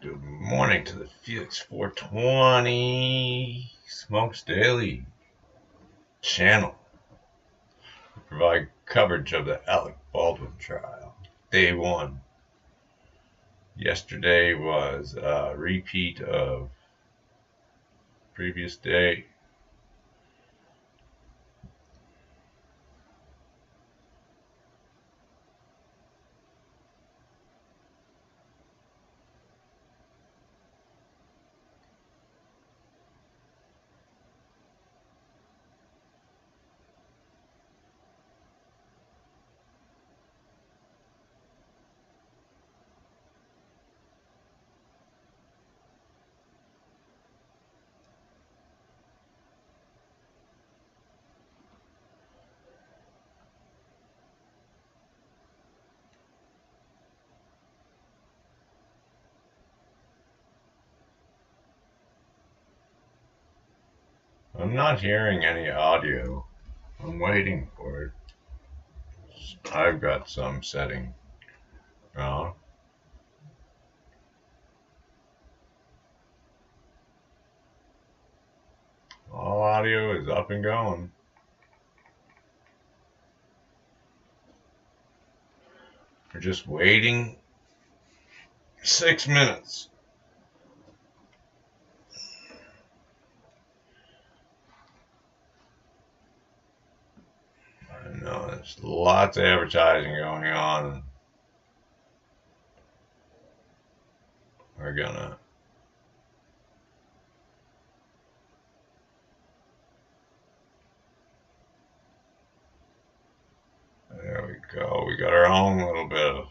Good morning to the Felix 420 Smokes Daily channel. We provide coverage of the Alec Baldwin trial. Day one. Yesterday was a repeat of previous day. I'm not hearing any audio. I'm waiting for it. I've got some setting wrong. All audio is up and going. We're just waiting 6 minutes. I know there's lots of advertising going on. We're gonna there we go. We got our own little bit of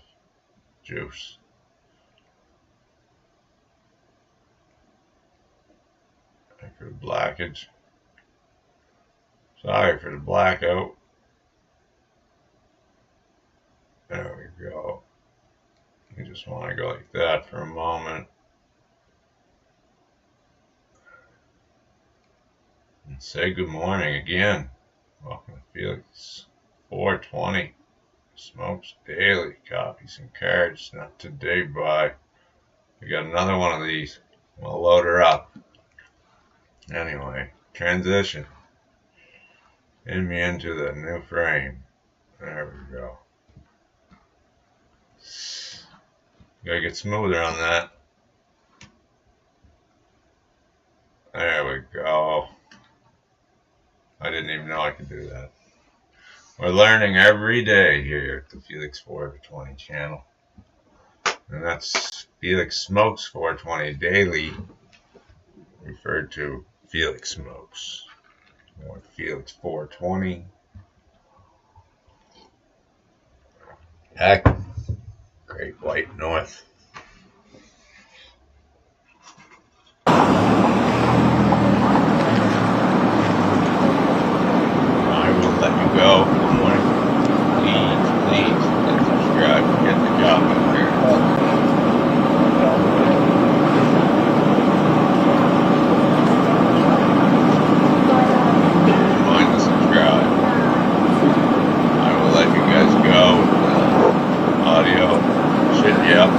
juice. Sorry for the blackage. Sorry for the blackout. There we go. You just want to go like that for a moment. And say good morning again. Welcome to Felix 420 Smokes Daily. Copies and cards. Not today, bye. We got another one of these. We'll load her up. Anyway, transition. In me into the new frame. There we go. Gotta get smoother on that. There we go. I didn't even know I could do that. We're learning every day here at the Felix 420 channel. And that's Felix Smokes 420 Daily, referred to Felix Smokes, or Felix 420. Heck, Great White North. I will let you go. Good morning. Please, and subscribe and get the job experience. Mind to subscribe. I will let you guys go. Audio should be up.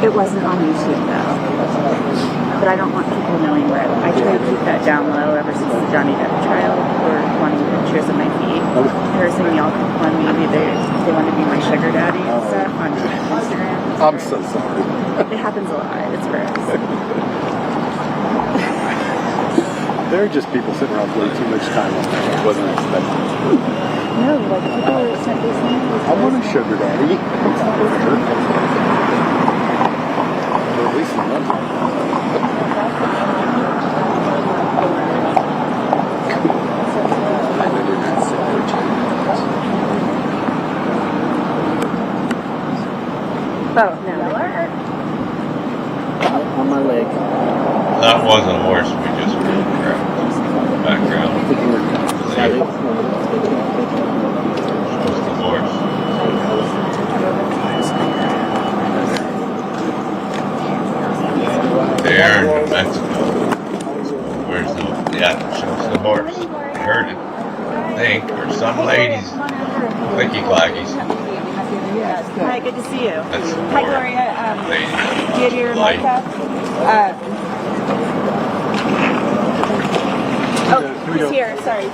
It wasn't on YouTube though, but I don't want people knowing where I try to keep that down low ever since the Johnny Depp trial. We're wanting pictures of my feet. They were saying y'all on maybe they want to be my sugar daddy and stuff on Instagram. I'm so sorry. It happens a lot. It's gross. There are just people sitting around way too much time on that. I wasn't expecting. No, like people are simply saying I want a sugar daddy. Or at least one. my leg. That was a horse we just heard. Correct. Background. Shows the horse. They are in New Mexico. Where's the... Yeah, shows the horse. I heard it. I think. Or some ladies. Clicky clackies. Hi, good to see you. That's the Hi, horse. Gloria. Lady. Do you have your Light. mic up? Oh, he's here. Sorry.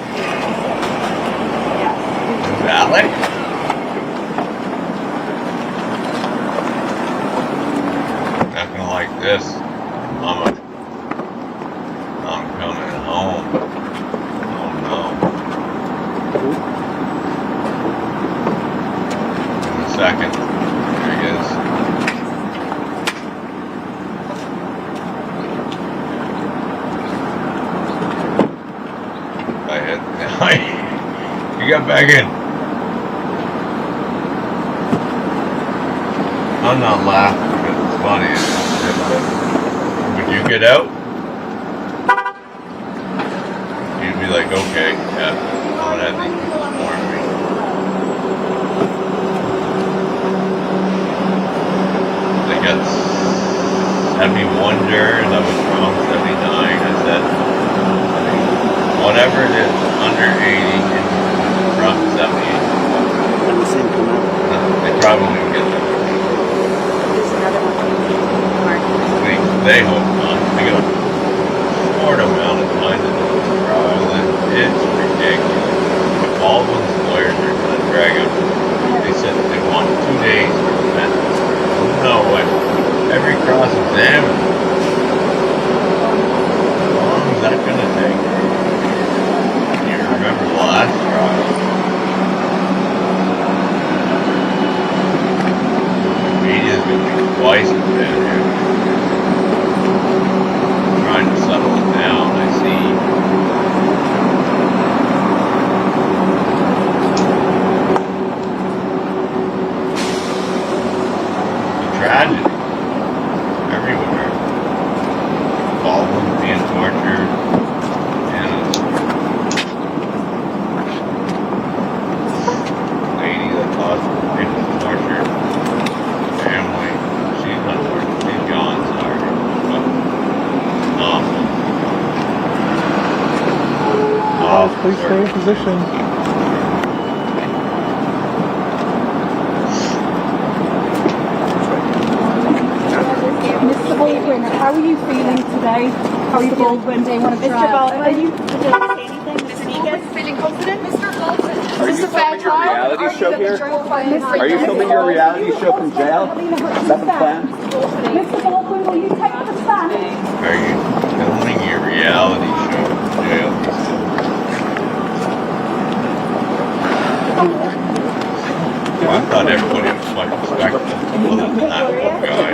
Yeah. Valley? Not gonna like this. I'm coming home. Oh no. In a second. There he is. I hit. You got back in. I'm not laughing because it's funny. Would you get out? You'd be like, okay, yeah, I'm gonna have these people warn me. They got 71 jurors. I was wrong, 79. I said, whatever it is, under 80 and from 78. And the same come out. They probably won't get that. There's another one. They hope not. They got a short amount of time to do the trial, and it's ridiculous. Baldwin's lawyers are going to drag out. They said that they want 2 days for defense. No way. Every cross-examine. How long is that going to take? You remember the last trial? The media's going to be twice as bad here. Trying to settle it down, I see. The tragedy everywhere. Baldwin being tortured, and a lady that thought it was tortured. Family, she's not tortured, she's gone, sorry. Please stay in position. Mr. Baldwin, how are you feeling today? How are you Baldwin? Do you want to Mr. Baldwin, would you like to say anything? Mr. Deacon? feeling confident? Mr. Baldwin, Are you filming your reality show here? Are you filming your reality show from jail? Is that the plan? Mr. Baldwin, will you take the stand? Are you filming your reality show in jail? Well, I thought everybody was quite respectful, other than that poor guy.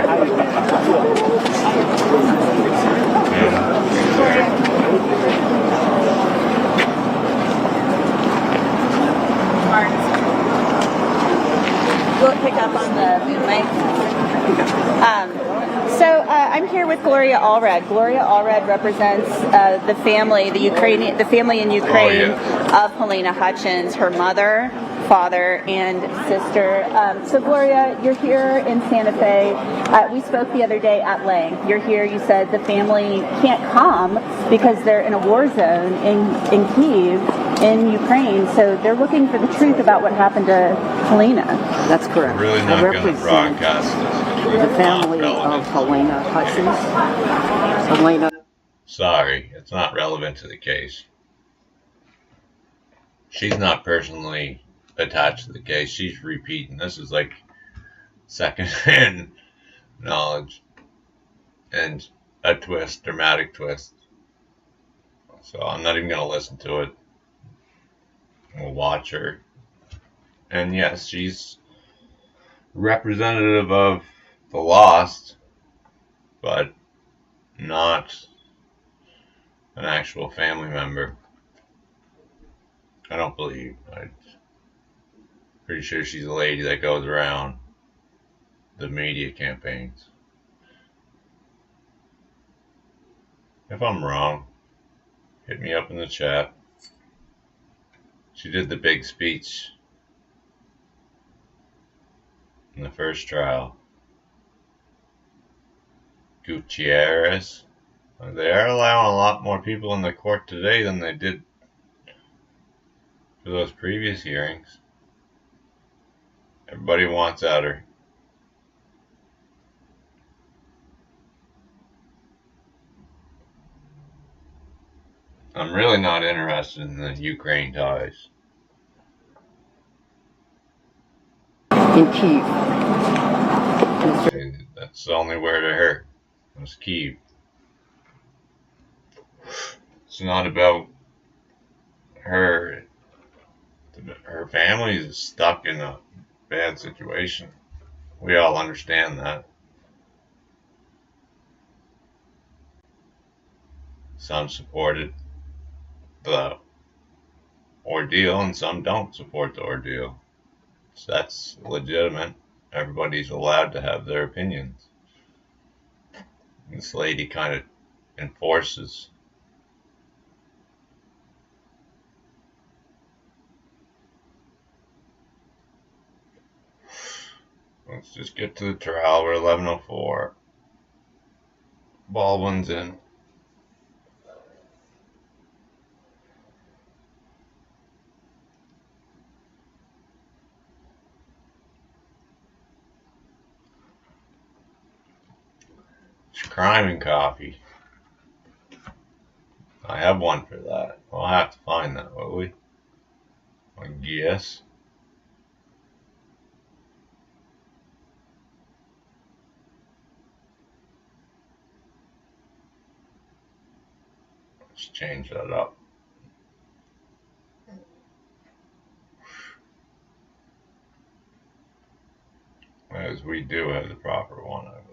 Will it pick up on the mic? I'm here with Gloria Allred. Gloria Allred represents the family, the family in Ukraine of Helena Hutchins, her mother, father, and sister. So Gloria, you're here in Santa Fe. We spoke the other day at length. You're here. You said the family can't come because they're in a war zone in Kyiv, in Ukraine. So they're looking for the truth about what happened to Helena. That's correct. I'm really I not going to represent broadcast this. the family of Helena Hutchins. Helena. Sorry, it's not relevant to the case. She's not personally attached to the case. She's repeating. This is like second-hand knowledge and a twist, dramatic twist. So I'm not even going to listen to it. We'll watch her. And yes, she's representative of the lost, but not an actual family member. I don't believe. I'm pretty sure she's a lady that goes around the media campaigns. If I'm wrong, hit me up in the chat. She did the big speech in the first trial. Gutierrez. They are allowing a lot more people in the court today than they did for those previous hearings. Everybody wants at her. I'm really not interested in the Ukraine ties. In Kyiv. That's the only where to hurt. It was Kyiv. It's not about her. Her family is stuck in a bad situation. We all understand that. Some supported the ordeal and some don't support the ordeal. So that's legitimate. Everybody's allowed to have their opinions. This lady kind of enforces. Let's just get to the trial. We're 11:04. Baldwin's in. It's crime and coffee. I have one for that. We'll have to find that, will we? I guess. Let's change that up. As we do have the proper one, I believe.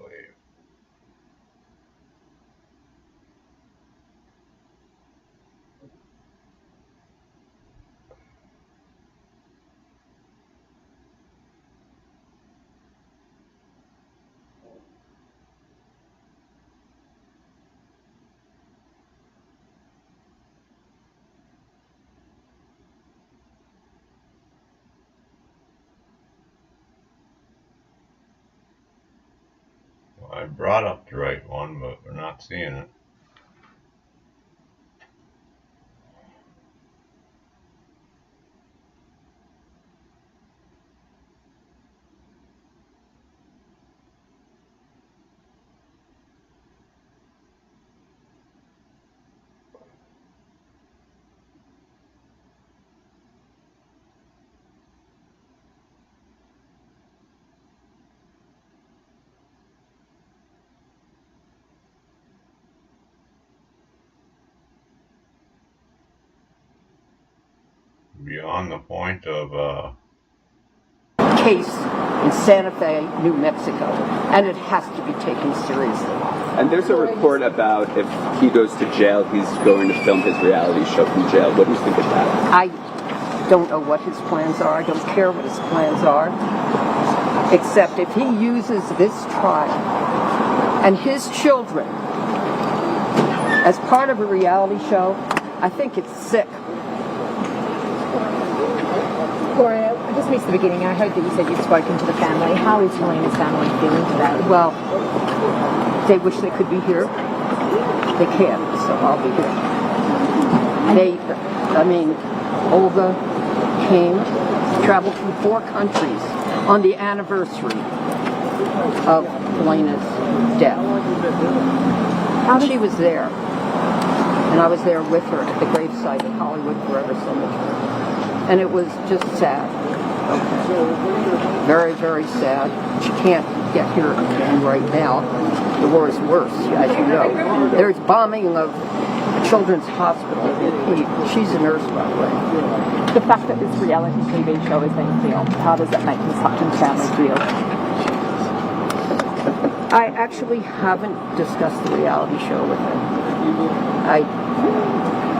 I brought up the right one, but we're not seeing it. Beyond the point of Case in Santa Fe, New Mexico, and it has to be taken seriously. And there's a report about if he goes to jail, he's going to film his reality show from jail. What do you think of that? I don't know what his plans are. I don't care what his plans are. Except if he uses this trial and his children as part of a reality show, I think it's sick. Gloria, I just missed the beginning. I heard that you said you've spoken to the family. How is Helena's family feeling today? Well, they wish they could be here. They can't, so I'll be here. Olga came, traveled through 4 countries on the anniversary of Helena's death. She was there, and I was there with her at the gravesite at Hollywood Forever Cemetery. And it was just sad. Very, very sad. She can't get here right now. The war is worse, as you know. There's bombing of a children's hospital. She's a nurse, by the way. The fact that this reality TV show is being filmed, how does that make Ms. Hutton's family feel? I actually haven't discussed the reality show with them.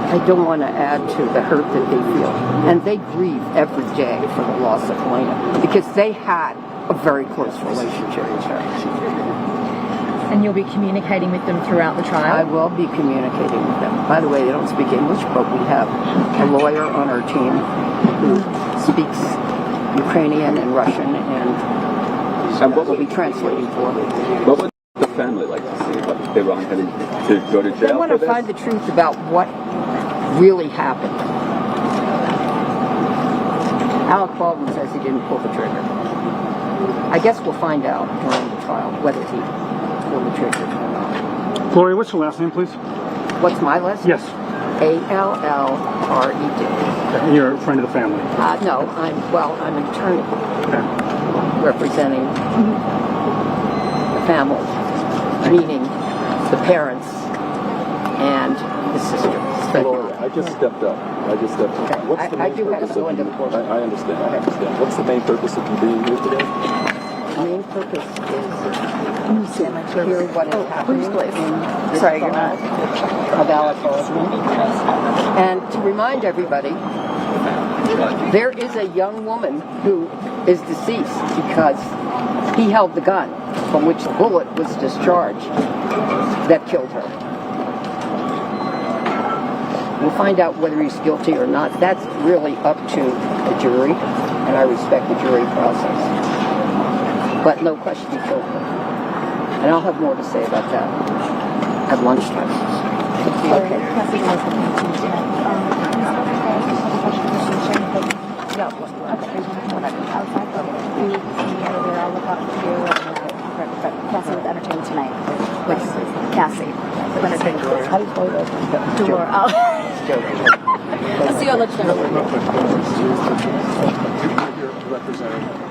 I don't want to add to the hurt that they feel. And they grieve every day for the loss of Helena because they had a very close relationship with her. And you'll be communicating with them throughout the I trial? will be communicating with them. By the way, they don't speak English, but we have a lawyer on our team who speaks Ukrainian and Russian, and what will be translating for them. What would the family like to see? Like, if they were headed to go to jail They want for to this? find the truth about what really happened. Alec Baldwin says he didn't pull the trigger. I guess we'll find out during the trial whether he pulled the trigger or not. Gloria, what's your last name, please? What's my list? Yes. Allred. Okay. You're a friend of the family. No, I'm an attorney Okay. representing the family, meaning the parents and the sister. Gloria, I just stepped up. Okay. What's the I main do have purpose to go of into you? the court. I understand. What's the main purpose of you being here today? The main purpose is to hear what is happening in this Sorry, trial you're not. of Alec Baldwin, and to remind everybody, there is a young woman who is deceased because he held the gun from which the bullet was discharged that killed her. We'll find out whether he's guilty or not. That's really up to the jury, and I respect the jury process. But no question he killed her. And I'll have more to say about that at lunchtime. Okay. Cassie with entertainment tonight. Cassie. How do you play that? Door. I'll see you at lunchtime. You're representing.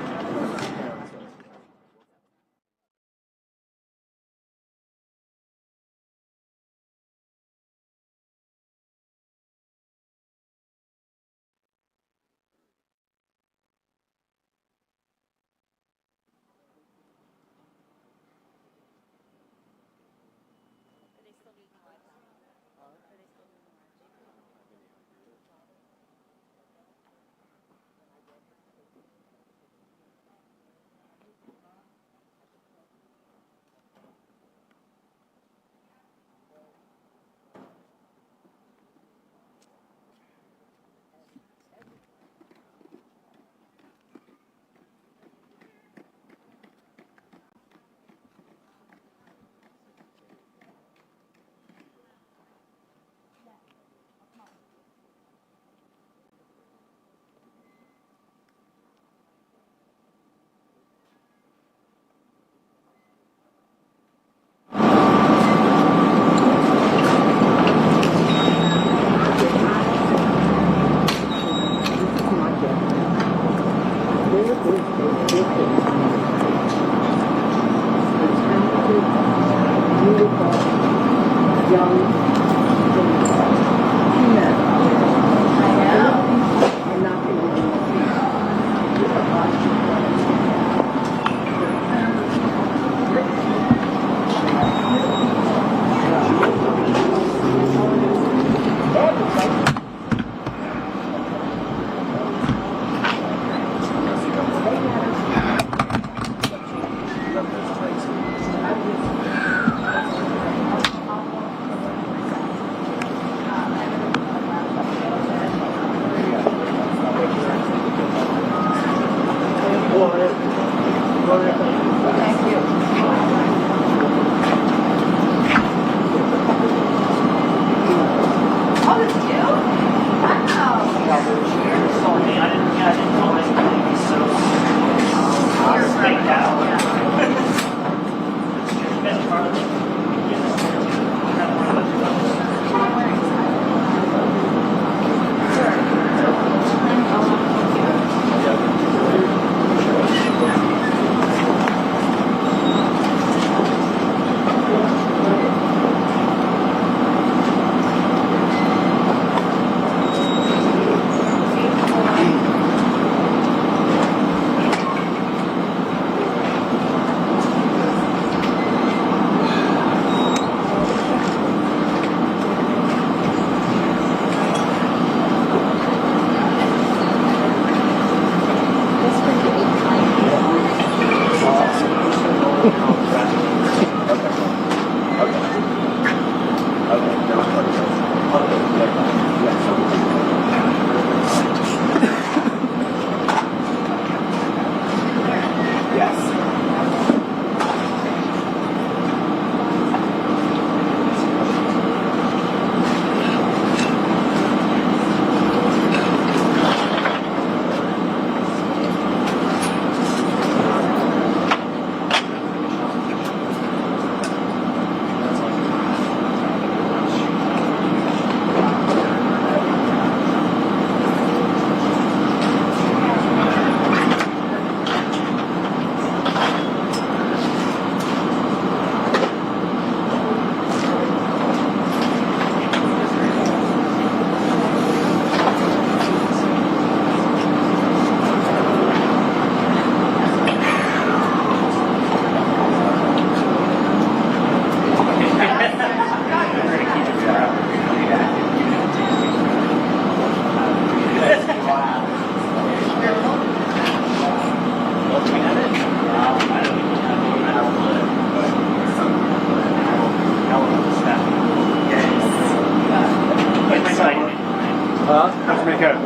make out?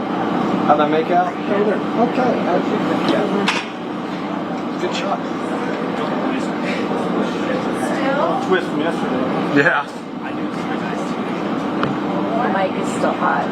How'd I make out? Okay. How'd you make out? Good shot. Twist from yesterday. Yeah. The mic is still hot.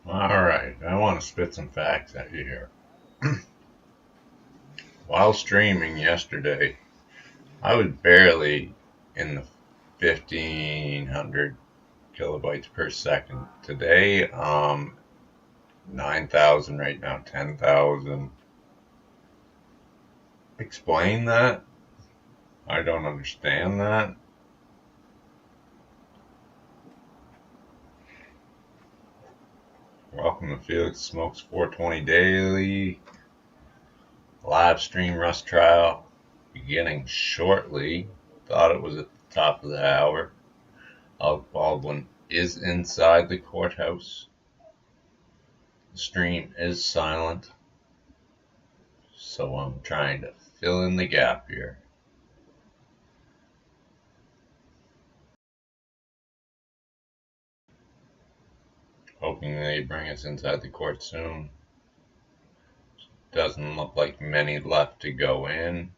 Alright, I want to spit some facts at you here. While streaming yesterday, I was barely in the 1500 kilobytes per second. Today, 9,000 right now, 10,000. explain that. I don't understand that. Welcome to Felix Smokes 420 Daily. Live stream Rust trial beginning shortly. Thought it was at the top of the hour. Alec Baldwin is inside the courthouse. The stream is silent, so I'm trying to fill in the gap here. Hoping they bring us inside the court soon. Doesn't look like many left to go in.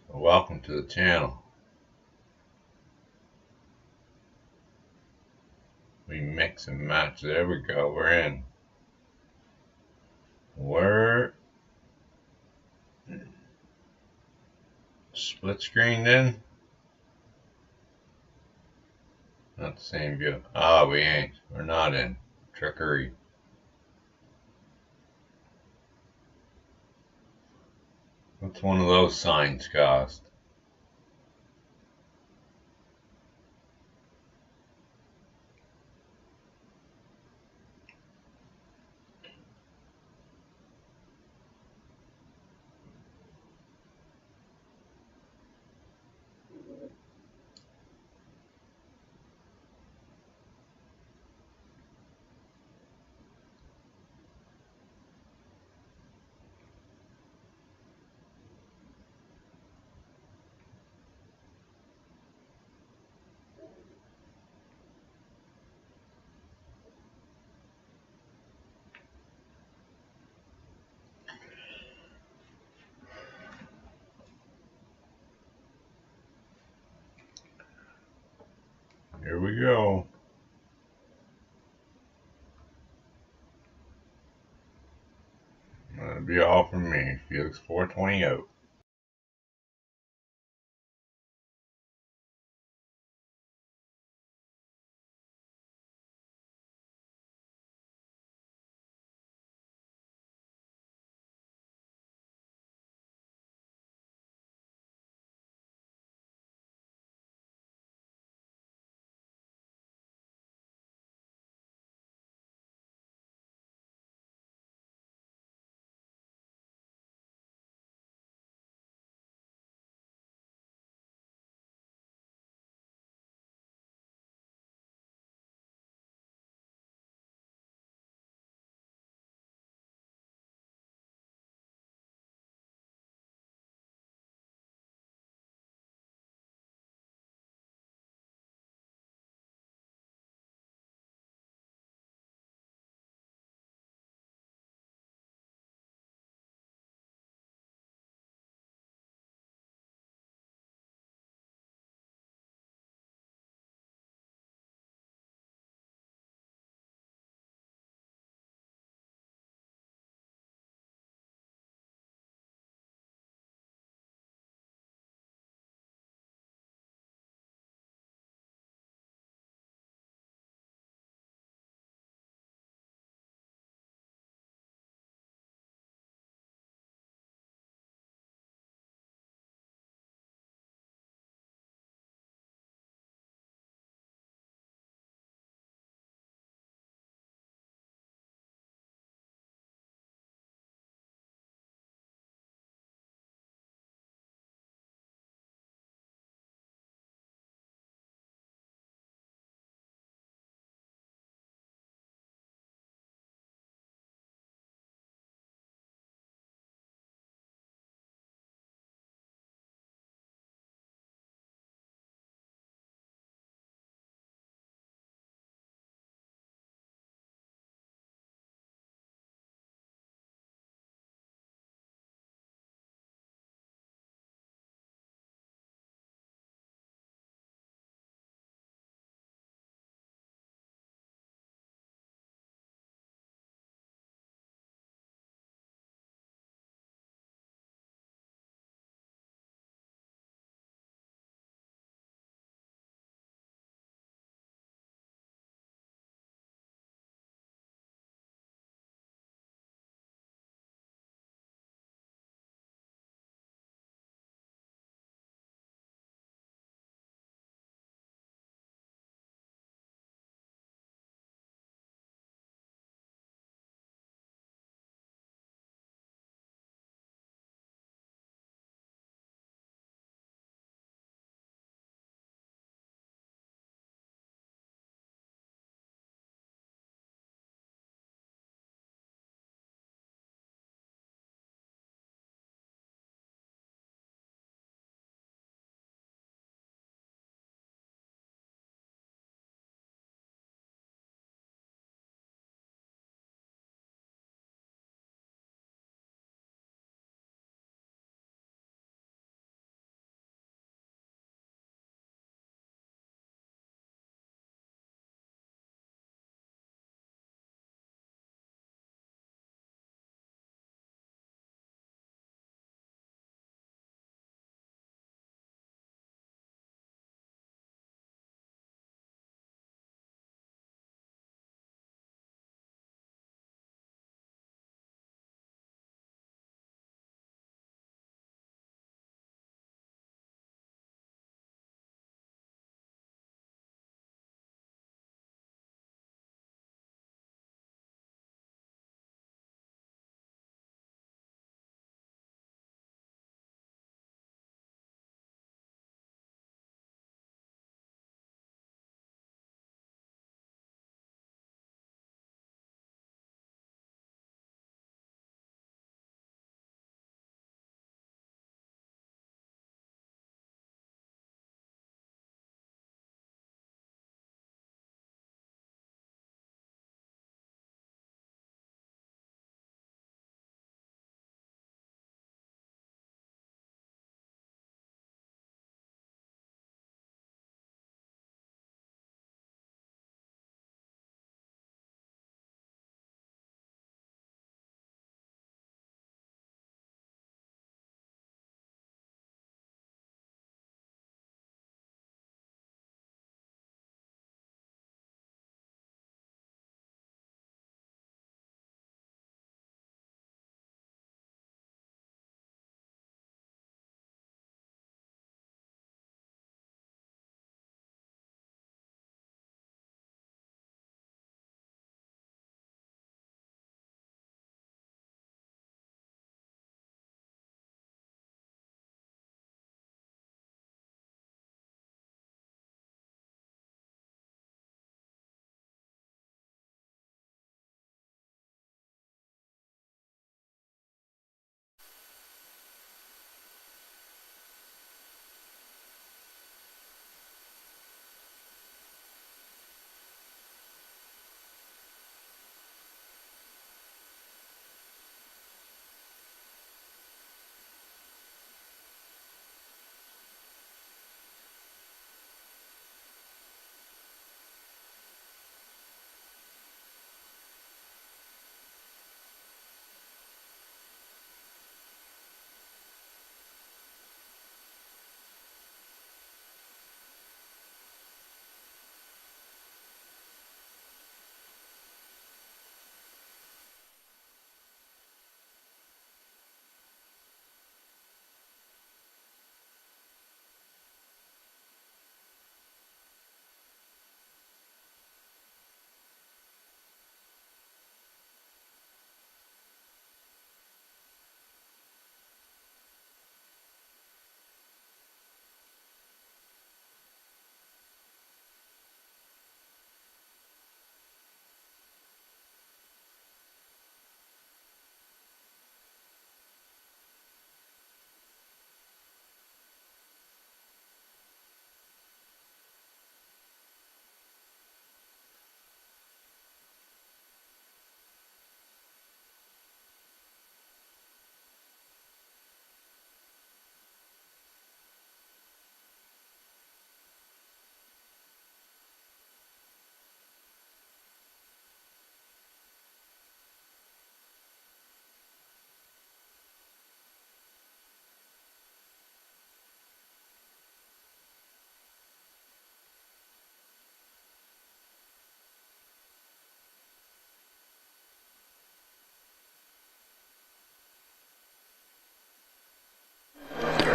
So welcome to the channel. We mix and match. There we go. We're in. We're split screened in. Not the same view. Ah, we ain't. We're not in. Trickery. What's one of those signs cost? Here we go. That'll be all from me. Felix 420 out.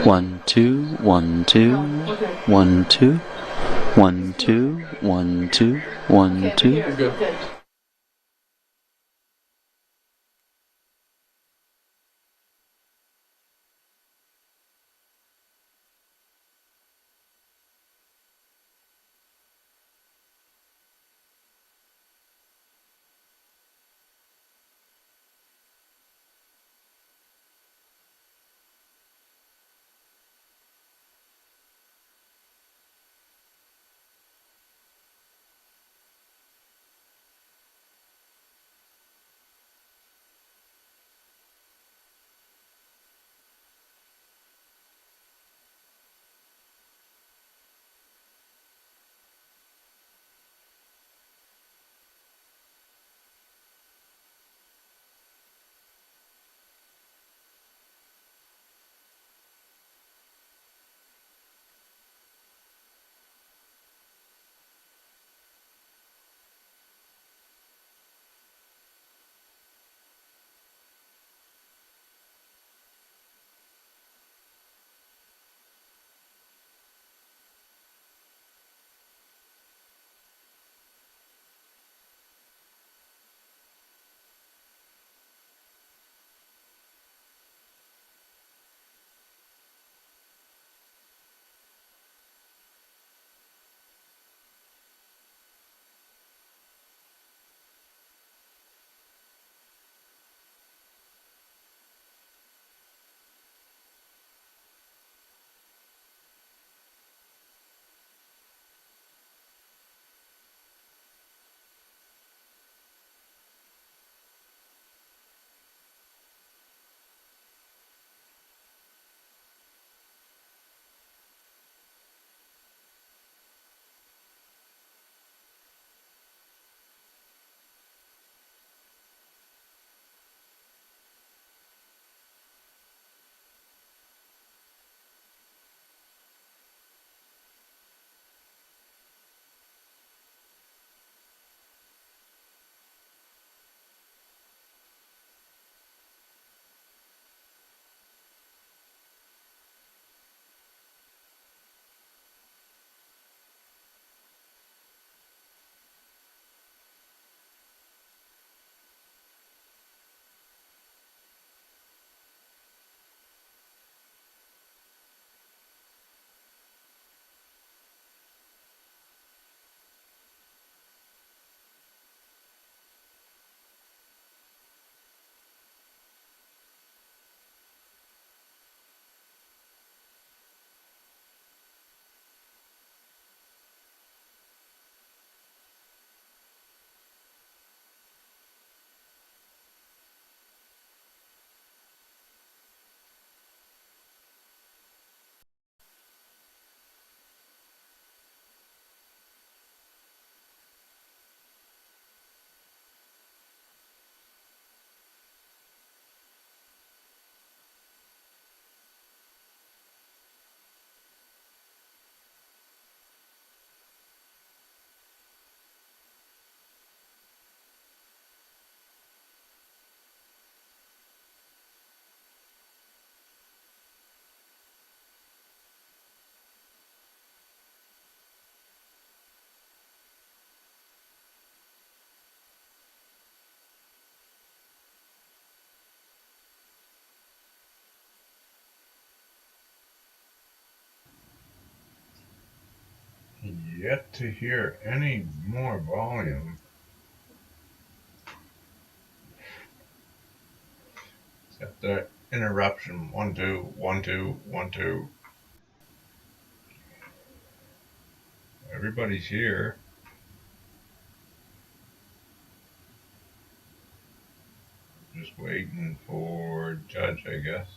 1 2 1 2 1 2 1 2 1 2 1 2. Yet to hear any more volume. Except the interruption. 1 2 1 2 1 2. Everybody's here. Just waiting for Judge, I guess.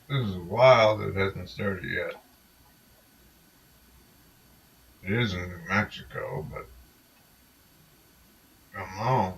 This is wild. It hasn't started yet. It is in New Mexico, but come on.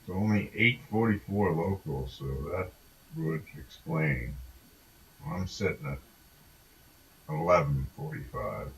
It's only 8:44 local, so that would explain. I'm sitting at 11:45.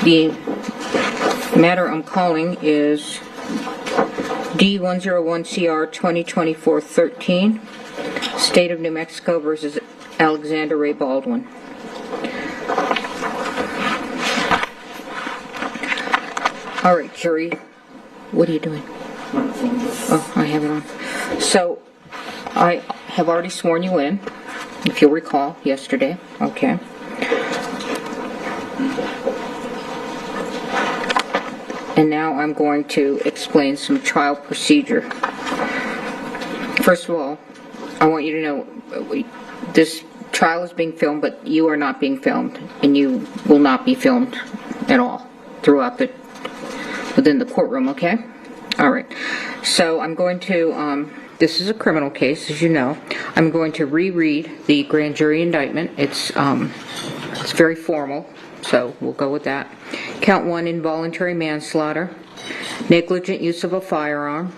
The matter I'm calling is D101CR 2024-13, State of New Mexico versus Alexander Ray Baldwin. All right, jury, what are you doing? Oh, I have it on. So, I have already sworn you in, if you'll recall, yesterday. Okay. And now I'm going to explain some trial procedure. First of all, I want you to know this trial is being filmed, but you are not being filmed, and you will not be filmed at all throughout within the courtroom, okay? All right. So I'm going to, this is a criminal case, as you know. I'm going to reread the grand jury indictment. It's very formal, so we'll go with that. Count 1, involuntary manslaughter, negligent use of a firearm,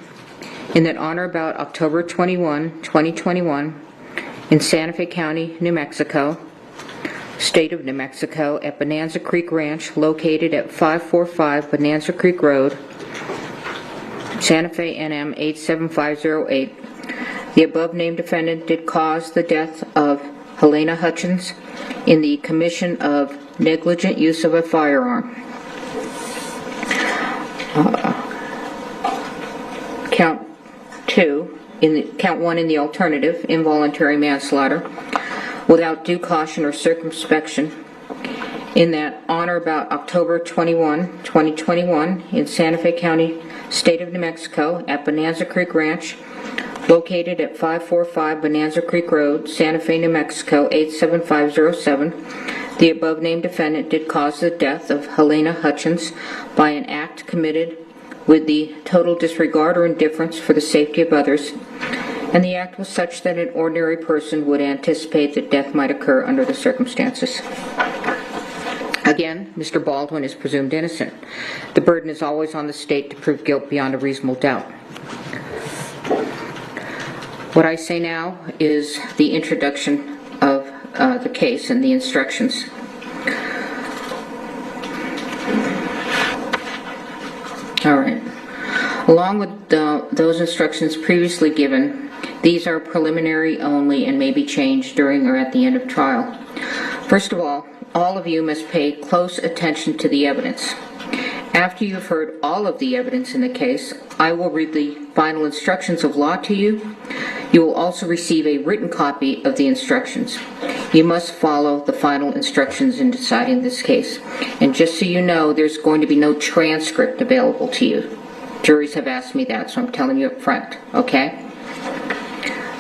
in that on or about October 21, 2021, in Santa Fe County, New Mexico, State of New Mexico, at Bonanza Creek Ranch, located at 545 Bonanza Creek Road, Santa Fe, NM 87508. The above named defendant did cause the death of Helena Hutchins in the commission of negligent use of a firearm. Count 1 in the alternative, involuntary manslaughter, without due caution or circumspection, in that on or about October 21, 2021, in Santa Fe County, State of New Mexico, at Bonanza Creek Ranch, located at 545 Bonanza Creek Road, Santa Fe, New Mexico, 87507, the above named defendant did cause the death of Helena Hutchins by an act committed with the total disregard or indifference for the safety of others, and the act was such that an ordinary person would anticipate that death might occur under the circumstances. Again, Mr. Baldwin is presumed innocent. The burden is always on the state to prove guilt beyond a reasonable doubt. What I say now is the introduction of the case and the instructions. All right. Along with those instructions previously given, these are preliminary only and may be changed during or at the end of trial. First of all of you must pay close attention to the evidence. After you have heard all of the evidence in the case, I will read the final instructions of law to you. You will also receive a written copy of the instructions. You must follow the final instructions in deciding this case. And just so you know, there's going to be no transcript available to you. Juries have asked me that, so I'm telling you up front, okay?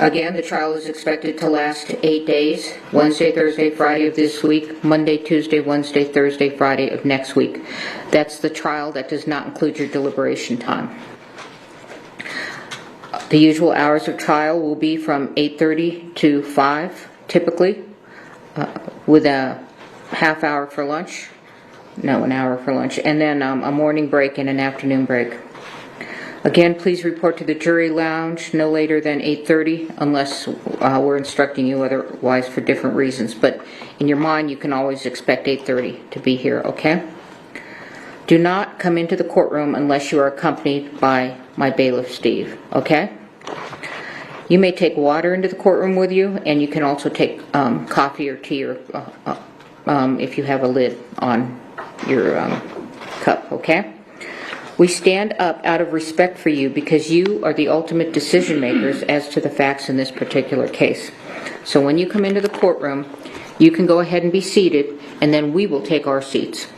Again, the trial is expected to last 8 days, Wednesday, Thursday, Friday of this week, Monday, Tuesday, Wednesday, Thursday, Friday of next week. That's the trial. That does not include your deliberation time. The usual hours of trial will be from 8:30 to 5, typically, with a half hour for lunch. No, an hour for lunch. And then a morning break and an afternoon break. Again, please report to the jury lounge no later than 8:30 unless we're instructing you otherwise for different reasons. But in your mind, you can always expect 8:30 to be here, okay? Do not come into the courtroom unless you are accompanied by my bailiff, Steve, okay? You may take water into the courtroom with you, and you can also take coffee or tea or if you have a lid on your cup, okay? We stand up out of respect for you because you are the ultimate decision makers as to the facts in this particular case. So when you come into the courtroom, you can go ahead and be seated, and then we will take our seats.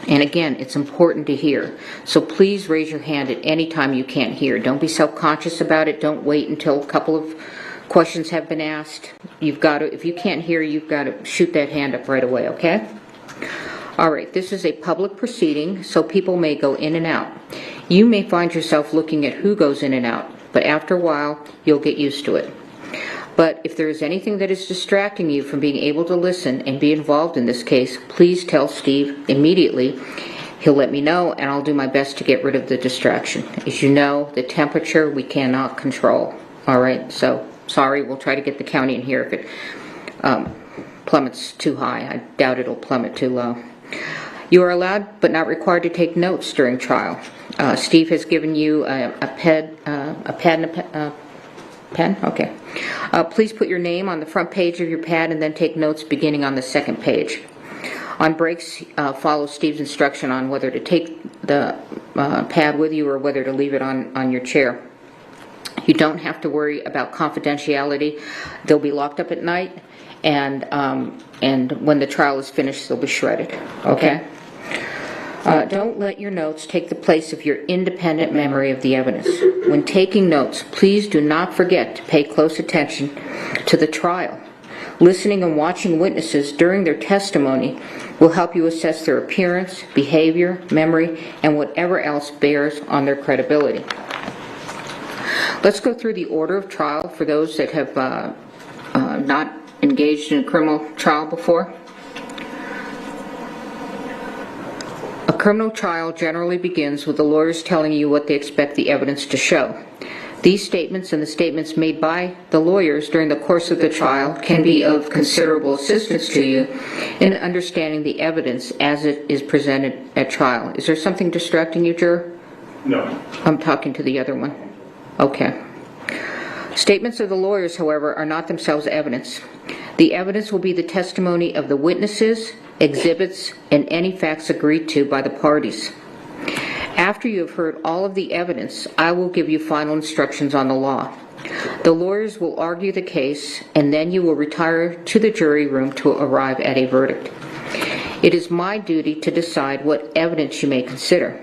And again, it's important to hear. So please raise your hand at any time you can't hear. Don't be self-conscious about it. Don't wait until a couple of questions have been asked. You've got to, if you can't hear, you've got to shoot that hand up right away, okay? All right, this is a public proceeding, so people may go in and out. You may find yourself looking at who goes in and out, but after a while, you'll get used to it. But if there is anything that is distracting you from being able to listen and be involved in this case, please tell Steve immediately. He'll let me know, and I'll do my best to get rid of the distraction. As you know, the temperature we cannot control. All right, so sorry, we'll try to get the county in here if it plummets too high. I doubt it'll plummet too low. You are allowed but not required to take notes during trial. Steve has given you a pad and a pen? Okay. Please put your name on the front page of your pad and then take notes beginning on the second page. On breaks, follow Steve's instruction on whether to take the pad with you or whether to leave it on your chair. You don't have to worry about confidentiality. They'll be locked up at night, and when the trial is finished, they'll be shredded. Okay? Don't let your notes take the place of your independent memory of the evidence. When taking notes, please do not forget to pay close attention to the trial. Listening and watching witnesses during their testimony will help you assess their appearance, behavior, memory, and whatever else bears on their credibility. Let's go through the order of trial for those that have not engaged in a criminal trial before. A criminal trial generally begins with the lawyers telling you what they expect the evidence to show. These statements and the statements made by the lawyers during the course of the trial can be of considerable assistance to you in understanding the evidence as it is presented at trial. Is there something distracting you, juror? No. I'm talking to the other one. Okay. Statements of the lawyers, however, are not themselves evidence. The evidence will be the testimony of the witnesses, exhibits, and any facts agreed to by the parties. After you have heard all of the evidence, I will give you final instructions on the law. The lawyers will argue the case, and then you will retire to the jury room to arrive at a verdict. It is my duty to decide what evidence you may consider.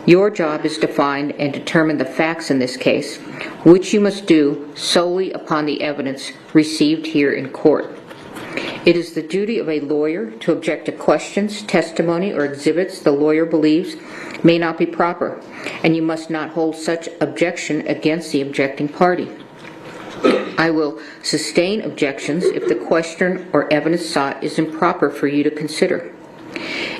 Your job is to find and determine the facts in this case, which you must do solely upon the evidence received here in court. It is the duty of a lawyer to object to questions, testimony, or exhibits the lawyer believes may not be proper, and you must not hold such objection against the objecting party. I will sustain objections if the question or evidence sought is improper for you to consider.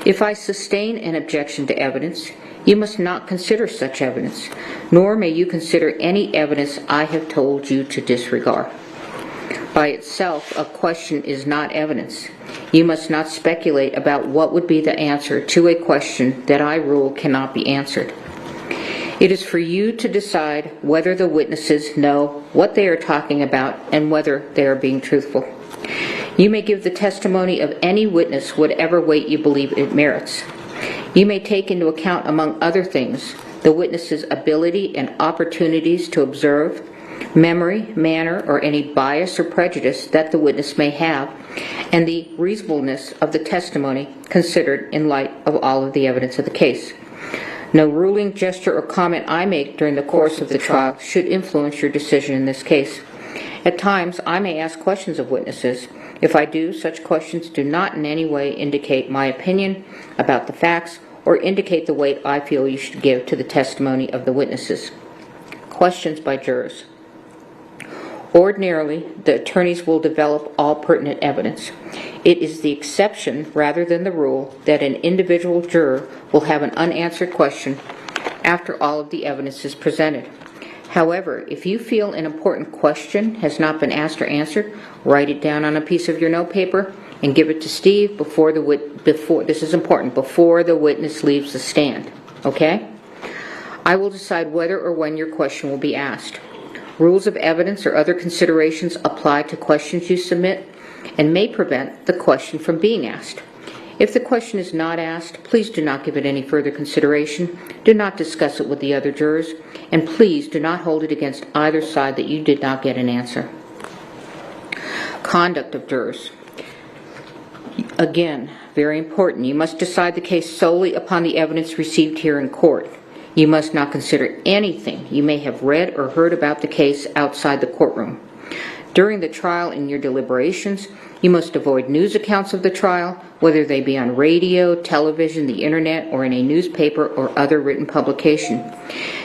If I sustain an objection to evidence, you must not consider such evidence, nor may you consider any evidence I have told you to disregard. By itself, a question is not evidence. You must not speculate about what would be the answer to a question that I rule cannot be answered. It is for you to decide whether the witnesses know what they are talking about and whether they are being truthful. You may give the testimony of any witness whatever weight you believe it merits. You may take into account, among other things, the witness's ability and opportunities to observe, memory, manner, or any bias or prejudice that the witness may have, and the reasonableness of the testimony considered in light of all of the evidence of the case. No ruling, gesture, or comment I make during the course of the trial should influence your decision in this case. At times, I may ask questions of witnesses. If I do, such questions do not in any way indicate my opinion about the facts or indicate the weight I feel you should give to the testimony of the witnesses. Questions by jurors. Ordinarily, the attorneys will develop all pertinent evidence. It is the exception rather than the rule that an individual juror will have an unanswered question after all of the evidence is presented. However, if you feel an important question has not been asked or answered, write it down on a piece of your notepaper and give it to Steve before the witness leaves the stand. Okay? I will decide whether or when your question will be asked. Rules of evidence or other considerations apply to questions you submit and may prevent the question from being asked. If the question is not asked, please do not give it any further consideration, do not discuss it with the other jurors, and please do not hold it against either side that you did not get an answer. Conduct of jurors. Again, very important. You must decide the case solely upon the evidence received here in court. You must not consider anything you may have read or heard about the case outside the courtroom. During the trial and your deliberations, you must avoid news accounts of the trial, whether they be on radio, television, the internet, or in a newspaper or other written publication.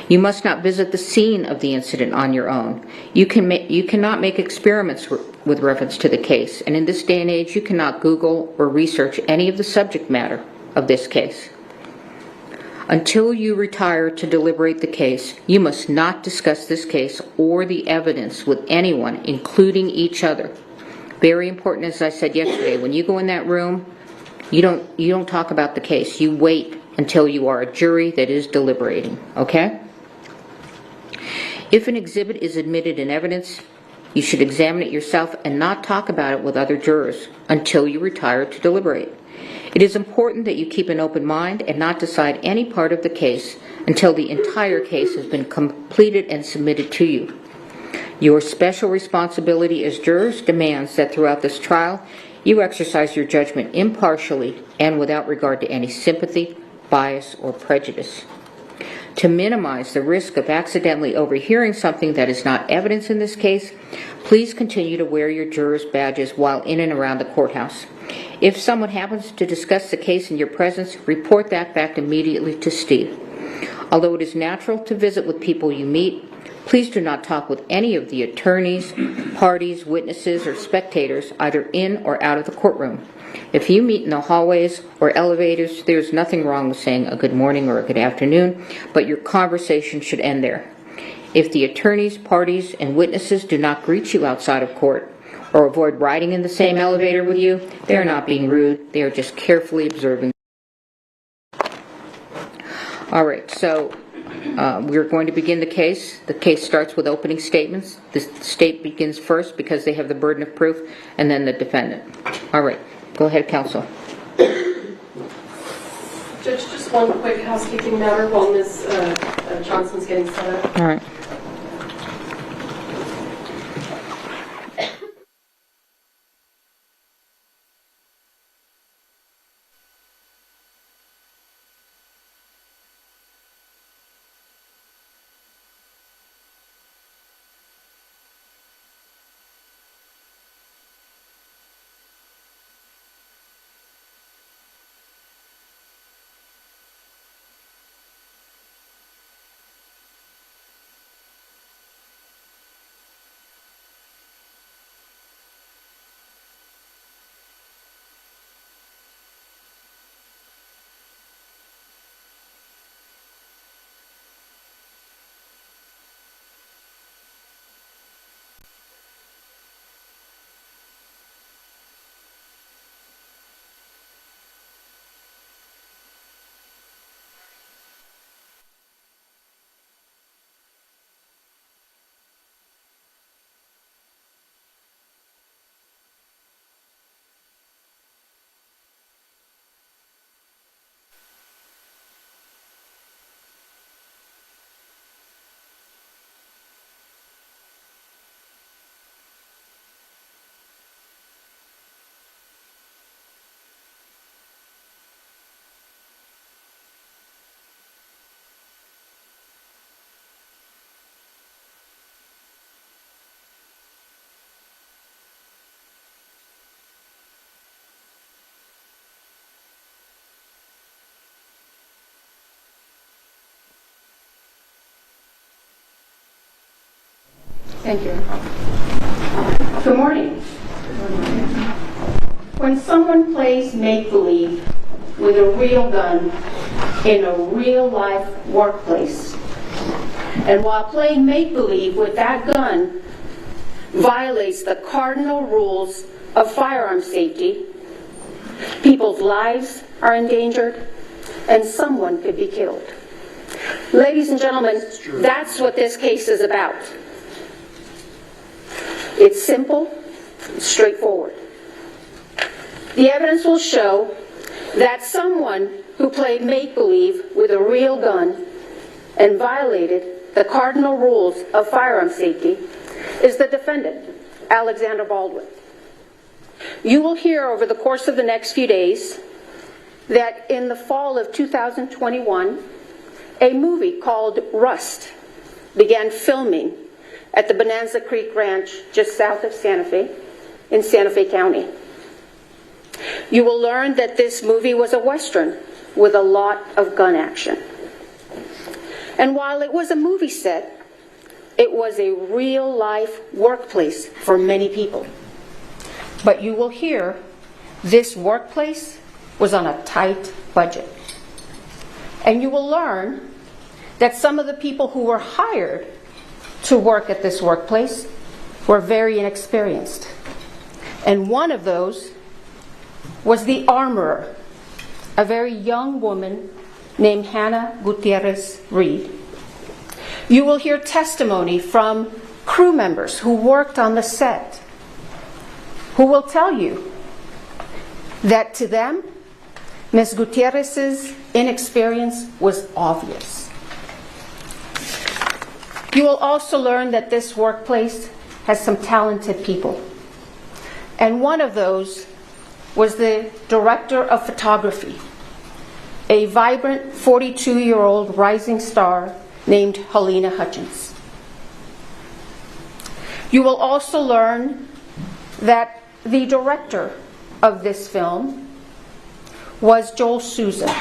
You must not visit the scene of the incident on your own. You cannot make experiments with reference to the case, and in this day and age, you cannot Google or research any of the subject matter of this case. Until you retire to deliberate the case, you must not discuss this case or the evidence with anyone, including each other. Very important, as I said yesterday, when you go in that room, You don't talk about the case. You wait until you are a jury that is deliberating, okay? If an exhibit is admitted in evidence, you should examine it yourself and not talk about it with other jurors until you retire to deliberate. It is important that you keep an open mind and not decide any part of the case until the entire case has been completed and submitted to you. Your special responsibility as jurors demands that throughout this trial, you exercise your judgment impartially and without regard to any sympathy, bias, or prejudice. To minimize the risk of accidentally overhearing something that is not evidence in this case, please continue to wear your jurors' badges while in and around the courthouse. If someone happens to discuss the case in your presence, report that back immediately to Steve. Although it is natural to visit with people you meet, please do not talk with any of the attorneys, parties, witnesses, or spectators, either in or out of the courtroom. If you meet in the hallways or elevators, there's nothing wrong with saying a good morning or a good afternoon, but your conversation should end there. If the attorneys, parties, and witnesses do not greet you outside of court or avoid riding in the same elevator with you, they are not being rude. They are just carefully observing. All right, so we're going to begin the case. The case starts with opening statements. The state begins first because they have the burden of proof, and then the defendant. All right, go ahead, counsel. Judge, just one quick housekeeping matter while Ms. Johnson's getting set up. All right. Thank you. Good morning. When someone plays make-believe with a real gun in a real-life workplace, and while playing make-believe with that gun violates the cardinal rules of firearm safety, people's lives are endangered, and someone could be killed. Ladies and gentlemen, that's what this case is about. It's simple, it's straightforward. The evidence will show that someone who played make-believe with a real gun and violated the cardinal rules of firearm safety is the defendant, Alexander Baldwin. You will hear over the course of the next few days that in the fall of 2021, a movie called Rust began filming at the Bonanza Creek Ranch just south of Santa Fe in Santa Fe County. You will learn that this movie was a Western with a lot of gun action. And while it was a movie set, it was a real-life workplace for many people. But you will hear this workplace was on a tight budget. And you will learn that some of the people who were hired to work at this workplace were very inexperienced. And one of those was the armorer, a very young woman named Hannah Gutierrez Reed. You will hear testimony from crew members who worked on the set, who will tell you that to them, Ms. Gutierrez's inexperience was obvious. You will also learn that this workplace has some talented people. And one of those was the director of photography, a vibrant 42-year-old rising star named Helena Hutchins. You will also learn that the director of this film was Joel Souza,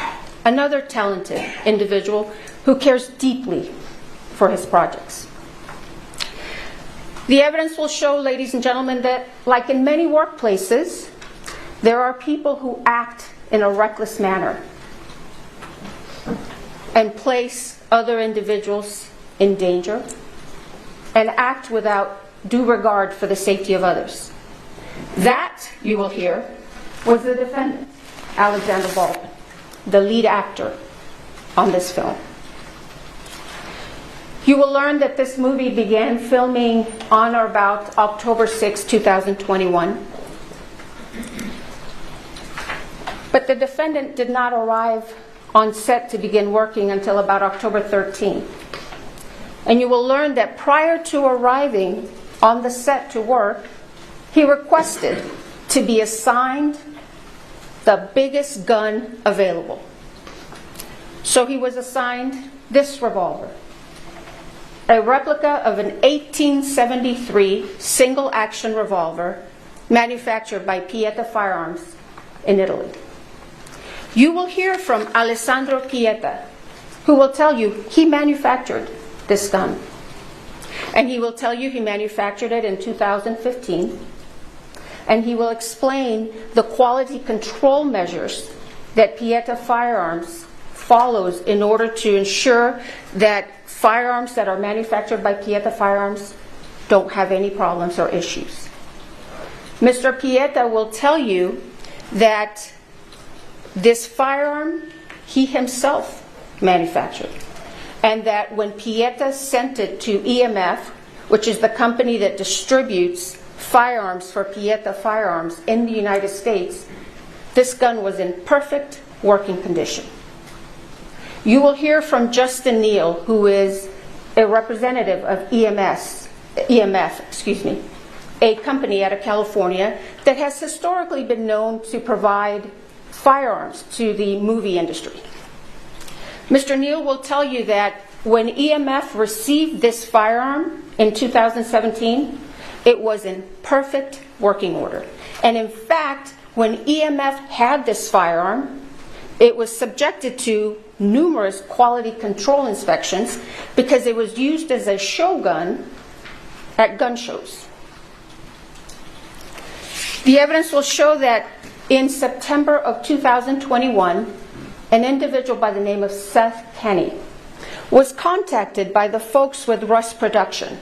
another talented individual who cares deeply for his projects. The evidence will show, ladies and gentlemen, that like in many workplaces, there are people who act in a reckless manner and place other individuals in danger and act without due regard for the safety of others. That, you will hear, was the defendant, Alexander Baldwin, the lead actor on this film. You will learn that this movie began filming on or about October 6, 2021. But the defendant did not arrive on set to begin working until about October 13. And you will learn that prior to arriving on the set to work, he requested to be assigned the biggest gun available. So he was assigned this revolver, a replica of an 1873 single-action revolver manufactured by Pieta Firearms in Italy. You will hear from Alessandro Pieta, who will tell you he manufactured this gun. And he will tell you he manufactured it in 2015. And he will explain the quality control measures that Pieta Firearms follows in order to ensure that firearms that are manufactured by Pieta Firearms don't have any problems or issues. Mr. Pieta will tell you that this firearm he himself manufactured, and that when Pieta sent it to EMF, which is the company that distributes firearms for Pieta Firearms in the United States, this gun was in perfect working condition. You will hear from Justin Neal, who is a representative of EMF, a company out of California that has historically been known to provide firearms to the movie industry. Mr. Neal will tell you that when EMF received this firearm in 2017, it was in perfect working order. And in fact, when EMF had this firearm, it was subjected to numerous quality control inspections because it was used as a show gun at gun shows. The evidence will show that in September of 2021, an individual by the name of Seth Kenny was contacted by the folks with Rust Production.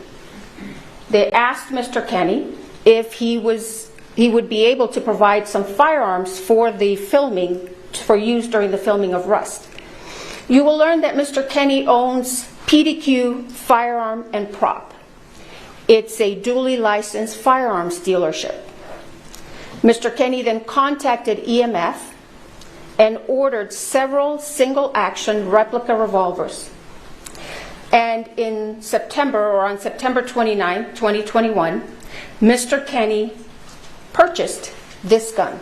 They asked Mr. Kenny if he would be able to provide some firearms for the filming, for use during the filming of Rust. You will learn that Mr. Kenny owns PDQ Firearm and Prop. It's a duly licensed firearms dealership. Mr. Kenny then contacted EMF and ordered several single-action replica revolvers. And in September, or on September 29, 2021, Mr. Kenny purchased this gun.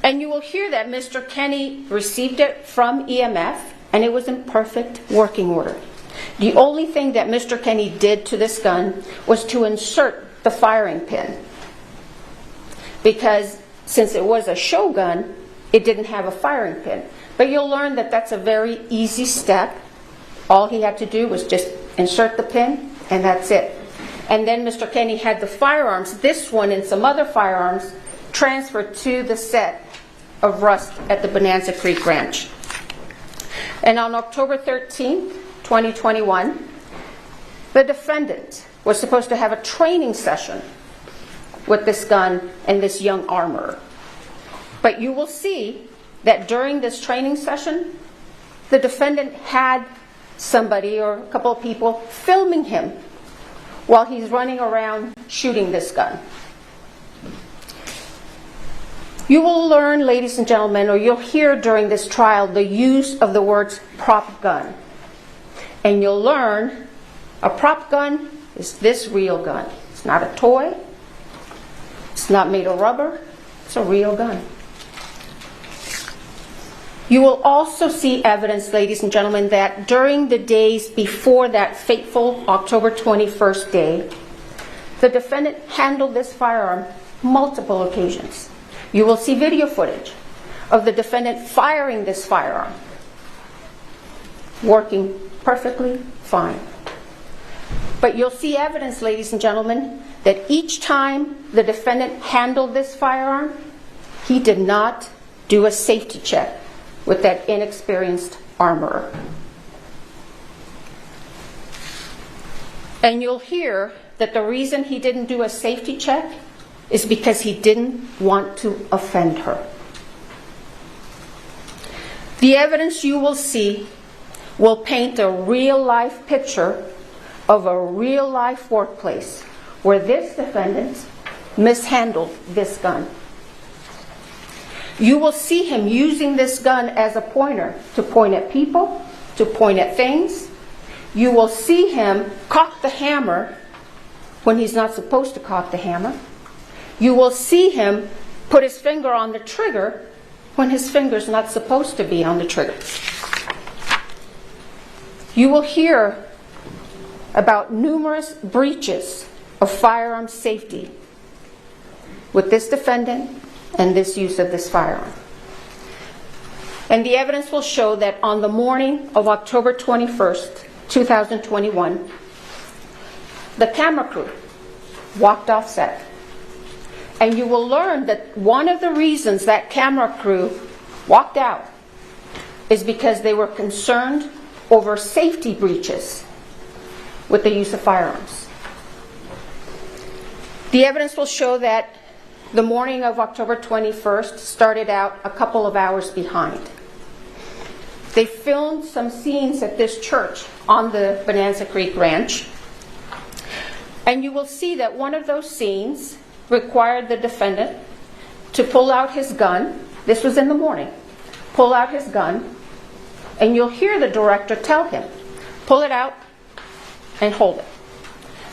And you will hear that Mr. Kenny received it from EMF, and it was in perfect working order. The only thing that Mr. Kenny did to this gun was to insert the firing pin, because since it was a show gun, it didn't have a firing pin. But you'll learn that that's a very easy step. All he had to do was just insert the pin, and that's it. And then Mr. Kenny had the firearms, this one and some other firearms, transferred to the set of Rust at the Bonanza Creek Ranch. And on October 13th, 2021, the defendant was supposed to have a training session with this gun and this young armorer. But you will see that during this training session, the defendant had somebody or a couple of people filming him while he's running around shooting this gun. You will learn, ladies and gentlemen, or you'll hear during this trial the use of the words prop gun. And you'll learn a prop gun is this real gun. It's not a toy. It's not made of rubber. It's a real gun. You will also see evidence, ladies and gentlemen, that during the days before that fateful October 21st day, the defendant handled this firearm multiple occasions. You will see video footage of the defendant firing this firearm, working perfectly fine. But you'll see evidence, ladies and gentlemen, that each time the defendant handled this firearm, he did not do a safety check with that inexperienced armorer. And you'll hear that the reason he didn't do a safety check is because he didn't want to offend her. The evidence you will see will paint a real-life picture of a real-life workplace where this defendant mishandled this gun. You will see him using this gun as a pointer to point at people, to point at things. You will see him cock the hammer when he's not supposed to cock the hammer. You will see him put his finger on the trigger when his finger's not supposed to be on the trigger. You will hear about numerous breaches of firearm safety with this defendant and this use of this firearm. And the evidence will show that on the morning of October 21st, 2021, the camera crew walked off set. And you will learn that one of the reasons that camera crew walked out is because they were concerned over safety breaches with the use of firearms. The evidence will show that the morning of October 21st started out a couple of hours behind. They filmed some scenes at this church on the Bonanza Creek Ranch. And you will see that one of those scenes required the defendant to pull out his gun. This was in the morning. Pull out his gun. And you'll hear the director tell him, pull it out and hold it.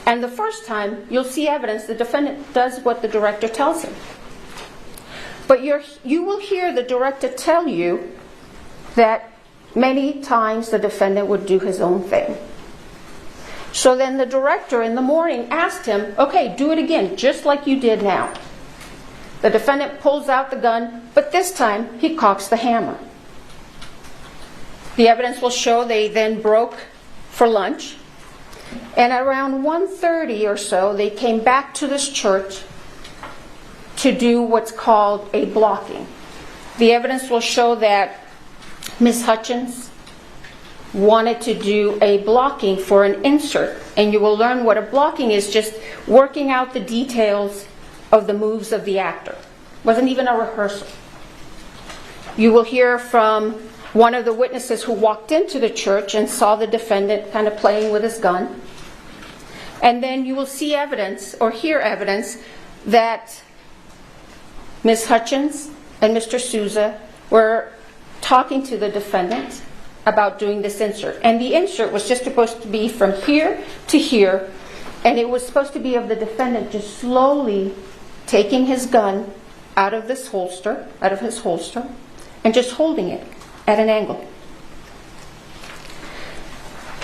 And the first time, you'll see evidence the defendant does what the director tells him. But you will hear the director tell you that many times the defendant would do his own thing. So then the director in the morning asked him, okay, do it again, just like you did now. The defendant pulls out the gun, but this time he cocks the hammer. The evidence will show they then broke for lunch. And around 1:30 or so, they came back to this church to do what's called a blocking. The evidence will show that Ms. Hutchins wanted to do a blocking for an insert. And you will learn what a blocking is, just working out the details of the moves of the actor. It wasn't even a rehearsal. You will hear from one of the witnesses who walked into the church and saw the defendant kind of playing with his gun. And then you will see evidence, or hear evidence, that Ms. Hutchins and Mr. Souza were talking to the defendant about doing this insert. And the insert was just supposed to be from here to here, and it was supposed to be of the defendant just slowly taking his gun out of his holster, and just holding it at an angle.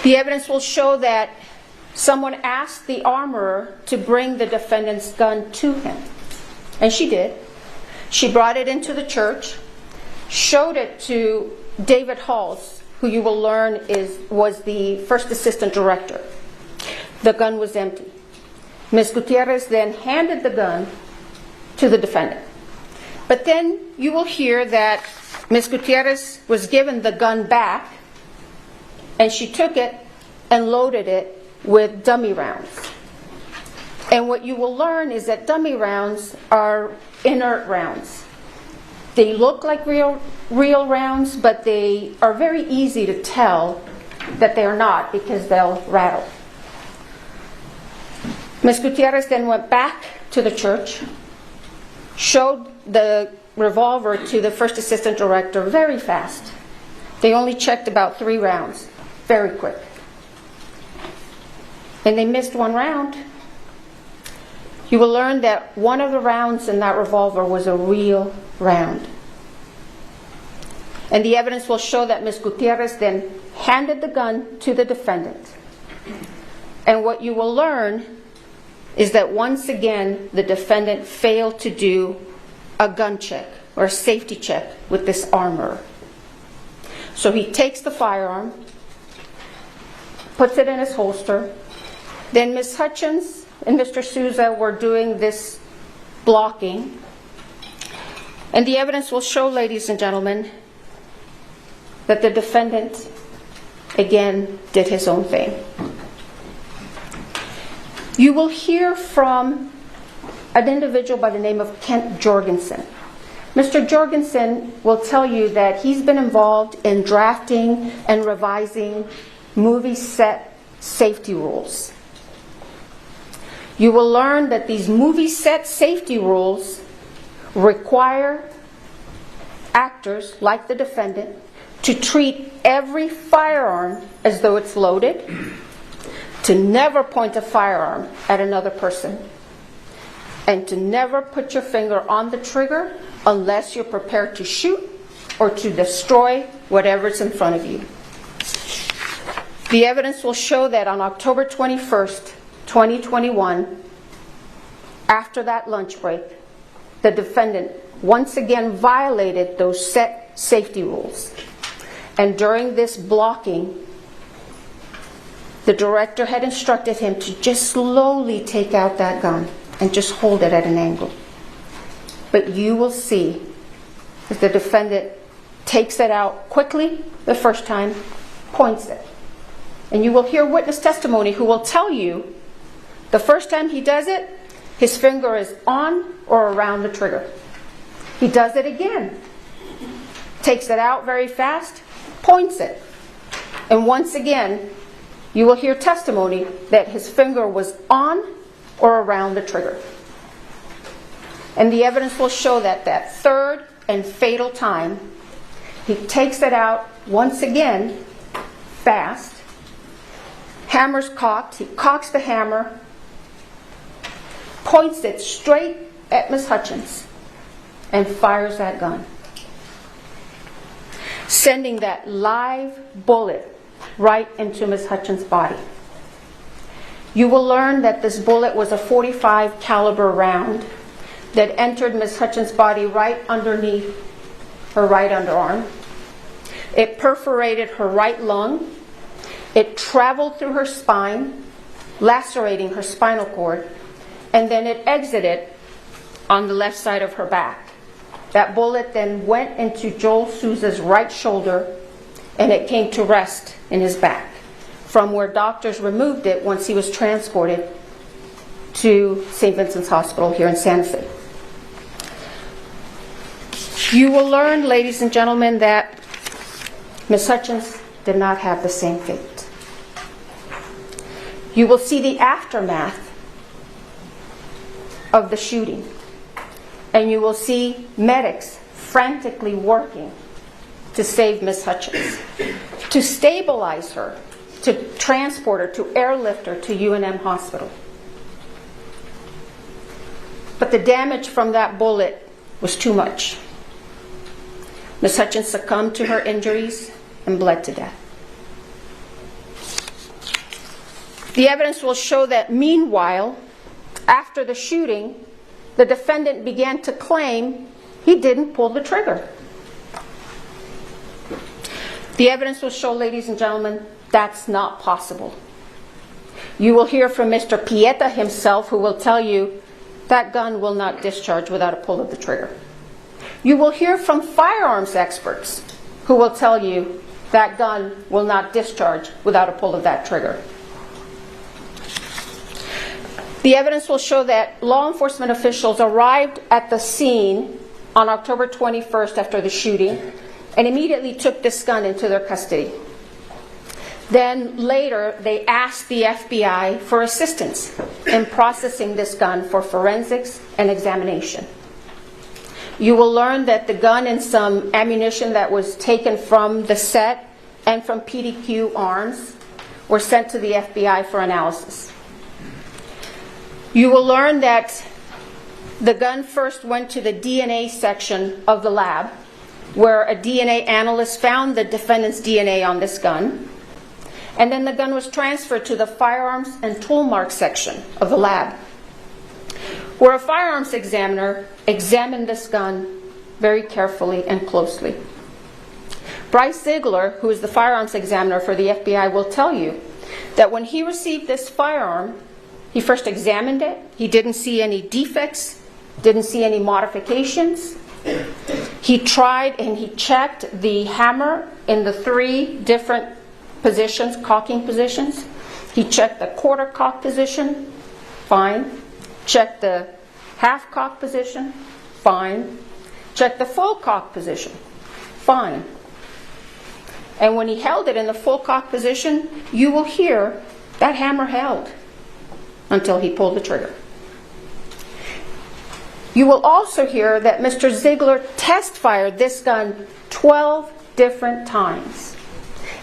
The evidence will show that someone asked the armorer to bring the defendant's gun to him. And she did. She brought it into the church, showed it to David Halls, who you will learn was the first assistant director. The gun was empty. Ms. Gutierrez then handed the gun to the defendant. But then you will hear that Ms. Gutierrez was given the gun back, and she took it and loaded it with dummy rounds. And what you will learn is that dummy rounds are inert rounds. They look like real rounds, but they are very easy to tell that they are not because they'll rattle. Ms. Gutierrez then went back to the church, showed the revolver to the first assistant director very fast. They only checked about 3 rounds, very quick. And they missed 1 round. You will learn that one of the rounds in that revolver was a real round. And the evidence will show that Ms. Gutierrez then handed the gun to the defendant. And what you will learn is that once again, the defendant failed to do a gun check or a safety check with this armor. So he takes the firearm, puts it in his holster. Then Ms. Hutchins and Mr. Souza were doing this blocking. And the evidence will show, ladies and gentlemen, that the defendant again did his own thing. You will hear from an individual by the name of Kent Jorgensen. Mr. Jorgensen will tell you that he's been involved in drafting and revising movie set safety rules. You will learn that these movie set safety rules require actors, like the defendant, to treat every firearm as though it's loaded, to never point a firearm at another person, and to never put your finger on the trigger unless you're prepared to shoot or to destroy whatever's in front of you. The evidence will show that on October 21st, 2021, after that lunch break, the defendant once again violated those set safety rules. And during this blocking, the director had instructed him to just slowly take out that gun and just hold it at an angle. But you will see that the defendant takes it out quickly the first time, points it. And you will hear witness testimony who will tell you the first time he does it, his finger is on or around the trigger. He does it again, takes it out very fast, points it. And once again, you will hear testimony that his finger was on or around the trigger. And the evidence will show that that third and fatal time, he takes it out once again, fast, hammer's cocked, he cocks the hammer, points it straight at Ms. Hutchins, and fires that gun, sending that live bullet right into Ms. Hutchins' body. You will learn that this bullet was a .45 caliber round that entered Ms. Hutchins' body right underneath her right underarm. It perforated her right lung. It traveled through her spine, lacerating her spinal cord, and then it exited on the left side of her back. That bullet then went into Joel Souza's right shoulder, and it came to rest in his back, from where doctors removed it once he was transported to St. Vincent's Hospital here in Santa Fe. You will learn, ladies and gentlemen, that Ms. Hutchins did not have the same fate. You will see the aftermath of the shooting, and you will see medics frantically working to save Ms. Hutchins, to stabilize her, to transport her, to airlift her to UNM Hospital. But the damage from that bullet was too much. Ms. Hutchins succumbed to her injuries and bled to death. The evidence will show that meanwhile, after the shooting, the defendant began to claim he didn't pull the trigger. The evidence will show, ladies and gentlemen, that's not possible. You will hear from Mr. Pieta himself, who will tell you that gun will not discharge without a pull of the trigger. You will hear from firearms experts who will tell you that gun will not discharge without a pull of that trigger. The evidence will show that law enforcement officials arrived at the scene on October 21st after the shooting and immediately took this gun into their custody. Then later, they asked the FBI for assistance in processing this gun for forensics and examination. You will learn that the gun and some ammunition that was taken from the set and from PDQ arms were sent to the FBI for analysis. You will learn that the gun first went to the DNA section of the lab, where a DNA analyst found the defendant's DNA on this gun. And then the gun was transferred to the firearms and tool mark section of the lab, where a firearms examiner examined this gun very carefully and closely. Bryce Ziegler, who is the firearms examiner for the FBI, will tell you that when he received this firearm, he first examined it. He didn't see any defects, didn't see any modifications. He tried and he checked the hammer in the 3 different positions, cocking positions. He checked the quarter cock position, fine. Checked the half cock position, fine. Checked the full cock position, fine. And when he held it in the full cock position, you will hear that hammer held until he pulled the trigger. You will also hear that Mr. Ziegler test fired this gun 12 different times.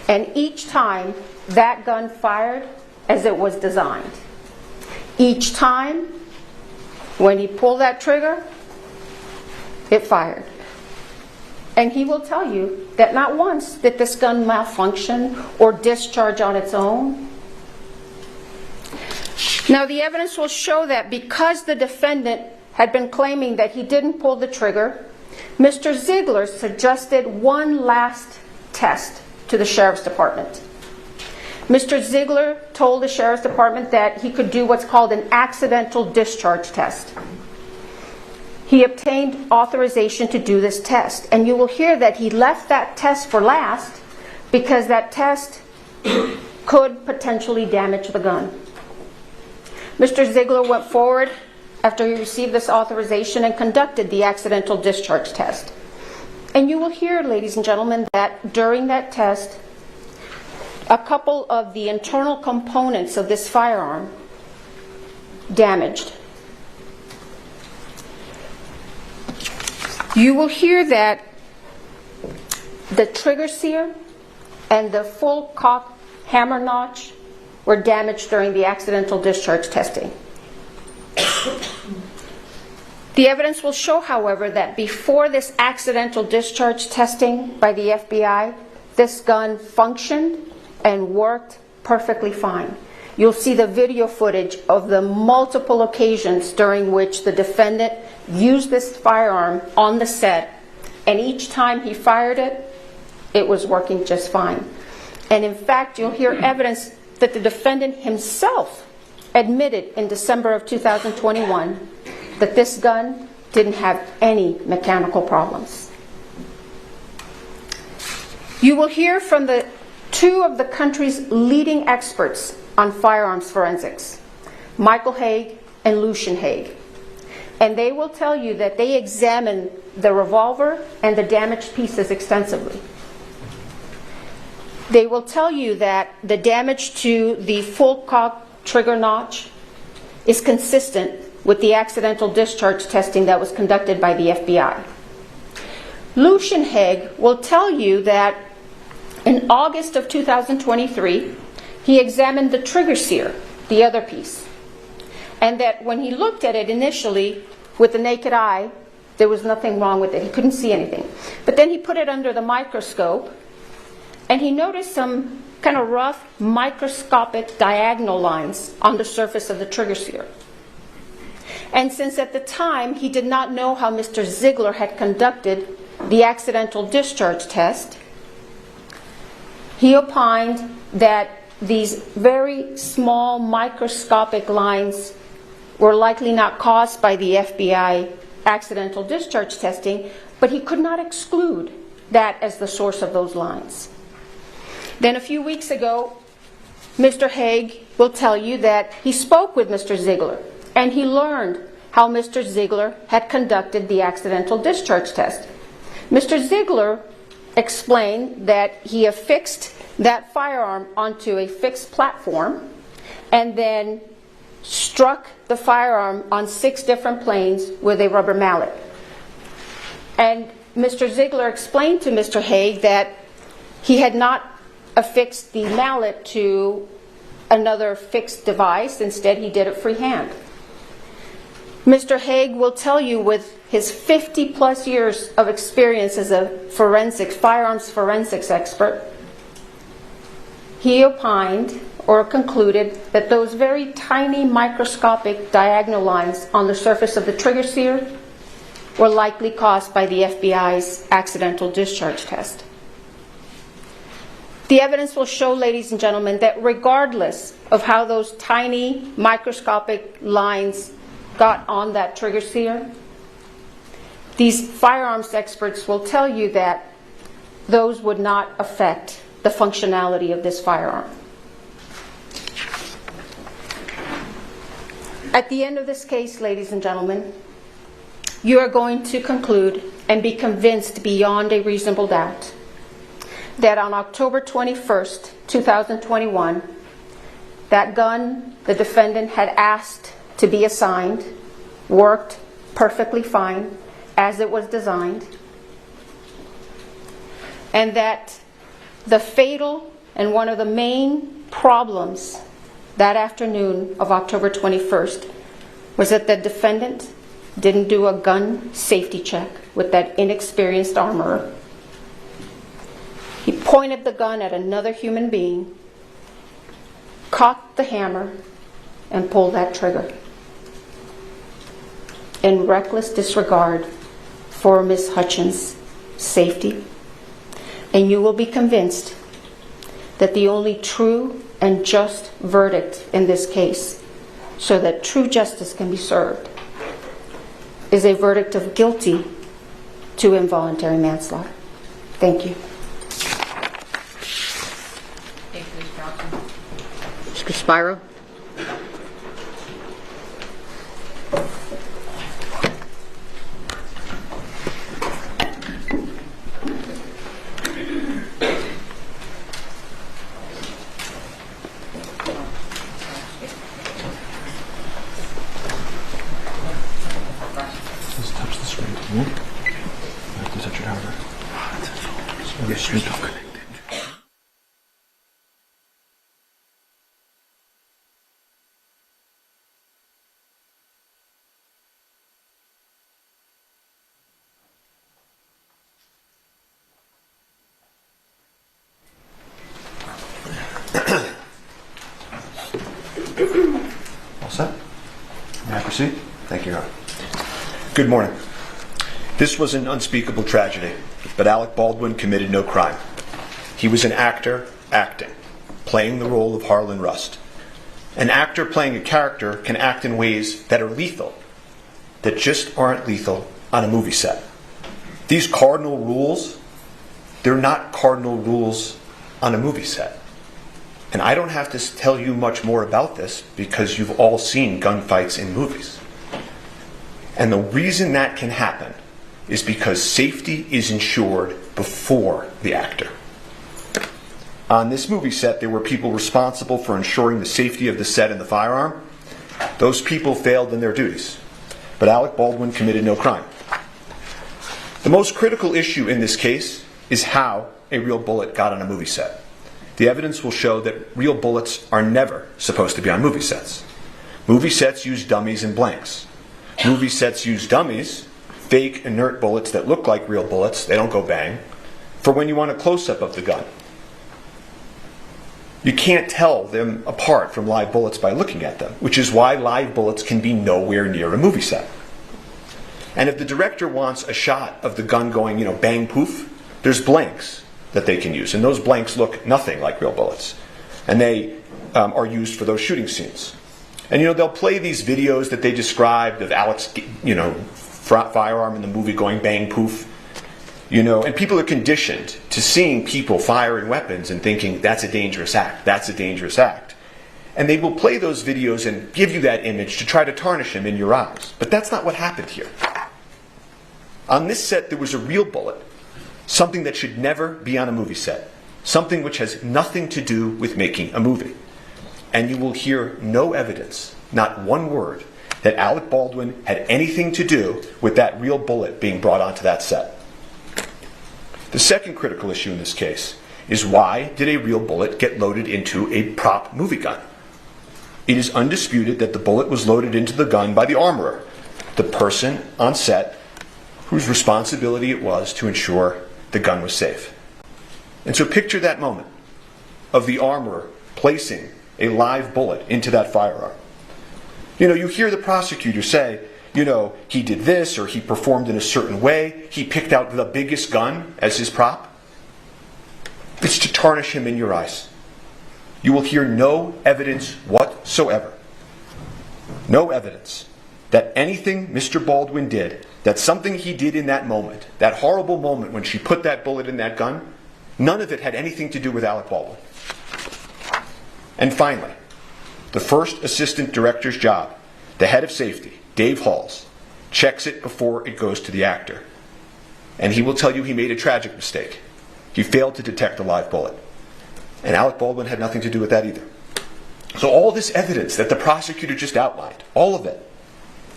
And each time, that gun fired as it was designed. Each time, when he pulled that trigger, it fired. And he will tell you that not once did this gun malfunction or discharge on its own. Now, the evidence will show that because the defendant had been claiming that he didn't pull the trigger, Mr. Ziegler suggested one last test to the Sheriff's Department. Mr. Ziegler told the Sheriff's Department that he could do what's called an accidental discharge test. He obtained authorization to do this test, and you will hear that he left that test for last because that test could potentially damage the gun. Mr. Ziegler went forward after he received this authorization and conducted the accidental discharge test. And you will hear, ladies and gentlemen, that during that test, a couple of the internal components of this firearm damaged. You will hear that the trigger sear and the full cock hammer notch were damaged during the accidental discharge testing. The evidence will show, however, that before this accidental discharge testing by the FBI, this gun functioned and worked perfectly fine. You'll see the video footage of the multiple occasions during which the defendant used this firearm on the set, and each time he fired it, it was working just fine. And in fact, you'll hear evidence that the defendant himself admitted in December of 2021 that this gun didn't have any mechanical problems. You will hear from the 2 of the country's leading experts on firearms forensics, Michael Haig and Lucian Haig. And they will tell you that they examined the revolver and the damaged pieces extensively. They will tell you that the damage to the full cock trigger notch is consistent with the accidental discharge testing that was conducted by the FBI. Lucian Haig will tell you that in August of 2023, he examined the trigger sear, the other piece, and that when he looked at it initially with the naked eye, there was nothing wrong with it. He couldn't see anything. But then he put it under the microscope, and he noticed some kind of rough microscopic diagonal lines on the surface of the trigger sear. And since at the time he did not know how Mr. Ziegler had conducted the accidental discharge test, he opined that these very small microscopic lines were likely not caused by the FBI accidental discharge testing, but he could not exclude that as the source of those lines. Then a few weeks ago, Mr. Haig will tell you that he spoke with Mr. Ziegler and he learned how Mr. Ziegler had conducted the accidental discharge test. Mr. Ziegler explained that he affixed that firearm onto a fixed platform and then struck the firearm on 6 different planes with a rubber mallet. And Mr. Ziegler explained to Mr. Haig that he had not affixed the mallet to another fixed device. Instead, he did it freehand. Mr. Haig will tell you, with his 50-plus years of experience as a firearms forensics expert, he opined or concluded that those very tiny microscopic diagonal lines on the surface of the trigger sear were likely caused by the FBI's accidental discharge test. The evidence will show, ladies and gentlemen, that regardless of how those tiny microscopic lines got on that trigger sear, these firearms experts will tell you that those would not affect the functionality of this firearm. At the end of this case, ladies and gentlemen, you are going to conclude and be convinced beyond a reasonable doubt that on October 21st, 2021, that gun the defendant had asked to be assigned worked perfectly fine as it was designed, and that the fatal and one of the main problems that afternoon of October 21st was that the defendant didn't do a gun safety check with that inexperienced armorer. He pointed the gun at another human being, cocked the hammer, and pulled that trigger in reckless disregard for Ms. Hutchins' safety. And you will be convinced that the only true and just verdict in this case, so that true justice can be served, is a verdict of guilty to involuntary manslaughter. Thank you. Mr. Spiro? Just touch the screen. You have to touch it harder. Yes, you're not connected. All set? May I proceed? Thank you, Your Honor. Good morning. This was an unspeakable tragedy, but Alec Baldwin committed no crime. He was an actor acting, playing the role of Harlan Rust. An actor playing a character can act in ways that are lethal, that just aren't lethal on a movie set. These cardinal rules, they're not cardinal rules on a movie set. And I don't have to tell you much more about this because you've all seen gunfights in movies. And the reason that can happen is because safety is ensured before the actor. On this movie set, there were people responsible for ensuring the safety of the set and the firearm. Those people failed in their duties, but Alec Baldwin committed no crime. The most critical issue in this case is how a real bullet got on a movie set. The evidence will show that real bullets are never supposed to be on movie sets. Movie sets use dummies and blanks. Movie sets use dummies, fake inert bullets that look like real bullets, they don't go bang, for when you want a close-up of the gun. You can't tell them apart from live bullets by looking at them, which is why live bullets can be nowhere near a movie set. And if the director wants a shot of the gun going, bang, poof, there's blanks that they can use. And those blanks look nothing like real bullets. And they are used for those shooting scenes. And they'll play these videos that they described of Alec's, firearm in the movie going bang, poof. And people are conditioned to seeing people firing weapons and thinking, that's a dangerous act, that's a dangerous act. And they will play those videos and give you that image to try to tarnish him in your eyes. But that's not what happened here. On this set, there was a real bullet, something that should never be on a movie set, something which has nothing to do with making a movie. And you will hear no evidence, not one word, that Alec Baldwin had anything to do with that real bullet being brought onto that set. The second critical issue in this case is, why did a real bullet get loaded into a prop movie gun? It is undisputed that the bullet was loaded into the gun by the armorer, the person on set whose responsibility it was to ensure the gun was safe. And so picture that moment of the armorer placing a live bullet into that firearm. You hear the prosecutor say, he did this, or he performed in a certain way, he picked out the biggest gun as his prop. It's to tarnish him in your eyes. You will hear no evidence whatsoever. No evidence that anything Mr. Baldwin did, that something he did in that moment, that horrible moment when she put that bullet in that gun, none of it had anything to do with Alec Baldwin. And finally, the first assistant director's job, the head of safety, Dave Halls, checks it before it goes to the actor. And he will tell you he made a tragic mistake. He failed to detect a live bullet. And Alec Baldwin had nothing to do with that either. So all this evidence that the prosecutor just outlined, all of it,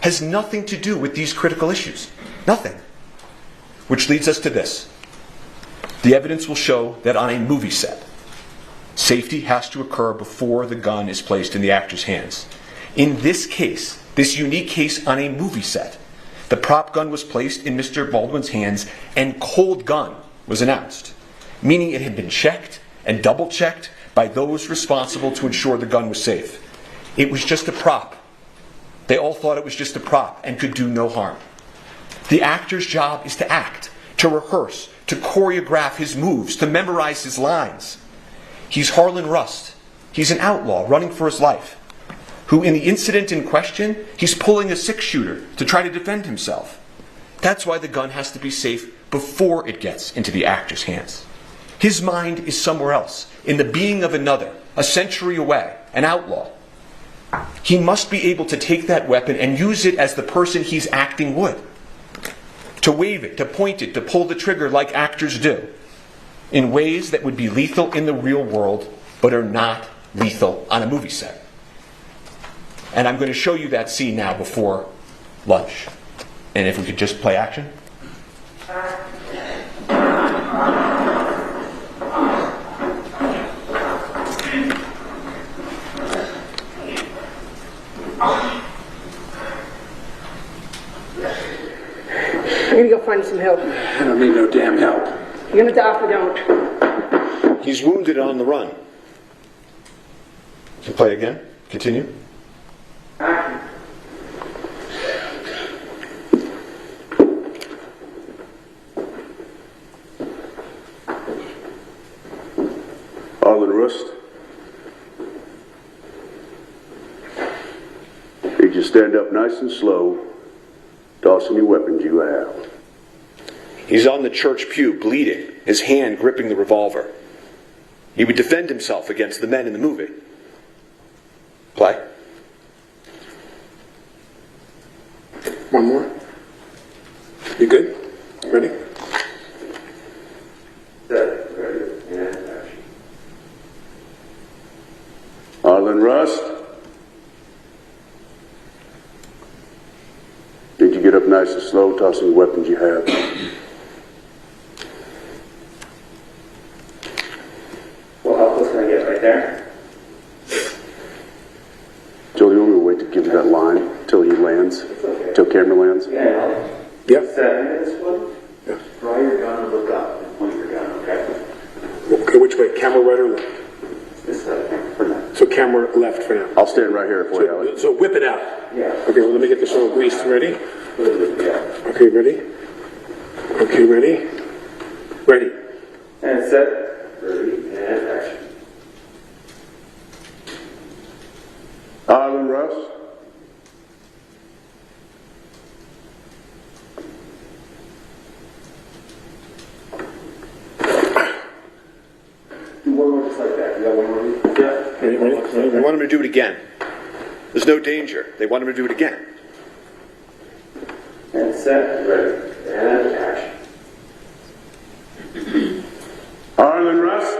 has nothing to do with these critical issues. Nothing. Which leads us to this. The evidence will show that on a movie set, safety has to occur before the gun is placed in the actor's hands. In this case, this unique case on a movie set, the prop gun was placed in Mr. Baldwin's hands and cold gun was announced, meaning it had been checked and double-checked by those responsible to ensure the gun was safe. It was just a prop. They all thought it was just a prop and could do no harm. The actor's job is to act, to rehearse, to choreograph his moves, to memorize his lines. He's Harlan Rust. He's an outlaw running for his life, who in the incident in question, he's pulling a six-shooter to try to defend himself. That's why the gun has to be safe before it gets into the actor's hands. His mind is somewhere else, in the being of another, a century away, an outlaw. He must be able to take that weapon and use it as the person he's acting would. To wave it, to point it, to pull the trigger like actors do, in ways that would be lethal in the real world, but are not lethal on a movie set. And I'm going to show you that scene now before lunch. And if we could just play action. I'm gonna go find some help. I don't need no damn help. You're gonna die if I don't. He's wounded on the run. So play again. Continue. Harlan Rust. Need you stand up nice and slow, toss any weapons you have. He's on the church pew, bleeding, his hand gripping the revolver. He would defend himself against the men in the movie. Play. One more. You good? Ready? Harlan Rust. Did you get up nice and slow, tossing the weapons you have? Well, how close can I get? Right there? Joe, you want me to wait to give you that line till he lands? Okay. Till camera lands? Yeah. Yep. 7 minutes, one. Yeah. Draw your gun and look up and point your gun, okay? Okay, which way? Camera right or left? This side, for now. So camera left for now. I'll stand right here for you, Alex. So whip it out. Yeah. Okay, well, let me get this all greased. Ready? Yeah. Okay, ready? Okay, ready? Ready. And set. Ready, and action. Harlan Rust. Do one more just like that. You got one more? Yeah. Ready? You wanted me to to do it again. There's no danger. They want him to do it again. And set, ready, and action. Harlan Rust.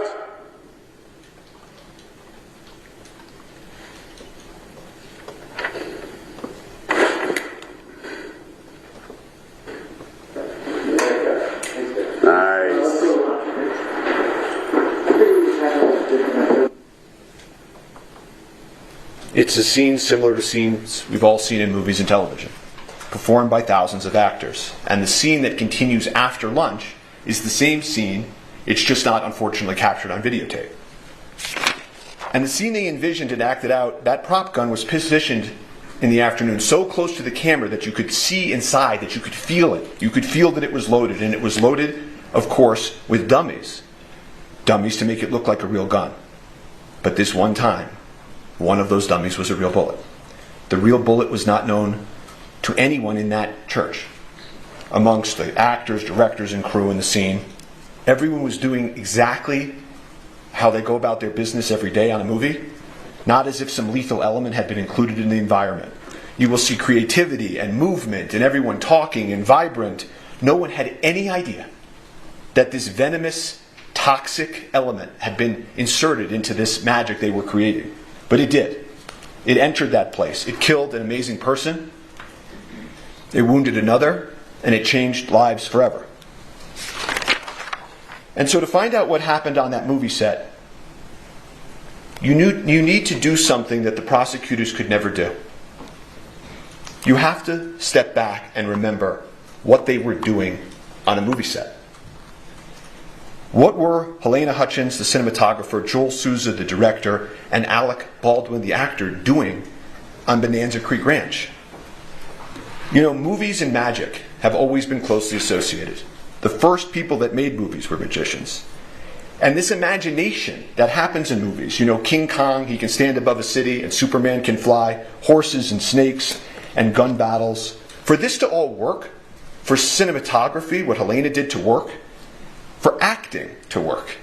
Nice. It's a scene similar to scenes we've all seen in movies and television, performed by thousands of actors. And the scene that continues after lunch is the same scene, it's just not unfortunately captured on videotape. And the scene they envisioned and acted out, that prop gun was positioned in the afternoon so close to the camera that you could see inside, that you could feel it. You could feel that it was loaded, and it was loaded, of course, with dummies. Dummies to make it look like a real gun. But this one time, one of those dummies was a real bullet. The real bullet was not known to anyone in that church. Amongst the actors, directors, and crew in the scene, everyone was doing exactly how they go about their business every day on a movie, not as if some lethal element had been included in the environment. You will see creativity and movement and everyone talking and vibrant. No one had any idea that this venomous, toxic element had been inserted into this magic they were creating. But it did. It entered that place. It killed an amazing person. It wounded another, and it changed lives forever. And so to find out what happened on that movie set, you need to do something that the prosecutors could never do. You have to step back and remember what they were doing on a movie set. What were Helena Hutchins, the cinematographer, Joel Souza, the director, and Alec Baldwin, the actor, doing on Bonanza Creek Ranch? You know, movies and magic have always been closely associated. The first people that made movies were magicians. And this imagination that happens in movies, you know, King Kong, he can stand above a city, and Superman can fly, horses and snakes and gun battles. For this to all work, for cinematography, what Helena did to work, for acting to work,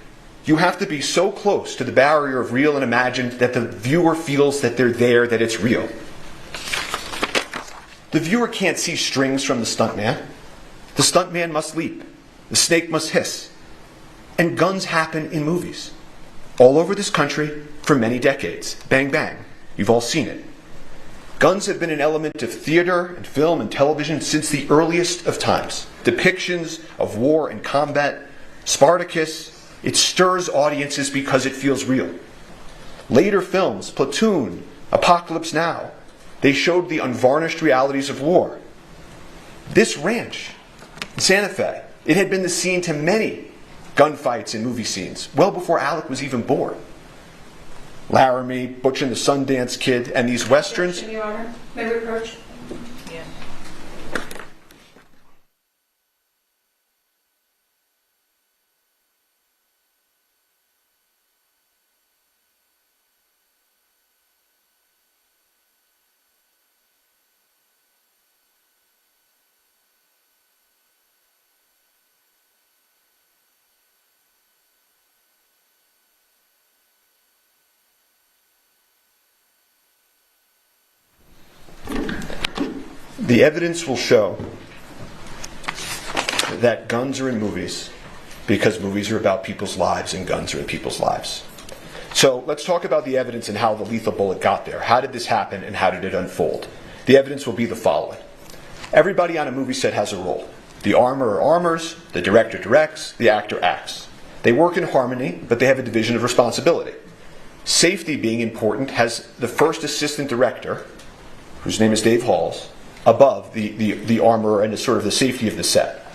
you have to be so close to the barrier of real and imagined that the viewer feels that they're there, that it's real. The viewer can't see strings from the stuntman. The stuntman must leap. The snake must hiss. And guns happen in movies. All over this country for many decades. Bang, bang. You've all seen it. Guns have been an element of theater and film and television since the earliest of times. Depictions of war and combat, Spartacus, it stirs audiences because it feels real. Later films, Platoon, Apocalypse Now, they showed the unvarnished realities of war. This ranch in Santa Fe, it had been the scene to many gunfights and movie scenes, well before Alec was even born. Laramie, Butch and the Sundance Kid, and these westerns. Your Honor, may we approach? Yeah. The evidence will show that guns are in movies because movies are about people's lives and guns are in people's lives. So let's talk about the evidence and how the lethal bullet got there. How did this happen and how did it unfold? The evidence will be the following. Everybody on a movie set has a role. The armorer armors, the director directs, the actor acts. They work in harmony, but they have a division of responsibility. Safety being important has the first assistant director, whose name is Dave Halls, above the armorer and the sort of the safety of the set.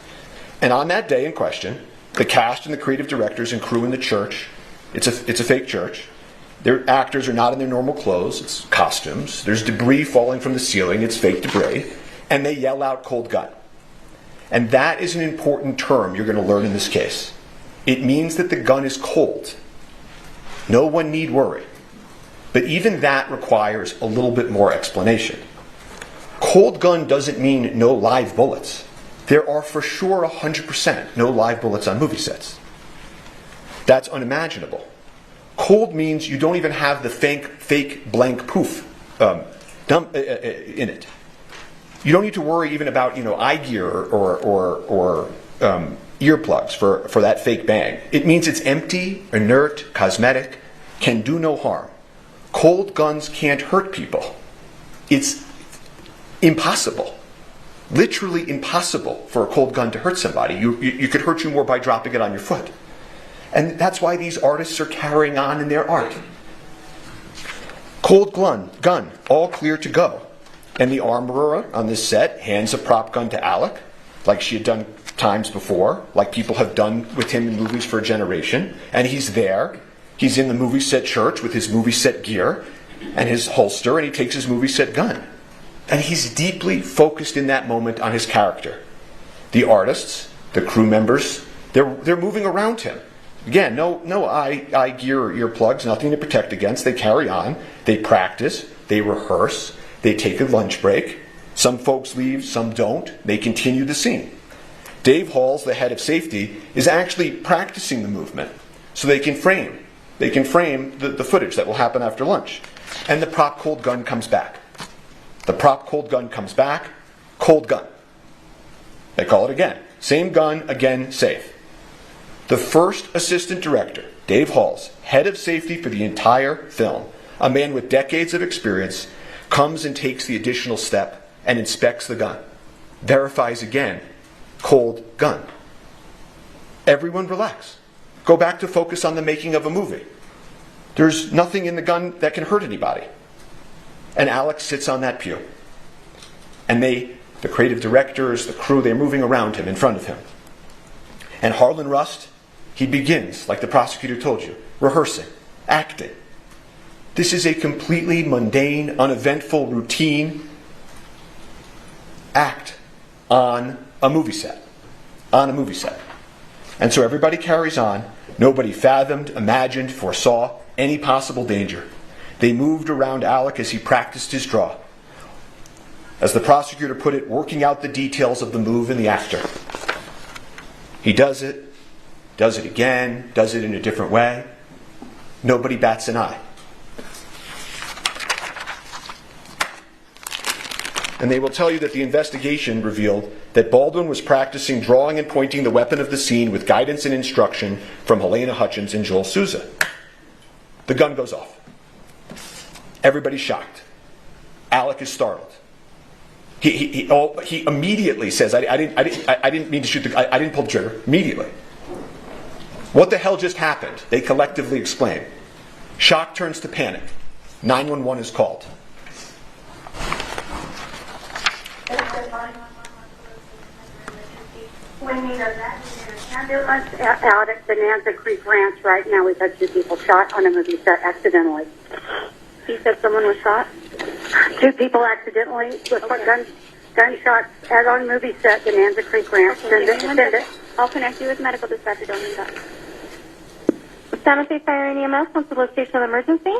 And on that day in question, the cast and the creative directors and crew in the church, it's a fake church, their actors are not in their normal clothes, it's costumes, there's debris falling from the ceiling, it's fake debris, and they yell out cold gun. And that is an important term you're going to learn in this case. It means that the gun is cold. No one need worry. But even that requires a little bit more explanation. Cold gun doesn't mean no live bullets. There are for sure 100% no live bullets on movie sets. That's unimaginable. Cold means you don't even have the fake blank poof in it. You don't need to worry even about eye gear or earplugs for that fake bang. It means it's empty, inert, cosmetic, can do no harm. Cold guns can't hurt people. It's impossible. Literally impossible for a cold gun to hurt somebody. You could hurt you more by dropping it on your foot. And that's why these artists are carrying on in their art. Cold gun, all clear to go. And the armorer on this set hands a prop gun to Alec, like she had done times before, like people have done with him in movies for a generation. And he's there. He's in the movie set church with his movie set gear and his holster, and he takes his movie set gun. And he's deeply focused in that moment on his character. The artists, the crew members, they're moving around him. Again, no eye gear or earplugs, nothing to protect against. They carry on. They practice. They rehearse. They take a lunch break. Some folks leave, some don't. They continue the scene. Dave Halls, the head of safety, is actually practicing the movement so they can frame the footage that will happen after lunch. And the prop cold gun comes back. The prop cold gun comes back, cold gun. They call it again. Same gun, again, safe. The first assistant director, Dave Halls, head of safety for the entire film, a man with decades of experience, comes and takes the additional step and inspects the gun. Verifies again, cold gun. Everyone relax. Go back to focus on the making of a movie. There's nothing in the gun that can hurt anybody. And Alex sits on that pew. And the creative directors, the crew, they're moving around him, in front of him. And Harlan Rust, he begins, like the prosecutor told you, rehearsing, acting. This is a completely mundane, uneventful, routine act on a movie set. On a movie set. And so everybody carries on. Nobody fathomed, imagined, foresaw any possible danger. They moved around Alec as he practiced his draw. As the prosecutor put it, working out the details of the move and the actor. He does it again, does it in a different way. Nobody bats an eye. And they will tell you that the investigation revealed that Baldwin was practicing drawing and pointing the weapon of the scene with guidance and instruction from Helena Hutchins and Joel Souza. The gun goes off. Everybody's shocked. Alec is startled. He immediately says, "I didn't mean to shoot I didn't pull the trigger." Immediately. What the hell just happened? They collectively exclaim. Shock turns to panic. 911 is called. Ambulance out at Bonanza Creek Ranch right now. We've had 2 people shot on a movie set accidentally. He said someone was shot? 2 people accidentally with gunshots out on movie set, Bonanza Creek Ranch. Send it. I'll connect you with medical dispatcher. Don't need that. San Jose Fire and EMS, Constable Station of Emergency?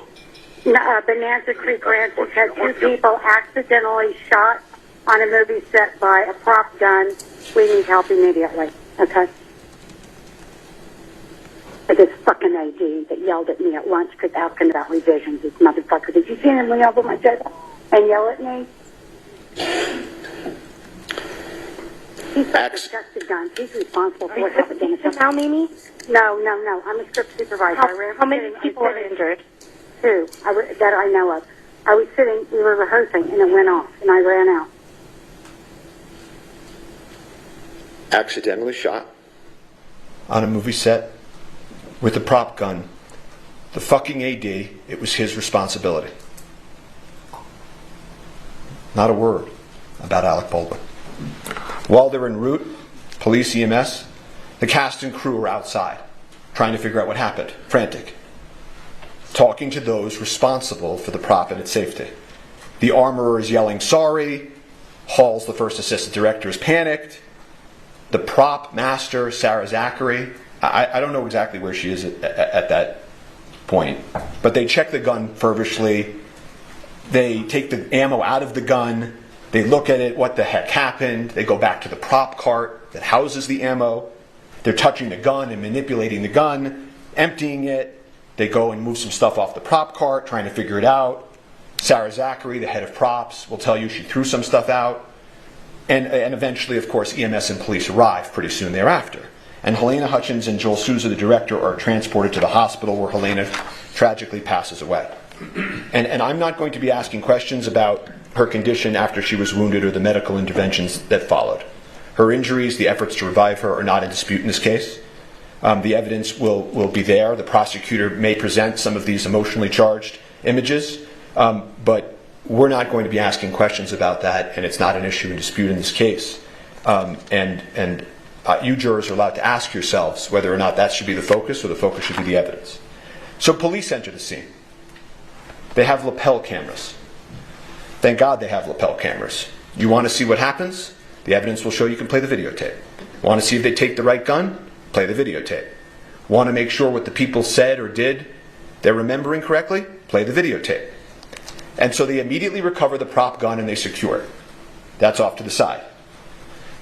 Bonanza Creek Ranch has had 2 people accidentally shot on a movie set by a prop gun. We need help immediately. Okay? Like this fucking AD that yelled at me at lunch because asking about revisions. This motherfucker. Did you see him lean over my chest and yell at me? He's disgusted guns. He's responsible for what happened in the film. Now, Mimi? No. I'm a script supervisor. How many people are injured? 2 that I know of. I was sitting, we were rehearsing, and it went off, and I ran out. Accidentally shot on a movie set with a prop gun. The fucking AD, it was his responsibility. Not a word about Alec Baldwin. While they're en route, police, EMS, the cast and crew are outside, trying to figure out what happened, frantic, talking to those responsible for the prop and its safety. The armorer is yelling, "Sorry." Halls, the first assistant director, is panicked. The prop master, Sarah Zachary, I don't know exactly where she is at that point, but they check the gun feverishly. They take the ammo out of the gun. They look at it, what the heck happened? They go back to the prop cart that houses the ammo. They're touching the gun and manipulating the gun, emptying it. They go and move some stuff off the prop cart, trying to figure it out. Sarah Zachary, the head of props, will tell you she threw some stuff out. And eventually, of course, EMS and police arrive pretty soon thereafter. And Helena Hutchins and Joel Souza, the director, are transported to the hospital where Helena tragically passes away. And I'm not going to be asking questions about her condition after she was wounded or the medical interventions that followed. Her injuries, the efforts to revive her, are not in dispute in this case. The evidence will be there. The prosecutor may present some of these emotionally charged images, but we're not going to be asking questions about that, and it's not an issue in dispute in this case. You jurors are allowed to ask yourselves whether or not that should be the focus or the focus should be the evidence. So police enter the scene. They have lapel cameras. Thank God they have lapel cameras. You want to see what happens? The evidence will show you can play the videotape. Want to see if they take the right gun? Play the videotape. Want to make sure what the people said or did they're remembering correctly? Play the videotape. And so they immediately recover the prop gun and they secure it. That's off to the side.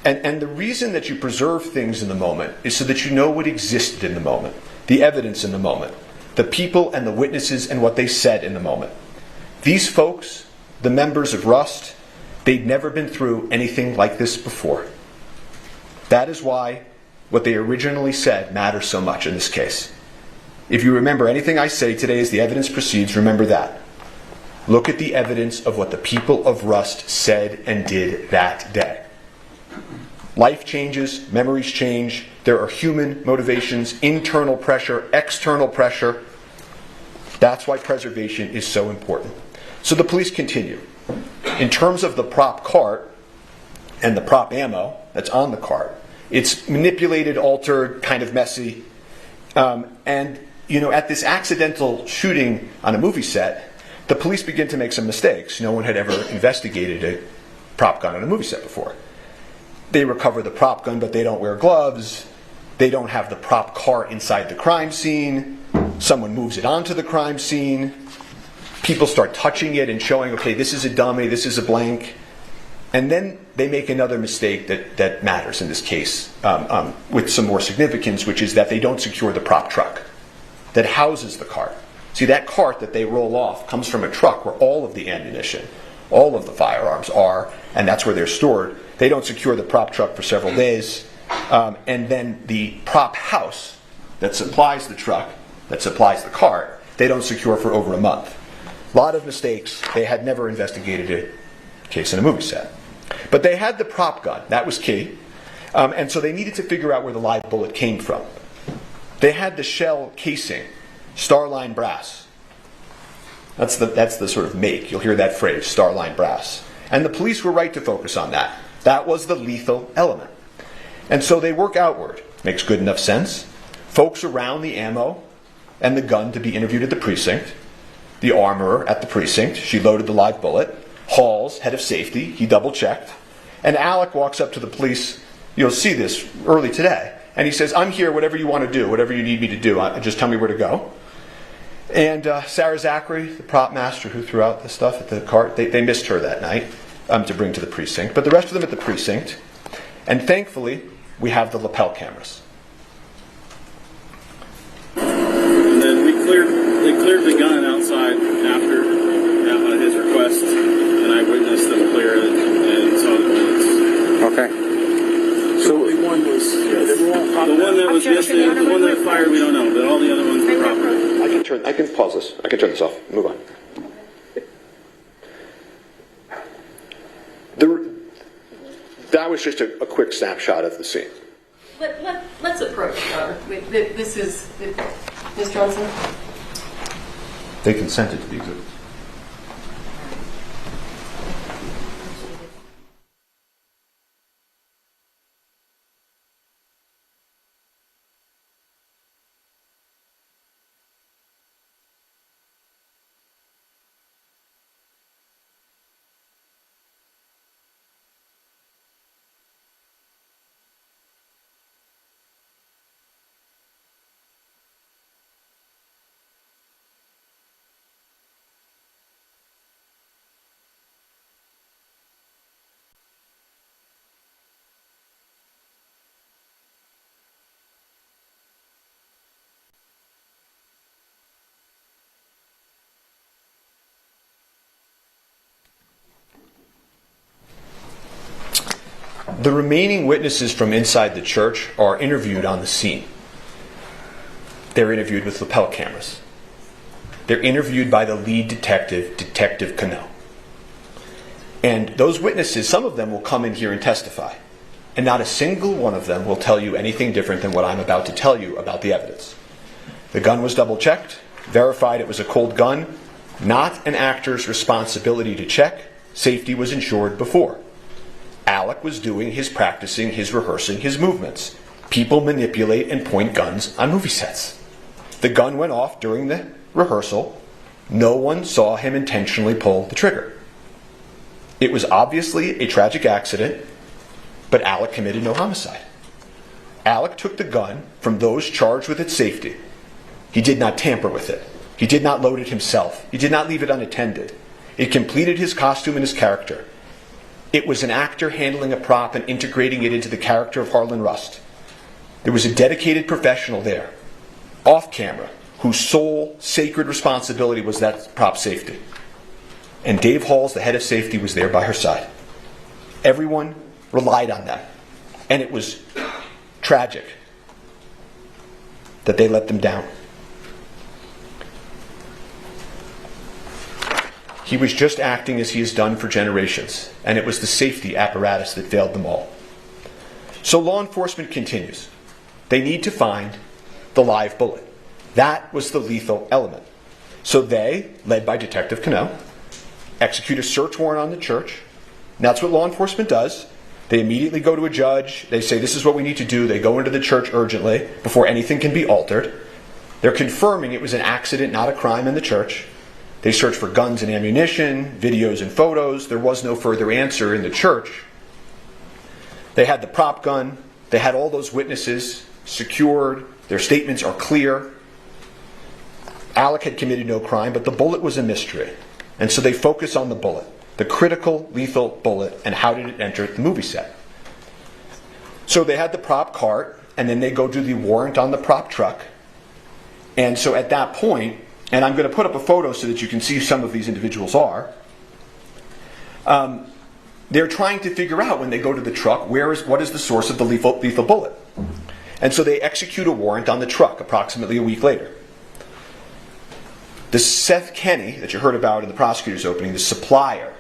And the reason that you preserve things in the moment is so that you know what existed in the moment, the evidence in the moment, the people and the witnesses and what they said in the moment. These folks, the members of Rust, they'd never been through anything like this before. That is why what they originally said matters so much in this case. If you remember anything I say today as the evidence proceeds, remember that. Look at the evidence of what the people of Rust said and did that day. Life changes, memories change, there are human motivations, internal pressure, external pressure. That's why preservation is so important. So the police continue. In terms of the prop cart and the prop ammo that's on the cart, it's manipulated, altered, kind of messy. And at this accidental shooting on a movie set, the police begin to make some mistakes. No one had ever investigated a prop gun on a movie set before. They recover the prop gun, but they don't wear gloves. They don't have the prop car inside the crime scene. Someone moves it onto the crime scene. People start touching it and showing, okay, this is a dummy, this is a blank. And then they make another mistake that matters in this case with some more significance, which is that they don't secure the prop truck that houses the cart. See, that cart that they roll off comes from a truck where all of the ammunition, all of the firearms are, and that's where they're stored. They don't secure the prop truck for several days. And then the prop house that supplies the truck, that supplies the cart, they don't secure for over a month. A lot of mistakes. They had never investigated a case in a movie set. But they had the prop gun. That was key. And so they needed to figure out where the live bullet came from. They had the shell casing, Starline brass. That's the sort of make. You'll hear that phrase, Starline brass. And the police were right to focus on that. That was the lethal element. And so they work outward. Makes good enough sense. Folks around the ammo and the gun to be interviewed at the precinct. The armorer at the precinct. She loaded the live bullet. Halls, head of safety, he double-checked. And Alec walks up to the police. You'll see this early today. And he says, I'm here, whatever you want to do, whatever you need me to do, just tell me where to go. And Sarah Zachary, the prop master who threw out the stuff at the cart, they missed her that night to bring to the precinct. But the rest of them at the precinct. And thankfully, we have the lapel cameras. And then they cleared the gun outside after his request, and I witnessed them clear it and saw the bullets. Okay. So the one was the one that was yesterday, the one that fired, we don't know, but all the other ones were proper. I can pause this. I can turn this off. Move on. That was just a quick snapshot of the scene. Let's approach, Your Honor. This is Ms. Johnson. They consented to the exhibit. The remaining witnesses from inside the church are interviewed on the scene. They're interviewed with lapel cameras. They're interviewed by the lead detective, Detective Cano. And those witnesses, some of them will come in here and testify. And not a single one of them will tell you anything different than what I'm about to tell you about the evidence. The gun was double-checked, verified it was a cold gun, not an actor's responsibility to check. Safety was ensured before. Alec was doing his practicing, his rehearsing, his movements. People manipulate and point guns on movie sets. The gun went off during the rehearsal. No one saw him intentionally pull the trigger. It was obviously a tragic accident, but Alec committed no homicide. Alec took the gun from those charged with its safety. He did not tamper with it. He did not load it himself. He did not leave it unattended. It completed his costume and his character. It was an actor handling a prop and integrating it into the character of Harlan Rust. There was a dedicated professional there, off camera, whose sole sacred responsibility was that prop safety. And Dave Halls, the head of safety, was there by her side. Everyone relied on that. And it was tragic that they let them down. He was just acting as he has done for generations, and it was the safety apparatus that failed them all. So law enforcement continues. They need to find the live bullet. That was the lethal element. So they, led by Detective Cano, execute a search warrant on the church. And that's what law enforcement does. They immediately go to a judge. They say, this is what we need to do. They go into the church urgently before anything can be altered. They're confirming it was an accident, not a crime in the church. They search for guns and ammunition, videos and photos. There was no further answer in the church. They had the prop gun. They had all those witnesses secured. Their statements are clear. Alec had committed no crime, but the bullet was a mystery. And so they focus on the bullet, the critical, lethal bullet, and how did it enter the movie set. So they had the prop cart, and then they go do the warrant on the prop truck. And so at that point, and I'm going to put up a photo so that you can see who some of these individuals are. They're trying to figure out when they go to the truck, what is the source of the lethal bullet. And so they execute a warrant on the truck approximately a week later. The Seth Kenny that you heard about in the prosecutor's opening, the supplier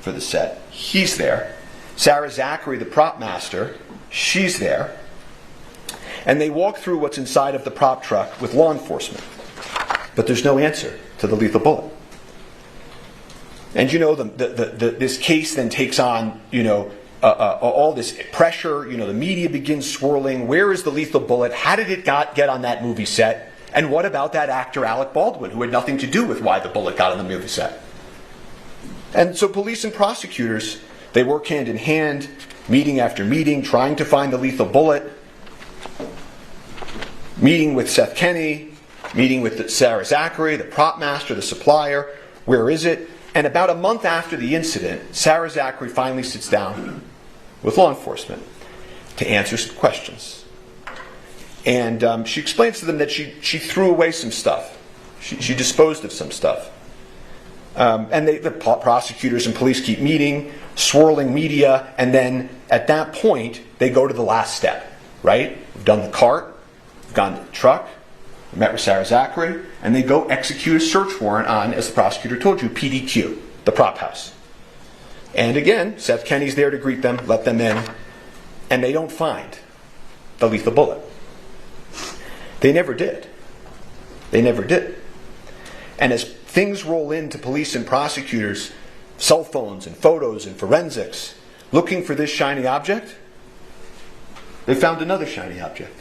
for the set, he's there. Sarah Zachary, the prop master, she's there. And they walk through what's inside of the prop truck with law enforcement. But there's no answer to the lethal bullet. And you know, this case then takes on, all this pressure. The media begins swirling. Where is the lethal bullet? How did it get on that movie set? And what about that actor Alec Baldwin, who had nothing to do with why the bullet got on the movie set? And so police and prosecutors, they work hand in hand, meeting after meeting, trying to find the lethal bullet. Meeting with Seth Kenny, meeting with Sarah Zachary, the prop master, the supplier. Where is it? And about a month after the incident, Sarah Zachary finally sits down with law enforcement to answer some questions. And she explains to them that she threw away some stuff. She disposed of some stuff. And the prosecutors and police keep meeting, swirling media, and then at that point, they go to the last step, right? We've done the cart, we've gone to the truck, we met with Sarah Zachary, and they go execute a search warrant on, as the prosecutor told you, PDQ, the prop house. And again, Seth Kenny's there to greet them, let them in, and they don't find the lethal bullet. They never did. They never did. And as things roll into police and prosecutors, cell phones and photos and forensics, looking for this shiny object, they found another shiny object.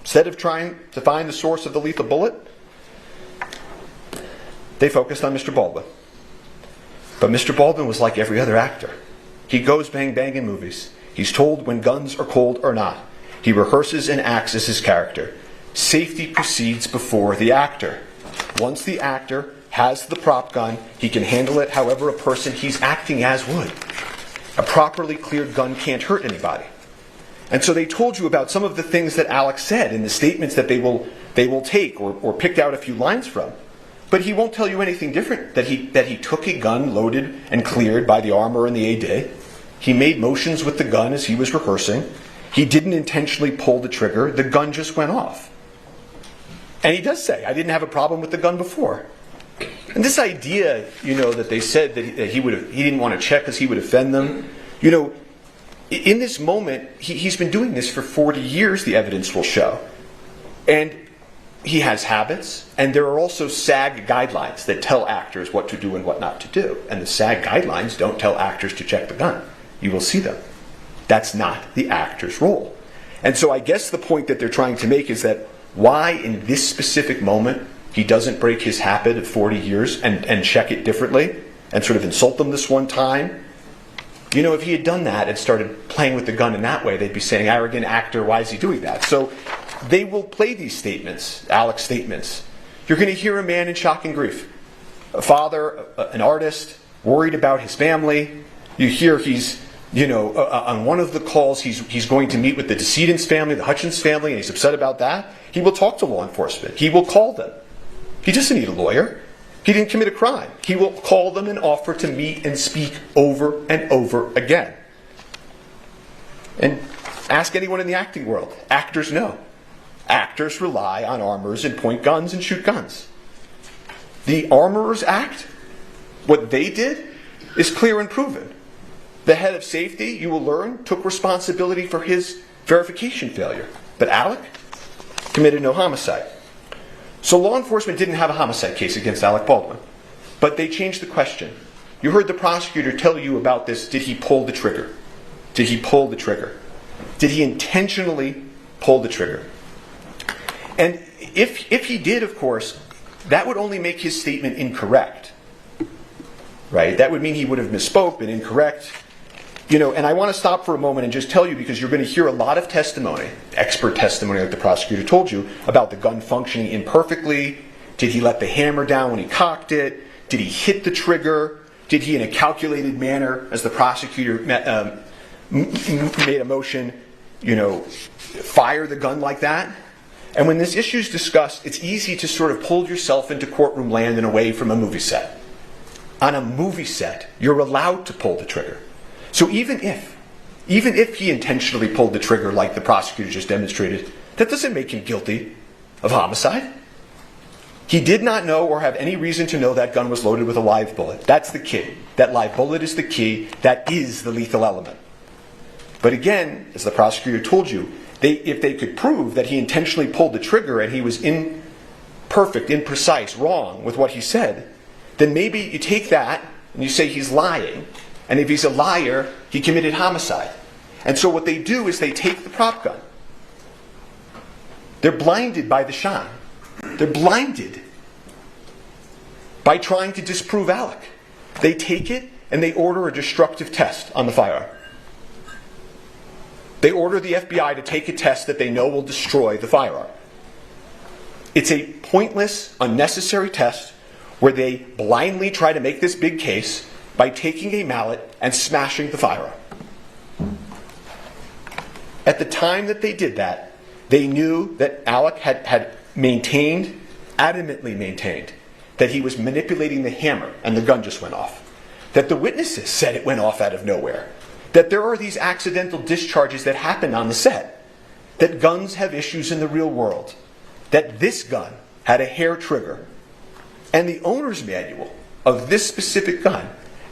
Instead of trying to find the source of the lethal bullet, they focused on Mr. Baldwin. But Mr. Baldwin was like every other actor. He goes bang bang in movies. He's told when guns are cold or not. He rehearses and acts as his character. Safety proceeds before the actor. Once the actor has the prop gun, he can handle it however a person he's acting as would. A properly cleared gun can't hurt anybody. And so they told you about some of the things that Alex said in the statements that they will take or picked out a few lines from. But he won't tell you anything different, that he took a gun loaded and cleared by the armorer and the AD. He made motions with the gun as he was rehearsing. He didn't intentionally pull the trigger. The gun just went off. And he does say, I didn't have a problem with the gun before. And this idea, that they said that he didn't want to check because he would offend them, in this moment, he's been doing this for 40 years, the evidence will show. And he has habits, and there are also SAG guidelines that tell actors what to do and what not to do. And the SAG guidelines don't tell actors to check the gun. You will see them. That's not the actor's role. And so I guess the point that they're trying to make is that why in this specific moment he doesn't break his habit of 40 years and check it differently and sort of insult them this one time. If he had done that and started playing with the gun in that way, they'd be saying, arrogant actor, why is he doing that? So they will play these statements, Alec's statements. You're going to hear a man in shock and grief. A father, an artist, worried about his family. You hear he's, on one of the calls, he's going to meet with the decedent's family, the Hutchins family, and he's upset about that. He will talk to law enforcement. He will call them. He doesn't need a lawyer. He didn't commit a crime. He will call them and offer to meet and speak over and over again. And ask anyone in the acting world. Actors know. Actors rely on armorers and point guns and shoot guns. The Armorers Act, what they did, is clear and proven. The head of safety, you will learn, took responsibility for his verification failure. But Alec committed no homicide. So law enforcement didn't have a homicide case against Alec Baldwin. But they changed the question. You heard the prosecutor tell you about this. Did he pull the trigger? Did he pull the trigger? Did he intentionally pull the trigger? And if he did, of course, that would only make his statement incorrect. Right? That would mean he would have misspoke, been incorrect. And I want to stop for a moment and just tell you, because you're going to hear a lot of testimony, expert testimony like the prosecutor told you, about the gun functioning imperfectly. Did he let the hammer down when he cocked it? Did he hit the trigger? Did he, in a calculated manner, as the prosecutor made a motion, fire the gun like that? And when this issue is discussed, it's easy to sort of pull yourself into courtroom land and away from a movie set. On a movie set, you're allowed to pull the trigger. So even if he intentionally pulled the trigger like the prosecutor just demonstrated, that doesn't make him guilty of homicide. He did not know or have any reason to know that gun was loaded with a live bullet. That's the key. That live bullet is the key. That is the lethal element. But again, as the prosecutor told you, if they could prove that he intentionally pulled the trigger and he was imperfect, imprecise, wrong with what he said, then maybe you take that and you say he's lying. And if he's a liar, he committed homicide. And so what they do is they take the prop gun. They're blinded by the shine. They're blinded by trying to disprove Alec. They take it and they order a destructive test on the firearm. They order the FBI to take a test that they know will destroy the firearm. It's a pointless, unnecessary test where they blindly try to make this big case by taking a mallet and smashing the firearm. At the time that they did that, they knew that Alec had adamantly maintained, that he was manipulating the hammer and the gun just went off. That the witnesses said it went off out of nowhere. That there are these accidental discharges that happen on the set. That guns have issues in the real world. That this gun had a hair trigger. And the owner's manual of this specific gun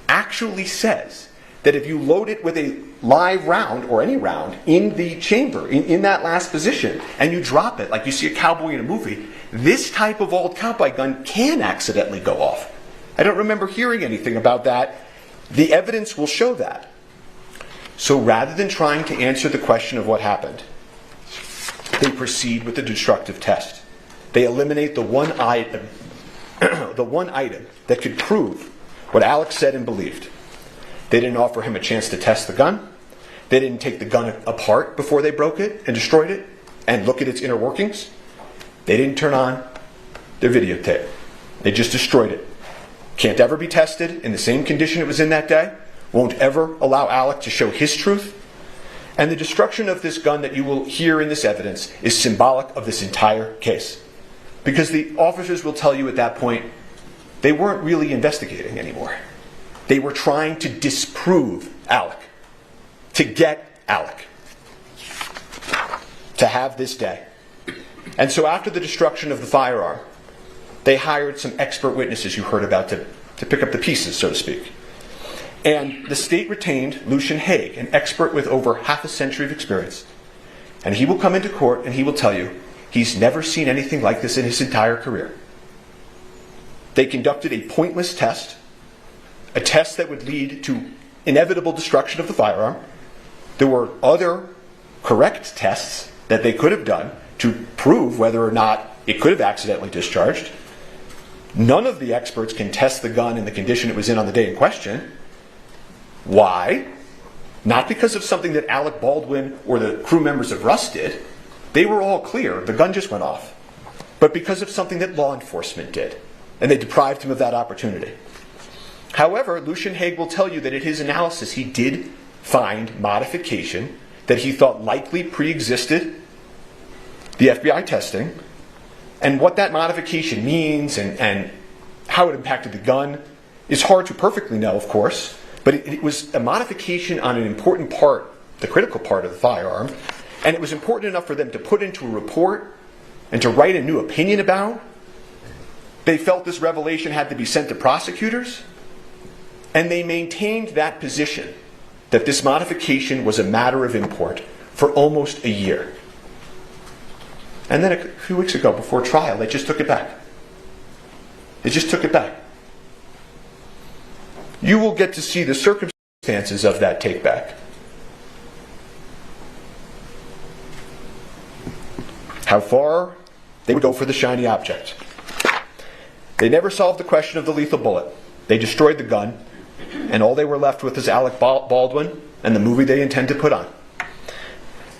actually says that if you load it with a live round, or any round, in the chamber, in that last position, and you drop it like you see a cowboy in a movie, this type of old cowboy gun can accidentally go off. I don't remember hearing anything about that. The evidence will show that. So rather than trying to answer the question of what happened, they proceed with the destructive test. They eliminate the one item that could prove what Alex said and believed. They didn't offer him a chance to test the gun. They didn't take the gun apart before they broke it and destroyed it and look at its inner workings. They didn't turn on their videotape. They just destroyed it. Can't ever be tested in the same condition it was in that day. Won't ever allow Alec to show his truth. And the destruction of this gun that you will hear in this evidence is symbolic of this entire case. Because the officers will tell you at that point, they weren't really investigating anymore. They were trying to disprove Alec, to get Alec to have this day. And so after the destruction of the firearm, they hired some expert witnesses you heard about to pick up the pieces, so to speak. And the state retained Lucian Haig, an expert with over half a century of experience. And he will come into court and he will tell you he's never seen anything like this in his entire career. They conducted a pointless test, a test that would lead to inevitable destruction of the firearm. There were other correct tests that they could have done to prove whether or not it could have accidentally discharged. None of the experts can test the gun in the condition it was in on the day in question. Why? Not because of something that Alec Baldwin or the crew members of Rust did. They were all clear. The gun just went off. But because of something that law enforcement did. And they deprived him of that opportunity. However, Lucian Haig will tell you that in his analysis he did find modification that he thought likely pre-existed the FBI testing. And what that modification means and how it impacted the gun is hard to perfectly know, of course. But it was a modification on an important part, the critical part of the firearm. And it was important enough for them to put into a report and to write a new opinion about. They felt this revelation had to be sent to prosecutors. And they maintained that position, that this modification was a matter of import, for almost a year. And then a few weeks ago, before trial, they just took it back. They just took it back. You will get to see the circumstances of that take back. How far they would go for the shiny object. They never solved the question of the lethal bullet. They destroyed the gun, and all they were left with is Alec Baldwin and the movie they intend to put on.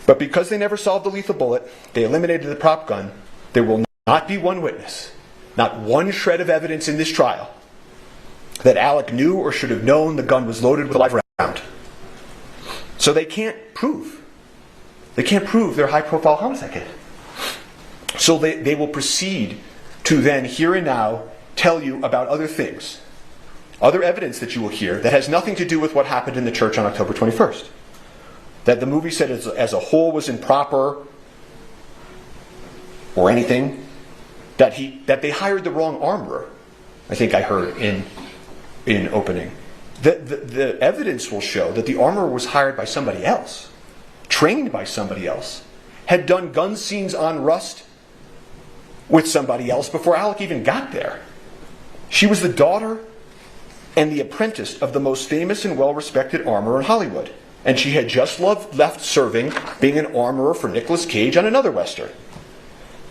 But because they never solved the lethal bullet, they eliminated the prop gun. There will not be one witness, not one shred of evidence in this trial, that Alec knew or should have known the gun was loaded with a live round. So they can't prove. They can't prove their high-profile homicide case. So they will proceed to then, here and now, tell you about other things, other evidence that you will hear that has nothing to do with what happened in the church on October 21st. That the movie set as a whole was improper, or anything. That they hired the wrong armorer, I think I heard in opening. The evidence will show that the armorer was hired by somebody else, trained by somebody else, had done gun scenes on Rust with somebody else before Alec even got there. She was the daughter and the apprentice of the most famous and well-respected armorer in Hollywood. And she had just left serving, being an armorer for Nicolas Cage on another Western.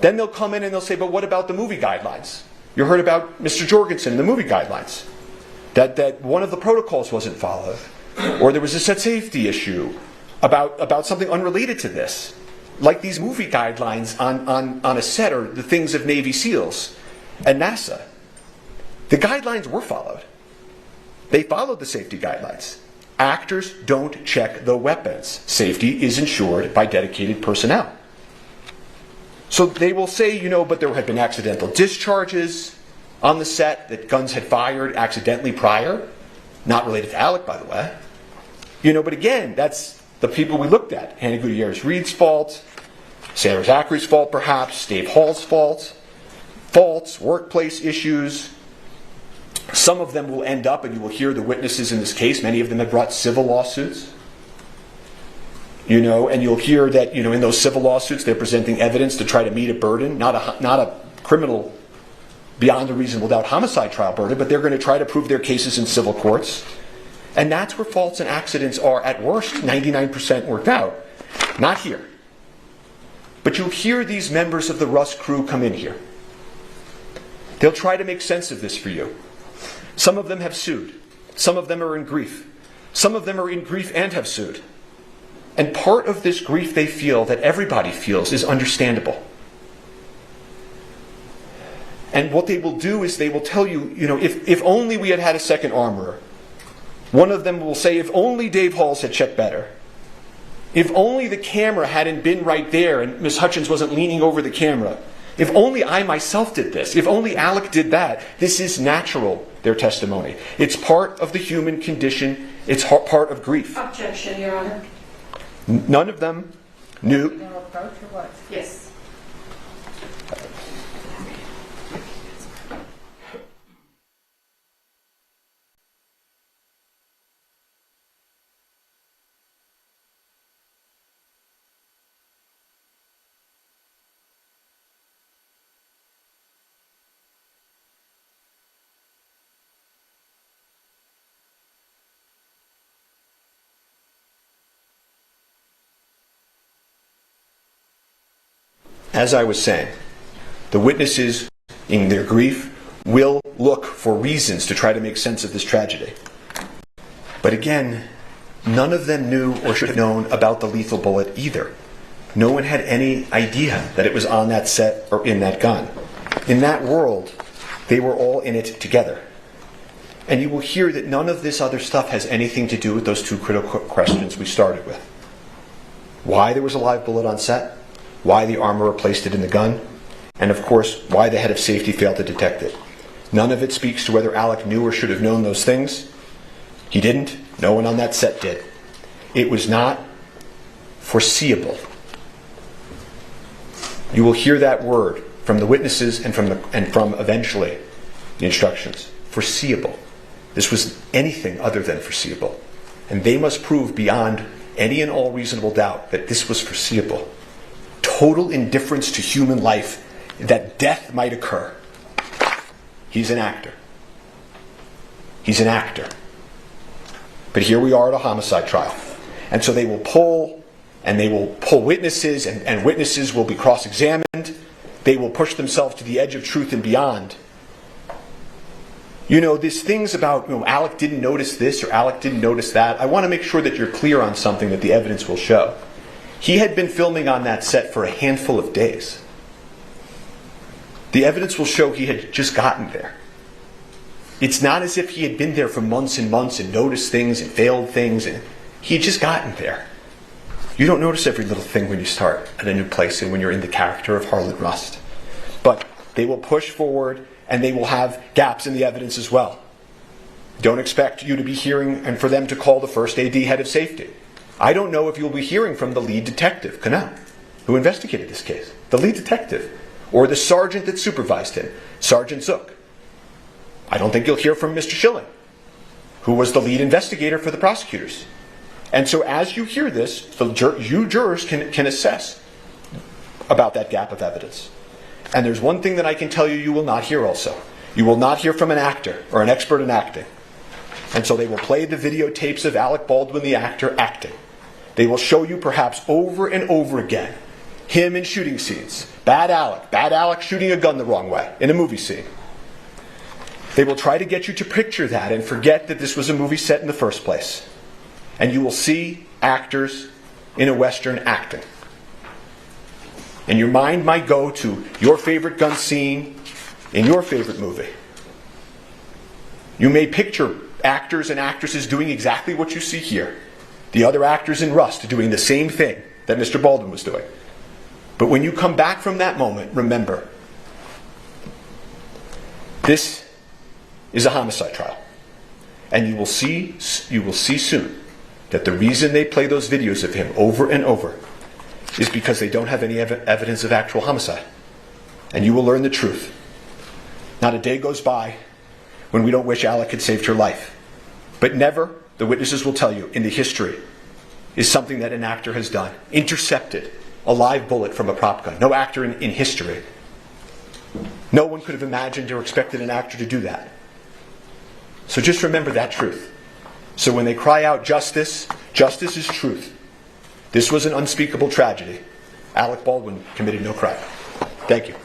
Then they'll come in and they'll say, but what about the movie guidelines? You heard about Mr. Jorgensen and the movie guidelines. That one of the protocols wasn't followed. Or there was a set safety issue about something unrelated to this. Like these movie guidelines on a set, or the things of Navy SEALs and NASA. The guidelines were followed. They followed the safety guidelines. Actors don't check the weapons. Safety is ensured by dedicated personnel. So they will say, but there had been accidental discharges on the set, that guns had fired accidentally prior. Not related to Alec, by the way. But again, that's the people we looked at. Hannah Gutierrez-Reed's fault, Sarah Zachary's fault perhaps, Dave Hall's fault, faults, workplace issues. Some of them will end up, and you will hear the witnesses in this case, many of them have brought civil lawsuits. And you'll hear that, in those civil lawsuits, they're presenting evidence to try to meet a burden, not a criminal beyond a reasonable doubt homicide trial burden, but they're going to try to prove their cases in civil courts. And that's where faults and accidents are, at worst, 99% worked out. Not here. But you'll hear these members of the Rust crew come in here. They'll try to make sense of this for you. Some of them have sued. Some of them are in grief. Some of them are in grief and have sued. And part of this grief they feel, that everybody feels, is understandable. And what they will do is they will tell you, if only we had had a second armorer. One of them will say, if only Dave Halls had checked better. If only the camera hadn't been right there and Miss Hutchins wasn't leaning over the camera. If only I myself did this. If only Alec did that. This is natural, their testimony. It's part of the human condition. It's part of grief. Objection, Your Honor. None of them knew. Yes. As I was saying, the witnesses, in their grief, will look for reasons to try to make sense of this tragedy. But again, none of them knew or should have known about the lethal bullet either. No one had any idea that it was on that set or in that gun. In that world, they were all in it together. And you will hear that none of this other stuff has anything to do with those two critical questions we started with. Why there was a live bullet on set, why the armorer placed it in the gun, and of course, why the head of safety failed to detect it. None of it speaks to whether Alec knew or should have known those things. He didn't. No one on that set did. It was not foreseeable. You will hear that word from the witnesses and from eventually the instructions. Foreseeable. This was anything other than foreseeable. And they must prove beyond any and all reasonable doubt that this was foreseeable. Total indifference to human life, that death might occur. He's an actor. He's an actor. But here we are at a homicide trial. And so they will pull witnesses, and witnesses will be cross-examined. They will push themselves to the edge of truth and beyond. You know, these things about, Alec didn't notice this or Alec didn't notice that. I want to make sure that you're clear on something that the evidence will show. He had been filming on that set for a handful of days. The evidence will show he had just gotten there. It's not as if he had been there for months and months and noticed things and failed things. And he had just gotten there. You don't notice every little thing when you start at a new place and when you're in the character of Harlan Rust. But they will push forward and they will have gaps in the evidence as well. Don't expect you to be hearing and for them to call the first AD head of safety. I don't know if you'll be hearing from the lead detective, Cannell, who investigated this case. The lead detective. Or the sergeant that supervised him, Sergeant Zook. I don't think you'll hear from Mr. Schilling, who was the lead investigator for the prosecutors. And so as you hear this, you jurors can assess about that gap of evidence. And there's one thing that I can tell you will not hear also. You will not hear from an actor or an expert in acting. And so they will play the videotapes of Alec Baldwin, the actor, acting. They will show you perhaps over and over again him in shooting scenes. Bad Alec shooting a gun the wrong way in a movie scene. They will try to get you to picture that and forget that this was a movie set in the first place. And you will see actors in a Western acting. And your mind might go to your favorite gun scene in your favorite movie. You may picture actors and actresses doing exactly what you see here. The other actors in Rust doing the same thing that Mr. Baldwin was doing. But when you come back from that moment, remember, this is a homicide trial. And you will see soon that the reason they play those videos of him over and over is because they don't have any evidence of actual homicide. And you will learn the truth. Not a day goes by when we don't wish Alec had saved her life. But never, the witnesses will tell you, in the history, is something that an actor has done. Intercepted a live bullet from a prop gun. No actor in history. No one could have imagined or expected an actor to do that. So just remember that truth. So when they cry out justice, justice is truth. This was an unspeakable tragedy. Alec Baldwin committed no crime. Thank you.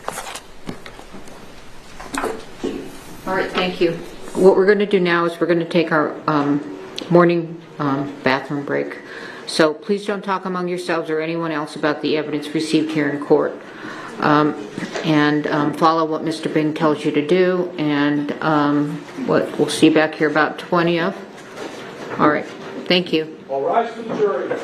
All right, thank you. What we're going to do now is we're going to take our morning bathroom break. So please don't talk among yourselves or anyone else about the evidence received here in court. And follow what Mr. Bing tells you to do. And what we'll see back here about 20 of. All right, thank you. All rise for the jury.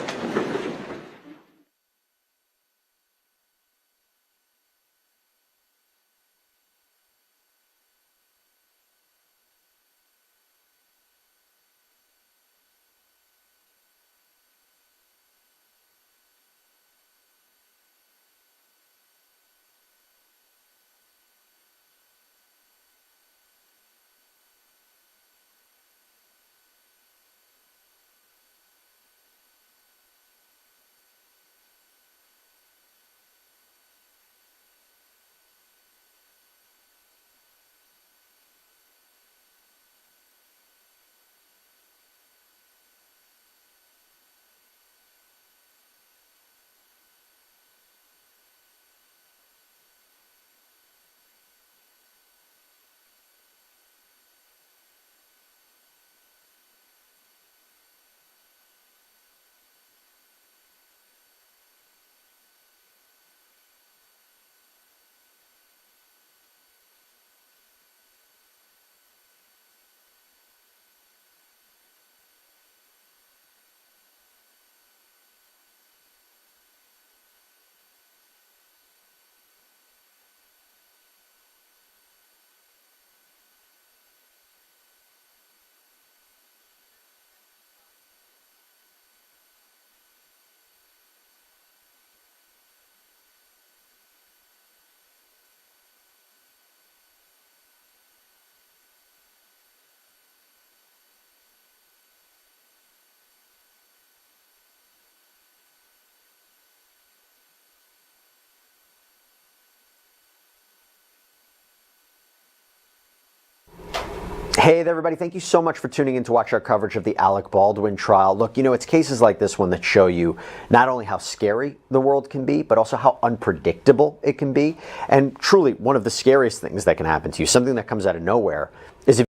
Hey there, everybody. Thank you so much for tuning in to watch our coverage of the Alec Baldwin trial. Look, it's cases like this one that show you not only how scary the world can be, but also how unpredictable it can be. And truly, one of the scariest things that can happen to you, something that comes out of nowhere, is if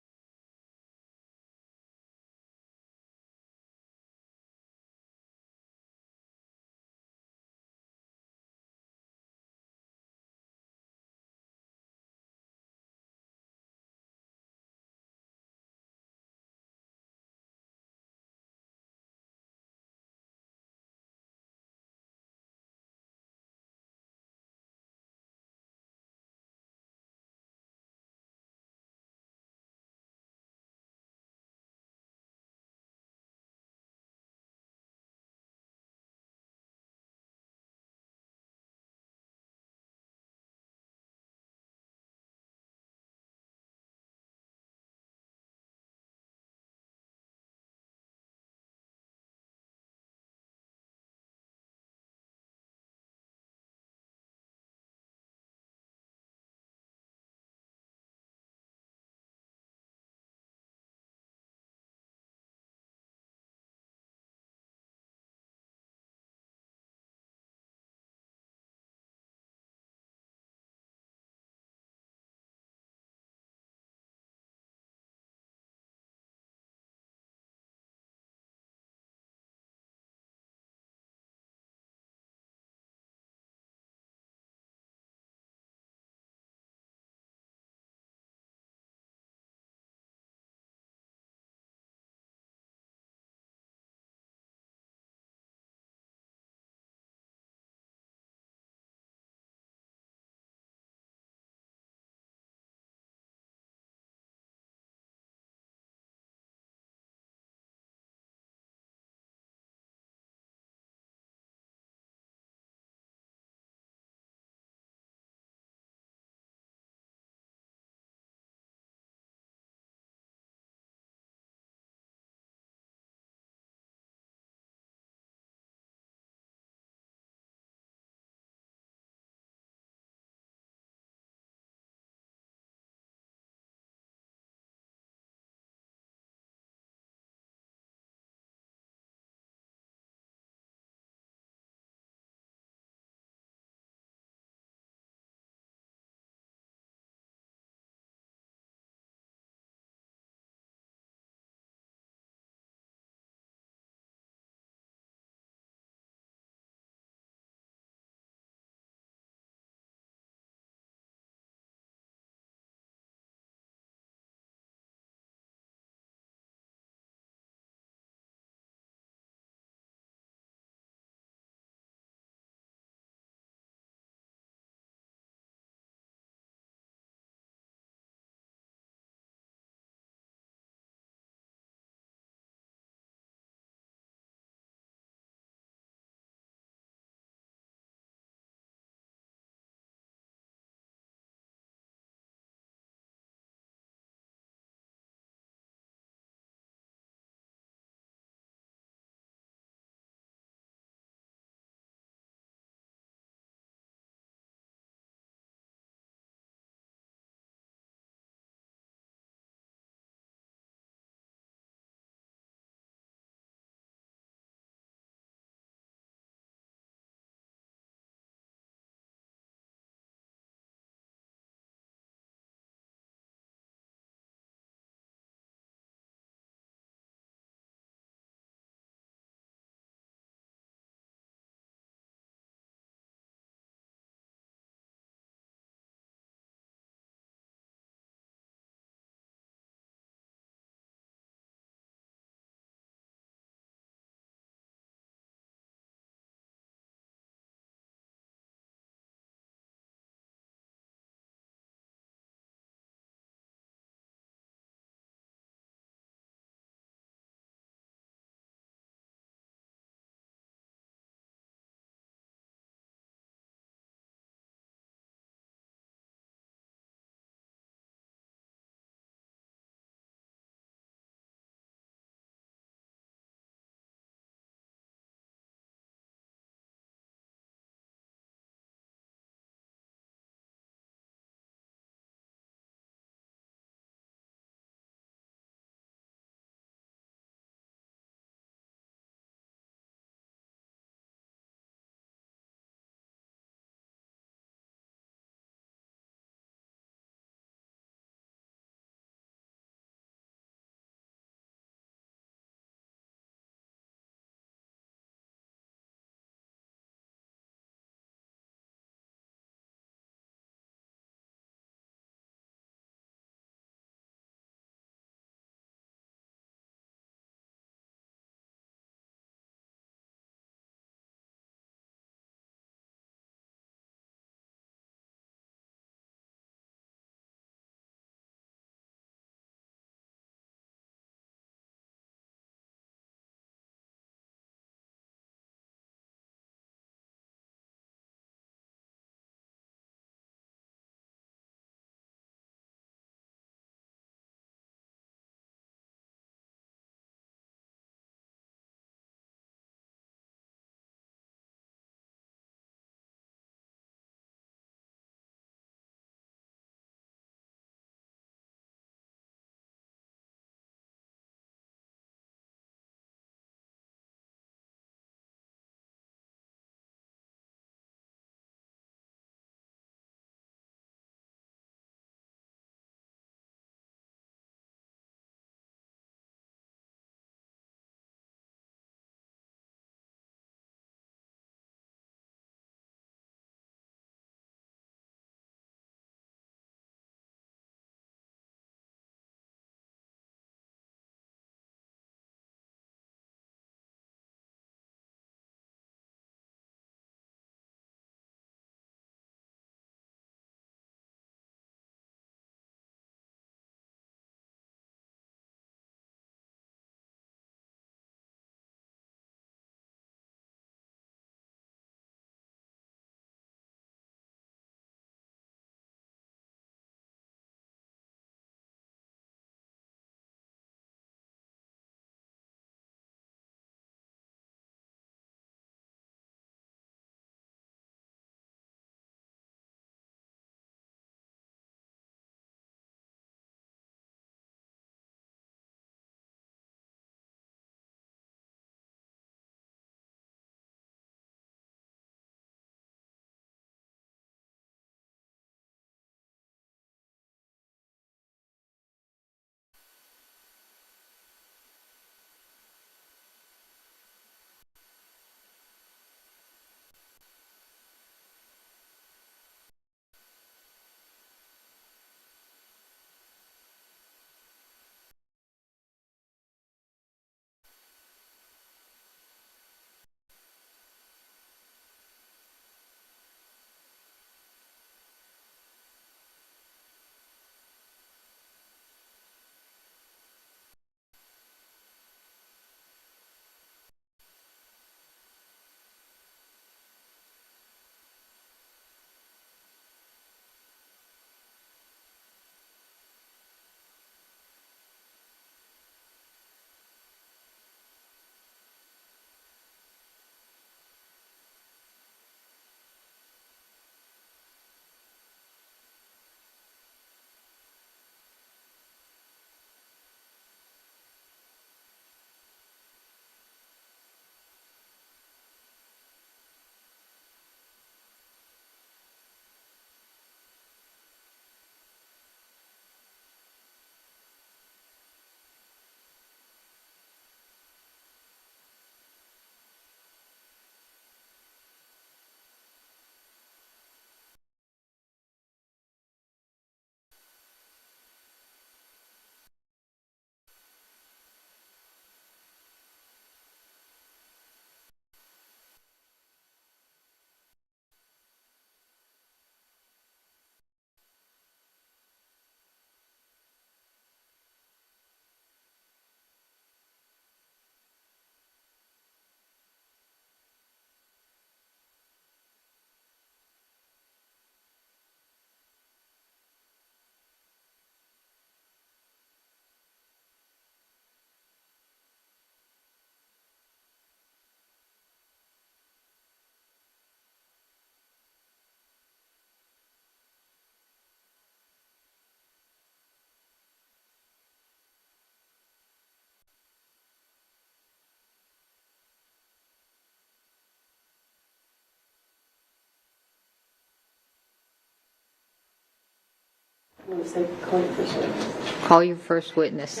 want to say call your first witness. Call your first witness.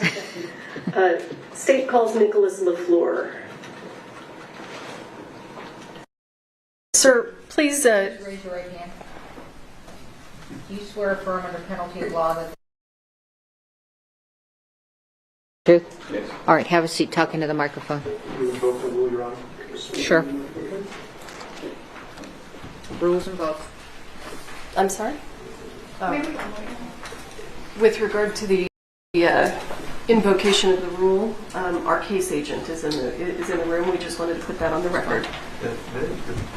State calls Nicholas LaFleur. Sir, please raise your right hand. Do you swear affirm under penalty of law that... True? Yes. All right, have a seat. Talk into the microphone. You invoke the rule, Your Honor? Sure. Rules invoked. I'm sorry? With regard to the invocation of the rule, our case agent is in the room. We just wanted to put that on the record. The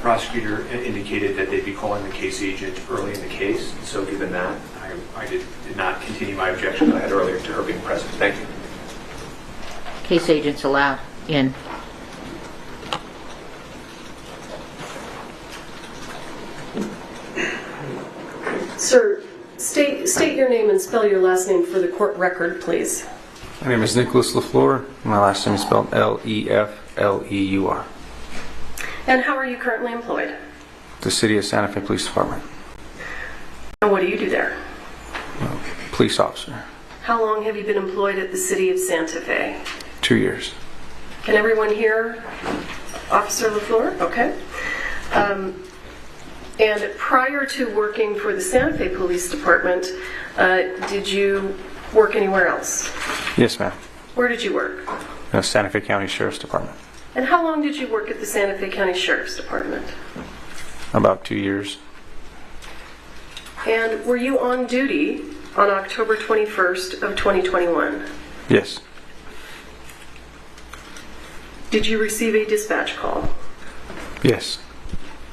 prosecutor indicated that they'd be calling the case agent early in the case, so given that, I did not continue my objection that I had earlier to her being present. Thank you. Case agents allowed in. Sir, state your name and spell your last name for the court record, please. My name is Nicholas LaFleur. My last name is spelled Lefleur. And how are you currently employed? The City of Santa Fe Police Department. And what do you do there? Police officer. How long have you been employed at the City of Santa Fe? 2 years. Can everyone hear Officer LaFleur? Okay. And prior to working for the Santa Fe Police Department, did you work anywhere else? Yes, ma'am. Where did you work? The Santa Fe County Sheriff's Department. And how long did you work at the Santa Fe County Sheriff's Department? About 2 years. And were you on duty on October 21st of 2021? Yes. Did you receive a dispatch call? Yes.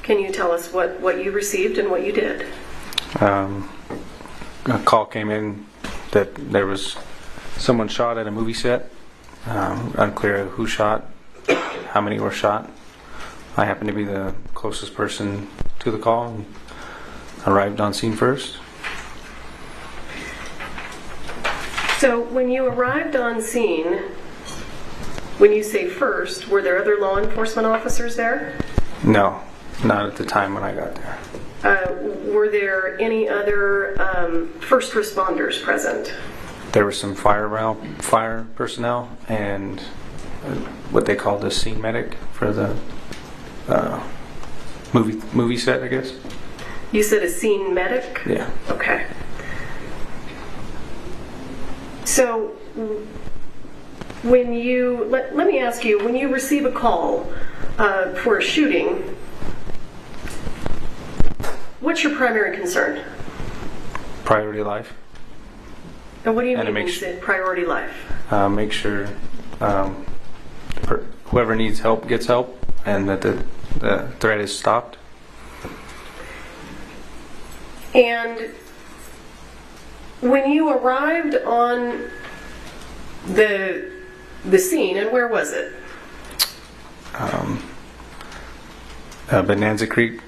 Can you tell us what you received and what you did? A call came in that there was someone shot at a movie set. Unclear who shot, how many were shot. I happened to be the closest person to the call and arrived on scene first. So when you arrived on scene, when you say first, were there other law enforcement officers there? No, not at the time when I got there. Were there any other first responders present? There was some fire personnel and what they called the scene medic for the movie set, I guess. You said a scene medic? Yeah. Okay. So when you, let me ask you, when you receive a call for a shooting, what's your primary concern? Priority life. And what do you And mean when you say priority life? Make sure whoever needs help gets help and that the threat is stopped. And when you arrived on the scene, and where was it? Bonanza Creek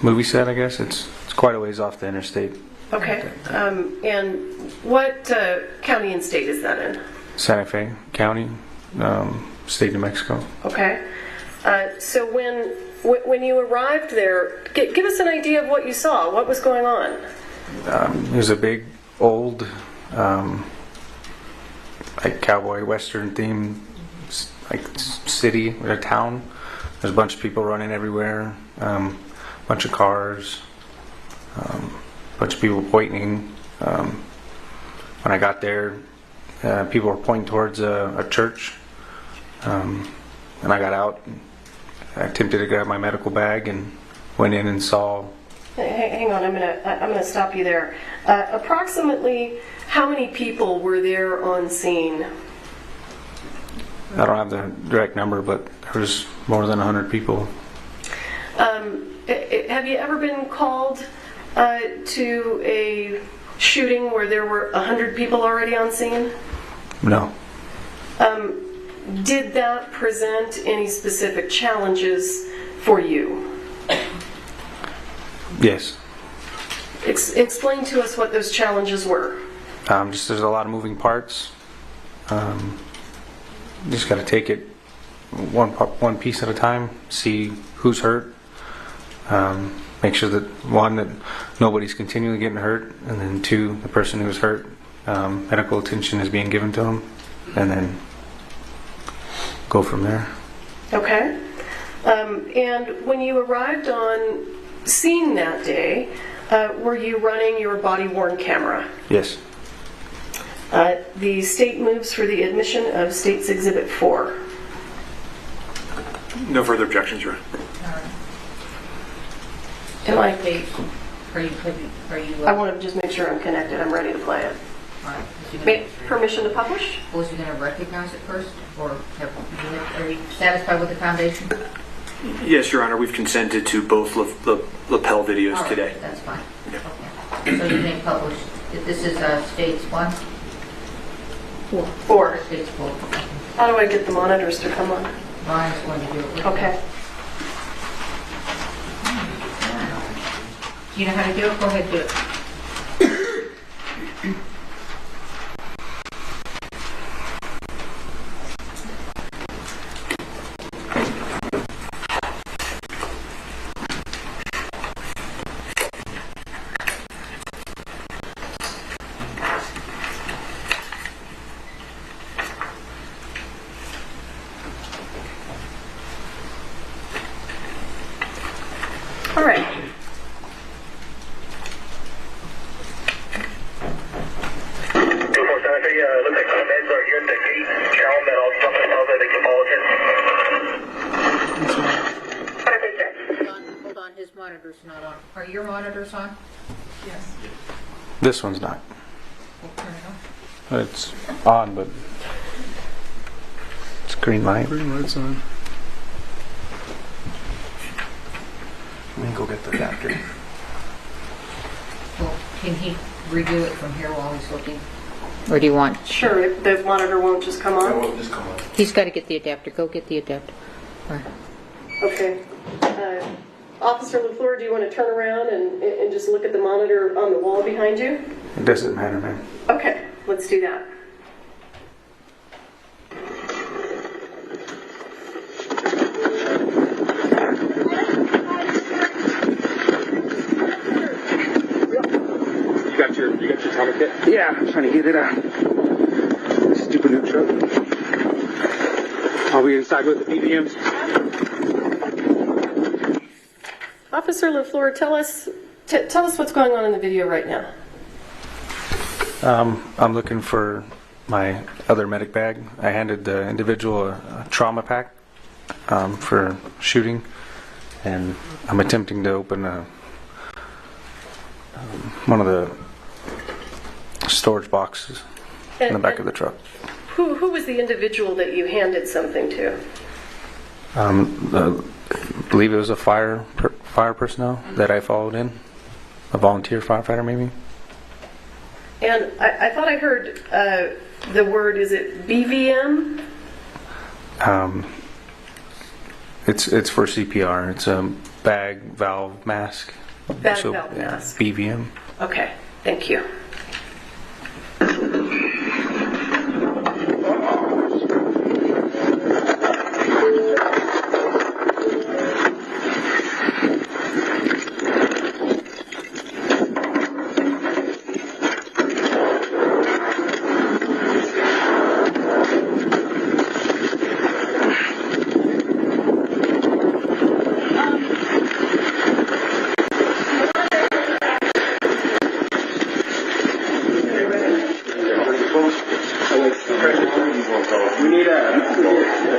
movie set, I guess. It's quite a ways off the interstate. Okay. And what county and state is that in? Santa Fe County, state of New Mexico. Okay. So when you arrived there, give us an idea of what you saw. What was going on? It was a big, old, like cowboy western themed, like city or a town. There's a bunch of people running everywhere, bunch of cars, bunch of people waiting. When I got there, people were pointing towards a church, and I got out. I attempted to grab my medical bag and went in and saw. Hang on, I'm gonna stop you there. Approximately how many people were there on scene? I don't have the direct number, but there was more than 100 people. Have you ever been called to a shooting where there were 100 people already on scene? No. Did that present any specific challenges for you? Yes. Explain to us what those challenges were. Just there's a lot of moving parts. Just got to take it one piece at a time, see who's hurt. I make sure that, one, that nobody's continually getting hurt, and then two, the person who's hurt, medical attention is being given to them, and then go from there. Okay. And when you arrived on scene that day, were you running your body-worn camera? Yes. The state moves for the admission of State's Exhibit 4. No further objections, Your Honor. Am I? Are you? I want to just make sure I'm connected. I'm ready to play it. Permission to publish? Was you going to recognize it first, or are you satisfied with the foundation? Yes, Your Honor. We've consented to both lapel videos Right, today. that's fine. Okay. So you may publish. This is States 1? 4. States 4. How do I get the monitors to come on? Ryan's going to do it with Okay. Do you know how to do it? Go ahead, do it. All right. Hold on, his monitor's not on. Are your monitors on? Yes. This one's not. We'll turn it on. It's on, but it's green light. Green light's on. Let me go get the adapter. Well, can he redo it from here while he's looking? Or do you want? Sure, if the monitor won't just come on? It won't just come on. He's got to get the adapter. Go get the adapter. All right. Okay. Officer LaFleur, do you want to turn around and just look at the monitor on the wall behind you? It doesn't matter, man. Okay, let's do that. You got your timer kit? Yeah, I'm trying to get it out. Stupid new truck. Are we inside with the PPMs? Officer LaFleur, tell us what's going on in the video right now. I'm looking for my other medic bag. I handed the individual a trauma pack for shooting, and I'm attempting to open one of the storage boxes in the back of the truck. Who was the individual that you handed something to? I believe it was a fire personnel that I followed in, a volunteer firefighter maybe. And I thought I heard the word, is it BVM? It's for CPR. It's a bag valve mask. Valve mask. BVM. Okay, thank you.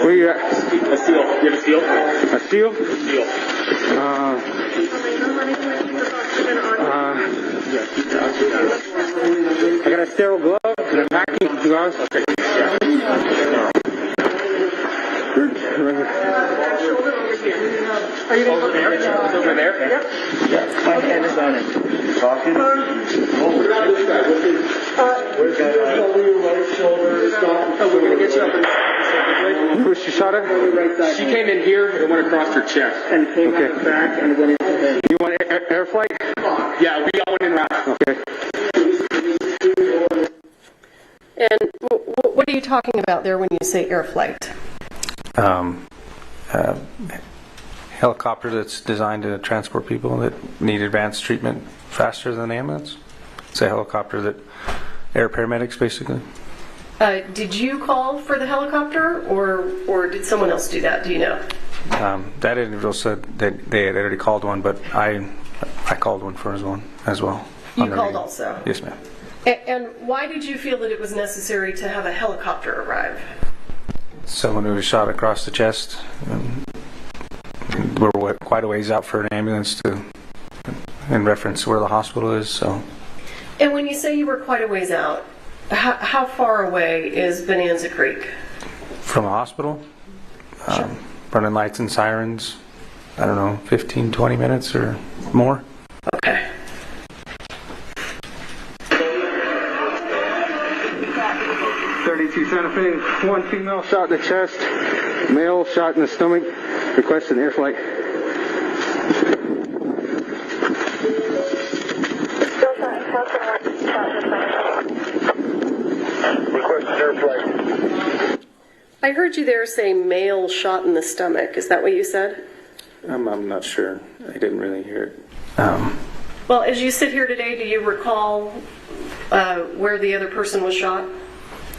Where you at? A seal. You have a seal? A seal? A seal. I got a sterile glove and a packing gloves. Okay. Are you over there? Over there? Yep. Yeah. My hand is on it. You talking? Where's that? Right shoulder. Stop. Oh, we're going to get you up. Who was she shot at? She came in here and went across her chest. And came out the back and went into the head. You want air flight? Yeah, we all went in round. Okay. And what are you talking about there when you say air flight? helicopter that's designed to transport people that need advanced treatment faster than an ambulance. It's a helicopter that air paramedics basically. Did you call for the helicopter, or did someone else do that? Do you know? That individual said that they had already called one, but I called one for one as well. You called also? Yes, ma'am. And why did you feel that it was necessary to have a helicopter arrive? Someone who was shot across the chest. We're quite a ways out for an ambulance in reference to where the hospital is. So. And when you say you were quite a ways out, how far away is Bonanza Creek? From a hospital? Sure. Running lights and sirens, I don't know, 15, 20 minutes or more. Okay. Santa Fe, one female shot in the chest, male shot in the stomach, requesting air flight. Requesting air flight. I heard you there say male shot in the stomach. Is that what you said? I'm not sure. I didn't really hear it. Well, as you sit here today, do you recall where the other person was shot?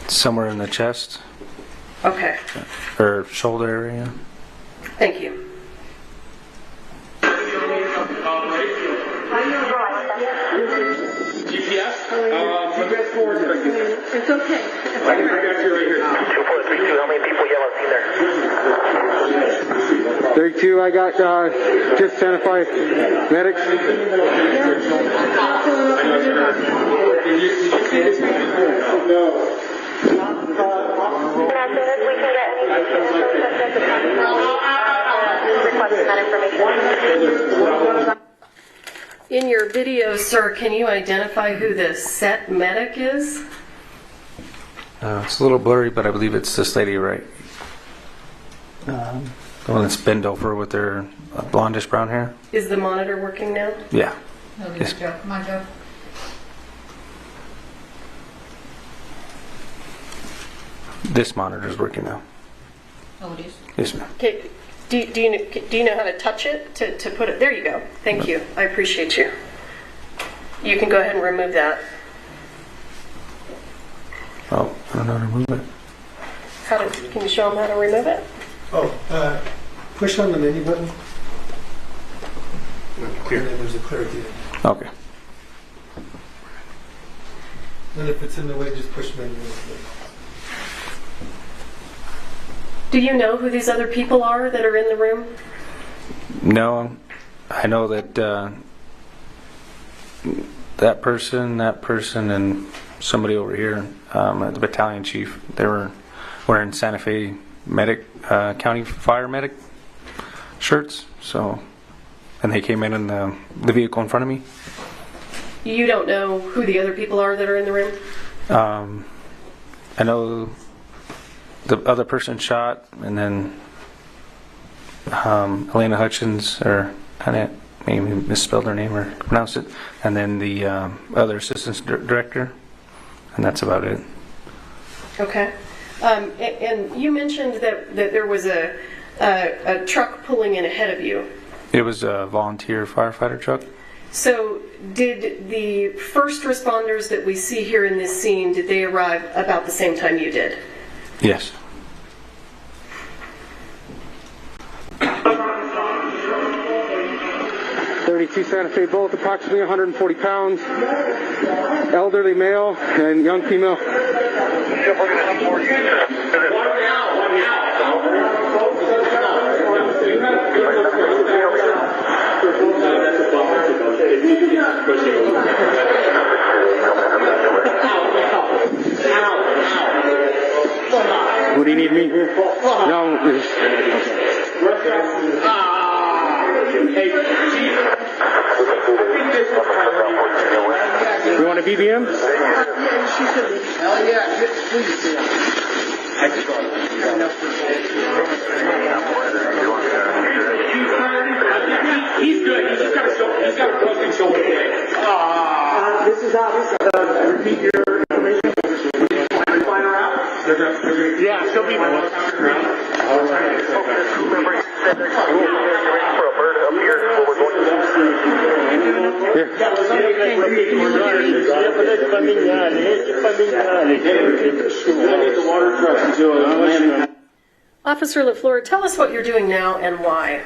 Somewhere in the chest. Okay. Or shoulder area. Thank you. GPS? GPS forward. It's okay. I got you right here. 2432, how many people yell out there? 32, I got just Santa Fe medics. No. In your video, sir, can you identify who the set medic is? It's a little blurry, but I believe it's this lady, right? The one that's bent over with their blondish brown hair. Is the monitor working now? Yeah. Yes. Joe. Come on, Joe. This monitor is working now. Oh, it is? Yes, ma'am. Okay. Do you know how to touch it to put it? There you go. Thank you. I appreciate you. You can go ahead and remove that. Oh, I don't know how to remove it. Can you show them how to remove it? Oh, push on the menu button. Clear. And then there's a clear at the end. Okay. And if it's in the way, just push menu. Do you know who these other people are that are in the room? No, I know that that person, and somebody over here, the battalion chief, they were wearing Santa Fe county fire medic shirts. So, and they came in the vehicle in front of me. You don't know who the other people are that are in the room? I know the other person shot, and then Elena Hutchins, or I maybe misspelled her name or pronounced it, and then the other assistant director, and that's about it. Okay. And you mentioned that there was a truck pulling in ahead of you. It was a volunteer firefighter truck. So did the first responders that we see here in this scene, did they arrive about the same time you did? Yes. .32 Santa Fe both approximately 140 pounds, elderly male and young female. What do you need me? No. You want a BBM? Hell yeah, please. He's good. He's got a broken shoulder. This is obvious. Repeat your information. Find her out. Yeah, she'll be. Officer LaFleur, tell us what you're doing now and why.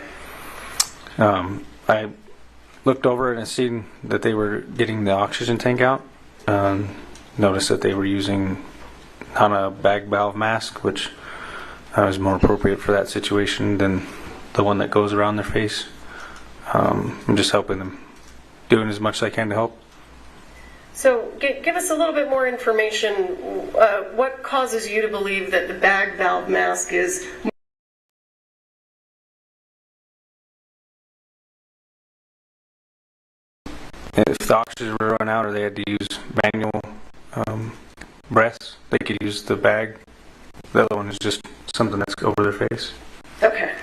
I looked over and seen that they were getting the oxygen tank out. Noticed that they were using on a bag valve mask, which is more appropriate for that situation than the one that goes around their face. I'm just helping them, doing as much as I can to help. So give us a little bit more information. What causes you to believe that the bag valve mask is if the oxygen were run out or they had to use manual breaths, they could use the bag. The other one is just something that's over their face. Okay.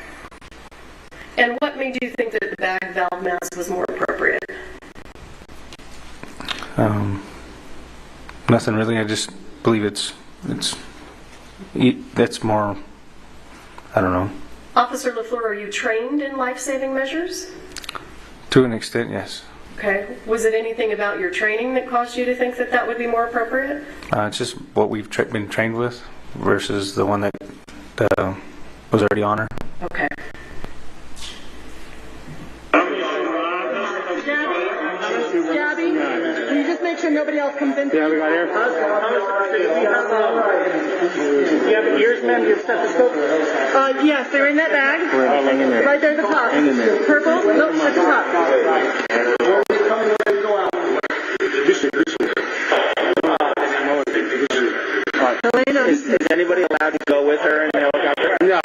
And what made you think that the bag valve mask was more appropriate? Nothing really. I just believe it's more, I don't know. Officer LaFleur, are you trained in life-saving measures? To an extent, yes. Okay. Was it anything about your training that caused you to think that that would be more appropriate? It's just what we've been trained with versus the one that was already on her. Okay. Gabby, can you just make sure nobody else comes in? Yeah, we got air. Do you have ears, ma'am? Do you have stethoscope? Yes, they're in that bag. Hang in there. Right there at the top. Hang in there. Purple? Nope, at the top. Helena. Is anybody allowed to go with her in the helicopter? No.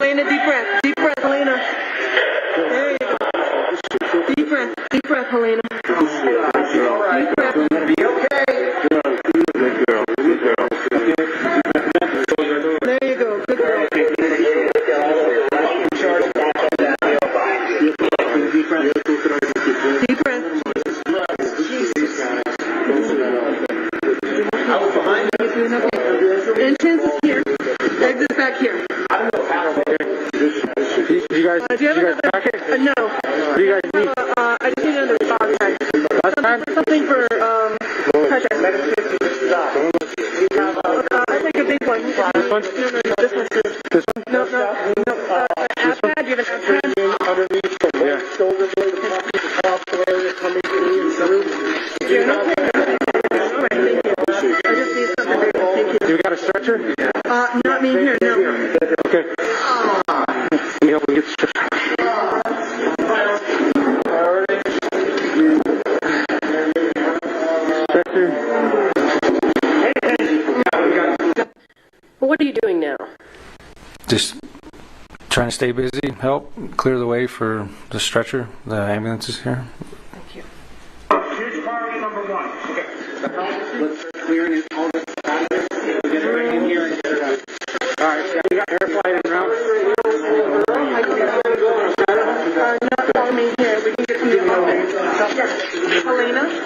Helena, deep breath. Deep breath, Helena. There you go. Deep breath, Helena. Deep breath. Be okay. Good girl. There you go. Good girl. Deep breath. Entrance is here. Exit back here. You guys pack it? No. Do you guys need? I just need another dog tag. Something for pressure. I think a big one. This one? No, this one. This one? No. Pad, you have an pad? Underneath the shoulder blade, the top area coming through. I just need something big. Thank you. You got a stretcher? Not me here, no. Okay. Let me help you get the stretcher. What are you doing now? Just trying to stay busy, help clear the way for the stretcher. The ambulance is here. Thank you. Here's priority number one. Okay. Let's clear it all this out. Get it right in here and get it out. All right, we got air flight en route. Not calling me here. We can get to you.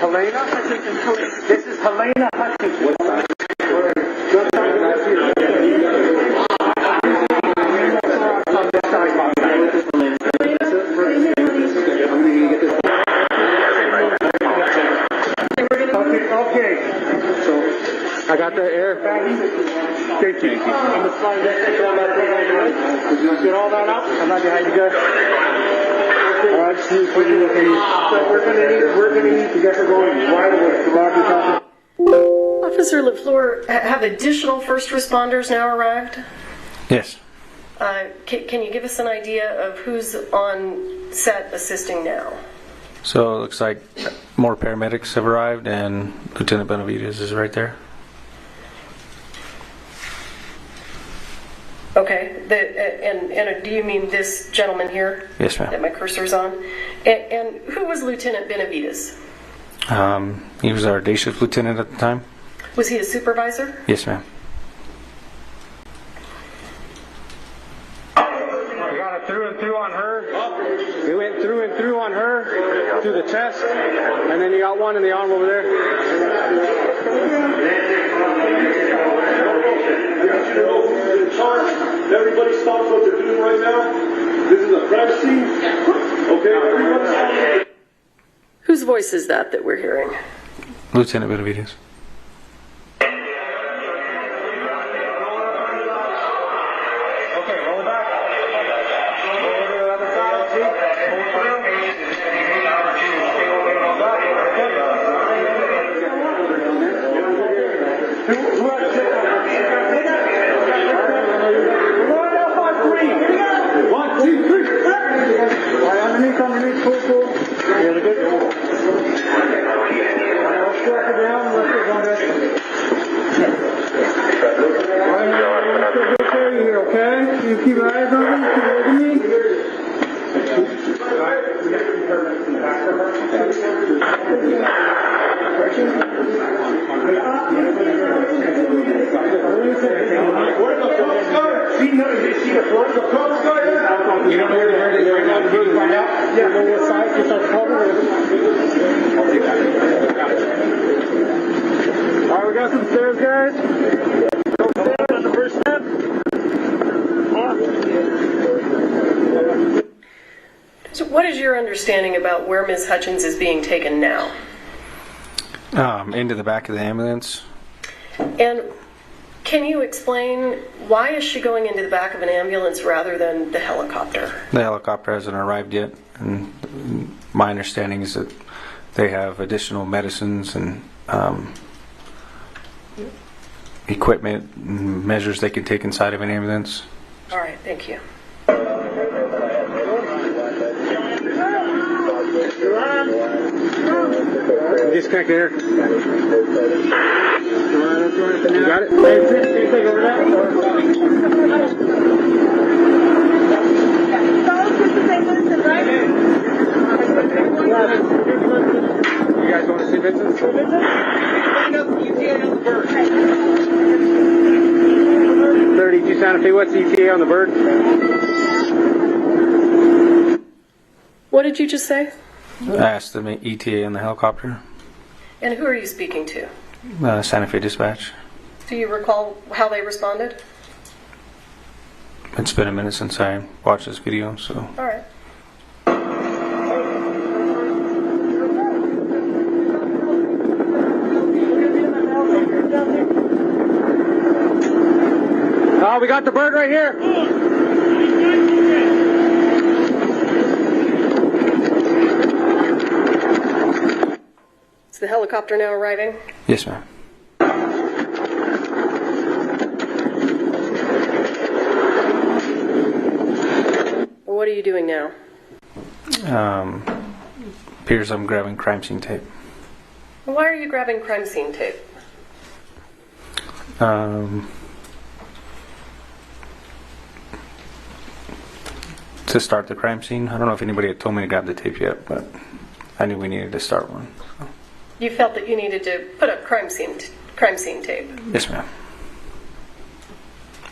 Helena? This is Helena Hutchinson. What size? Okay. So I got the air. Thank you. I'm just flying that. Get all that out. I'm not behind you guys. All right, see what you're looking at. So we're gonna need to get her going right away. Officer LaFleur, have additional first responders now arrived? Yes. Can you give us an idea of who's on set assisting now? So it looks like more paramedics have arrived, and Lieutenant Benavides is right there. Okay. And do you mean this gentleman here? Yes, ma'am. That my cursor's on? And who was Lieutenant Benavides? He was our day shift lieutenant at the time. Was he a supervisor? Yes, ma'am. We got a through and through on her. We went through and through on her, through the chest, and then you got one in the arm over there. Everybody stops what they're doing right now. This is Okay. Whose voice is that we're hearing? Lieutenant Benavides. Alright, we got some stairs, guys. On the first step. So what is your understanding about where Ms. Hutchins is being taken now? Into the back of the ambulance. And can you explain why is she going into the back of an ambulance rather than the helicopter? The helicopter hasn't arrived yet, and my understanding is that they have additional medicines and equipment and measures they can take inside of an ambulance. All right, thank you. Disconnect there. You got it? Hey, take over that. You guys want to see Vincent? 32 Santa Fe, what's the ETA on the bird? What did you just say? I asked the ETA on the helicopter. And who are you speaking to? Santa Fe Dispatch. Do you recall how they responded? It's been a minute since I watched this video, so. All right. Oh, we got the bird right here. Is the helicopter now arriving? Yes, ma'am. What are you doing now? Appears I'm grabbing crime scene tape. Why are you grabbing crime scene tape? To start the crime scene. I don't know if anybody had told me to grab the tape yet, but I knew we needed to start one. So. You felt that you needed to put up crime scene tape. Yes, ma'am.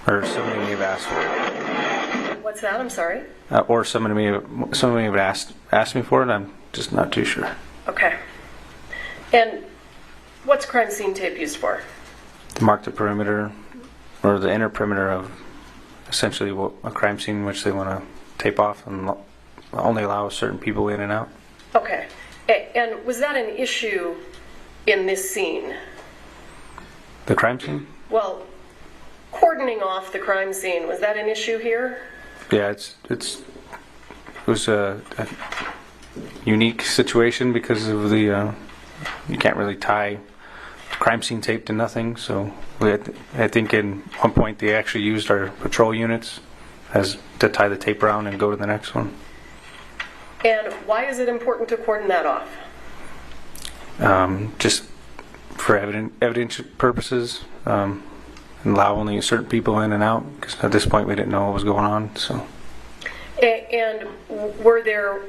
Or somebody may have asked for it. What's that? I'm sorry. Or somebody may have asked me for it. I'm just not too sure. Okay. And what's crime scene tape used for? To mark the perimeter or the inner perimeter of essentially a crime scene which they want to tape off and only allow certain people in and out. Okay. And was that an issue in this scene? The crime scene? Well, cordoning off the crime scene, was that an issue here? Yeah, it was a unique situation because of the you can't really tie crime scene tape to nothing. So I think at one point they actually used our patrol units as to tie the tape around and go to the next one. And why is it important to cordon that off? Just for evidence purposes, and allow only certain people in and out, because at this point we didn't know what was going on. So. And were there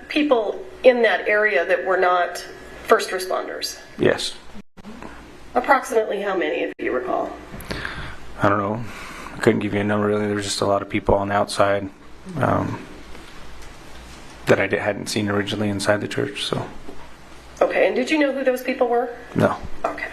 people in that area that were not first responders? Yes. Approximately how many, if you recall? I don't know. I couldn't give you a number really. There was just a lot of people on the outside that I hadn't seen originally inside the church. So. Okay, and did you know who those people were? No. Okay.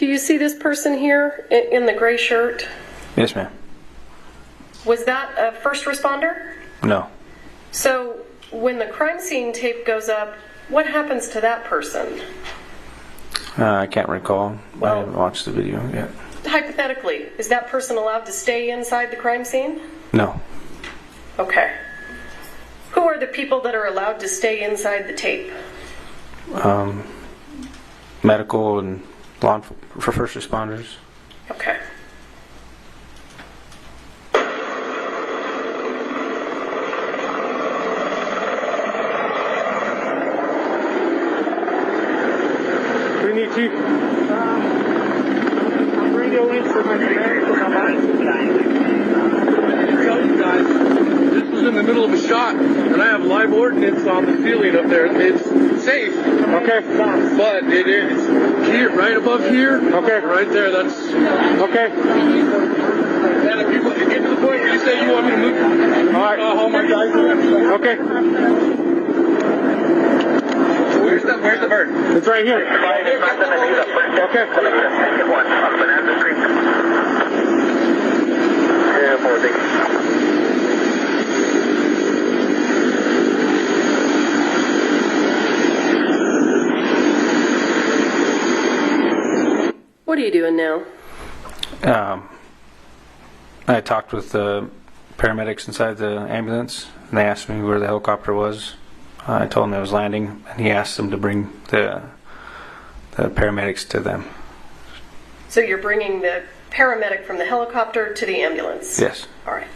Do you see this person here in the gray shirt? Yes, ma'am. Was that a first responder? No. So when the crime scene tape goes up, what happens to that person? I can't recall. I haven't watched the video yet. Hypothetically, is that person allowed to stay inside the crime scene? No. Okay. Who are the people that are allowed to stay inside the tape? Medical and for first responders. Okay. What do you need, Chief? I'm radio in for my command for my mind. Tell you guys, this was in the middle of a shot, and I have live ordnance on the ceiling up there. It's safe. Okay. But it is here, right above here. Okay. Right there, that's... Okay. And if you get to the point where you say you want me to move... All right. Oh my God. Okay. Where's the bird? It's right here. Okay. What are you doing now? I talked with the paramedics inside the ambulance, and they asked me where the helicopter was. I told him it was landing, and he asked them to bring the paramedics to them. So you're bringing the paramedic from the helicopter to the ambulance? Yes. All right.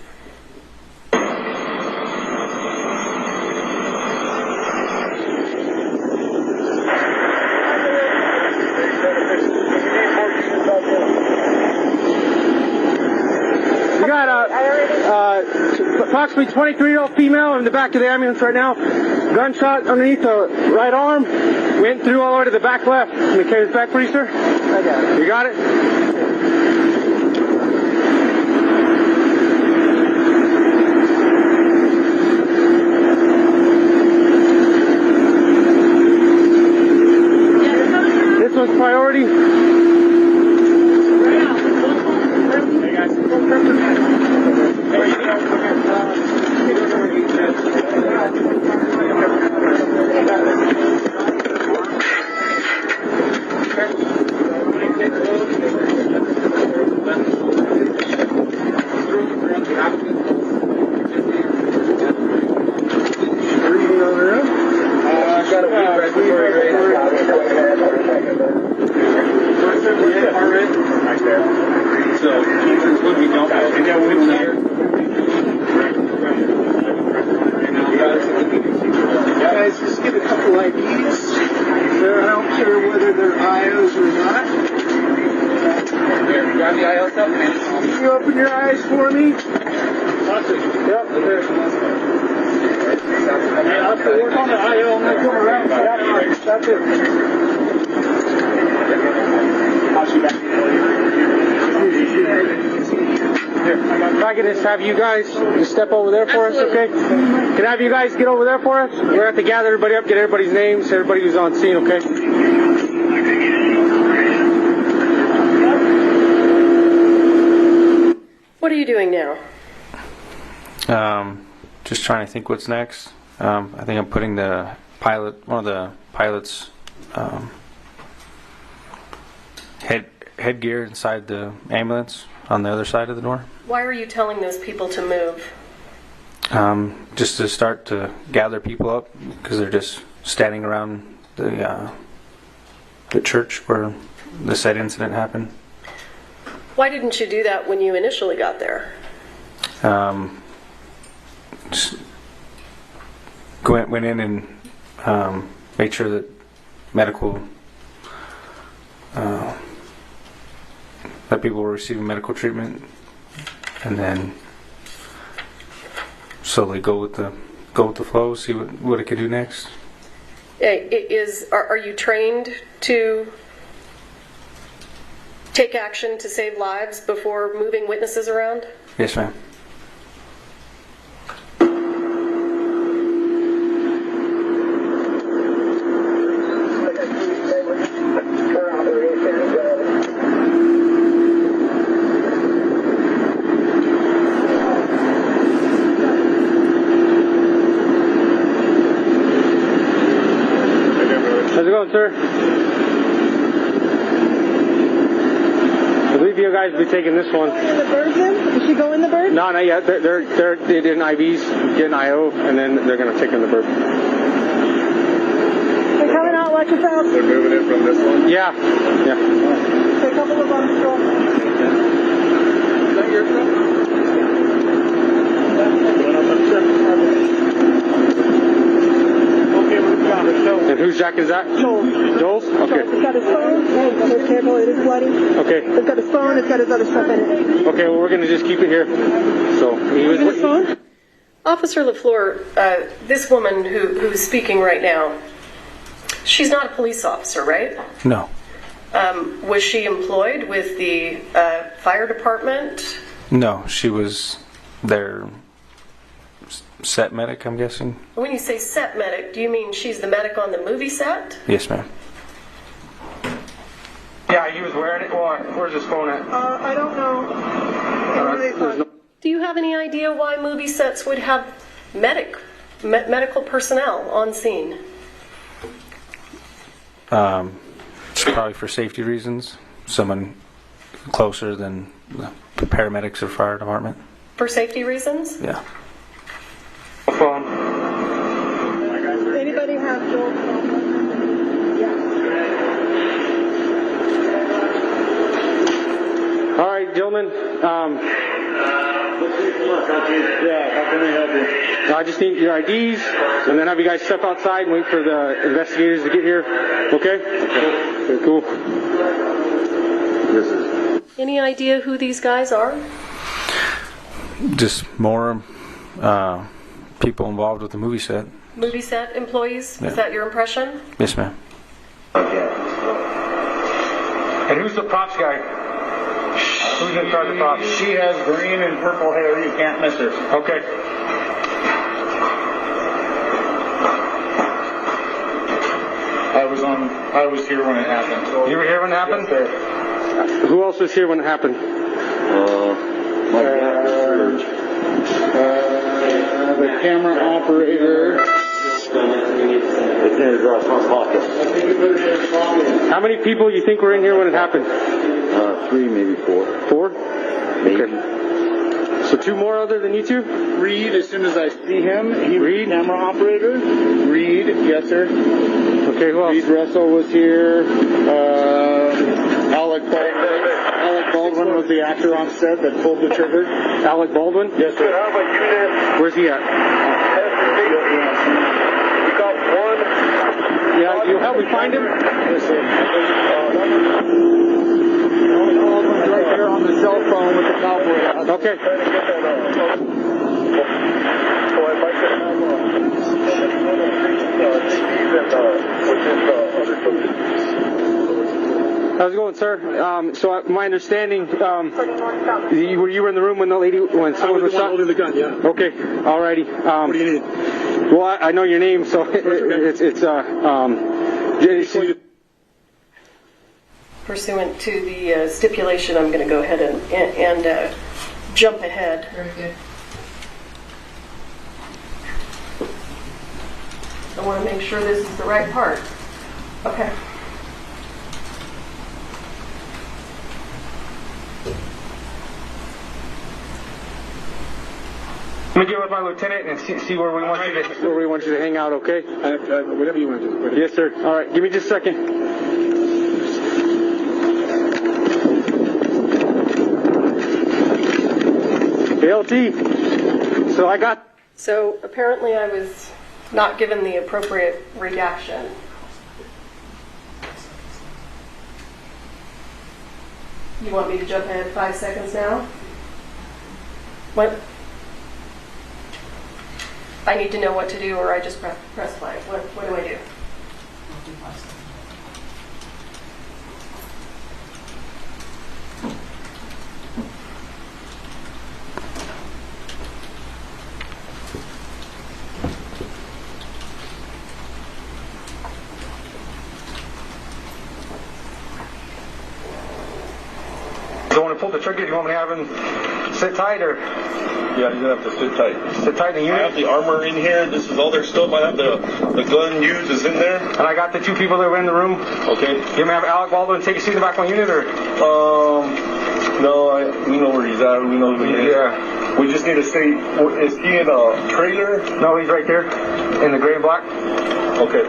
We got approximately 23-year-old female in the back of the ambulance right now. Gunshot underneath the right arm. Went through all the way to the back left. Can you carry this back for you, sir? I got it. You got it? This one's priority. Hey guys. Guys, just get a couple IDs. I don't care whether they're IOs or not. There, grab the IO stuff. Can you open your eyes for me? Yep. I'll have to work on the IO. I'm going to come around. Yep. That's it. I'll shoot back. Here, if I could just have you guys just step over there for us, okay? Can I have you guys get over there for us? We're going to have to gather everybody up, get everybody's names, everybody who's on scene, okay? What are you doing now? Just trying to think what's next. I think I'm putting the pilot, one of the pilot's headgear inside the ambulance on the other side of the door. Why are you telling those people to move? Just to start to gather people up, because they're just standing around the church where the said incident happened. Why didn't you do that when you initially got there? Just went in and made sure that medical that people were receiving medical treatment, and then slowly go with the flow, see what it could do next. Are you trained to take action to save lives before moving witnesses around? Yes, ma'am. going, sir? I believe you guys will be taking this one. In the bird then? Did she go in the bird? No, not yet. They're in IVs, getting IO, and then they're going to take in the bird. They're coming out, watch yourself. They're moving in from this one? Yeah. Yeah. A couple of them still. Is that your stuff? And whose jacket is that? Joel's? Okay. It's got his phone. It's careful, it is bloody. Okay. It's got his phone, it's got his other stuff in it. Okay, well, we're going to just keep it here. So, he was... His phone? Officer LaFleur, this woman who's speaking right now, she's not a police officer, right? No. Was she employed with the fire department? No, she was their set medic, I'm guessing. When you say set medic, do you mean she's the medic on the movie set? Yes, ma'am. Yeah, he was wearing it. Well, where's his phone at? I don't know. Do you have any idea why movie sets would have medical personnel on scene? It's probably for safety reasons. Someone closer than the paramedics or fire department. For safety reasons? Yeah. Phone. Anybody have Joel's phone? All right, gentlemen. How can we help you? I just need your IDs, and then have you guys step outside and wait for the investigators to get here. Okay? Okay, cool. Any idea who these guys are? Just more people involved with the movie set. Movie set employees? Yeah. Is that your impression? Yes, ma'am. And who's the props guy? Who's in charge of props? She has green and purple hair. You can't miss her. Okay. I was here when it happened. You were here when it happened? Yes, sir. Who else was here when it happened? My dad was Serge. The camera operator. It's in his front pocket. I think he put it in his pocket. How many people you think were in here when it happened? 3, maybe 4. 4? Maybe. Okay. So 2 more other than you 2? Reed, as soon as I see him, he Reed, camera operator. Reed, yes sir. Okay, who else? Reed Russell was here. Alec Baldwin was the actor on set that pulled the trigger. Alec Baldwin? Yes sir. Where's he at? We got one. Yeah, you'll help me find him? Yes sir. Baldwin's right there on the cell phone with the cowboy hat. Okay. How's it going, sir? So my understanding, you were in the room when someone was shot? Holding the gun, yeah. Okay, alrighty. What do you need? Well, I know your name, so it's pursuant to the stipulation, I'm going to go ahead and jump ahead. Very good. I want to make sure this is the right part. Okay. Let me get with my lieutenant and see where we want you to hang out. Okay? Whatever you want to do. Yes, sir. All right. Give me just a second. LT. So apparently I was not given the appropriate reaction. You want me to jump ahead 5 seconds now? What? I need to know what to do, or I just press play. What do I do? Do you want to pull the trigger? Do you want me to have him sit tight, or? Yeah, you're gonna have to sit tight. Sit tight in the I unit? have the armor in here. This is all their stuff. I have the gun used is in there. And I got the 2 people that were in the room. Okay. You may have Alec Baldwin take a seat in the back of my unit, or? No, we know where he's at. We know who he is. Yeah. We just need to stay. Is he in a trailer? No, he's right there in the gray and black. Okay.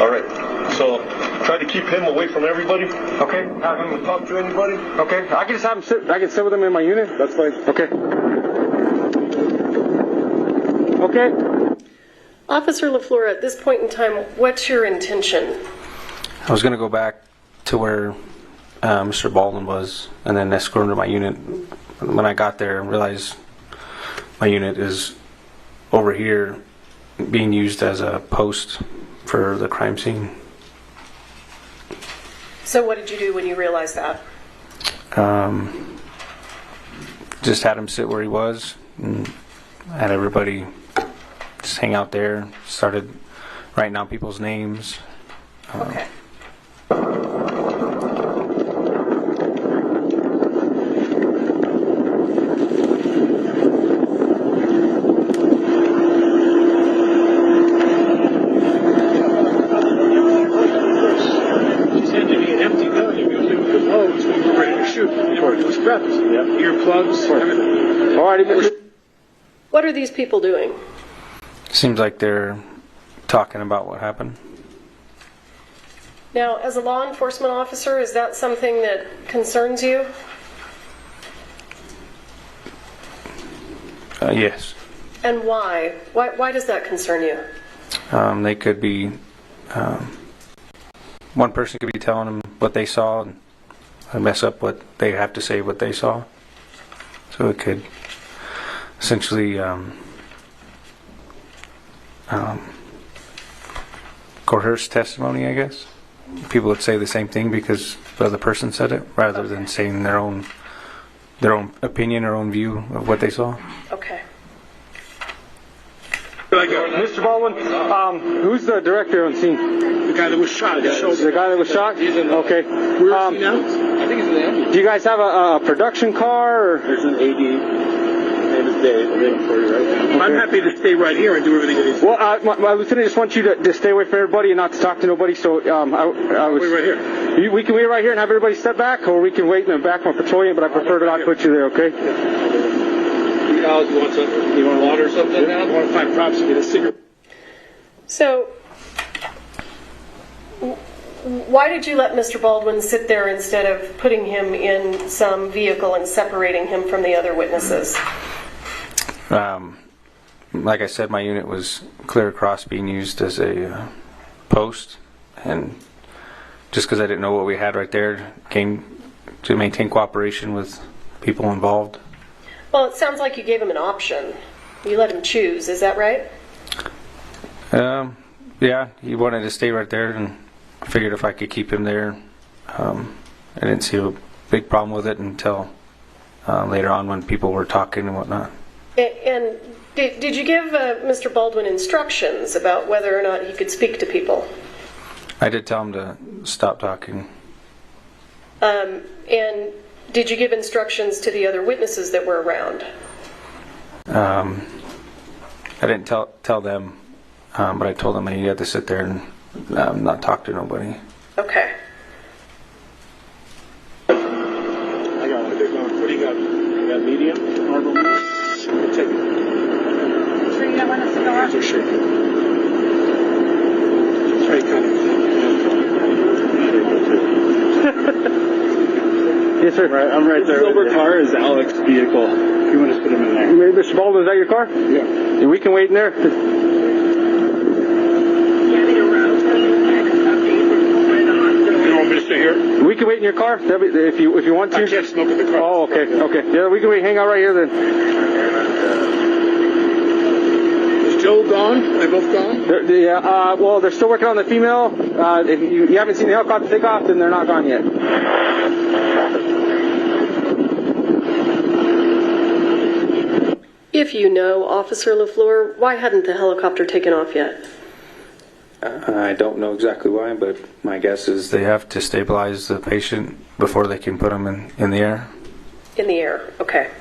All right. So try to keep him away from everybody. Okay. Have him talk to anybody. Okay. I can just have him sit. I can sit with him in my unit. That's fine. Okay. Okay. Officer LaFleur, at this point in time, what's your intention? I was going to go back to where Mr. Baldwin was and then escort him to my unit. When I got there, I realized my unit is over here being used as a post for the crime scene. So what did you do when you realized that? Just had him sit where he was and had everybody just hang out there. Started writing down people's names. Okay. Earplugs, everything. All right. What are these people doing? Seems like they're talking about what happened. Now, as a law enforcement officer, is that something that concerns you? Yes. And why? Why does that concern you? They could be, one person could be telling them what they saw and mess up what they have to say what they saw. So it could essentially coerce testimony, I guess. People would say the same thing because the other person said it, rather than saying their own opinion or own view of what they saw. Okay. Mr. Baldwin, who's the director on scene? The guy that was shot. The guy that was shot? He's in. Okay. Where is he now? I think he's in the ambulance. Do you guys have a production car? Or? There's an AD. His name is Dave. I'm waiting for you right now. Okay. I'm happy to stay right here and do everything that he's. Well, my lieutenant just wants you to stay away from everybody and not to talk to nobody. So I was. Wait right here. We can wait right here and have everybody step back, or we can wait in the back of a patrol unit. But I prefer to not put you there. Okay. Alex, you want something? You want water or something now? I want to find props to get a cigarette. So, why did you let Mr. Baldwin sit there instead of putting him in some vehicle and separating him from the other witnesses? Like I said, my unit was clear across being used as a post, and just because I didn't know what we had right there, came to maintain cooperation with people involved. Well, it sounds like you gave him an option. You let him choose, is that right? Yeah, he wanted to stay right there, and I figured if I could keep him there, I didn't see a big problem with it until later on when people were talking and whatnot. And did you give Mr. Baldwin instructions about whether or not he could speak to people? I did tell him to stop talking. And did you give instructions to the other witnesses that were around? I didn't tell them, but I told them that he had to sit there and not talk to nobody. Okay. I got it. What do you got? You got medium? Marble medium? Take it. Sure you don't want a cigar? Hands are shaking. Try kind of. Yes, sir. Right, I'm right there. The silver car is Alex's vehicle. You want to put him in there? Mr. Baldwin, is that your car? Yeah. We can wait in there. You want me to stay here? We can wait in your car if you want to. I can't smoke in the car. Oh, okay. Yeah, we can wait. Hang out right here then. Is Joe gone? Are they both gone? Well, they're still working on the female. If you haven't seen the helicopter take off, then they're not gone yet. If you know, Officer LaFleur, why hadn't the helicopter taken off yet? I don't know exactly why, but my guess is they have to stabilize the patient before they can put him in the air. In the air, okay.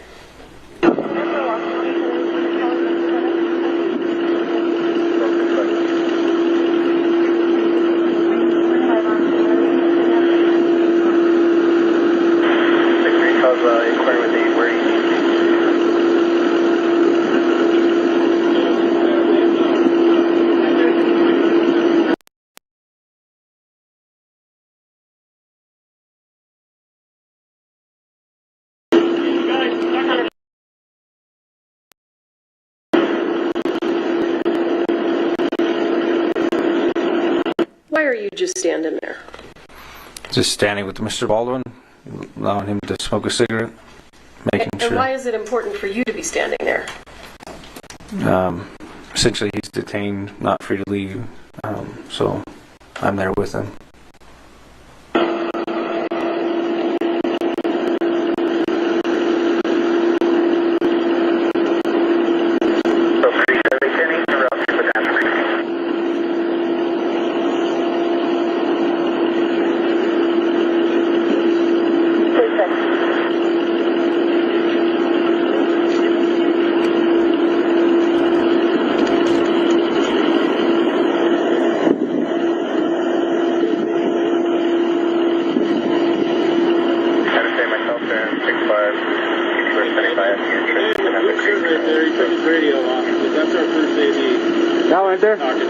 Why are you just standing there? Just standing with Mr. Baldwin, allowing him to smoke a cigarette, making And sure. why is it important for you to be standing there? Essentially, he's detained, not free to leave, so I'm there with him. Y'all went there? Down in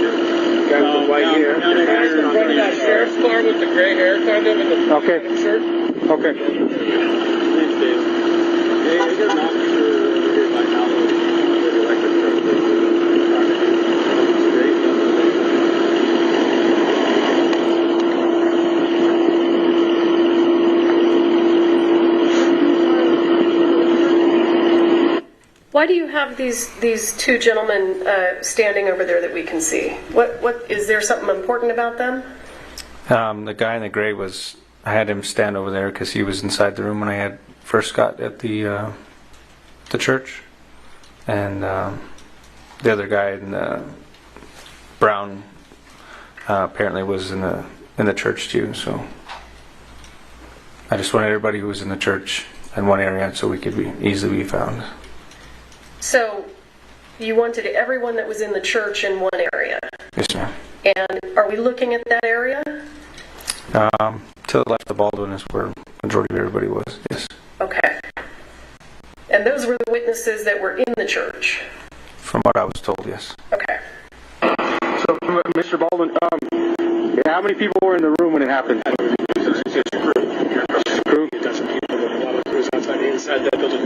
front of that sheriff's car with the gray hair kind of in the Okay. shirt. Okay. Thanks, Dave. Hey, I got an officer over here by now. The electric truck. Why do you have these two gentlemen standing over there that we can see? What is there something important about them? The guy in the gray I had him stand over there because he was inside the room when I first got at the church, and the other guy in the brown apparently was in the church too. So I just wanted everybody who was in the church in one area so we could easily be found. So you wanted everyone that was in the church in one area. Yes, ma'am. And are we looking at that area? To the left of Baldwin is where the majority of everybody was, yes. Okay. And those were the witnesses that were in the church? From what I was told, yes. Okay. So, Mr. Baldwin, how many people were in the room when it happened? Just a crew. He's got some people, a lot of crews outside the inside that building.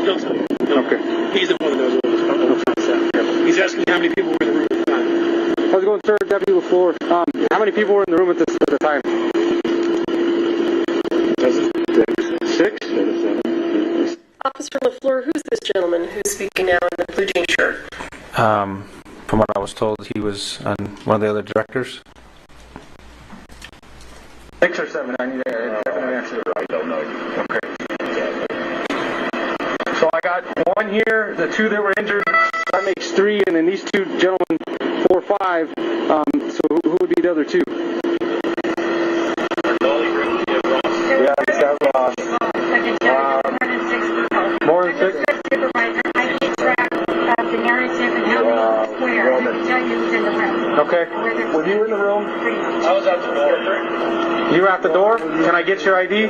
He'll tell you. Okay. He's the one that knows what was going. He's asking how many people were in the room at the time. How's it going, sir? Deputy LaFleur. How many people were in the room at the time? 6? Officer LaFleur, who's this gentleman who's speaking now in the blue jean shirt? From what I was told, he was one of the other directors. 6 or 7? I need a definite answer. I don't know. Okay. So I got 1 here, the 2 that were injured, that makes 3, and then these 2 gentlemen, 4, 5. So who would be the other 2? Yeah, I just have more than 6? Okay. Were you in the room? I was at the door. You were at the door? Can I get your ID?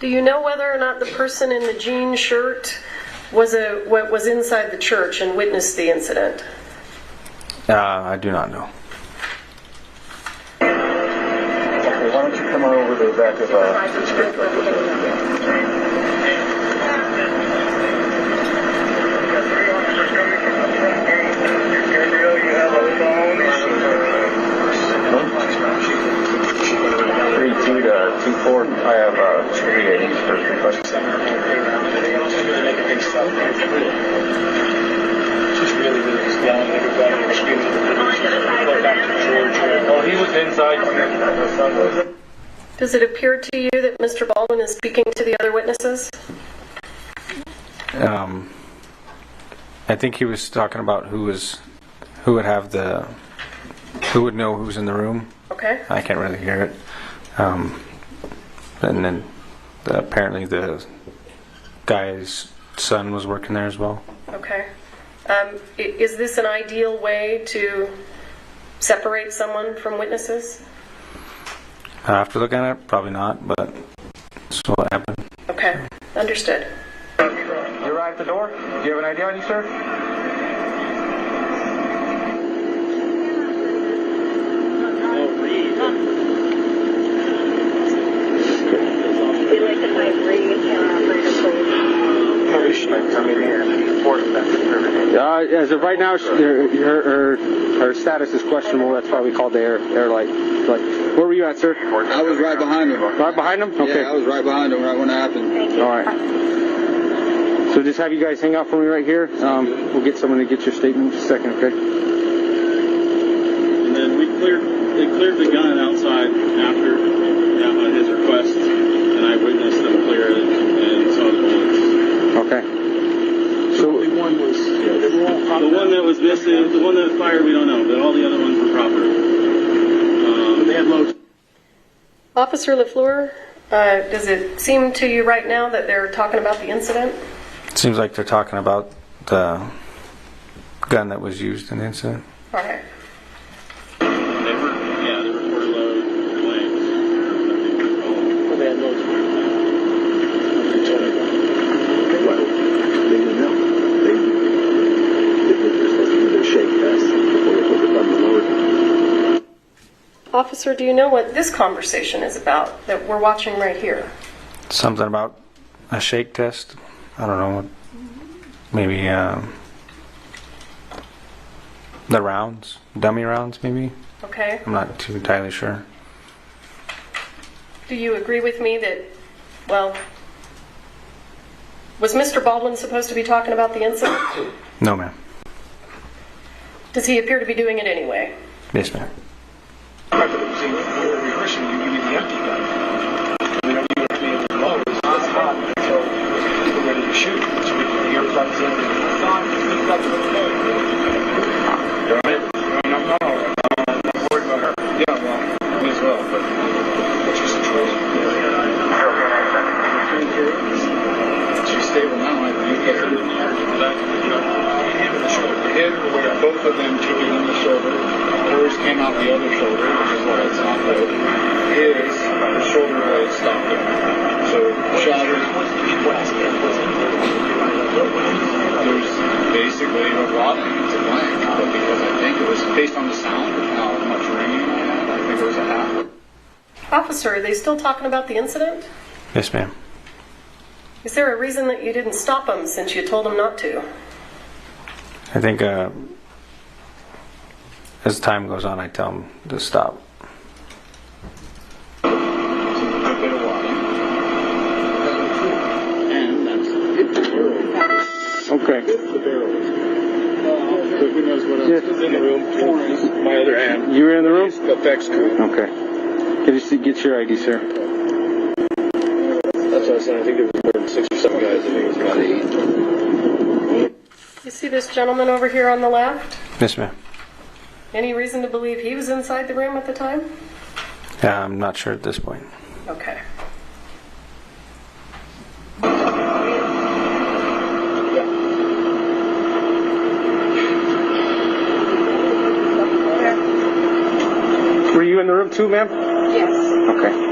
Do you know whether or not the person in the jean shirt was inside the church and witnessed the incident? I do not know. Okay, why don't you come on over to the back of the script? Gabriel, you have a phone? 32 to 24. I have 380 for requests. Just really just yelling at everybody and screaming at the police. Report back to George. Well, he was inside. Does it appear to you that Mr. Baldwin is speaking to the other witnesses? I think he was talking about who would know who's in the room. Okay. I can't really hear it. And then apparently the guy's son was working there as well. Okay. Is this an ideal way to separate someone from witnesses? After looking at it, probably not, but that's what happened. Okay. Understood. You're right at the door? Do you have an ID on you, sir? As of right now, her Her status is questionable. That's why we called the air light. Where were you at, sir? I was right behind him. Right behind him? Okay. Yeah, I was right behind him right when it happened. All right. So just have you guys hang out for me right here. We'll get someone to get your statement in just a second, okay? And then they cleared the gun outside after his request, and I witnessed them clear it and saw the bullets. Okay. So the one that was missing, the one that fired, we don't know, but all the other ones were proper. They had loads. Officer LaFleur, does it seem to you right now that they're talking about the incident? It seems like they're talking about the gun that was used in the incident. All right. They reported load blanks. They had loads. They didn't know. They were supposed to do their shake test before they put the gun in the load. Officer, do you know what this conversation is about that we're watching right here? Something about a shake test. I don't know. Maybe the rounds, dummy rounds, maybe. Okay. I'm not too entirely sure. Do you agree with me that, well, was Mr. Baldwin supposed to be talking about the incident? No, ma'am. Does he appear to be doing it anyway? Yes, ma'am. Rehearsing, you give me the empty gun. We don't need to be in the load. It's not hot until we're ready to shoot. So we put the earplugs in. It's on. It's up to the load. No, I'm not worried about her. Yeah, well, me as well, but what's your situation? She's stable now, I think. Hit her in the air. Hit her where both of them took it in the shoulder. Hers came out the other shoulder, which is why it's not low. His, the shoulder blade stopped it. So, shattered. There's basically a rotting. It's a blank. But because I think it was based on the sound and how much ringing I had, I think it was a half. Officer, are they still talking about the incident? Yes, ma'am. Is there a reason that you didn't stop them since you told them not to? I think as time goes on, I tell them to stop. Okay. Who knows what else is in the room? My other hand. You were in the room? Effects crew. Okay. Get your ID, sir. That's what I said. I think there was more than 6 or 7 guys. I think it was about 8. You see this gentleman over here on the left? Yes, ma'am. Any reason to believe he was inside the room at the time? I'm not sure at this point. Okay. Were you in the room too, ma'am? Yes. Okay.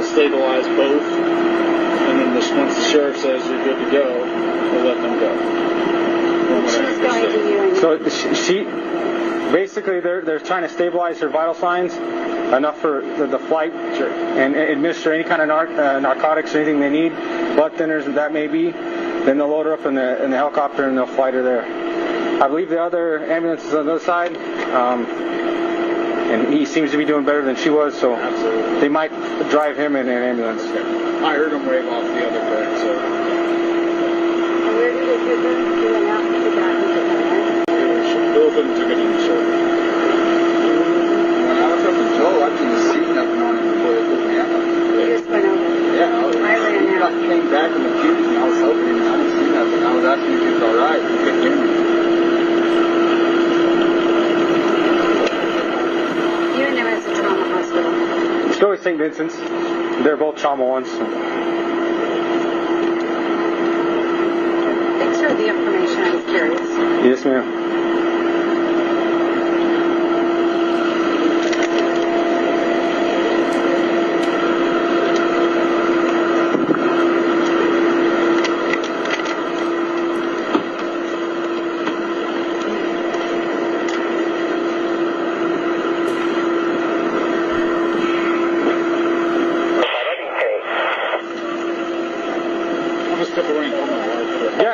Stabilize both, and then once the sheriff says you're good to go, we'll let them go. So she basically they're trying to stabilize her vital signs enough for the flight and administer any kind of narcotics or anything they need, blood thinners and that may be. Then they'll load her up in the helicopter and they'll fly her there. I believe the other ambulance is on the other side. And he seems to be doing better than she was, so they might drive him in an ambulance. I heard him wave off the other bed, so. Where did they put them? They went out to the back of the head. Both of them took it in the shoulder. When I was up in Joel, I didn't see nothing on him before they put me out. You just went over. Yeah, I ran out. He came back and accused me. I was helping him. I didn't see nothing. I was asking if he was all right. He couldn't hear me. go to St. Vincent's. They're both trauma ones. So. Thanks for the information. I was curious. Yes, ma'am.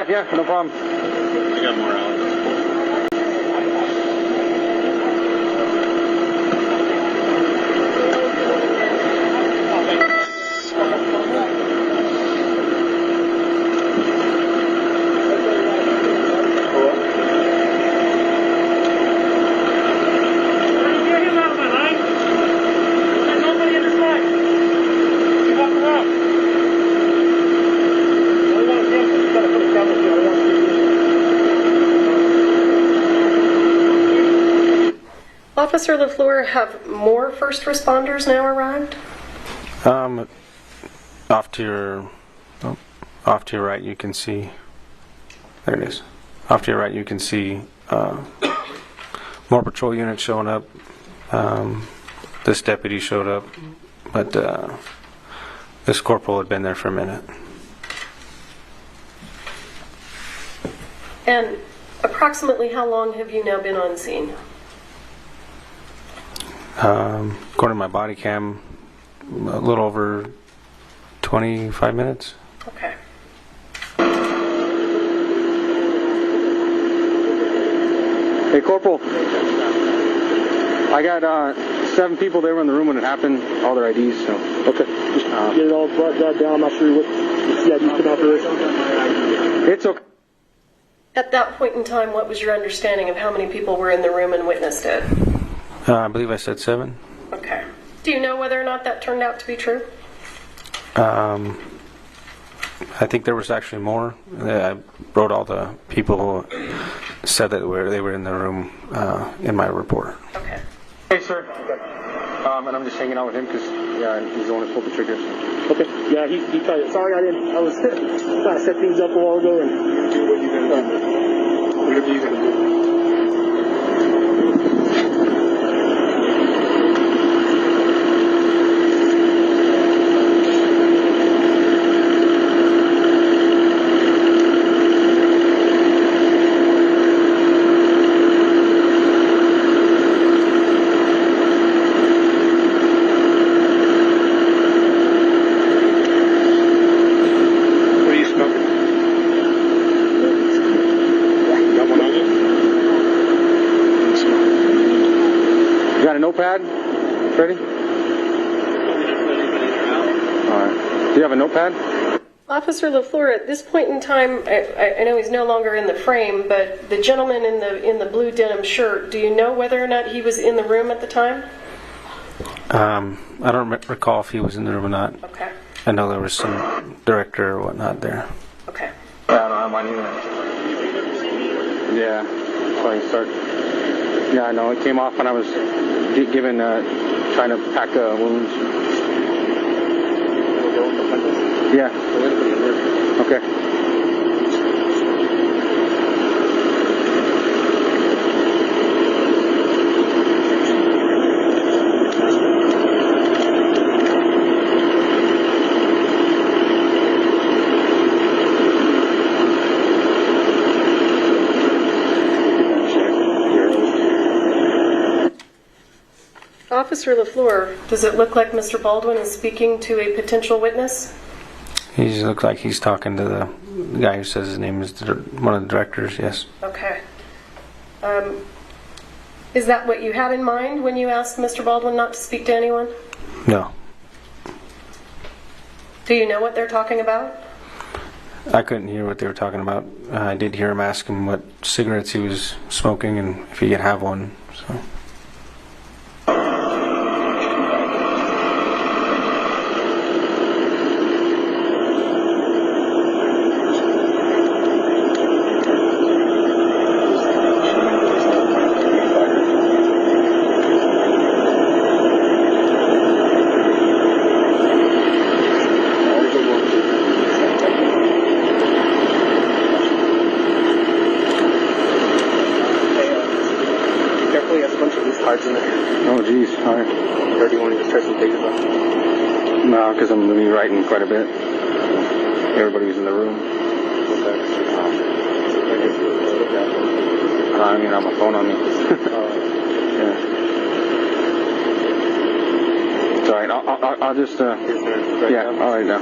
Yeah, no problem. I got more out. Officer LaFleur, have more first responders now arrived? Off to your right, you can see. There it is. Off to your right, you can see more patrol units showing up. This deputy showed up, but this corporal had been there for a minute. And approximately how long have you now been on scene? According to my body cam, a little over 25 minutes. Okay. Hey, Corporal. I got 7 people there in the room when it happened, all their IDs, so. Okay. Just get it all brought down. I'm not sure what the CID put out there. It's okay. At that point in time, what was your understanding of how many people were in the room and witnessed it? I believe I said 7. Okay. Do you know whether or not that turned out to be true? I think there was actually more. I wrote all the people who said that they were in the room in my report. Okay. Hey, sir. And I'm just hanging out with him because, he's the one who pulled the trigger. So. Okay. Yeah, he tried it. Sorry, I was trying to set things up a while ago and do what you're going to do. Whatever you're going to do. Notepad? Ready? Alright. Do you have a notepad? Officer LaFleur, at this point in time, I know he's no longer in the frame, but the gentleman in the blue denim shirt, do you know whether or not he was in the room at the time? I don't recall if he was in the room or not. Okay. I know there was some director or whatnot there. Okay. I don't have mine either. Yeah. So I can start. Yeah, I know. It came off when I was given, trying to pack wounds. Yeah. Okay. Officer LaFleur, does it look like Mr. Baldwin is speaking to a potential witness? He just looks like he's talking to the guy who says his name is one of the directors, yes. Okay. Is that what you had in mind when you asked Mr. Baldwin not to speak to anyone? No. Do you know what they're talking about? I couldn't hear what they were talking about. I did hear him ask him what cigarettes he was smoking and if he could have one, so... cards in there? Oh, geez. All right. Or do you want to just try some pages off? No, because I'm going to be writing quite a bit. Everybody's in the room. I mean, I have my phone on me. Yeah. It's all right. I'll just, yeah, all right now.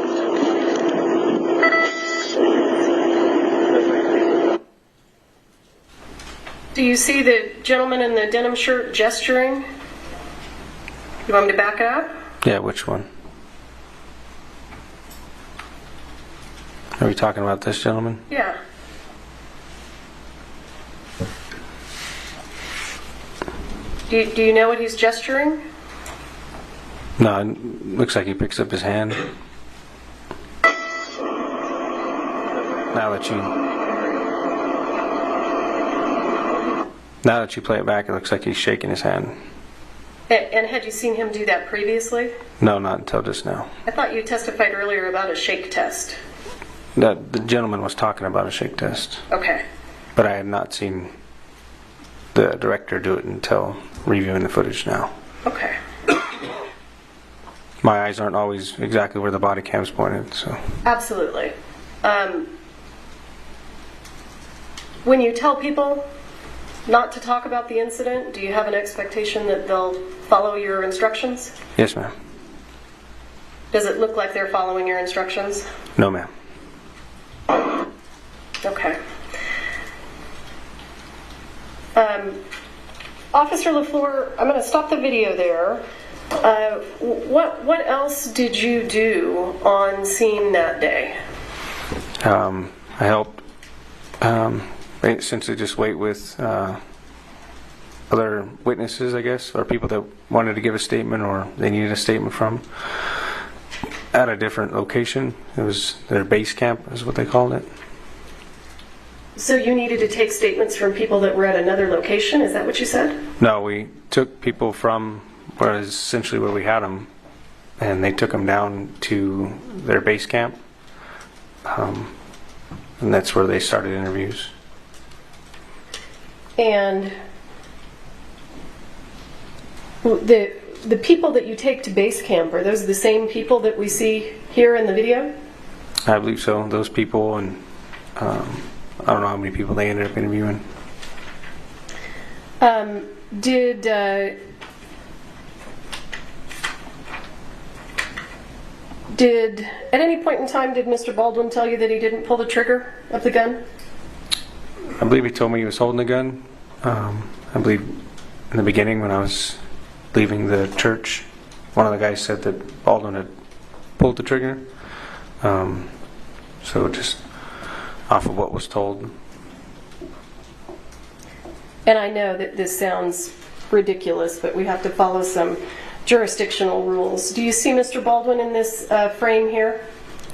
Do you see the gentleman in the denim shirt gesturing? You want me to back it up? Yeah, which one? Are we talking about this gentleman? Yeah. Do you know what he's gesturing? No, it looks like he picks up his hand. Now that you play it back, it looks like he's shaking his hand. And had you seen him do that previously? No, not until just now. I thought you testified earlier about a shake test. The gentleman was talking about a shake test. Okay. But I had not seen the director do it until reviewing the footage now. Okay. My eyes aren't always exactly where the body cam's pointed, so. Absolutely. When you tell people not to talk about the incident, do you have an expectation that they'll follow your instructions? Yes, ma'am. Does it look like they're following your instructions? No, ma'am. Okay. Officer LaFleur, I'm going to stop the video there. What else did you do on scene that day? I helped essentially just wait with other witnesses, I guess, or people that wanted to give a statement or they needed a statement from at a different location. It was their base camp is what they called it. So you needed to take statements from people that were at another location? Is that what you said? No, we took people from where essentially where we had them, and they took them down to their base camp, and that's where they started interviews. And the people that you take to base camp, are those the same people that we see here in the video? I believe so. Those people, and I don't know how many people they ended up interviewing. At any point in time, did Mr. Baldwin tell you that he didn't pull the trigger of the gun? I believe he told me he was holding the gun. I believe in the beginning when I was leaving the church, one of the guys said that Baldwin had pulled the trigger. So just off of what was told. And I know that this sounds ridiculous, but we have to follow some jurisdictional rules. Do you see Mr. Baldwin in this frame here?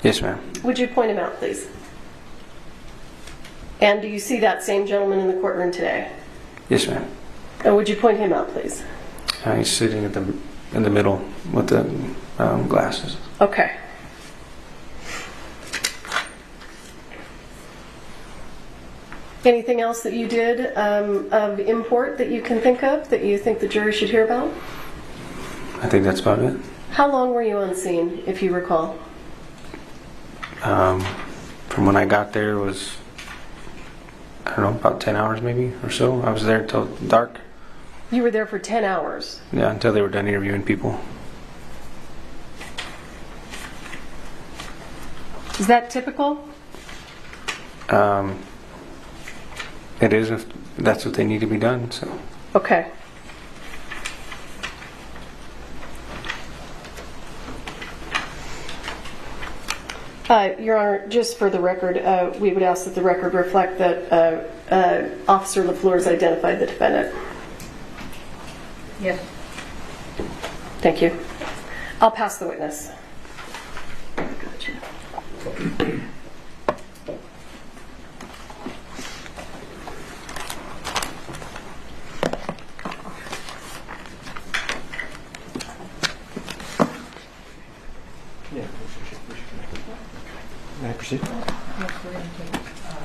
Yes, ma'am. Would you point him out, please? And do you see that same gentleman in the courtroom today? Yes, ma'am. And would you point him out, please? He's sitting in the middle with the glasses. Okay. Anything else that you did of import that you can think of that you think the jury should hear about? I think that's about it. How long were you on scene, if you recall? From when I got there was, I don't know, about 10 hours maybe or so. I was there until dark. You were there for 10 hours? Yeah, until they were done interviewing people. Is that typical? It is if that's what they need to be done, so. Okay. Your Honor, just for the record, we would ask that the record reflect that Officer LaFleur has identified the defendant. Yes. Thank you. I'll pass the witness. Gotcha. May I proceed?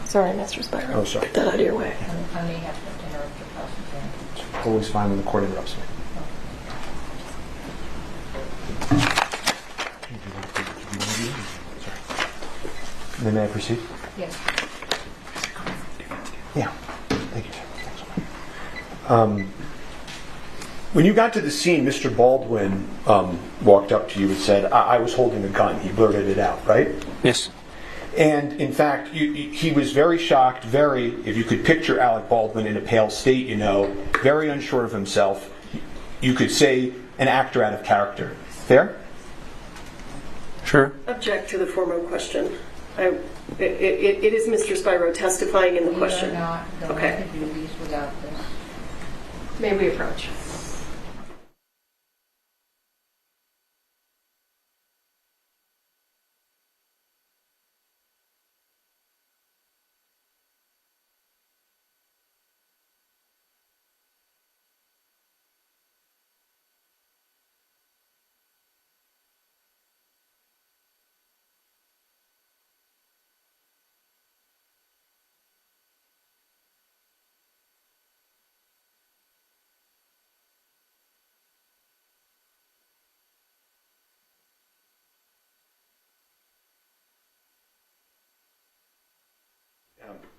Sorry, Mr. Spiro. Oh, sorry. Get that out of your way. I may have to interrupt your process. always fine when the court interrupts me. Then may I proceed? Yes. Yeah. Thank you, sir. Thanks so much. When you got to the scene, Mr. Baldwin walked up to you and said, I was holding a gun. He blurted it out, right? Yes. And in fact, he was very shocked, if you could picture Alec Baldwin in a pale state, very unsure of himself. You could say an actor out of character. Fair? Sure. Object to the former question. It is Mr. Spyro testifying in the question. We are not going to do these without this. May we approach?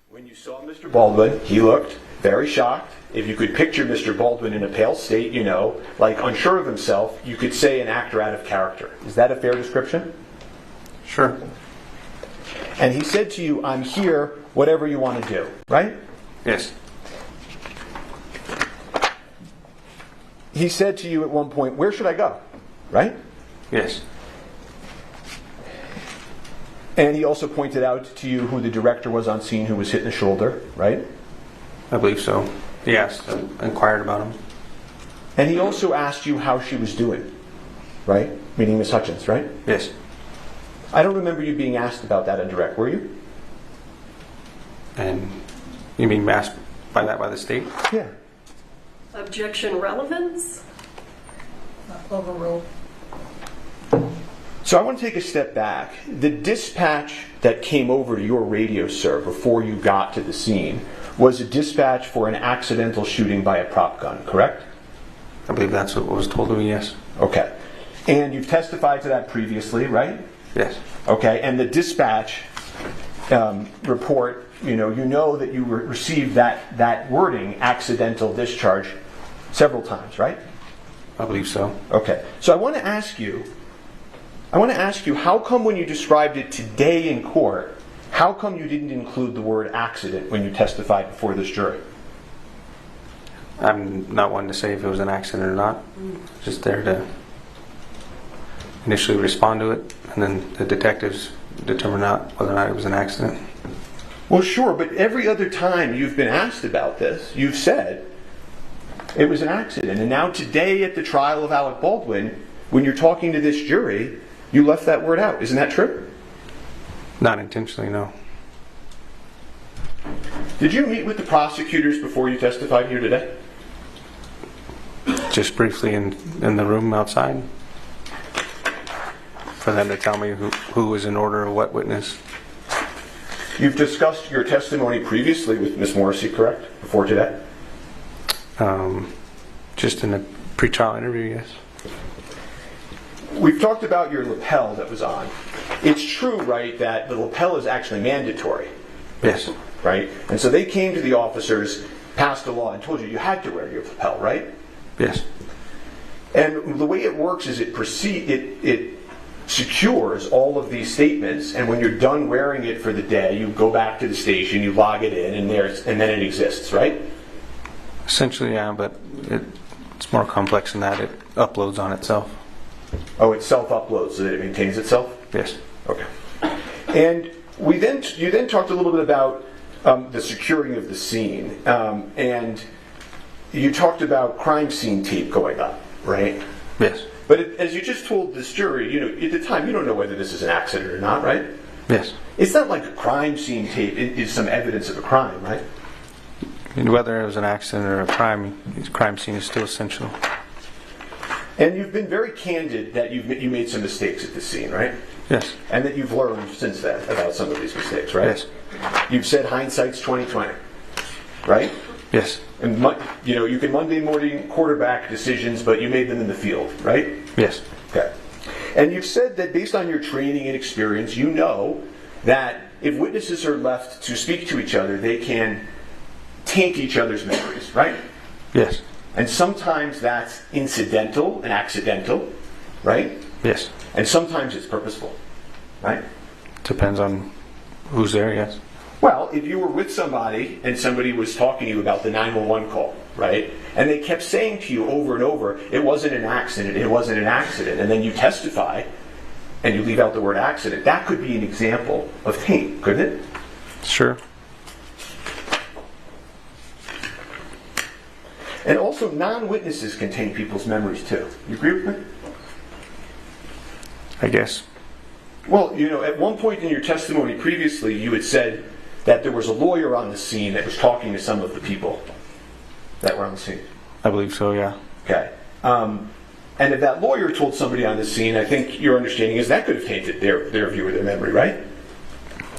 When you saw Mr. Baldwin, he looked very shocked. If you could picture Mr. Baldwin in a pale state, like unsure of himself, you could say an actor out of character. Is that a fair description? Sure. And he said to you, I'm here, whatever you want to do, right? Yes. He said to you at one point, where should I go? Right? Yes. And he also pointed out to you who the director was on scene who was hit in the shoulder, right? I believe so. Yes, I inquired about him. And he also asked you how she was doing, right? Meaning Miss Hutchins, right? Yes. I don't remember you being asked about that on direct, were you? And you mean asked by the state? Yeah. Objection relevance? Overruled. So I want to take a step back. The dispatch that came over to your radio, sir, before you got to the scene was a dispatch for an accidental shooting by a prop gun, correct? I believe that's what was told to me, yes. Okay. And you've testified to that previously, right? Yes. Okay, and the dispatch report, you know that you received that wording, accidental discharge, several times, right? I believe so. Okay. So I want to ask you, how come when you described it today in court, how come you didn't include the word accident when you testified before this jury? I'm not one to say if it was an accident or not. Just there to initially respond to it, and then the detectives determine whether or not it was an accident. Well, sure, but every other time you've been asked about this, you've said it was an accident. And now today at the trial of Alec Baldwin, when you're talking to this jury, you left that word out. Isn't that true? Not intentionally, no. Did you meet with the prosecutors before you testified here today? Just briefly in the room outside. For them to tell me who was in order of what witness. You've discussed your testimony previously with Ms. Morrissey, correct? Before today? Just in a pre-trial interview, yes. We've talked about your lapel that was on. It's true, right, that the lapel is actually mandatory. Yes. Right? And so they came to the officers, passed a law, and told you had to wear your lapel, right? Yes. And the way it works is it secures all of these statements, and when you're done wearing it for the day, you go back to the station, you log it in, and then it exists, right? Essentially, yeah, but it's more complex than that. It uploads on itself. Oh, it self-uploads so that it maintains itself? Yes. Okay. And you then talked a little bit about the securing of the scene, and you talked about crime scene tape going up, right? Yes. But as you just told this jury, at the time, you don't know whether this is an accident or not, right? Yes. It's not like a crime scene tape is some evidence of a crime, right? And whether it was an accident or a crime scene is still essential. And you've been very candid that you made some mistakes at the scene, right? Yes. And that you've learned since then about some of these mistakes, right? Yes. You've said hindsight's 20/20, right? Yes. And you can Monday morning quarterback decisions, but you made them in the field, right? Yes. Okay. And you've said that based on your training and experience, you know that if witnesses are left to speak to each other, they can taint each other's memories, right? Yes. And sometimes that's incidental and accidental, right? Yes. And sometimes it's purposeful, right? Depends on who's there, yes. Well, if you were with somebody and somebody was talking to you about the 911 call, right? And they kept saying to you over and over, it wasn't an accident, it wasn't an accident. And then you testify and you leave out the word accident. That could be an example of taint, couldn't it? Sure. And also, non-witnesses can taint people's memories too. You agree with me? I guess. Well, at one point in your testimony previously, you had said that there was a lawyer on the scene that was talking to some of the people that were on the scene. I believe so, yeah. Okay. And if that lawyer told somebody on the scene, I think your understanding is that could have tainted their view of their memory, right?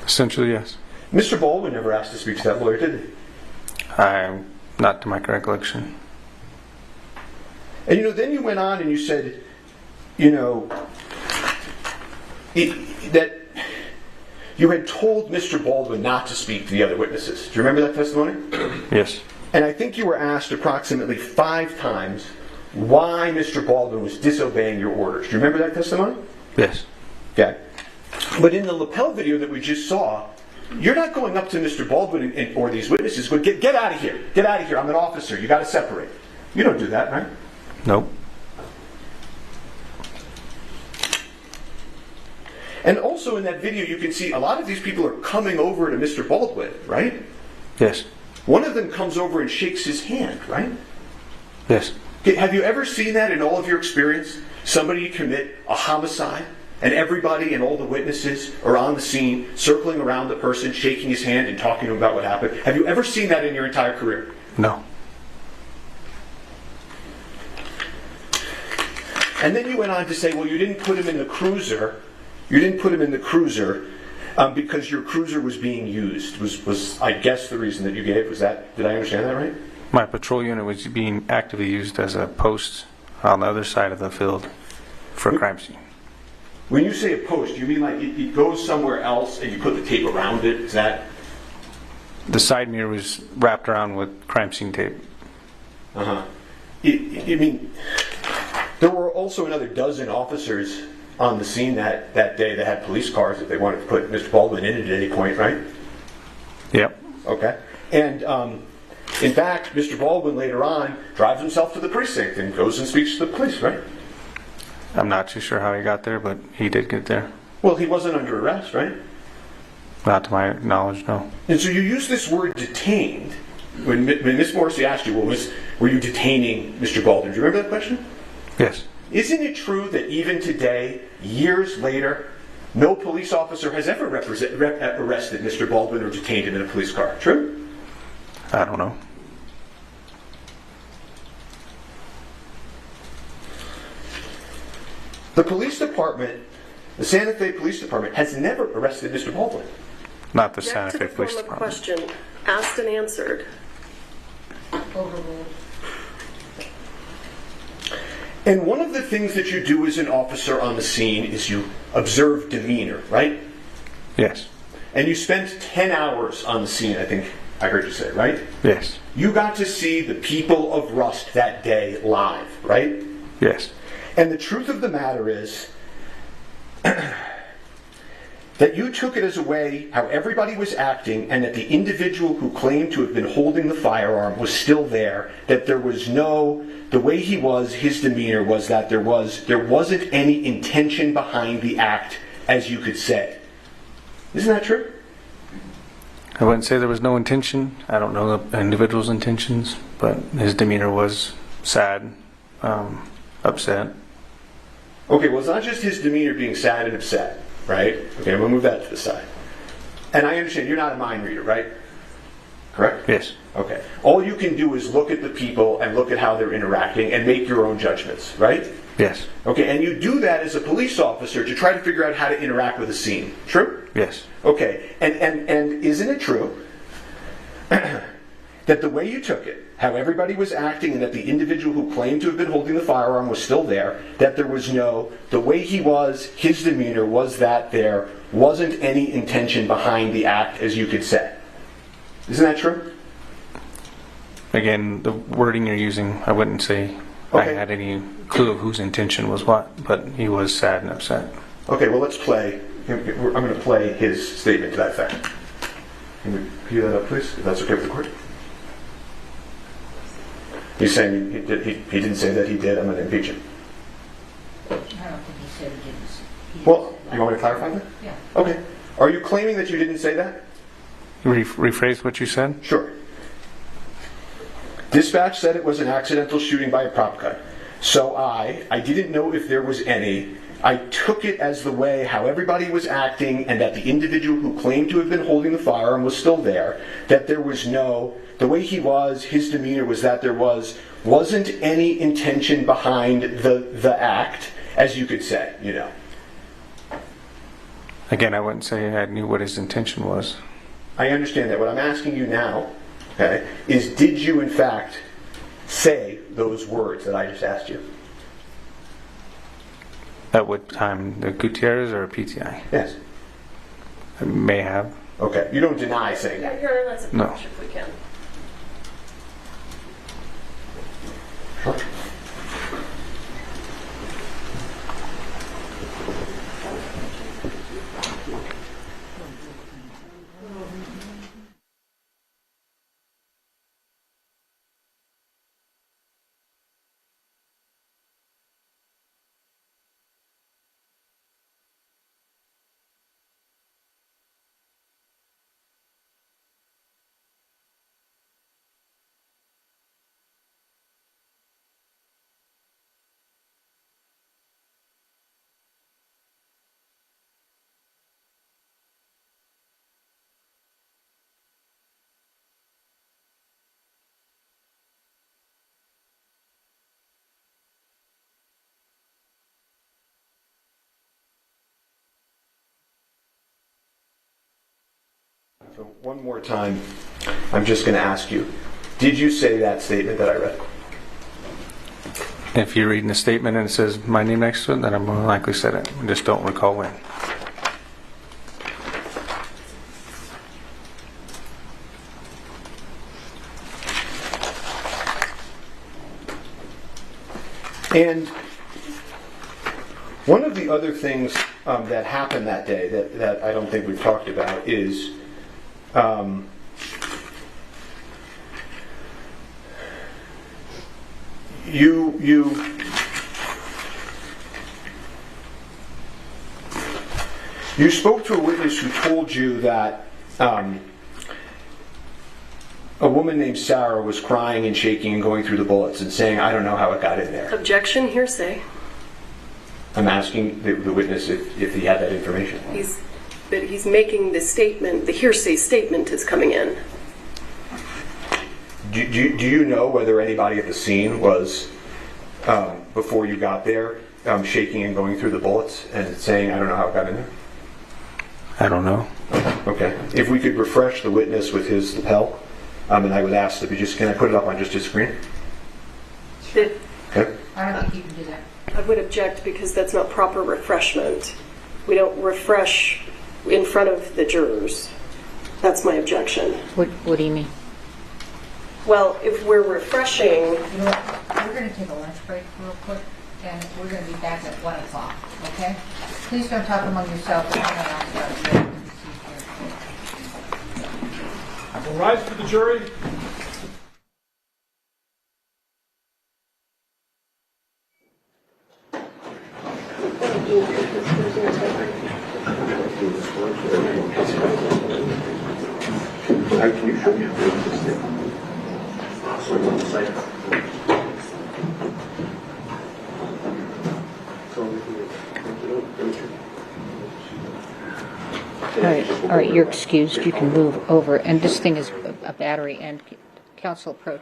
Essentially, yes. Mr. Baldwin never asked to speak to that lawyer, did he? Not to my recollection. And then you went on and you said, that you had told Mr. Baldwin not to speak to the other witnesses. Do you remember that testimony? Yes. And I think you were asked approximately 5 times why Mr. Baldwin was disobeying your orders. Do you remember that testimony? Yes. Okay. But in the lapel video that we just saw, you're not going up to Mr. Baldwin or these witnesses going, get out of here. Get out of here. I'm an officer. You got to separate. You don't do that, right? Nope. And also in that video, you can see a lot of these people are coming over to Mr. Baldwin, right? Yes. One of them comes over and shakes his hand, right? Yes. Have you ever seen that in all of your experience? Somebody commit a homicide, and everybody and all the witnesses are on the scene, circling around the person, shaking his hand and talking to him about what happened. Have you ever seen that in your entire career? No. And then you went on to say, well, you didn't put him in the cruiser. You didn't put him in the cruiser because your cruiser was being used. Was I guess the reason that you gave? Was that? Did I understand that right? My patrol unit was being actively used as a post on the other side of the field for a crime scene. When you say a post, do you mean like it goes somewhere else and you put the tape around it? Is that? The side mirror was wrapped around with crime scene tape. Uh-huh. You mean there were also another dozen officers on the scene that day that had police cars if they wanted to put Mr. Baldwin in it at any point, right? Yep. Okay. And in fact, Mr. Baldwin later on drives himself to the precinct and goes and speaks to the police, right? I'm not too sure how he got there, but he did get there. Well, he wasn't under arrest, right? Not to my knowledge, no. And so you use this word detained. When Miss Morrissey asked you, well, were you detaining Mr. Baldwin? Do you remember that question? Yes. Isn't it true that even today, years later, no police officer has ever arrested Mr. Baldwin or detained him in a police car? True? I don't know. The police department, the Santa Fe Police Department, has never arrested Mr. Baldwin. Not the Santa Fe Police Form of Department. question, asked and answered. And one of the things that you do as an officer on the scene is you observe demeanor, right? Yes. And you spent 10 hours on the scene, I think I heard you say, right? Yes. You got to see the people of Rust that day live, right? Yes. And the truth of the matter is that you took it as a way how everybody was acting, and that the individual who claimed to have been holding the firearm was still there, that there was the way he was, his demeanor was that there wasn't any intention behind the act, as you could say. Isn't that true? I wouldn't say there was no intention. I don't know the individual's intentions, but his demeanor was sad, upset. Okay, well, it's not just his demeanor being sad and upset, right? Okay, I'm going to move that to the side. And I understand you're not a mind reader, right? Correct? Yes. Okay. All you can do is look at the people and look at how they're interacting and make your own judgments, right? Yes. Okay, and you do that as a police officer to try to figure out how to interact with a scene. True? Yes. Okay, and isn't it true that the way you took it how everybody was acting and that the individual who claimed to have been holding the firearm was still there, that there was the way he was, his demeanor was that there wasn't any intention behind the act, as you could say. Isn't that true? Again, the wording you're using, I wouldn't say I had any clue of whose intention was what, but he was sad and upset. Okay, well, let's play. I'm going to play his statement to that effect. Can we cue that up, please, if that's okay with the court? He's saying he didn't say that he did. I'm going to impeach him. I don't think he said he didn't. Well, you want me to clarify that? Yeah. Okay. Are you claiming that you didn't say that? Rephrase what you said? Sure. Dispatch said it was an accidental shooting by a prop gun. So I didn't know if there was any. I took it as the way how everybody was acting and that the individual who claimed to have been holding the firearm was still there, that there was the way he was, his demeanor was that there wasn't any intention behind the act, as you could say, Again, I wouldn't say I knew what his intention was. I understand that. What I'm asking you now, is did you in fact say those words that I just asked you? At what time? The Gutierrez or PTI? Yes. I may have. Okay. You don't deny saying that? Your Honor, let's approach if we can. Sure. So one more time, I'm just going to ask you, did you say that statement that I read? If you're reading a statement and it says my name next to it, then I more likely said it. I just don't recall when. And one of the other things that happened that day that I don't think we've talked about is you spoke to a witness who told you that a woman named Sarah was crying and shaking and going through the bullets and saying, I don't know how it got in there. Objection, hearsay. I'm asking the witness if he had that information. He's making the statement, the hearsay statement is coming in. Do you know whether anybody at the scene was, before you got there, shaking and going through the bullets and saying, I don't know how it got in there? I don't know. Okay. If we could refresh the witness with his lapel, and I would ask that can I put it up on just his screen? Sure. Okay. I don't think you can do that. I would object because that's not proper refreshment. We don't refresh in front of the jurors. That's my objection. What do you mean? Well, if we're refreshing... You know what? We're going to take a lunch break real quick, and we're going to be back at 1 o'clock, okay? Please don't talk among yourselves. All rise for the jury. Can you show me how to do this? On the site. All right, you're excused. You can move over. And this thing is a battery, and counsel approach.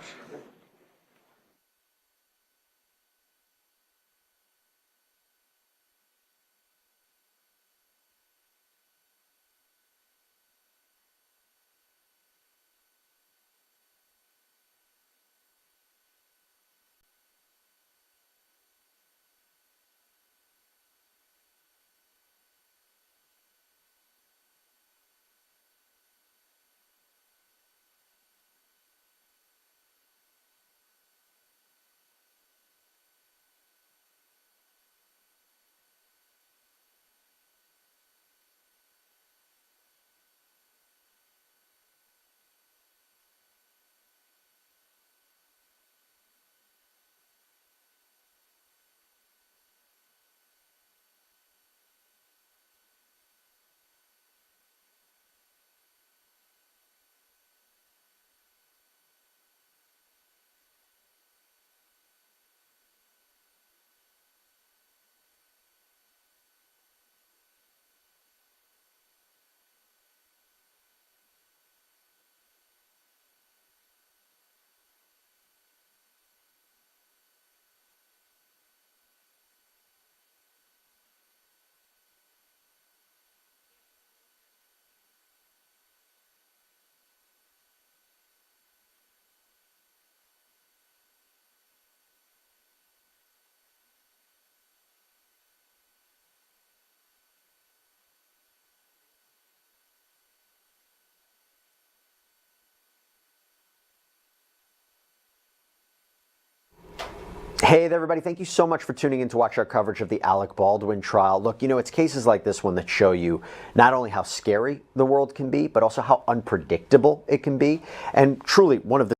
Hey there, everybody. Thank you so much for tuning in to watch our coverage of the Alec Baldwin trial. Look, it's cases like this one that show you not only how scary the world can be, but also how unpredictable it can be. And truly, one of the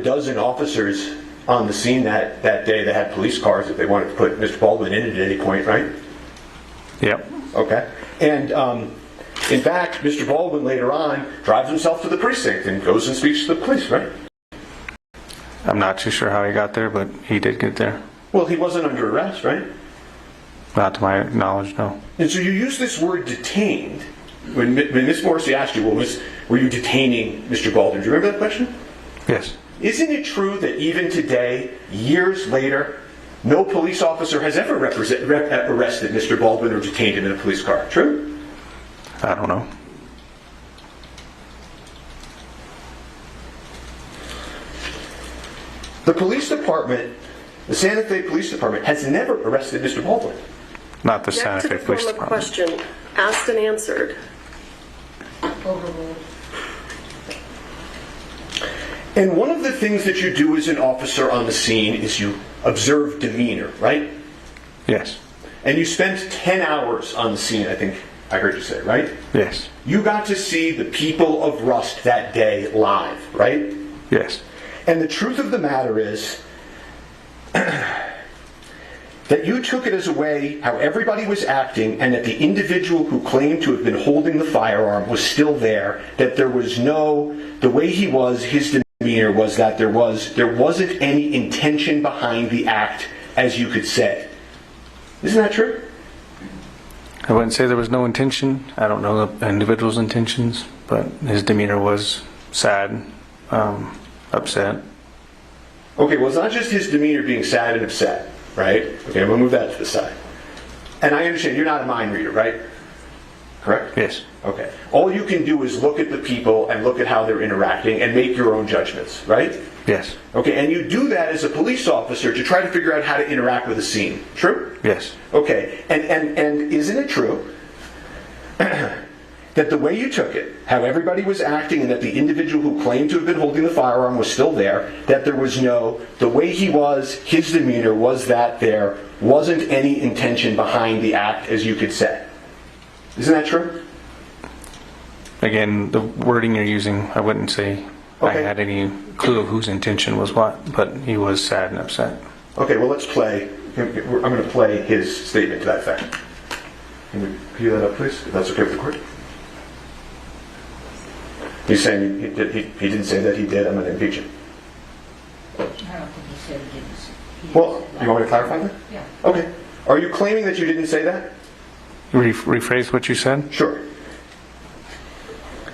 dozen officers on the scene that day that had police cars if they wanted to put Mr. Baldwin in at any point, right? Yep. Okay. And in fact, Mr. Baldwin later on drives himself to the precinct and goes and speaks to the police, right? I'm not too sure how he got there, but he did get there. Well, he wasn't under arrest, right? Not to my knowledge, no. And so you use this word detained. When Ms. Morrissey asked you, were you detaining Mr. Baldwin? Do you remember that question? Yes. Isn't it true that even today, years later, no police officer has ever arrested Mr. Baldwin or detained him in a police car? True? I don't know. The police department, the Santa Fe Police Department, has never arrested Mr. Baldwin. Not the Santa Fe Police Department. Question asked and answered. And one of the things that you do as an officer on the scene is you observe demeanor, right? Yes. And you spent 10 hours on the scene, I think I heard you say, right? Yes. You got to see the people of Rust that day live, right? Yes. And the truth of the matter is that you took it as a way how everybody was acting, and that the individual who claimed to have been holding the firearm was still there, that there was the way he was, his demeanor was that there wasn't any intention behind the act, as you could say. Isn't that true? I wouldn't say there was no intention. I don't know the individual's intentions, but his demeanor was sad, upset. Okay, well, it's not just his demeanor being sad and upset, right? Okay, we'll move that to the side. And I understand you're not a mind reader, right? Correct? Yes. Okay. All you can do is look at the people and look at how they're interacting and make your own judgments, right? Yes. Okay, and you do that as a police officer to try to figure out how to interact with a scene. True? Yes. Okay, and isn't it true that the way you took it, how everybody was acting, and that the individual who claimed to have been holding the firearm was still there, that there was the way he was, his demeanor was that there wasn't any intention behind the act, as you could say. Isn't that true? Again, the wording you're using, I wouldn't say I had any clue of whose intention was what, but he was sad and upset. Okay, well, let's play. I'm going to play his statement to that effect. Can we cue that up, please, if that's okay with the court? He's saying he didn't say that he did. I'm going to impeach him. I don't think he said he didn't. Well, you want me to clarify that? Yeah. Okay. Are you claiming that you didn't say that? Rephrase what you said? Sure.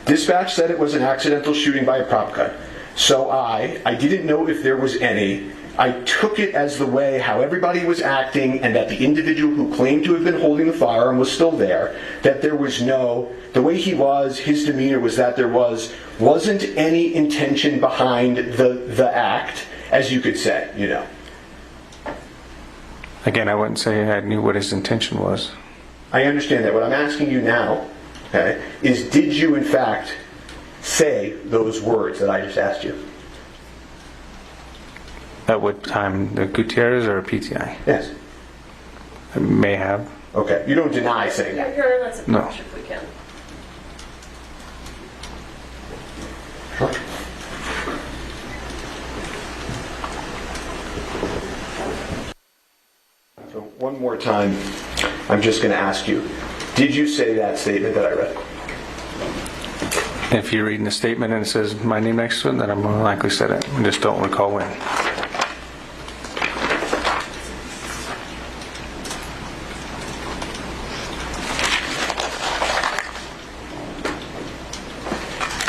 Dispatch said it was an accidental shooting by a prop gun. So I didn't know if there was any. I took it as the way how everybody was acting, and that the individual who claimed to have been holding the firearm was still there. That there was the way he was, his demeanor was that there wasn't any intention behind the act, as you could say, you know. Again, I wouldn't say I knew what his intention was. I understand that. What I'm asking you now, okay, is did you in fact say those words that I just asked you? At what time? The Gutierrez or PTI? Yes. I may have. Okay. You don't deny saying that? Here, let's approach No. if we can. Sure. So one more time, I'm just going to ask you, did you say that statement that I read? If you're reading the statement and it says my name next to it, then I'm more likely said it. I just don't recall when.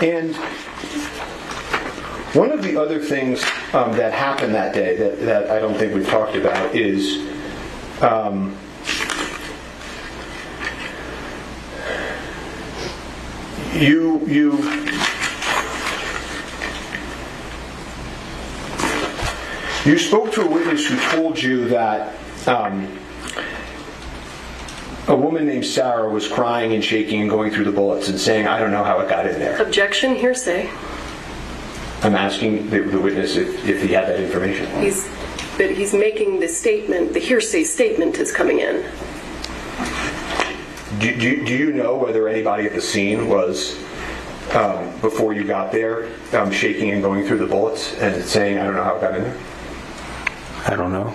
And one of the other things that happened that day that I don't think we've talked about is you spoke to a witness who told you that a woman named Sarah was crying and shaking and going through the bullets and saying, I don't know how it got in there. Objection, hearsay. I'm asking the witness if he had that information. He's making the statement, the hearsay statement is coming in. Do you know whether anybody at the scene was before you got there, shaking and going through the bullets and saying, I don't know how it got in there? I don't know.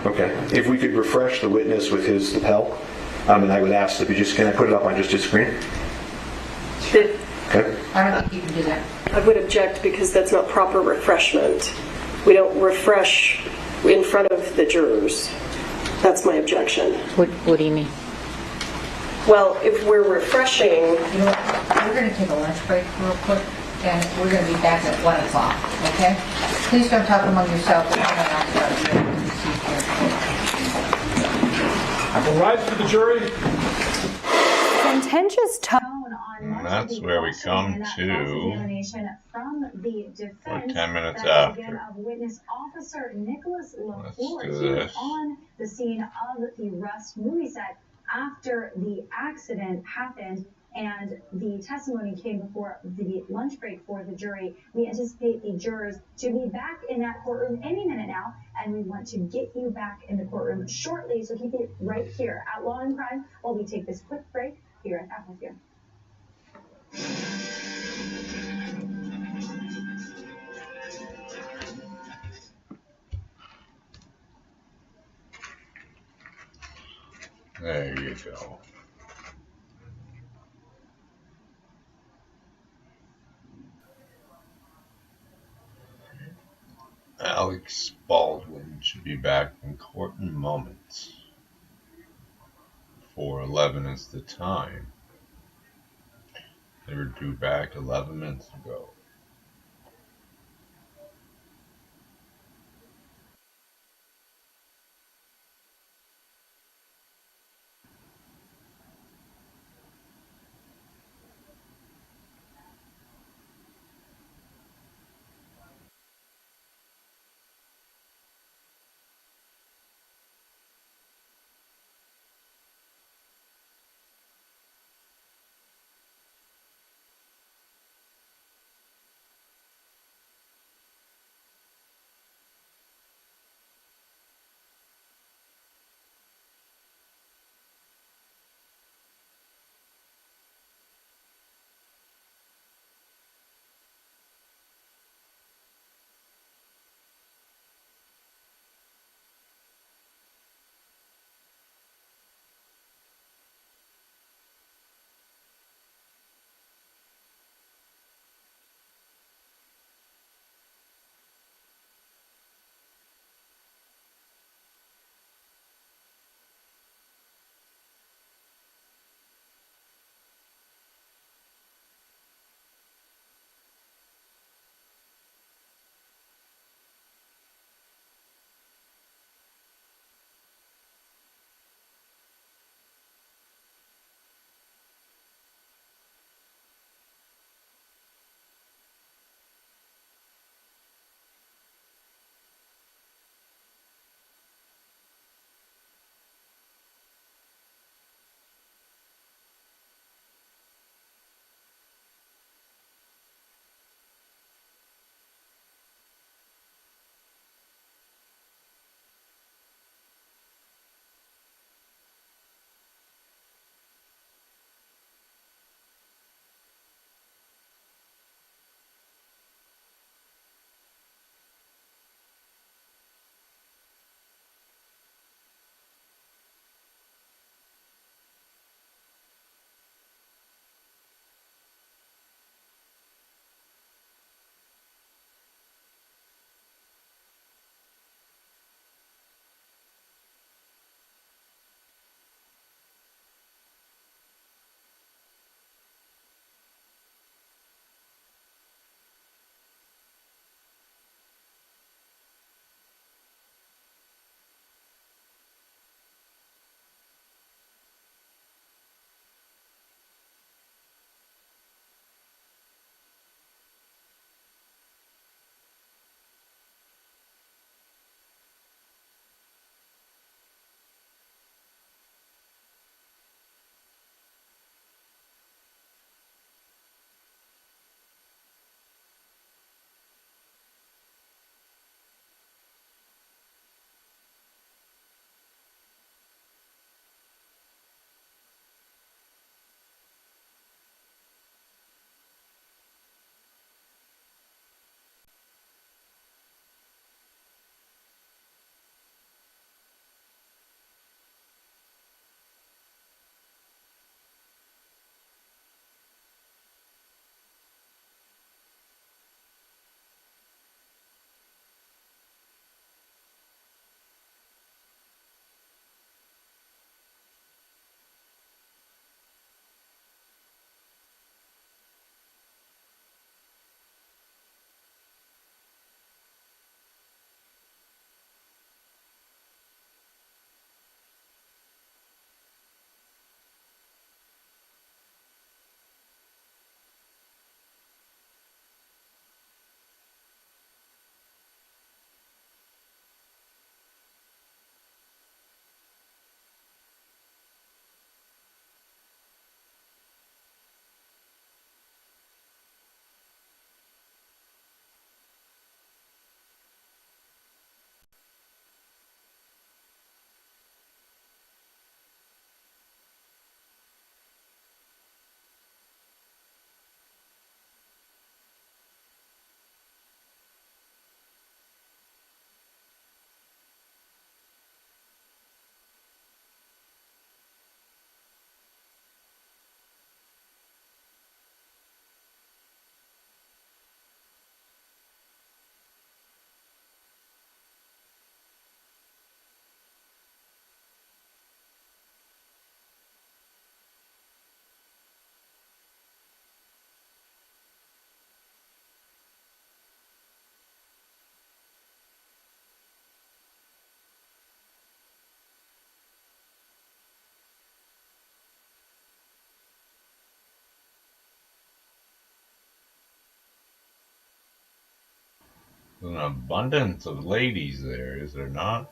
Okay. If we could refresh the witness with his lapel, and I would ask that can I put it up on just his screen? Okay. I don't think you can do that. I would object because that's not proper refreshment. We don't refresh in front of the jurors. That's my objection. What do you mean? Well, if we're refreshing... You know what? We're going to take a lunch break real quick, and we're going to be back at 1 o'clock, okay? Please don't talk among yourselves. All rise for the jury. Contentious tone And that's where we come to from the defense 10 minutes after. of witness officer Nicholas Let's LaFleur. do He was this. on the scene of the Rust movie set after the accident happened, and the testimony came before the lunch break for the jury. We anticipate the jurors to be back in that courtroom any minute now, and we want to get you back in the courtroom shortly, so keep it right here at Law and Crime while we take this quick break here at Atmosphere. There you go. Alex Baldwin should be back in court in moments. 4:11 is the time. They were due back 11 minutes ago. There's an abundance of ladies there, is there not?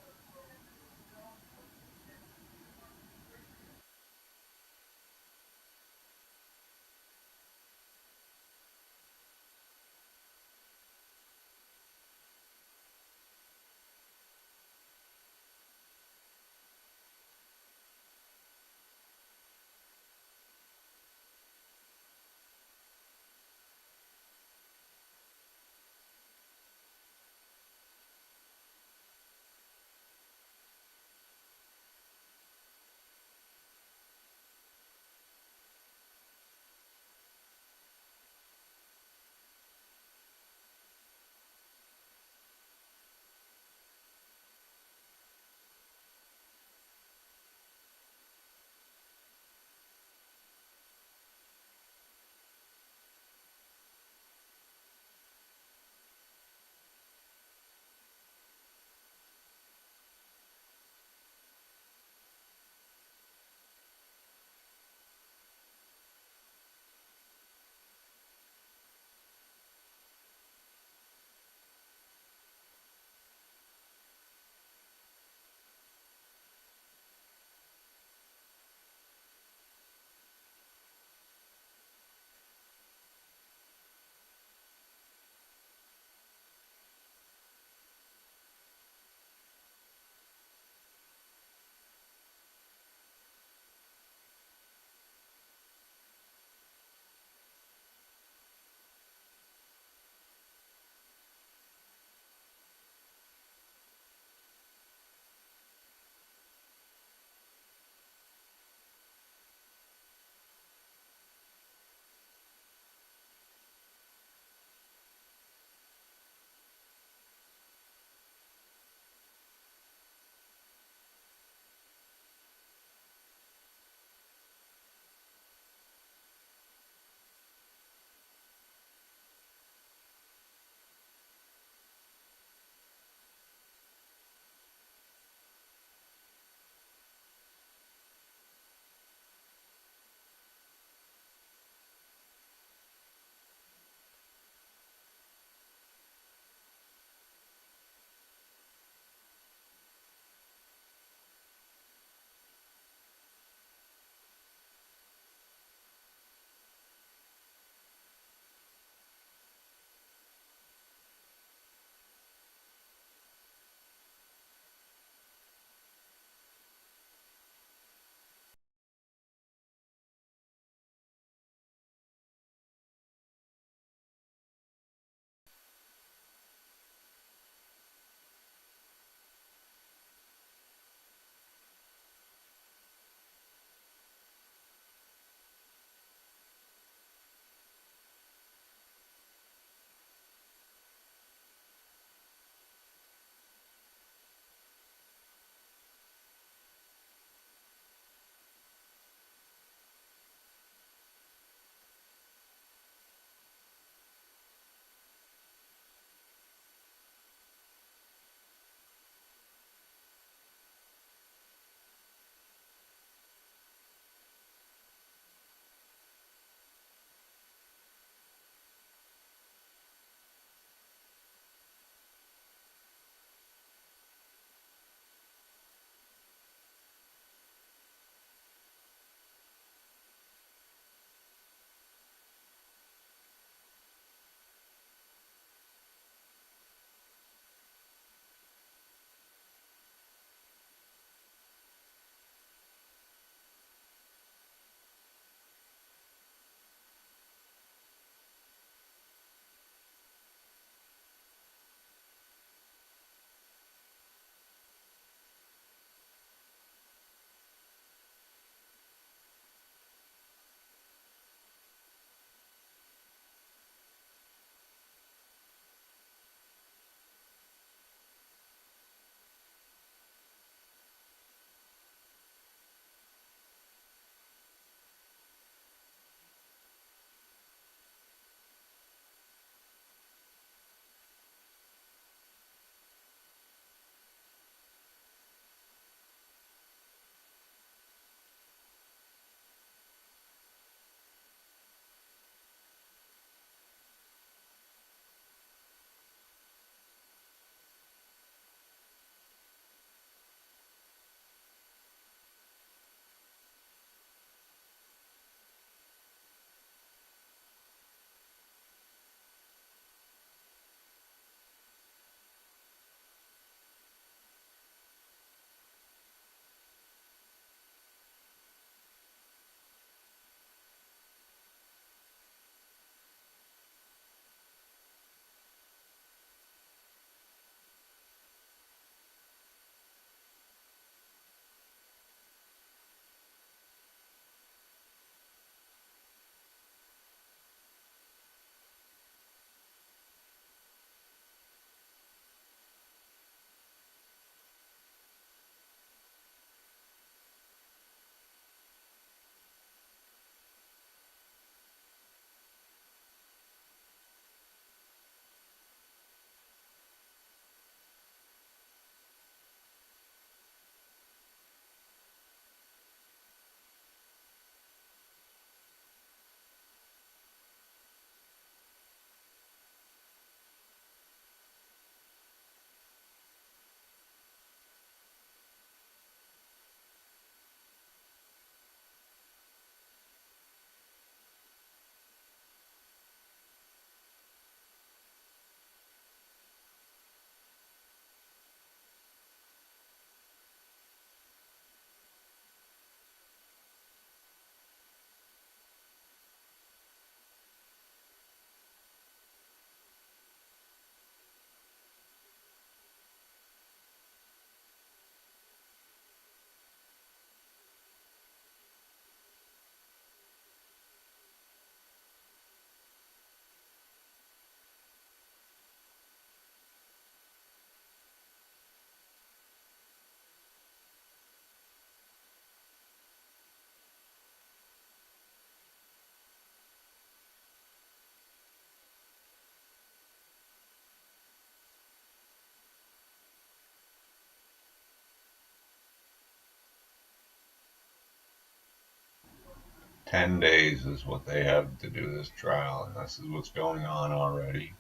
10 days is what they have to do this trial, and this is what's going on already.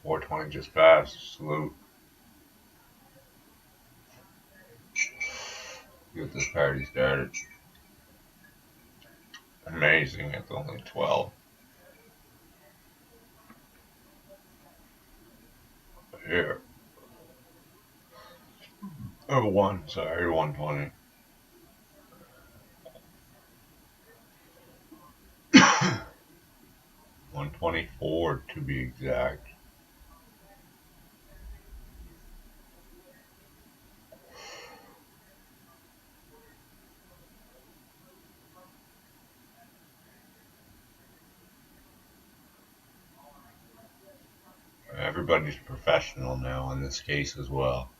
420 just passed. Salute. Get this party started. Amazing, it's only 12. Here. Oh, 120. 124 to be exact. Everybody's professional now in this case as well.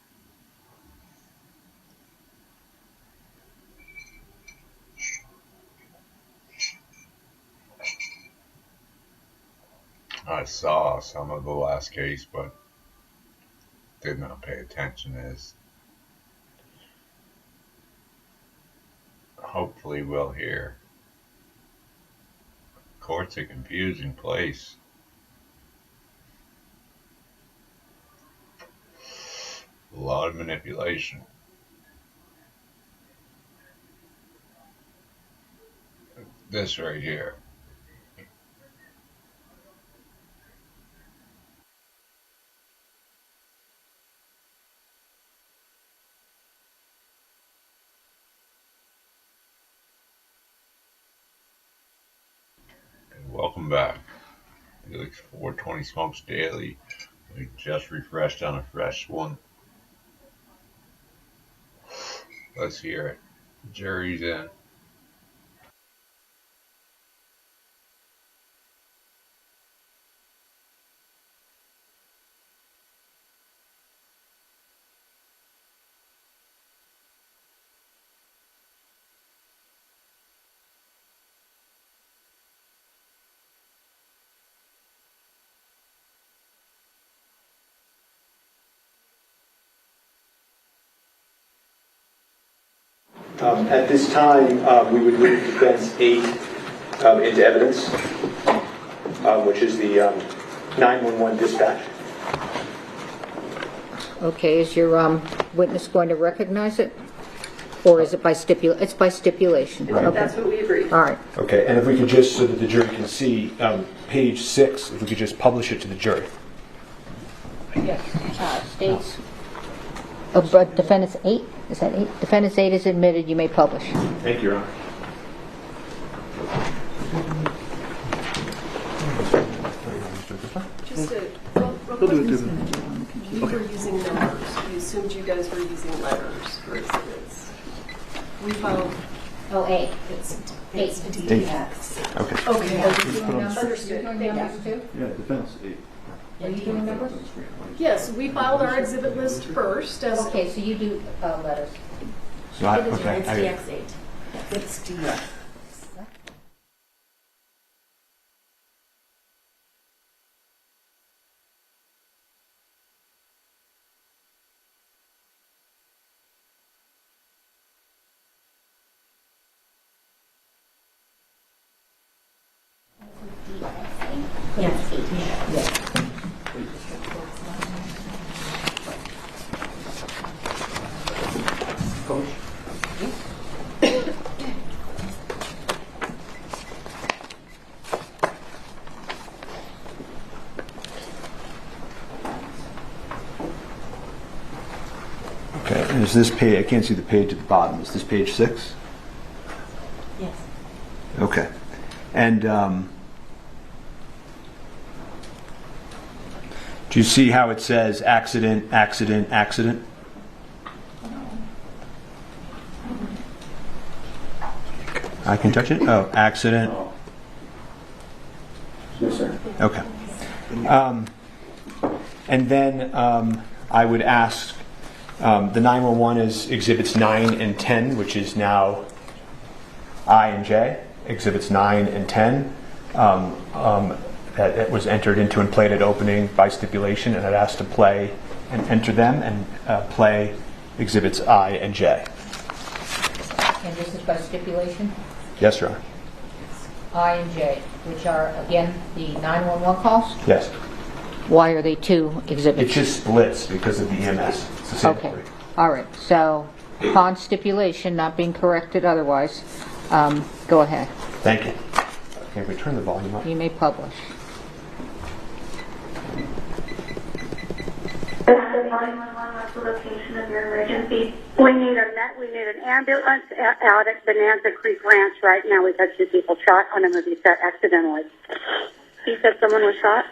I saw some of the last case, but did not pay attention as hopefully we'll hear. Court's a confusing place. A lot of manipulation. This right here. And welcome back. Felix 420 Smokes Daily. We just refreshed on a fresh one. Let's hear it. The jury's in. At this time, we would move defense 8 into evidence, which is the 911 dispatch. Okay, is your witness going to recognize it? Or is it by stipulation? It's by stipulation. Right. Okay. That's what we agreed. All right. Okay, and if we could just, so that the jury can see, page 6, if we could just publish it to the jury. Yes. States. Defendant's 8? Is that 8? Defendant's 8 is admitted. You may publish. Thank you, Your Honor. Just a we were using numbers. We assumed you guys were using letters for exhibits. We filed. Oh, 8. It's DX. Okay. Okay. Understood. Numbers too? Yeah, defense 8. Are you doing numbers? Yes, we filed our exhibit list first. Okay, so you do letters. So It's DX8. It's DX. Yes. Okay, and is this page, I can't see the page at the bottom, is this page 6? Yes. Okay. And do you see how it says accident, accident, accident? I can touch it? Oh, accident. Yes, sir. Okay. And then I would ask, the 911 is exhibits 9 and 10, which is now I and J. Exhibits 9 and 10 that was entered into and played at opening by stipulation, and I'd ask to play and enter them and play exhibits I and J. And this is by stipulation? Yes, Your Honor. I and J, which are, again, the 911 calls? Yes. Why are they two exhibits? It just splits because of the EMS. It's the same Okay. thing. All right. So, upon stipulation, not being corrected otherwise, go ahead. Thank you. Can we turn the volume up? You may publish. This is 911. What's the location of your emergency? We need an ambulance out at Bonanza Creek Ranch right now. We've had 2 people shot on a movie set accidentally. You said someone was shot?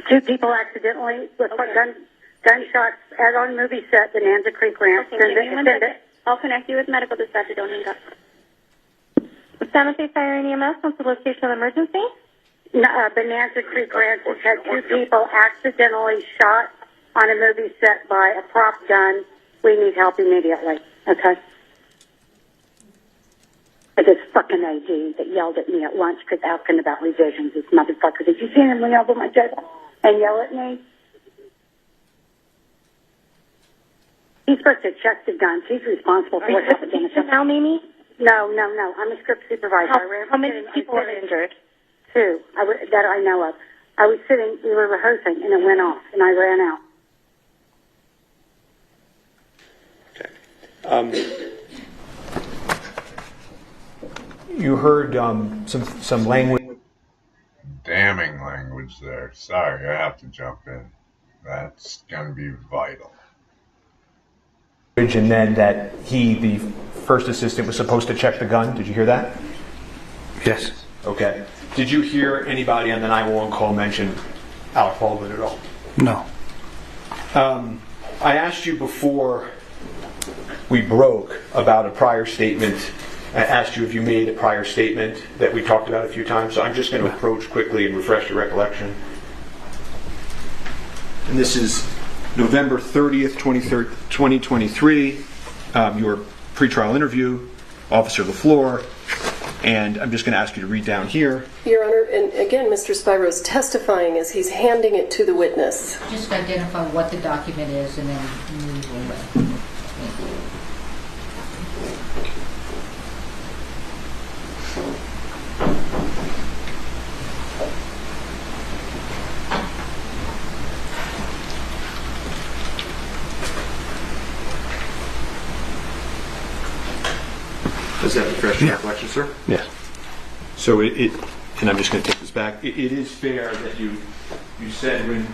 2 people accidentally with gunshots out on a movie set, Bonanza Creek Ranch. Okay, give me 1 second. I'll connect you with medical dispatcher. Don't hang up. San Jose Fire and EMS, what's the location of the emergency? Bonanza Creek Ranch has had 2 people accidentally shot on a movie set by a prop gun. We need help immediately. Okay? This fucking AG that yelled at me at lunch because asking about revisions, this motherfucker. Did you see him lean over my table and yell at me? He's supposed to check the guns. He's responsible for what happened in the company. Now, Mimi? No. I'm a script supervisor. How many people are injured? 2 that I know of. I was sitting, we were rehearsing, and it went off, and I ran out. You heard some language. Damning language there. Sorry, I have to jump in. That's going to be vital. And then that he, the first assistant, was supposed to check the gun. Did you hear that? Yes. Okay. Did you hear anybody on the 911 call mention Alec Baldwin at all? No. I asked you before we broke about a prior statement. I asked you if you made a prior statement that we talked about a few times. So I'm just going to approach quickly and refresh your recollection. And this is November 30th, 2023, your pretrial interview, Officer LaFleur, and I'm just going to ask you to read down here. Your Honor, and again, Mr. Spiro is testifying as he's handing it to the witness. Just identify what the document is and then move away. Does that refresh your recollection, sir? Yes. So and I'm just going to take this back. It is fair that you said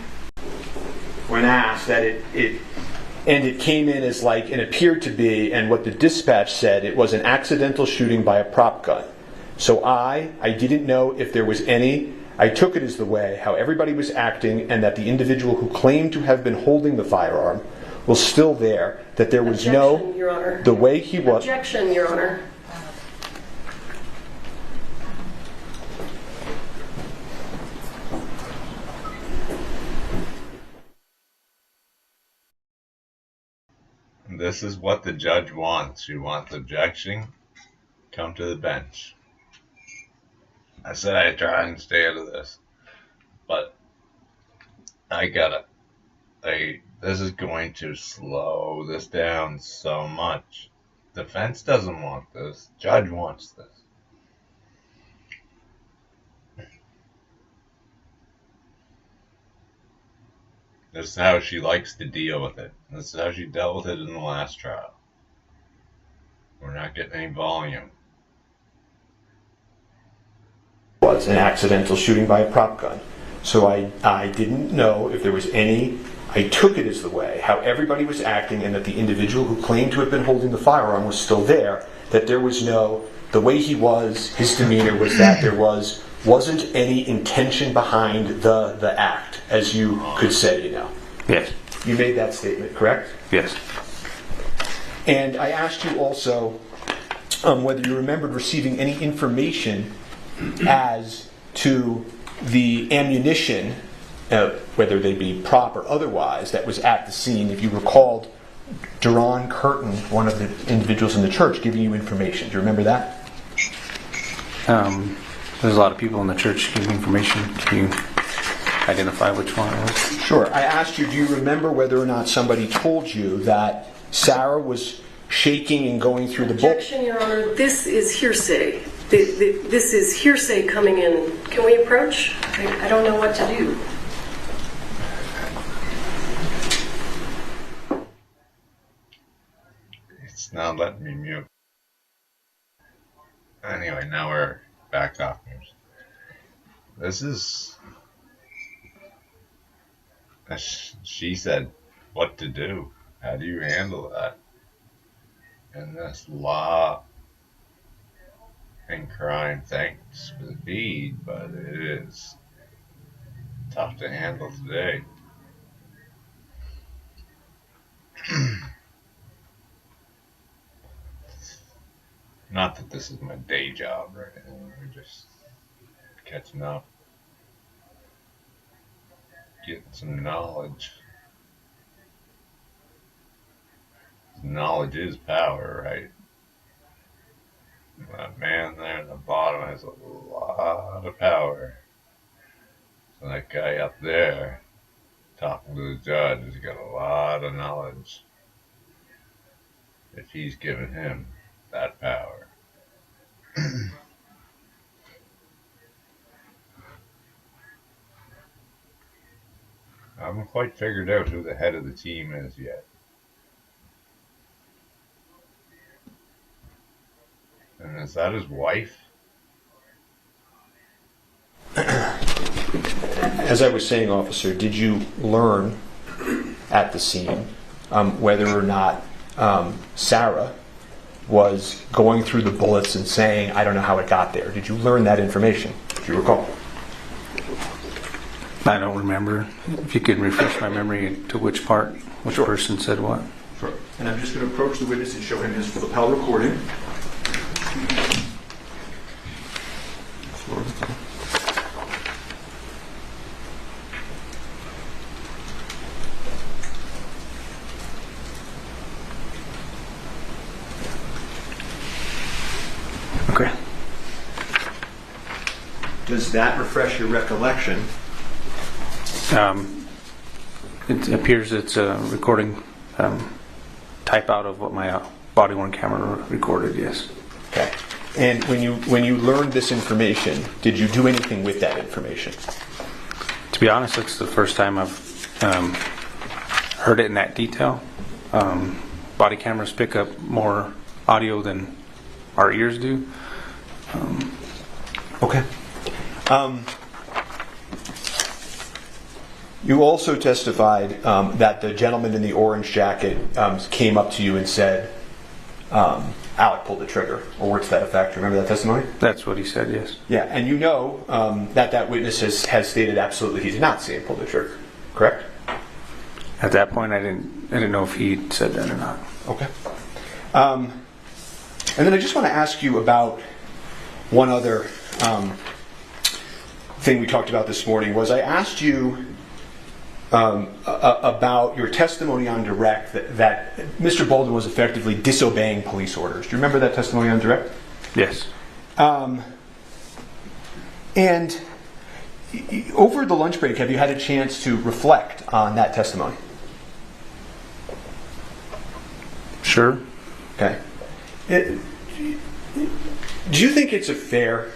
when asked that it came in as like it appeared to be, and what the dispatch said, it was an accidental shooting by a prop gun. So I didn't know if there was any. I took it as the way how everybody was acting, and that the individual who claimed to have been holding the firearm was still there. That there was Objection, Your Honor. the way he was. Objection, Your Honor. This is what the judge wants. You want the objection? Come to the bench. I said I'd try and stay out of this, but I gotta. This is going to slow this down so much. Defense doesn't want this. Judge wants this. This is how she likes to deal with it. This is how she dealt with it in the last trial. We're not getting any volume. Was an accidental shooting by a prop gun. So I didn't know if there was any. I took it as the way how everybody was acting, and that the individual who claimed to have been holding the firearm was still there. That there was the way he was, his demeanor was that there wasn't any intention behind the act, as you could say, Yes. You made that statement, correct? Yes. And I asked you also whether you remembered receiving any information as to the ammunition, whether they be prop or otherwise, that was at the scene. If you recalled Duran Curtin, one of the individuals in the church, giving you information. Do you remember that? There's a lot of people in the church giving information. Can you identify which one it was? Sure. I asked you, do you remember whether or not somebody told you that Sarah was shaking and going through the book. Objection, Your Honor. This is hearsay. This is hearsay coming in. Can we approach? I don't know what to do. It's not letting me mute. Anyway, now we're back off mute. This is... She said what to do. How do you handle that? In this law and crime, thanks for the feed, but it is tough to handle today. Not that this is my day job or anything, we're just catching up, getting some knowledge. Knowledge is power, right? That man there at the bottom has a lot of power. So that guy up there talking to the judge has got a lot of knowledge if he's given him that power. I haven't quite figured out who the head of the team is yet. And is that his wife? As I was saying, officer, did you learn at the scene whether or not Sarah was going through the bullets and saying, I don't know how it got there? Did you learn that information? Do you recall? I don't remember. If you could refresh my memory to which part, which person said what. Sure. And I'm just going to approach the witness and show him his lapel recording. Okay. Does that refresh your recollection? It appears it's a recording type out of what my body-worn camera recorded, yes. Okay. And when you learned this information, did you do anything with that information? To be honest, it's the first time I've heard it in that detail. Body cameras pick up more audio than our ears do. Okay. You also testified that the gentleman in the orange jacket came up to you and said, Alec pulled the trigger, or words to that effect. Remember that testimony? That's what he said, yes. Yeah, and you know that witness has stated absolutely he did not see him pull the trigger, correct? At that point, I didn't know if he said that or not. Okay. And then I just want to ask you about one other thing we talked about this morning. Was I asked you about your testimony on direct that Mr. Baldwin was effectively disobeying police orders. Do you remember that testimony on direct? Yes. And over the lunch break, have you had a chance to reflect on that testimony? Sure. Okay. Do you think it's a fair,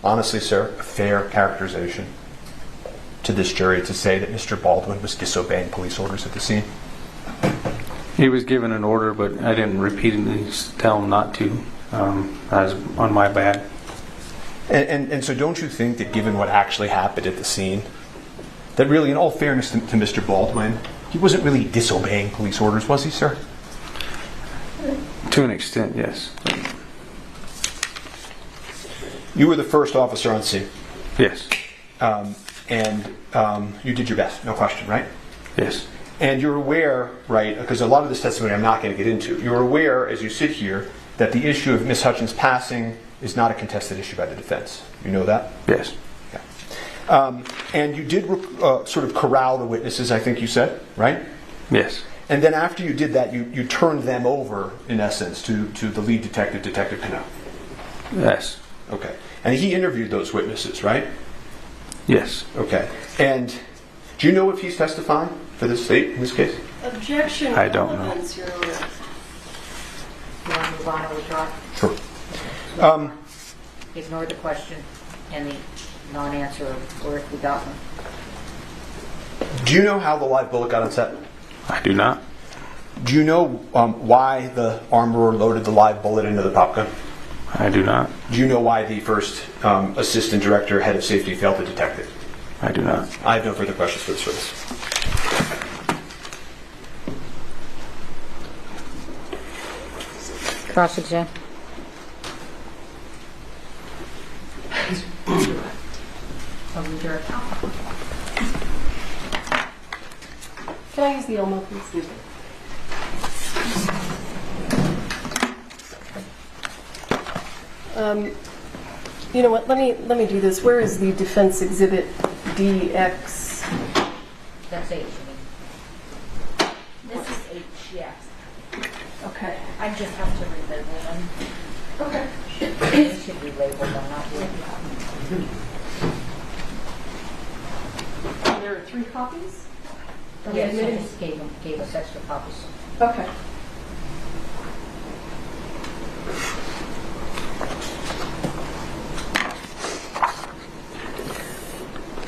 honestly, sir, a fair characterization to this jury to say that Mr. Baldwin was disobeying police orders at the scene? He was given an order, but I didn't repeatedly tell him not to. I was on my bad. And so don't you think that given what actually happened at the scene, that really, in all fairness to Mr. Baldwin, he wasn't really disobeying police orders, was he, sir? To an extent, yes. You were the first officer on scene. Yes. And you did your best, no question, right? Yes. And you're aware, right, because a lot of this testimony I'm not going to get into, you're aware as you sit here that the issue of Ms. Hutchins passing is not a contested issue by the defense. You know that? Yes. Okay. And you did sort of corral the witnesses, I think you said, right? Yes. And then after you did that, you turned them over, in essence, to the lead detective, Detective Pinnell. Yes. Okay. And he interviewed those witnesses, right? Yes. Okay. And do you know if he's testifying for this state in this case? Objection. I don't know. Your Honor. on or withdraw? Sure. Ignore the question and the non-answer of where we got one. Do you know how the live bullet got on set? I do not. Do you know why the armorer loaded the live bullet into the pop gun? I do not. Do you know why the first assistant director, head of safety, failed to detect it? I do not. I have no further questions for this witness. Cross-exam. Can I use the Elmo, please? You know what? Let me do this. Where is the defense exhibit DX? That's H. This is H, yes. Okay. I just have to relabel them. Okay. They should be labeled, I'm not labeled. There are 3 copies? Yes, I just gave us extra copies. Okay.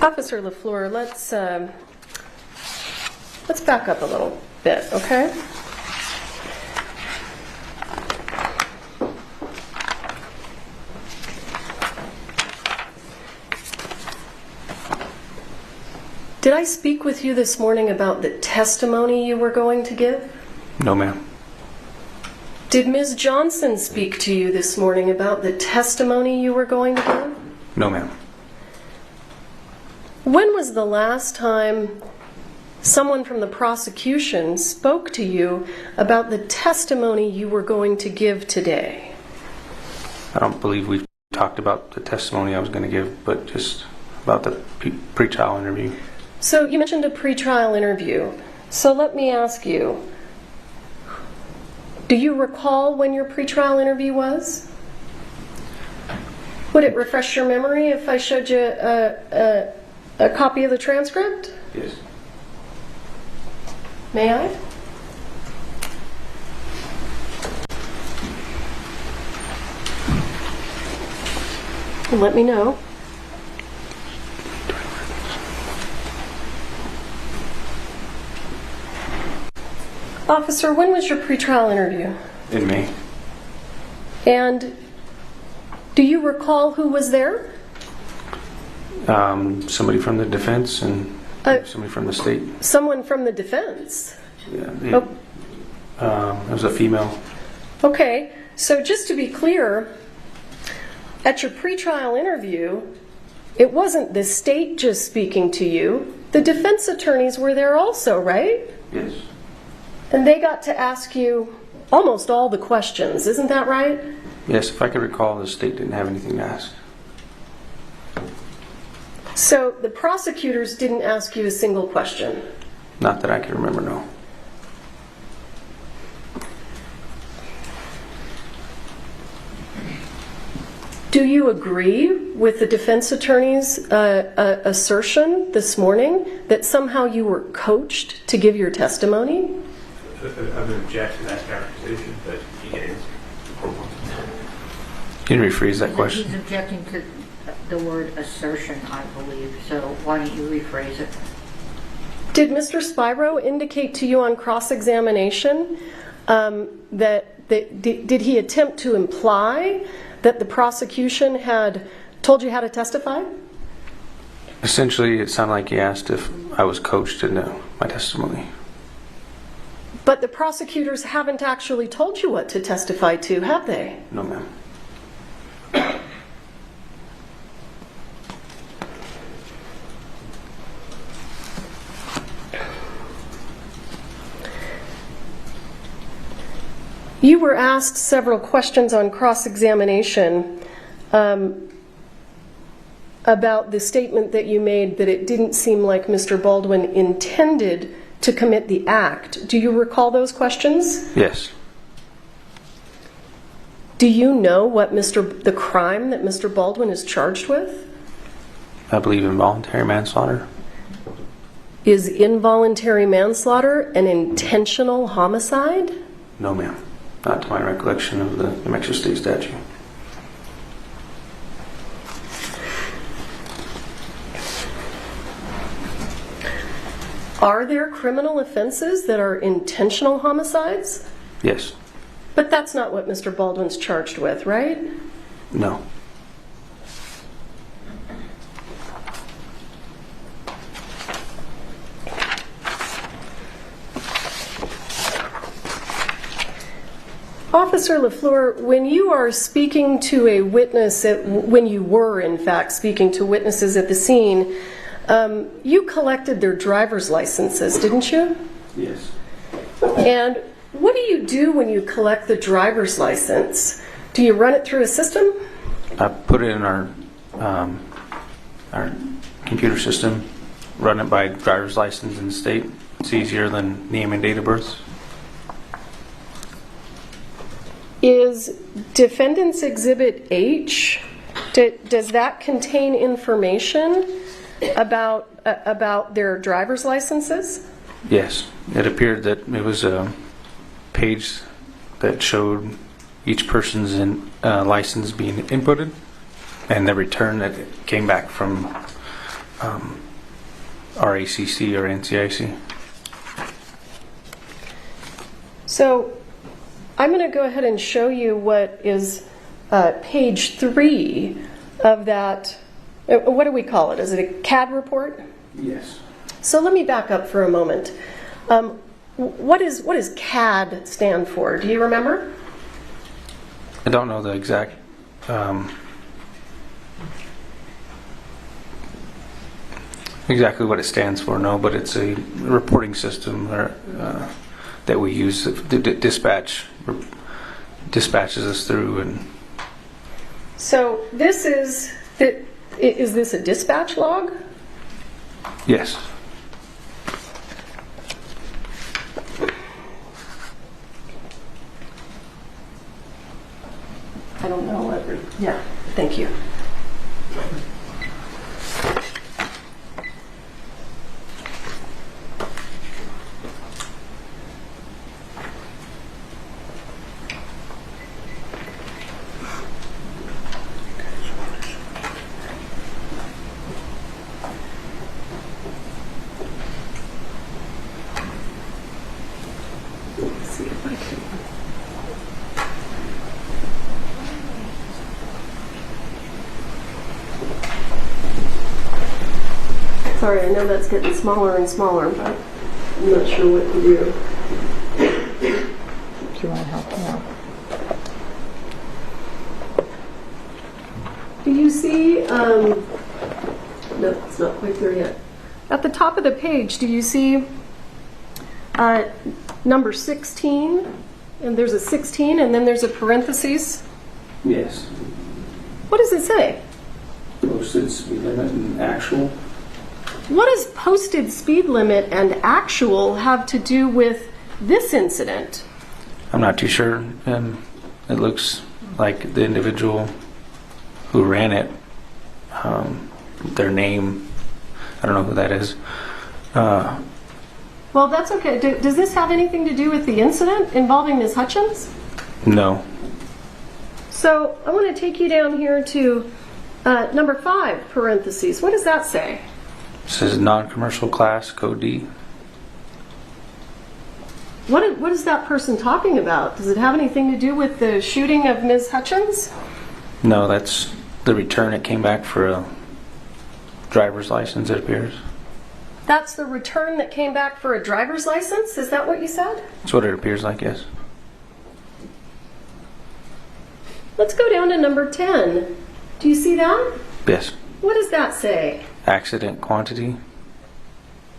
Officer LaFleur, let's back up a little bit, okay? Did I speak with you this morning about the testimony you were going to give? No, ma'am. Did Ms. Johnson speak to you this morning about the testimony you were going to give? No, ma'am. When was the last time someone from the prosecution spoke to you about the testimony you were going to give today? I don't believe we've talked about the testimony I was going to give, but just about the pre-trial interview. So you mentioned a pre-trial interview. So let me ask you, do you recall when your pre-trial interview was? Would it refresh your memory if I showed you a copy of the transcript? Yes. May I? Let me know. Officer, when was your pretrial interview? In May. And do you recall who was there? Somebody from the defense and somebody from the state. Someone from the defense? Yeah. It was a female. Okay, so just to be clear, at your pretrial interview, it wasn't the state just speaking to you. The defense attorneys were there also, right? Yes. And they got to ask you almost all the questions, isn't that right? Yes, if I could recall, the state didn't have anything to ask. So the prosecutors didn't ask you a single question? Not that I can remember, no. Do you agree with the defense attorney's assertion this morning that somehow you were coached to give your testimony? I would object to that characterization, but he can answer. Can you rephrase that question? He's objecting to the word assertion, I believe, so why don't you rephrase it? Did Mr. Spiro indicate to you on cross-examination did he attempt to imply that the prosecution had told you how to testify? Essentially, it sounded like he asked if I was coached in my testimony. But the prosecutors haven't actually told you what to testify to, have they? No, ma'am. You were asked several questions on cross-examination about the statement that you made that it didn't seem like Mr. Baldwin intended to commit the act. Do you recall those questions? Yes. Do you know what the crime that Mr. Baldwin is charged with? I believe involuntary manslaughter. Is involuntary manslaughter an intentional homicide? No, ma'am. not to my recollection of the New Mexico State statute. Are there criminal offenses that are intentional homicides? Yes. But that's not what Mr. Baldwin's charged with, right? No. Officer LaFleur, when you are speaking to a witness, when you were in fact speaking to witnesses at the scene, you collected their driver's licenses, didn't you? Yes. And what do you do when you collect the driver's license? Do you run it through a system? I put it in our computer system, run it by driver's license in the state. It's easier than name and date of birth. Is Defendant's Exhibit H, does that contain information about their driver's licenses? Yes. It appeared that it was a page that showed each person's license being inputted and the return that came back from RACC or NCIC. So I'm going to go ahead and show you what is page 3 of that. What do we call it? Is it a CAD report? Yes. So let me back up for a moment. What does CAD stand for? Do you remember? I don't know the exact exactly what it stands for, no, but it's a reporting system that we use. The dispatches us through. And so this is this a dispatch log? Yes. I don't know what. Yeah, thank you. Let's see if I can. Sorry, I know that's getting smaller and smaller, but I'm not sure what to do. Do you want to help me out? Do you see, no, it's not quite there yet. At the top of the page, do you see number 16? And there's a 16 and then there's a parentheses? Yes. What does it say? Posted speed limit and actual. What does posted speed limit and actual have to do with this incident? I'm not too sure. It looks like the individual who ran it, their name, I don't know who that is. Well, that's okay. Does this have anything to do with the incident involving Ms. Hutchins? No. So I want to take you down here to number 5, parentheses. What does that say? It says non-commercial class, code D. What is that person talking about? Does it have anything to do with the shooting of Ms. Hutchins? No, that's the return. It came back for a driver's license, it appears. That's the return that came back for a driver's license? Is that what you said? That's what it appears like, yes. Let's go down to number 10. Do you see that? Yes. What does that say? Accident quantity.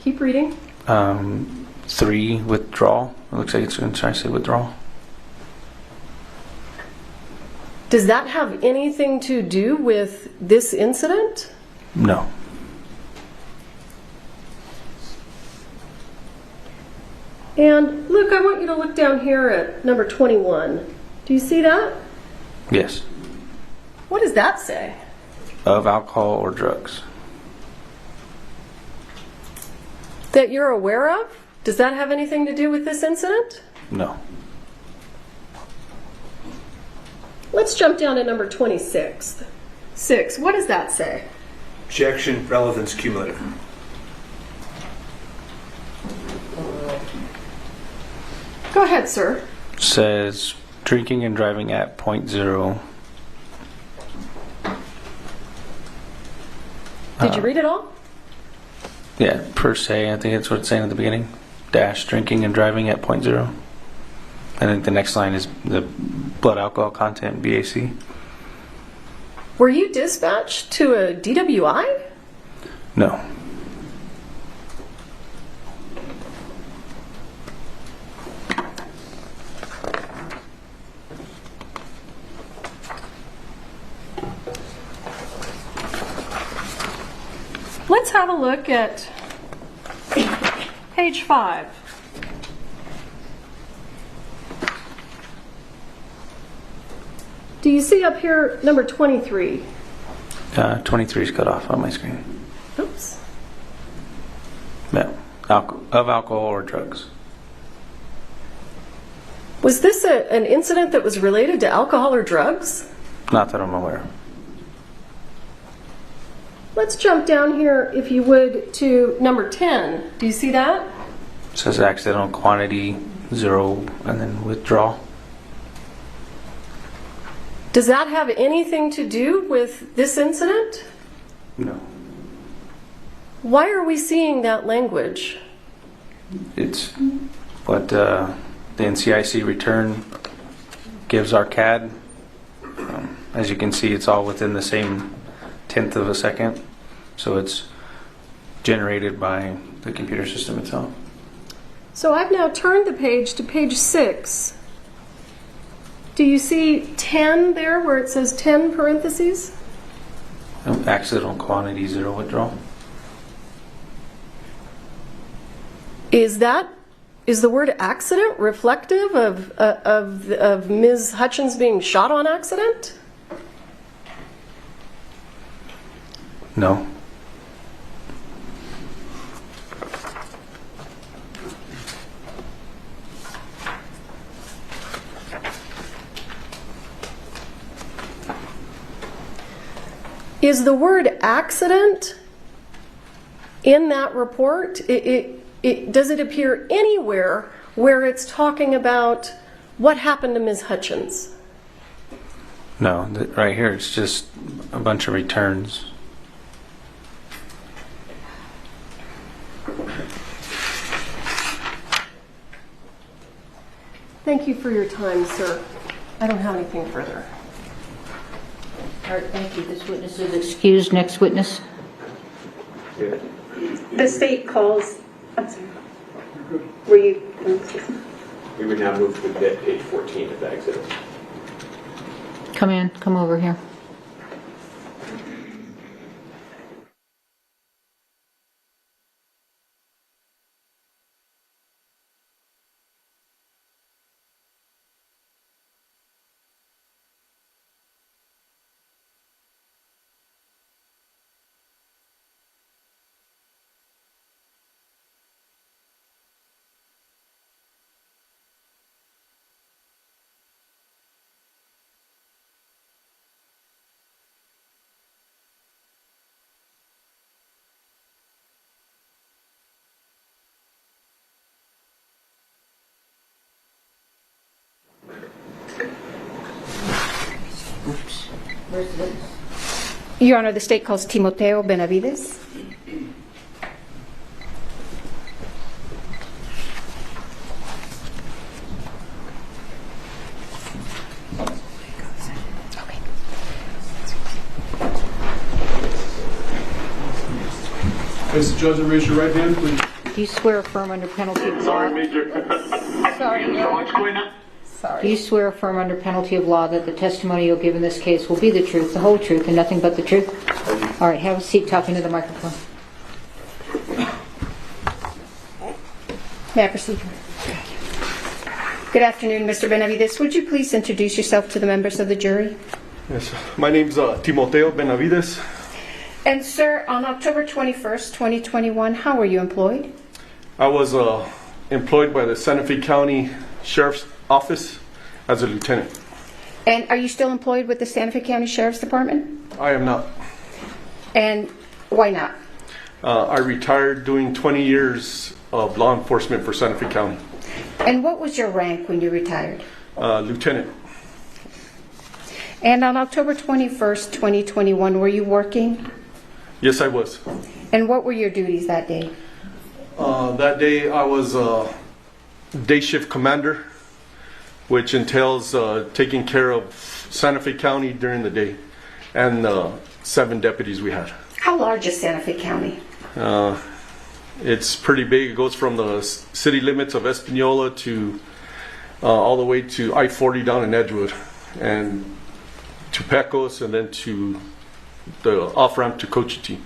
Keep reading. 3, withdrawal. It looks like it's going to try to say withdrawal. Does that have anything to do with this incident? No. And look, I want you to look down here at number 21. Do you see that? Yes. What does that say? Of alcohol or drugs. That you're aware of? Does that have anything to do with this incident? No. Let's jump down to number 26. 6. What does that say? Objection, relevance cumulative. Go ahead, sir. Says drinking and driving at .0. Did you read it all? Yeah, per se, I think that's what it's saying at the beginning. Dash drinking and driving at .0. I think the next line is the blood alcohol content, BAC. Were you dispatched to a DWI? No. Let's have a look at page 5. Do you see up here number 23? 23 is cut off on my screen. Oops. Yeah. Of alcohol or drugs. Was this an incident that was related to alcohol or drugs? Not that I'm aware. Let's jump down here, if you would, to number 10. Do you see that? It says accidental quantity 0 and then withdrawal. Does that have anything to do with this incident? No. Why are we seeing that language? It's what the NCIC return gives our CAD. As you can see, it's all within the same 1/10 of a second. So it's generated by the computer system itself. So I've now turned the page to page 6. Do you see 10 there where it says 10 parentheses? Accidental quantity 0 withdrawal. Is the word accident reflective of Ms. Hutchins being shot on accident? No. Is the word accident in that report? Does it appear anywhere where it's talking about what happened to Ms. Hutchins? No, right here it's just a bunch of returns. Thank you for your time, sir. I don't have anything further. All right, thank you. This witness is excused. Next witness. The state calls, I'm sorry, were you? We would now move to page 14 of the exhibit. Come over here. Your Honor, the state calls Timoteo Benavides. Mr. Judge, raise your right hand, please. Do you swear affirm under penalty of law? Sorry, Major. Sorry, What's going on? Do you swear affirm under penalty of law that the testimony you'll give in this case will be the truth, the whole truth, and nothing but the truth? All right, have a seat talking to the microphone. May I proceed? Good afternoon, Mr. Benavides. Would you please introduce yourself to the members of the jury? Yes, my name's Timoteo Benavides. And sir, on October 21st, 2021, how were you employed? I was employed by the Santa Fe County Sheriff's Office as a lieutenant. And are you still employed with the Santa Fe County Sheriff's Department? I am not. And why not? I retired doing 20 years of law enforcement for Santa Fe County. And what was your rank when you retired? Lieutenant. And on October 21st, 2021, were you working? Yes, I was. And what were your duties that day? That day I was day shift commander, which entails taking care of Santa Fe County during the day, and 7 deputies we had. How large is Santa Fe County? It's pretty big. It goes from the city limits of Espanola to all the way to I-40 down in Edgewood, and to Pecos, and then to the off-ramp to Cochiti.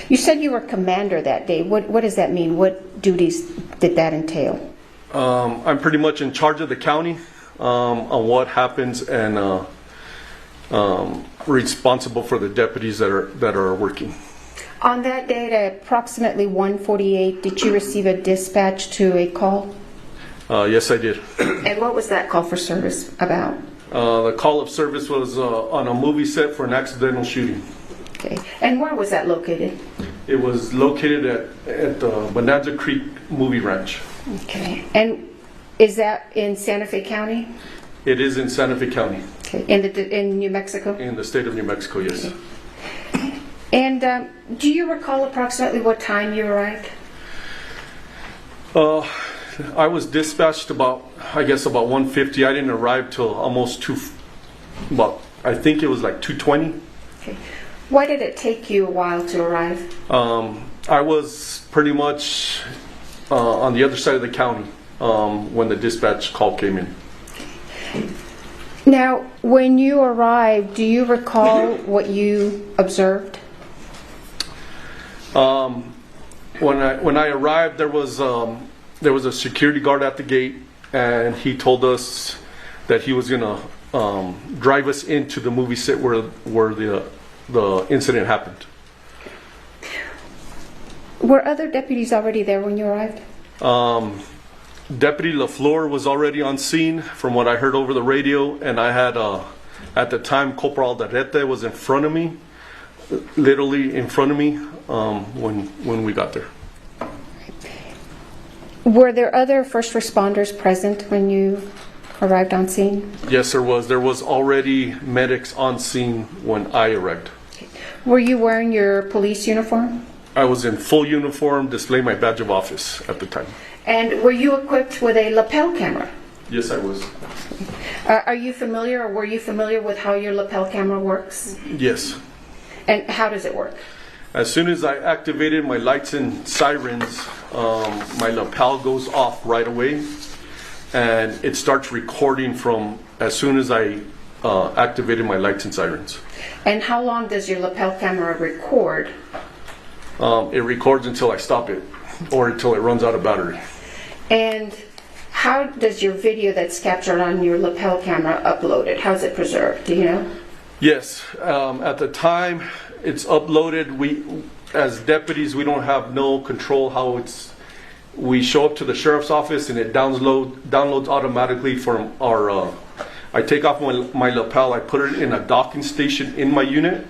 You said you were commander that day. What does that mean? What duties did that entail? I'm pretty much in charge of the county on what happens, and responsible for the deputies that are working. On that day at approximately 1:48, did you receive a dispatch to a call? Yes, I did. And what was that call for service about? The call of service was on a movie set for an accidental shooting. Okay. And where was that located? It was located at the Bonanza Creek Movie Ranch. Okay. And is that in Santa Fe County? It is in Santa Fe County. Okay. In New Mexico? In the state of New Mexico, yes. Okay. And do you recall approximately what time you arrived? I was dispatched about 1:50. I didn't arrive till almost I think it was like 2:20. Okay. Why did it take you a while to arrive? I was pretty much on the other side of the county when the dispatch call came in. Now, when you arrived, do you recall what you observed? When I arrived, there was a security guard at the gate, and he told us that he was gonna drive us into the movie set where the incident happened. Were other deputies already there when you arrived? Deputy LaFleur was already on scene from what I heard over the radio, and I had at the time Corporal Darrete was in front of me, literally in front of me when we got there. Were there other first responders present when you arrived on scene? Yes, there was. There was already medics on scene when I arrived. Were you wearing your police uniform? I was in full uniform, displaying my badge of office at the time. And were you equipped with a lapel camera? Yes, I was. Are you familiar, or were you familiar with how your lapel camera works? Yes. And how does it work? As soon as I activated my lights and sirens, my lapel goes off right away, and it starts recording from as soon as I activated my lights and sirens. And how long does your lapel camera record? It records until I stop it, or until it runs out of battery. And how does your video that's captured on your lapel camera uploaded? How's it preserved? Do you know? Yes. At the time it's uploaded, we as deputies, we don't have no control how it's. We show up to the sheriff's office and it downloads automatically from our. I take off my lapel, I put it in a docking station in my unit,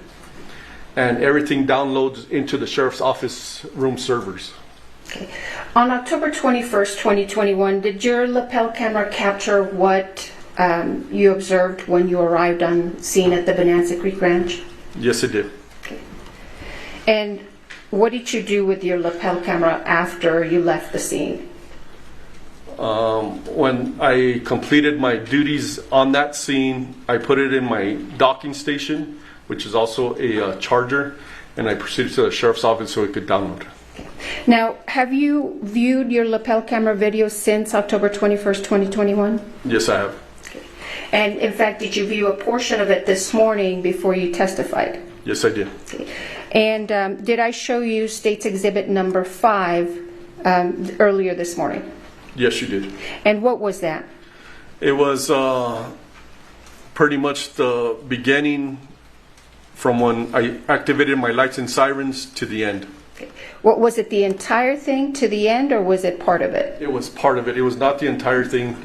and everything downloads into the sheriff's office room servers. Okay. On October 21st, 2021, did your lapel camera capture what you observed when you arrived on scene at the Bonanza Creek Ranch? Yes, it did. Okay. And what did you do with your lapel camera after you left the scene? When I completed my duties on that scene, I put it in my docking station, which is also a charger, and I proceeded to the sheriff's office so it could download. Now, have you viewed your lapel camera video since October 21st, 2021? Yes, I have. Okay. And in fact, did you view a portion of it this morning before you testified? Yes, I did. Okay. And did I show you State's Exhibit number 5 earlier this morning? Yes, you did. And what was that? It was pretty much the beginning from when I activated my lights and sirens to the end. Okay. What was it, the entire thing to the end, or was it part of it? It was part of it. It was not the entire thing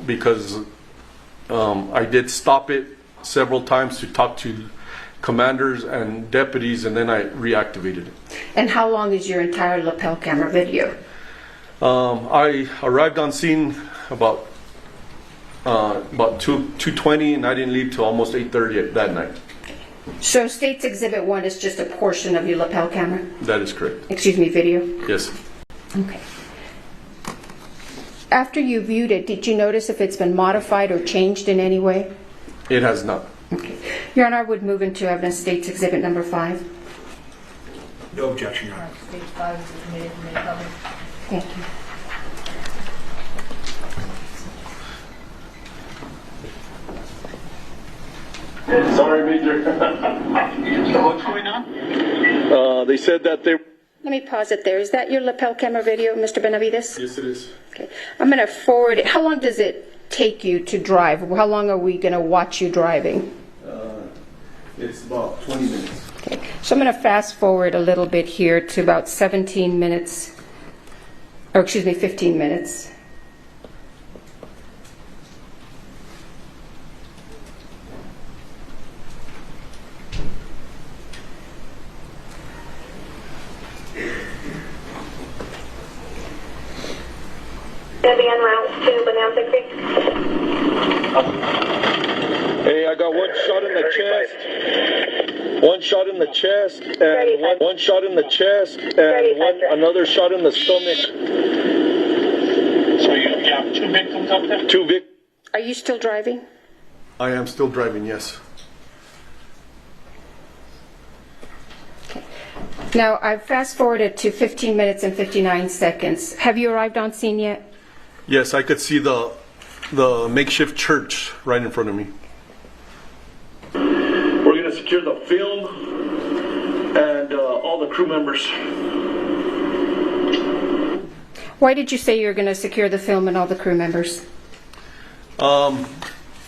because I did stop it several times to talk to commanders and deputies, and then I reactivated it. And how long is your entire lapel camera video? I arrived on scene about 2:20, and I didn't leave till almost 8:30 that night. So State's Exhibit 1 is just a portion of your lapel camera? That is correct. Excuse me, video? Yes. Okay. After you viewed it, did you notice if it's been modified or changed in any way? It has not. Okay. Your Honor, I would move into evidence State's Exhibit number 5. No objection, Your Honor. Stage 5 is admitted and made public. Thank you. Sorry, Major. What's going on? They said that they... Let me pause it there. Is that your lapel camera video, Mr. Benavides? Yes, it is. Okay. I'm going to forward it. How long does it take you to drive? How long are we going to watch you driving? It's about 20 minutes. Okay. So I'm going to fast forward a little bit here to about 17 minutes, or excuse me, 15 minutes. Debbie en route to Bonanza Creek. Hey, I got one shot in the chest, one shot in the chest, and one shot in the chest, and another shot in the stomach. So you have 2 victims up there? 2 victims. Are you still driving? I am still driving, yes. Now, I've fast forwarded to 15 minutes and 59 seconds. Have you arrived on scene yet? Yes, I could see the makeshift church right in front of me. We're going to secure the film and all the crew members. Why did you say you're going to secure the film and all the crew members?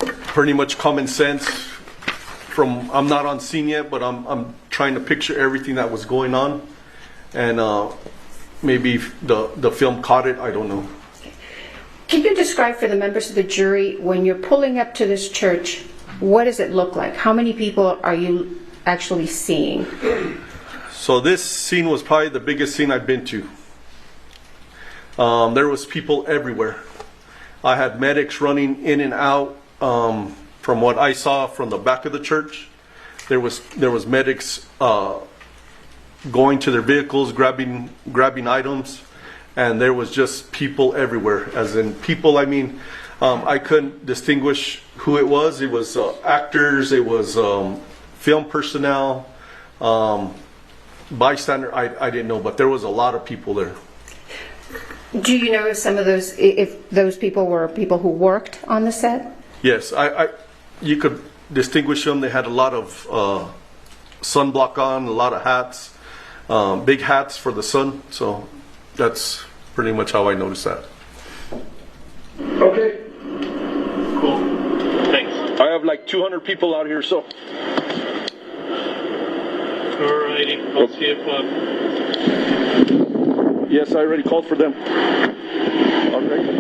Pretty much common sense. I'm not on scene yet, but I'm trying to picture everything that was going on, and maybe the film caught it. I don't know. Can you describe for the members of the jury, when you're pulling up to this church, what does it look like? How many people are you actually seeing? So this scene was probably the biggest scene I've been to. There was people everywhere. I had medics running in and out. From what I saw from the back of the church, there was medics going to their vehicles, grabbing items, and there was just people everywhere. As in people, I mean, I couldn't distinguish who it was. It was actors, it was film personnel, bystander. I didn't know, but there was a lot of people there. Do you know if those people were people who worked on the set? Yes, you could distinguish them. They had a lot of sunblock on, a lot of hats, big hats for the sun. So that's pretty much how I noticed that. Okay. Cool. Thanks. I have like 200 people out here, so. Alrighty. I'll see if. Yes, I already called for them. Okay.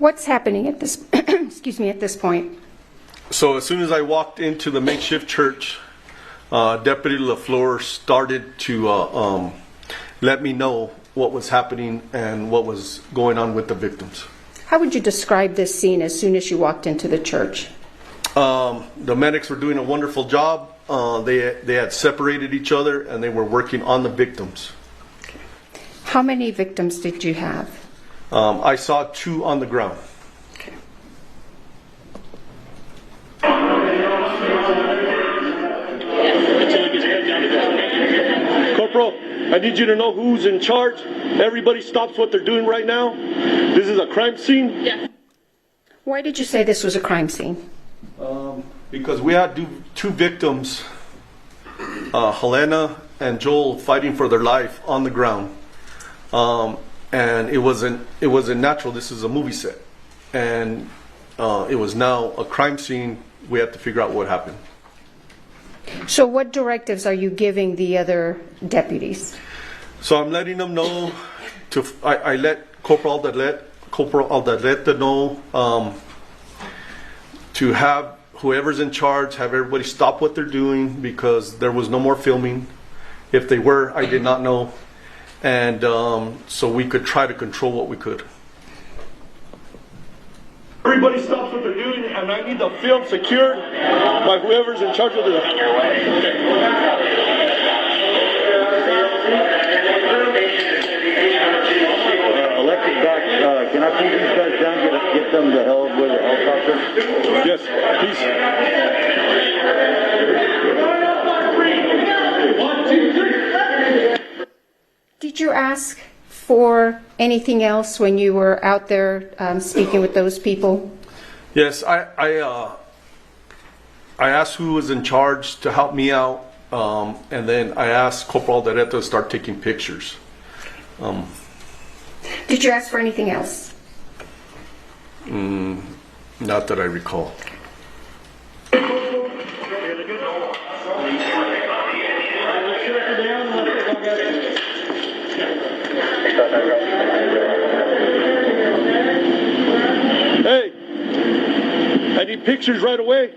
What's happening at this excuse me, at this point? So as soon as I walked into the makeshift church, Deputy LaFleur started to let me know what was happening and what was going on with the victims. How would you describe this scene as soon as you walked into the church? The medics were doing a wonderful job. They had separated each other and they were working on the victims. How many victims did you have? I saw 2 on the ground. Okay. I need you to know who's in charge. Everybody stops what they're doing right now. This is a crime scene. Yeah. Why did you say this was a crime scene? Because we had two victims, Helena and Joel, fighting for their life on the ground. And it wasn't natural. This is a movie set. And it was now a crime scene. We had to figure out what happened. So what directives are you giving the other deputies? So I'm letting them know I let Corporal Aldaleta know to have whoever's in charge have everybody stop what they're doing because there was no more filming. If they were, I did not know. And so we could try to control what we could. Everybody stops what they're doing, and I need the film secured by whoever's in charge of the... Electric back, can I pull these guys down, get them the hell with a helicopter? Yes, please. Did you ask for anything else when you were out there speaking with those people? Yes, I asked who was in charge to help me out, and then I asked Corporal Aldaleta to start taking pictures. Did you ask for anything else? Not that I recall. Hey, I need pictures right away.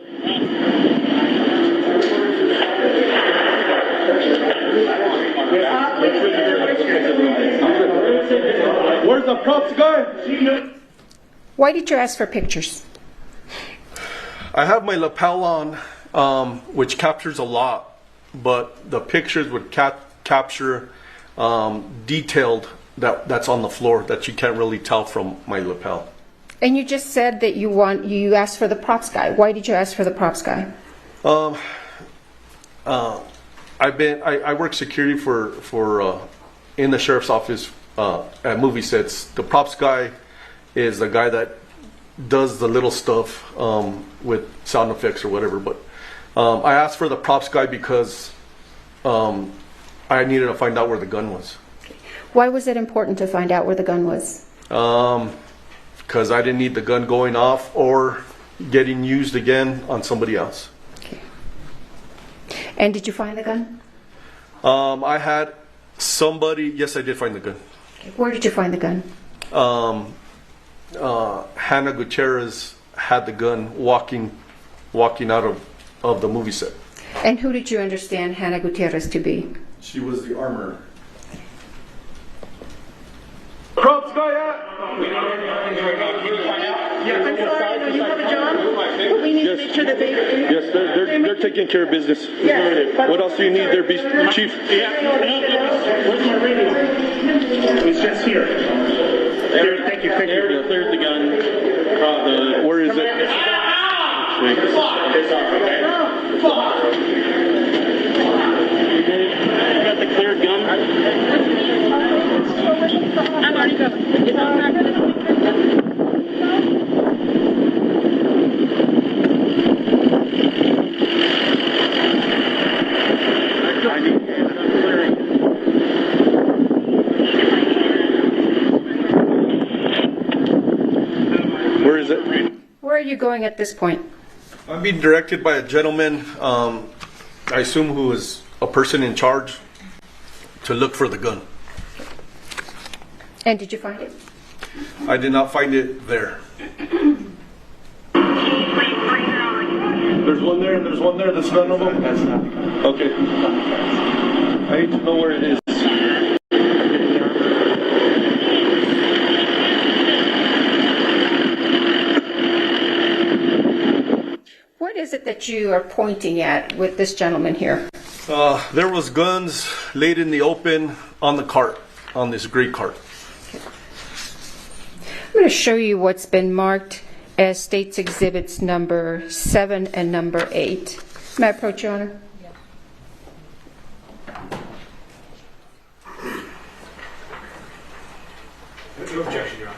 Where's the props guy? Why did you ask for pictures? I have my lapel on, which captures a lot, but the pictures would capture detailed that's on the floor that you can't really tell from my lapel. And you just said that you asked for the props guy. Why did you ask for the props guy? I work security for in the sheriff's office at movie sets. The props guy is the guy that does the little stuff with sound effects or whatever. But I asked for the props guy because I needed to find out where the gun was. Why was it important to find out where the gun was? Because I didn't need the gun going off or getting used again on somebody else. Okay. And did you find the gun? I had somebody. Yes, I did find the gun. Okay. Where did you find the gun? Hannah Gutierrez had the gun walking out of the movie set. And who did you understand Hannah Gutierrez to be? She was the armorer. Props guy out! Yeah, I'm sorry, you have a job? We need to make sure that they... Yes, they're taking care of business. Yes. What else do you need there, Chief? Where's my radio? It's just here. There, thank you. They cleared the gun. Where is it? You got the cleared gun? I'm already going. It's all back to the Where is it? Where are you going at this point? I'm being directed by a gentleman, I assume who is a person in charge, to look for the gun. And did you find it? I did not find it there. There's one there and there's one there. That's none of them? That's not. Okay. I need to know where it is. What is it that you are pointing at with this gentleman here? There was guns laid in the open on the cart, on this gray cart. I'm going to show you what's been marked as State's Exhibits number 7 and number 8. May I approach, Your Honor? No objection, Your Honor.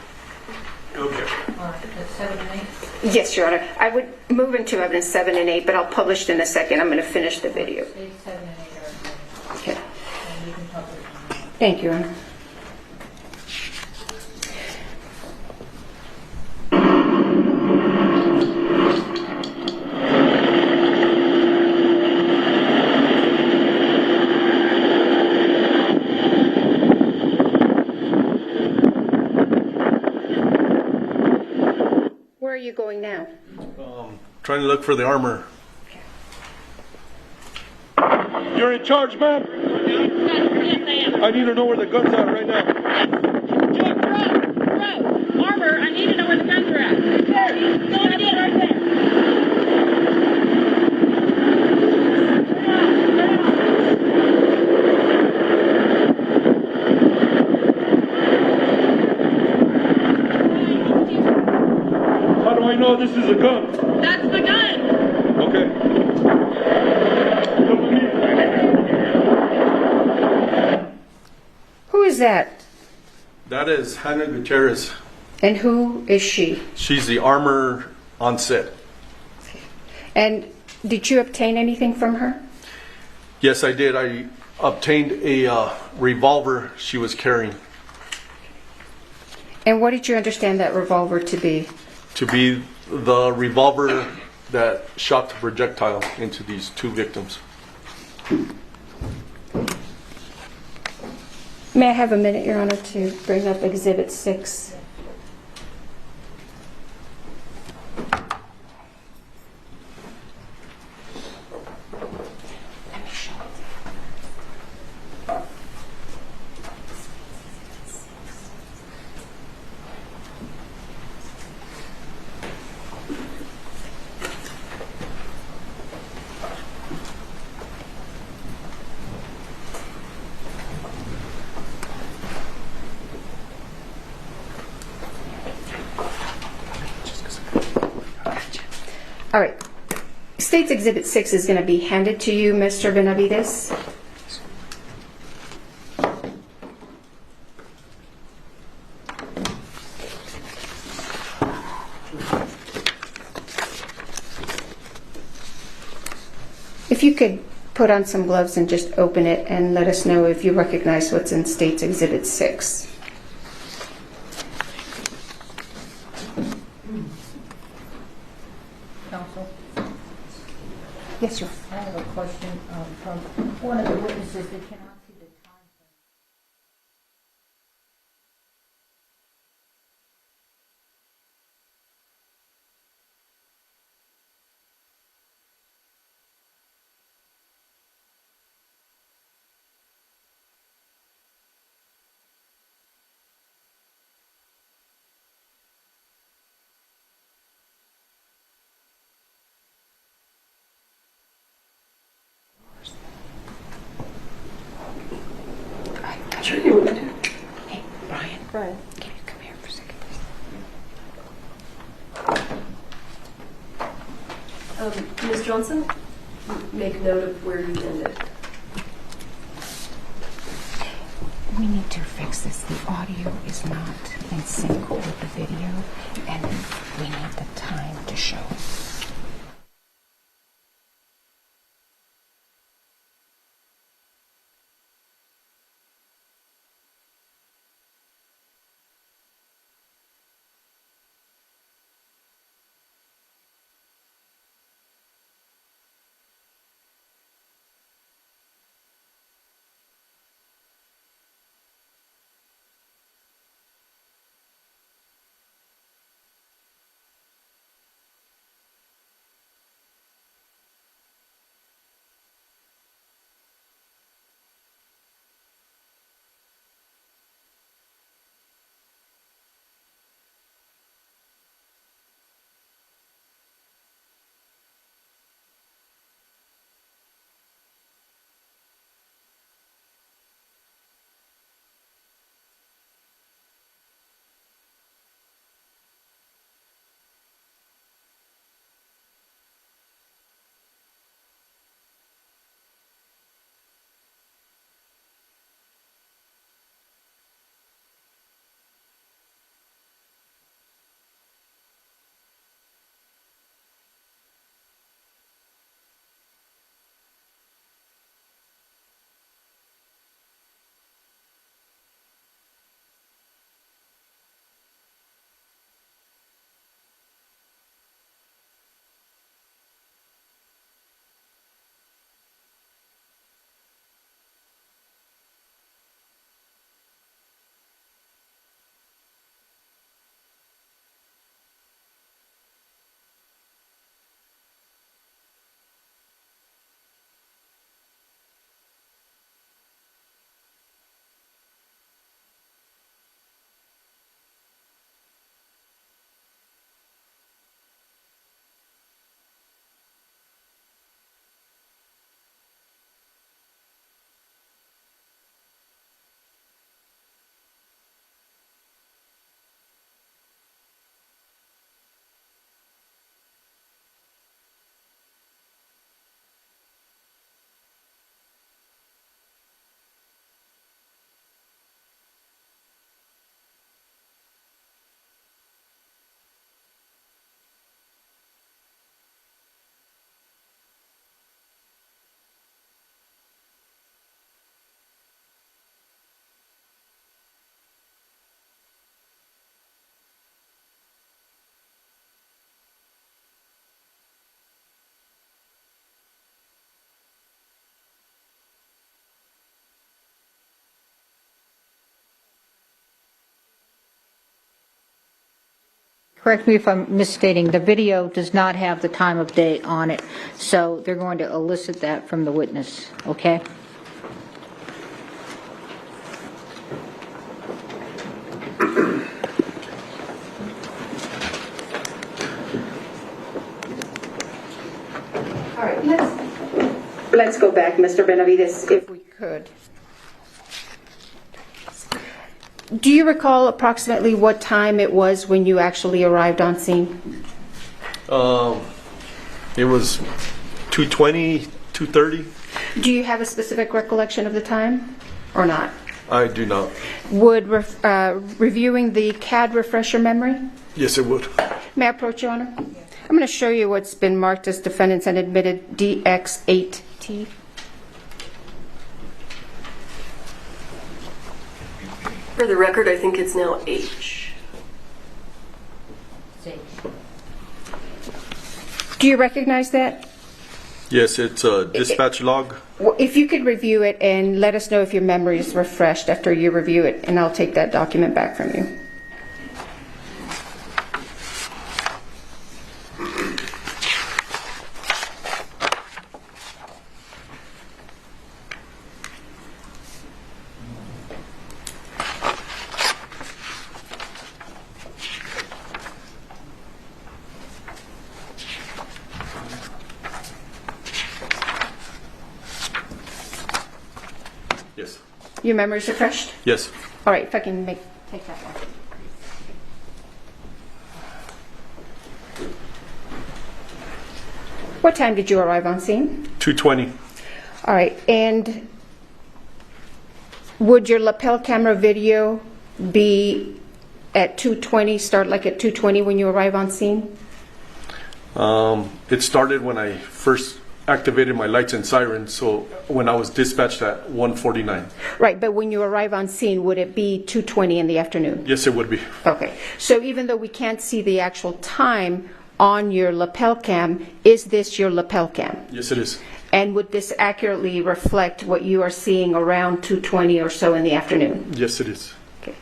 No objection. All right, that's 7 and 8. Yes, Your Honor. I would move into evidence 7 and 8, but I'll publish it in a second. I'm going to finish the video. Stage 7 and 8 are Okay. and you can publish them. Thank you, Your Honor. Where are you going now? Trying to look for the armor. You're in charge, man? I need to know where the guns are right now. Armor, I need to know where the guns are at. Right there. Go ahead, right there. How do I know this is a gun? That's the gun. Okay. Come with me. Who is that? That is Hannah Gutierrez. And who is she? She's the armor on set. And did you obtain anything from her? Yes, I did. I obtained a revolver she was carrying. And what did you understand that revolver to be? To be the revolver that shot the projectile into these two victims. May I have a minute, Your Honor, to bring up Exhibit 6? All right. State's Exhibit 6 is going to be handed to you, Mr. Benavides. If you could put on some gloves and just open it and let us know if you recognize what's in State's Exhibit 6. Counsel? Yes, sir. I have a question from one of the witnesses that cannot see the time frame. Sure you would. Hey, Brian. Brian. Can you come here for a second, please? Ms. Johnson, make note of where you ended. We need to fix this. The audio is not in sync with the video, and we need the time to show. correct me if I'm misstating, the video does not have the time of day on it, so they're going to elicit that from the witness, okay? All right, let's go back, Mr. Benavides, if we could. Do you recall approximately what time it was when you actually arrived on scene? It was 2:20, 2:30. Do you have a specific recollection of the time or not? I do not. Would reviewing the CAD refresh your memory? Yes, it would. May I approach, Your Honor? I'm going to show you what's been marked as defendants and admitted DX8T. For the record, I think it's now H. Do you recognize that? Yes, it's a dispatch log. Well, if you could review it and let us know if your memory is refreshed after you review it, and I'll take that document back from you. Yes. Your memory is refreshed? Yes. All right, if I can take that one. What time did you arrive on scene? 2:20. All right, and would your lapel camera video be at 2:20, start like at 2:20 when you arrive on scene? It started when I first activated my lights and sirens, so when I was dispatched at 1:49. Right, but when you arrive on scene, would it be 2:20 in the afternoon? Yes, it would be. Okay, so even though we can't see the actual time on your lapel cam, is this your lapel cam? Yes, it is. And would this accurately reflect what you are seeing around 2:20 or so in the afternoon? Yes, it is. Okay.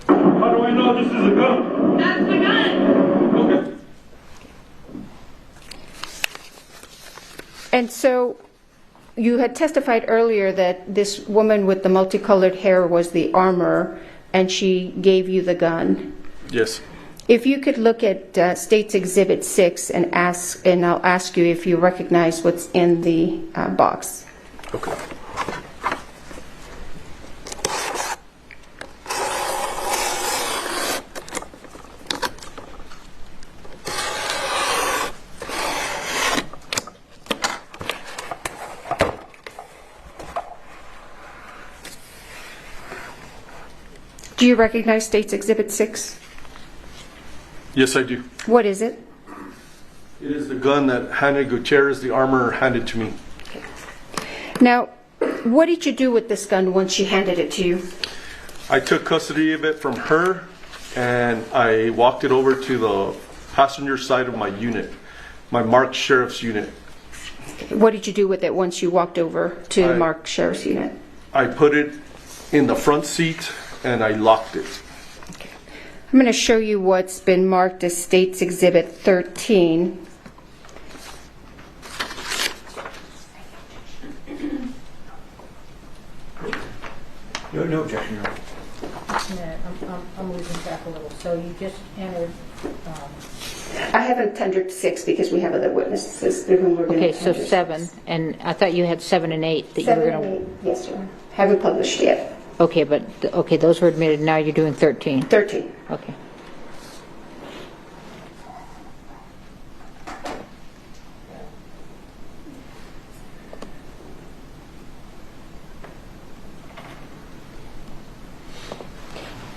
How do I know this is a gun? That's the gun. Okay. And so you had testified earlier that this woman with the multicolored hair was the armorer, and she gave you the gun. Yes. If you could look at State's Exhibit 6 and I'll ask you if you recognize what's in the box. Okay. Do you recognize State's Exhibit 6? Yes, I do. What is it? It is the gun that Hannah Gutierrez, the armorer, handed to me. Now, what did you do with this gun once she handed it to you? I took custody of it from her, and I walked it over to the passenger side of my unit, my marked sheriff's unit. What did you do with it once you walked over to the marked sheriff's unit? I put it in the front seat, and I locked it. I'm going to show you what's been marked as State's Exhibit 13. No objection, Your Honor. Just a minute, I'm losing track a little. So you just entered, I haven't tendered 6 because we have other witnesses through whom we're going to Okay, so 7, and I thought you had 7 and 8 that 7 you were going and 8, yes, sir. Haven't published yet. Okay, but okay, those were admitted. Now you're doing 13. 13. Okay.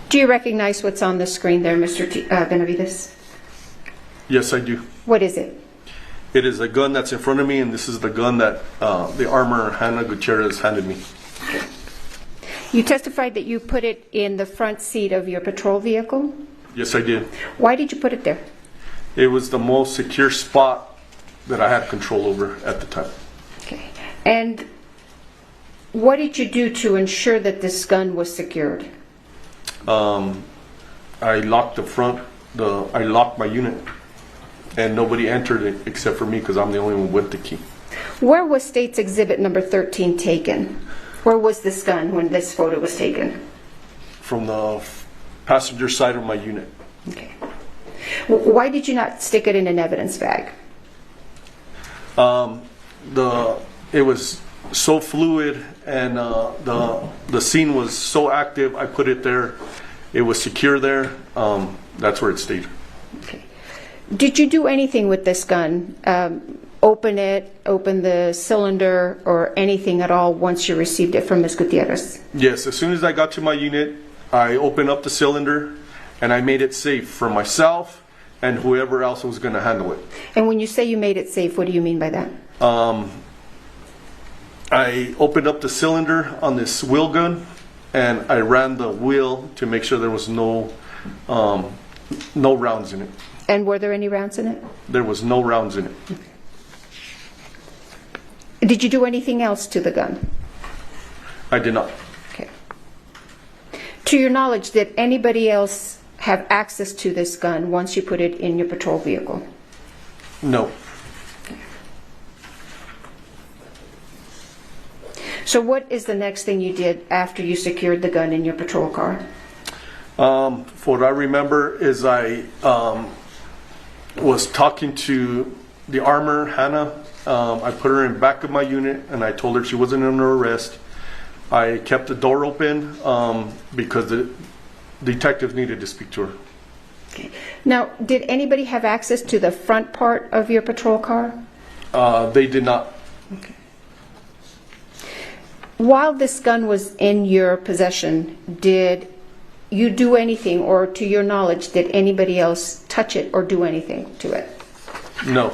Do you recognize what's on the screen there, Mr. Benavides? Yes, I do. What is it? It is a gun that's in front of me, and this is the gun that the armorer Hannah Gutierrez handed me. You testified that you put it in the front seat of your patrol vehicle? Yes, I did. Why did you put it there? It was the most secure spot that I had control over at the time. Okay. And What did you do to ensure that this gun was secured? I locked I locked my unit, and nobody entered it except for me because I'm the only one with the key. Where was State's Exhibit number 13 taken? Where was this gun when this photo was taken? From the passenger side of my unit. Okay. Why did you not stick it in an evidence bag? It was so fluid, and the scene was so active. I put it there. It was secure there. That's where it stayed. Okay. Did you do anything with this gun? Open the cylinder, or anything at all once you received it from Ms. Gutierrez? Yes, as soon as I got to my unit, I opened up the cylinder and I made it safe for myself and whoever else was going to handle it. And when you say you made it safe, what do you mean by that? I opened up the cylinder on this wheel gun and I ran the wheel to make sure there was no rounds in it. And were there any rounds in it? There was no rounds in it. Okay. Did you do anything else to the gun? I did not. Okay. To your knowledge, did anybody else have access to this gun once you put it in your patrol vehicle? No. Okay. So what is the next thing you did after you secured the gun in your patrol car? What I remember is I was talking to the armor, Hannah. I put her in back of my unit and I told her she wasn't under arrest. I kept the door open because the detective needed to speak to her. Okay. Now, did anybody have access to the front part of your patrol car? They did not. Okay. While this gun was in your possession, did you do anything, or to your knowledge, did anybody else touch it or do anything to it? No.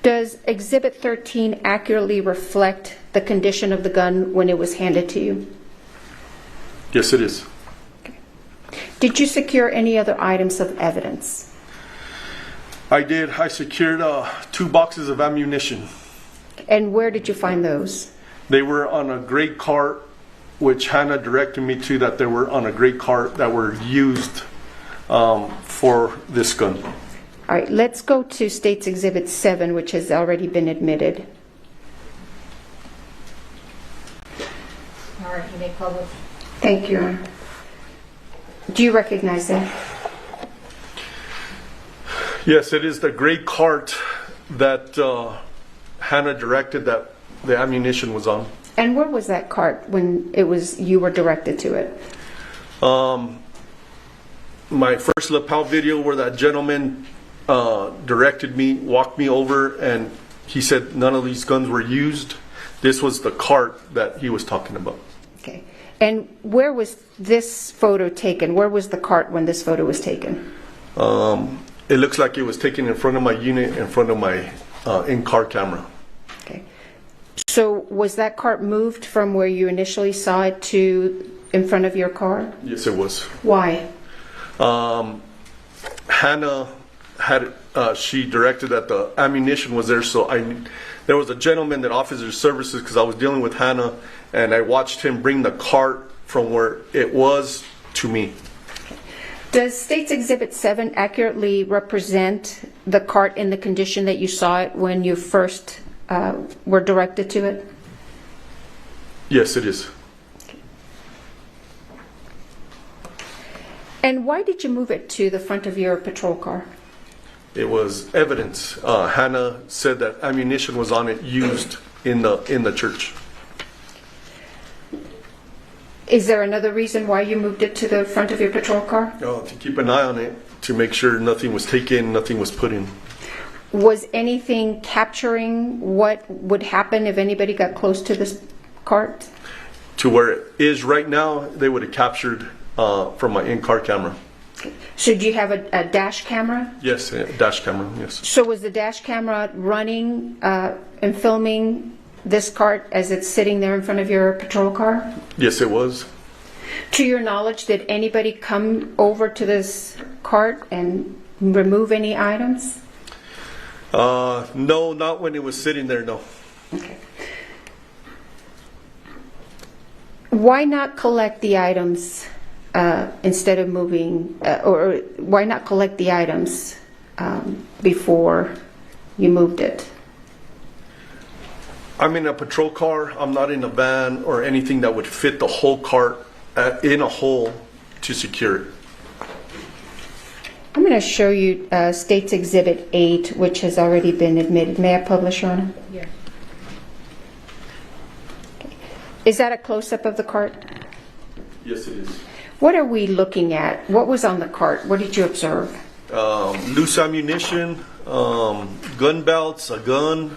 Does Exhibit 13 accurately reflect the condition of the gun when it was handed to you? Yes, it is. Okay. Did you secure any other items of evidence? I did. I secured 2 boxes of ammunition. And where did you find those? They were on a gray cart, which Hannah directed me to, that they were on a gray cart that were used for this gun. All right, let's go to State's Exhibit 7, which has already been admitted. All right, you may publish. Thank you, Your Honor. Do you recognize that? Yes, it is the gray cart that Hannah directed that the ammunition was on. And where was that cart when you were directed to it? My first lapel video where that gentleman directed me, walked me over, and he said none of these guns were used. This was the cart that he was talking about. Okay. And where was this photo taken? Where was the cart when this photo was taken? It looks like it was taken in front of my unit, in front of my in-car camera. Okay. So was that cart moved from where you initially saw it to in front of your car? Yes, it was. Why? Hannah had she directed that the ammunition was there, so there was a gentleman that officer services, because I was dealing with Hannah, and I watched him bring the cart from where it was to me. Does State's Exhibit 7 accurately represent the cart in the condition that you saw it when you first were directed to it? Yes, it is. And why did you move it to the front of your patrol car? It was evidence. Hannah said that ammunition was on it, used in the church. Is there another reason why you moved it to the front of your patrol car? To keep an eye on it, to make sure nothing was taken, nothing was put in. Was anything capturing what would happen if anybody got close to this cart? To where it is right now, they would have captured from my in-car camera. So do you have a dash camera? Yes, a dash camera, yes. So was the dash camera running and filming this cart as it's sitting there in front of your patrol car? Yes, it was. To your knowledge, did anybody come over to this cart and remove any items? No, not when it was sitting there, no. Okay. Why not collect the items instead of moving, or why not collect the items before you moved it? I'm in a patrol car. I'm not in a van or anything that would fit the whole cart in a hole to secure it. I'm going to show you State's Exhibit 8, which has already been admitted. May I publish, Your Honor? Yes. Okay. Is that a close-up of the cart? Yes, it is. What are we looking at? What was on the cart? What did you observe? Loose ammunition, gun belts, a gun,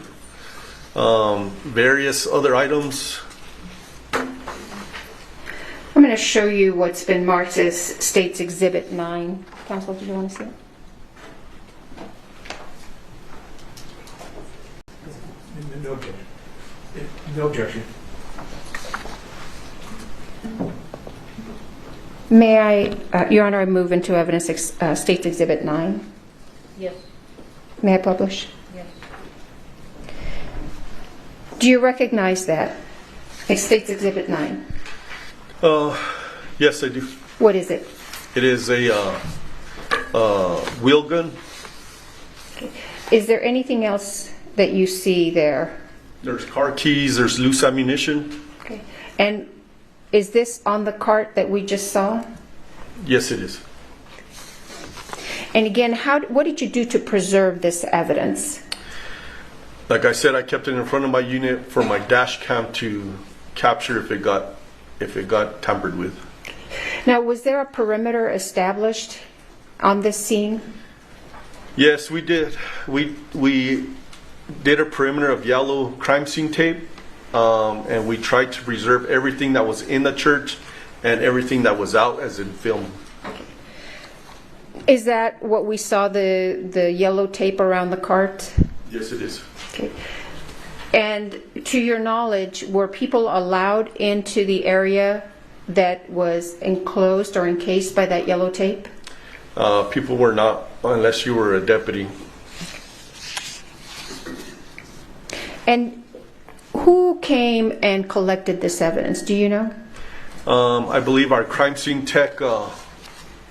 various other items. I'm going to show you what's been marked as State's Exhibit 9. Counsel, did you want to see it? No objection. No objection. May I, Your Honor, I move into evidence State's Exhibit 9. Yes. May I publish? Yes. Do you recognize that? State's Exhibit 9. Yes, I do. What is it? It is a wheel gun. Okay. Is there anything else that you see there? There's car keys. There's loose ammunition. Okay. And is this on the cart that we just saw? Yes, it is. And again, what did you do to preserve this evidence? Like I said, I kept it in front of my unit for my dash cam to capture if it got tampered with. Now, was there a perimeter established on this scene? Yes, we did. We did a perimeter of yellow crime scene tape, and we tried to preserve everything that was in the church and everything that was out, as in film. Is that what we saw, the yellow tape around the cart? Yes, it is. Okay. And to your knowledge, were people allowed into the area that was enclosed or encased by that yellow tape? People were not, unless you were a deputy. And who came and collected this evidence? Do you know? I believe our crime scene tech,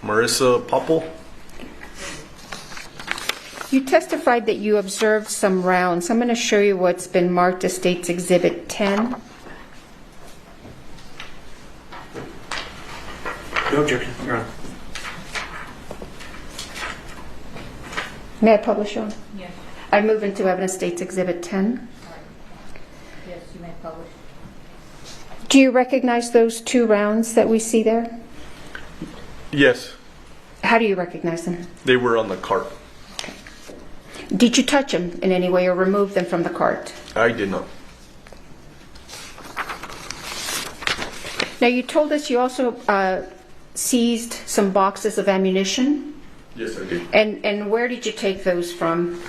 Marissa Popple. You testified that you observed some rounds. I'm going to show you what's been marked as State's Exhibit 10. No objection, Your Honor. May I publish, Your Honor? Yes. I move into evidence State's Exhibit 10. Yes, you may publish. Do you recognize those two rounds that we see there? Yes, How do you recognize them? they were on the cart. Did you touch them in any way or remove them from the cart? I did not. Now, you told us you also seized some boxes of ammunition. Yes, I did. And where did you take those from?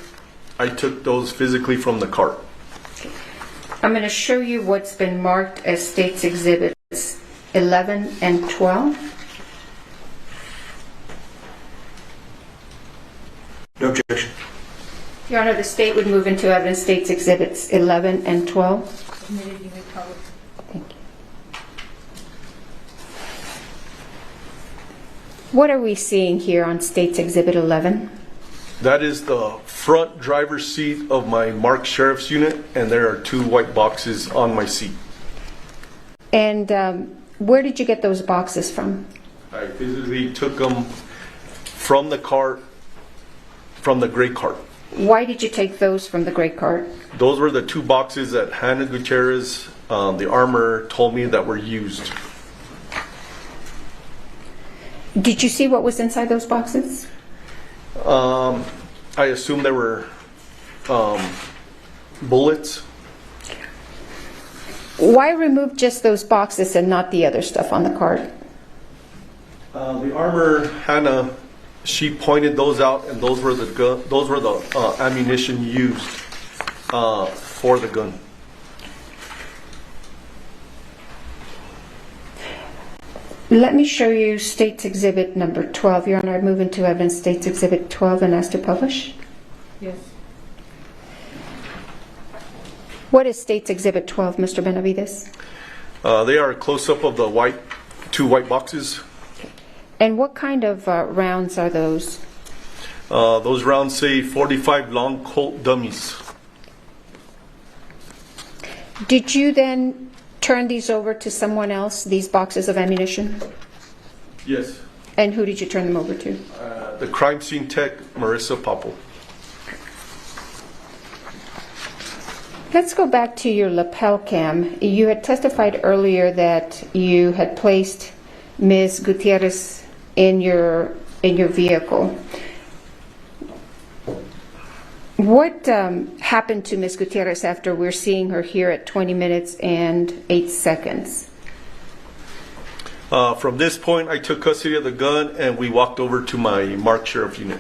I took those physically from the cart. I'm going to show you what's been marked as State's Exhibits 11 and 12. No objection. Your Honor, the State would move into evidence State's Exhibits 11 and 12. Admitted, you may publish. Thank you. What are we seeing here on State's Exhibit 11? That is the front driver's seat of my marked sheriff's unit, and there are two white boxes on my seat. And where did you get those boxes from? I physically took them from the cart, from the gray cart. Why did you take those from the gray cart? Those were the two boxes that Hannah Gutierrez, the armor, told me that were used. Did you see what was inside those boxes? I assume there were bullets. Why remove just those boxes and not the other stuff on the cart? The armor, Hannah, she pointed those out, and those were the ammunition used for the gun. Let me show you State's Exhibit number 12. Your Honor, I move into evidence State's Exhibit 12 and ask to publish. Yes. What is State's Exhibit 12, Mr. Benavides? They are a close-up of the two white boxes. And what kind of rounds are those? Those rounds say 45 long Colt dummies. Did you then turn these over to someone else, these boxes of ammunition? Yes. And who did you turn them over to? The crime scene tech, Marissa Popple. Let's go back to your lapel cam. You had testified earlier that you had placed Ms. Gutierrez in your vehicle. What happened to Ms. Gutierrez after we're seeing her here at 20 minutes and 8 seconds? From this point, I took custody of the gun and we walked over to my marked sheriff unit.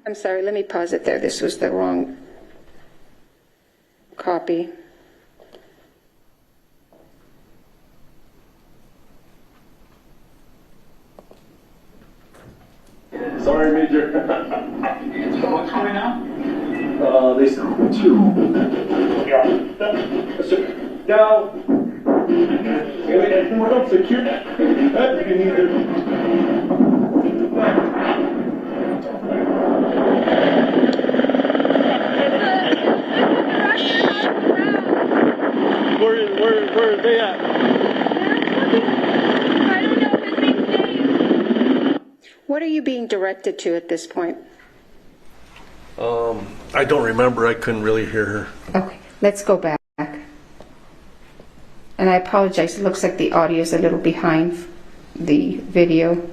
I'm sorry, let me pause it there. This was the wrong copy. Sorry, Major. So what's going on? They said two. Now, anyone else secure? Where are they at? What are you being directed to at this point? I don't remember. I couldn't really hear her. Okay, let's go back. And I apologize, it looks like the audio is a little behind the video.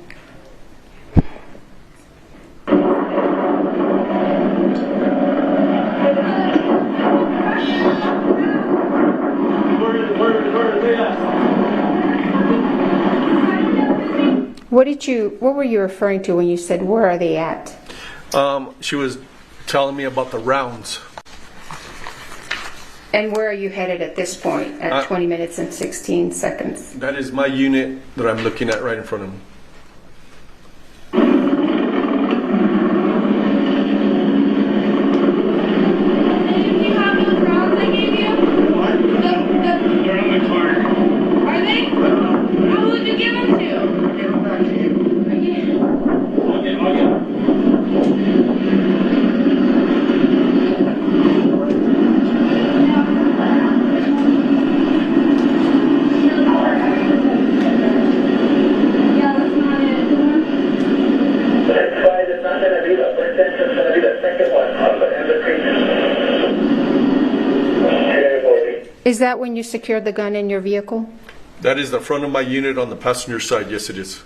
What were you referring to when you said, where are they at? She was telling me about the rounds. And where are you headed at this point, at 20 minutes and 16 seconds? That is my unit that I'm looking at right in front of me. Is that when you secured the gun in your vehicle? That is the front of my unit on the passenger side. Yes, it is.